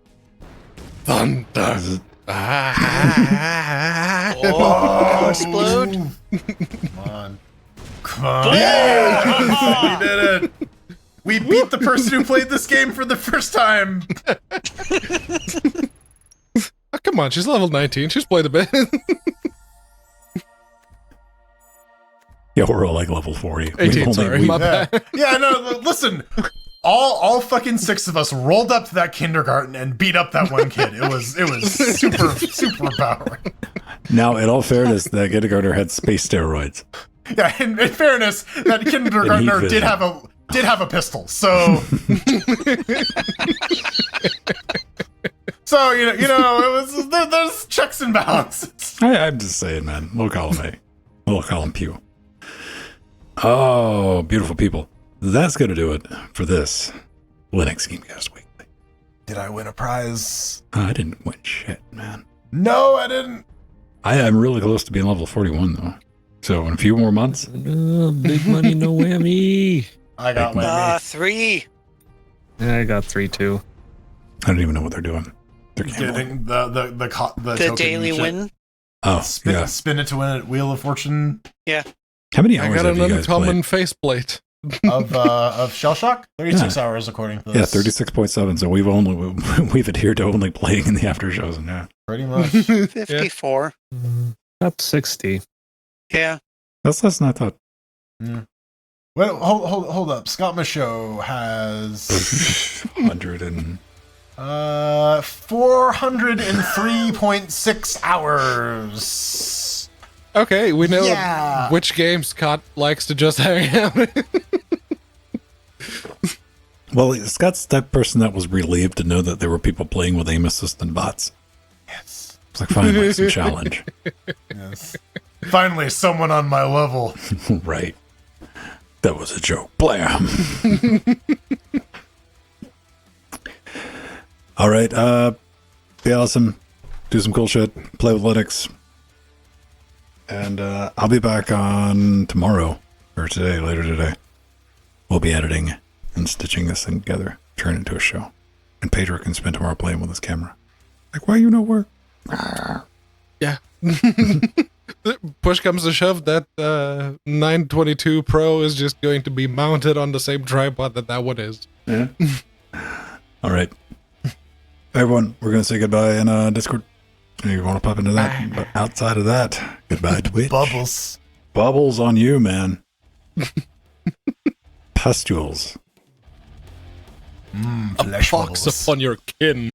Speaker 2: Thunder.
Speaker 4: Oh, explode.
Speaker 1: Come on. Come on. Yeah! We did it. We beat the person who played this game for the first time.
Speaker 2: Oh, come on, she's level 19. She's played a bit.
Speaker 3: Yeah, we're all like level 40.
Speaker 2: 18, sorry. My
Speaker 1: Yeah,
Speaker 2: bad.
Speaker 1: yeah, no, listen. All fucking 6 of us rolled up to that kindergarten and beat up that one kid. It was super empowering.
Speaker 3: Now, in all fairness, that kindergartner had space steroids.
Speaker 1: Yeah, in fairness, that kindergartner
Speaker 3: And
Speaker 1: did have a pistol. So so you know it was there's checks and balances.
Speaker 3: I'm just saying, man. We'll call him A. We'll call him Pew. Oh, beautiful people. That's going to do it for this Linux Gamecast Weekly.
Speaker 1: Did I win a prize?
Speaker 3: I didn't win shit, man.
Speaker 1: No, I didn't.
Speaker 3: I am really close to being level 41, though. So in a few more months.
Speaker 5: Big money, no whammy.
Speaker 1: I got my
Speaker 4: 3.
Speaker 5: I got 3 too.
Speaker 3: I don't even know what they're doing. They're gambling.
Speaker 1: getting the
Speaker 4: The
Speaker 1: token
Speaker 4: daily
Speaker 1: shit.
Speaker 4: win.
Speaker 3: Oh,
Speaker 1: Spin,
Speaker 3: yeah.
Speaker 1: spin it to win at Wheel of Fortune
Speaker 3: How many
Speaker 2: I
Speaker 3: hours
Speaker 2: got
Speaker 3: have
Speaker 2: an
Speaker 3: you guys
Speaker 2: uncommon
Speaker 3: played?
Speaker 2: faceplate.
Speaker 1: of Shell Shock. 36
Speaker 3: Yeah.
Speaker 1: hours according to
Speaker 3: Yeah,
Speaker 1: this.
Speaker 3: 36.7. So we've adhered to only playing in the after shows. And yeah,
Speaker 1: Pretty much.
Speaker 4: 54.
Speaker 5: About 60.
Speaker 4: Yeah.
Speaker 3: that's less than I thought.
Speaker 1: Well, hold up. Scott Michaud has
Speaker 3: 100 and
Speaker 1: 403.6 hours.
Speaker 2: Okay, we know
Speaker 1: Yeah.
Speaker 2: which game Scott likes to just hang out in.
Speaker 3: well, Scott's that person that was relieved to know that there were people playing with aim assist and bots.
Speaker 1: Yes.
Speaker 3: It's like finally some challenge,
Speaker 1: Yes. Finally, someone on my level.
Speaker 3: right? That was a joke. Blam. All right, be awesome. Do some cool shit. Play with Linux. And I'll be back on tomorrow, or today, later today. We'll be editing and stitching this thing together, turn it into a show. And Pedro can spend tomorrow playing with his camera. Like, why you no work?
Speaker 2: Yeah. Push comes to shove, that 922 Pro is just going to be mounted on the same tripod that one is.
Speaker 3: Yeah. All right. Everyone, we're going to say goodbye in Discord. You want to pop into that? But outside of that, goodbye, Twitch.
Speaker 1: Bubbles.
Speaker 3: Bubbles on you, man. Pustules.
Speaker 1: Flesh
Speaker 2: Fox
Speaker 1: bubbles.
Speaker 2: upon your kin.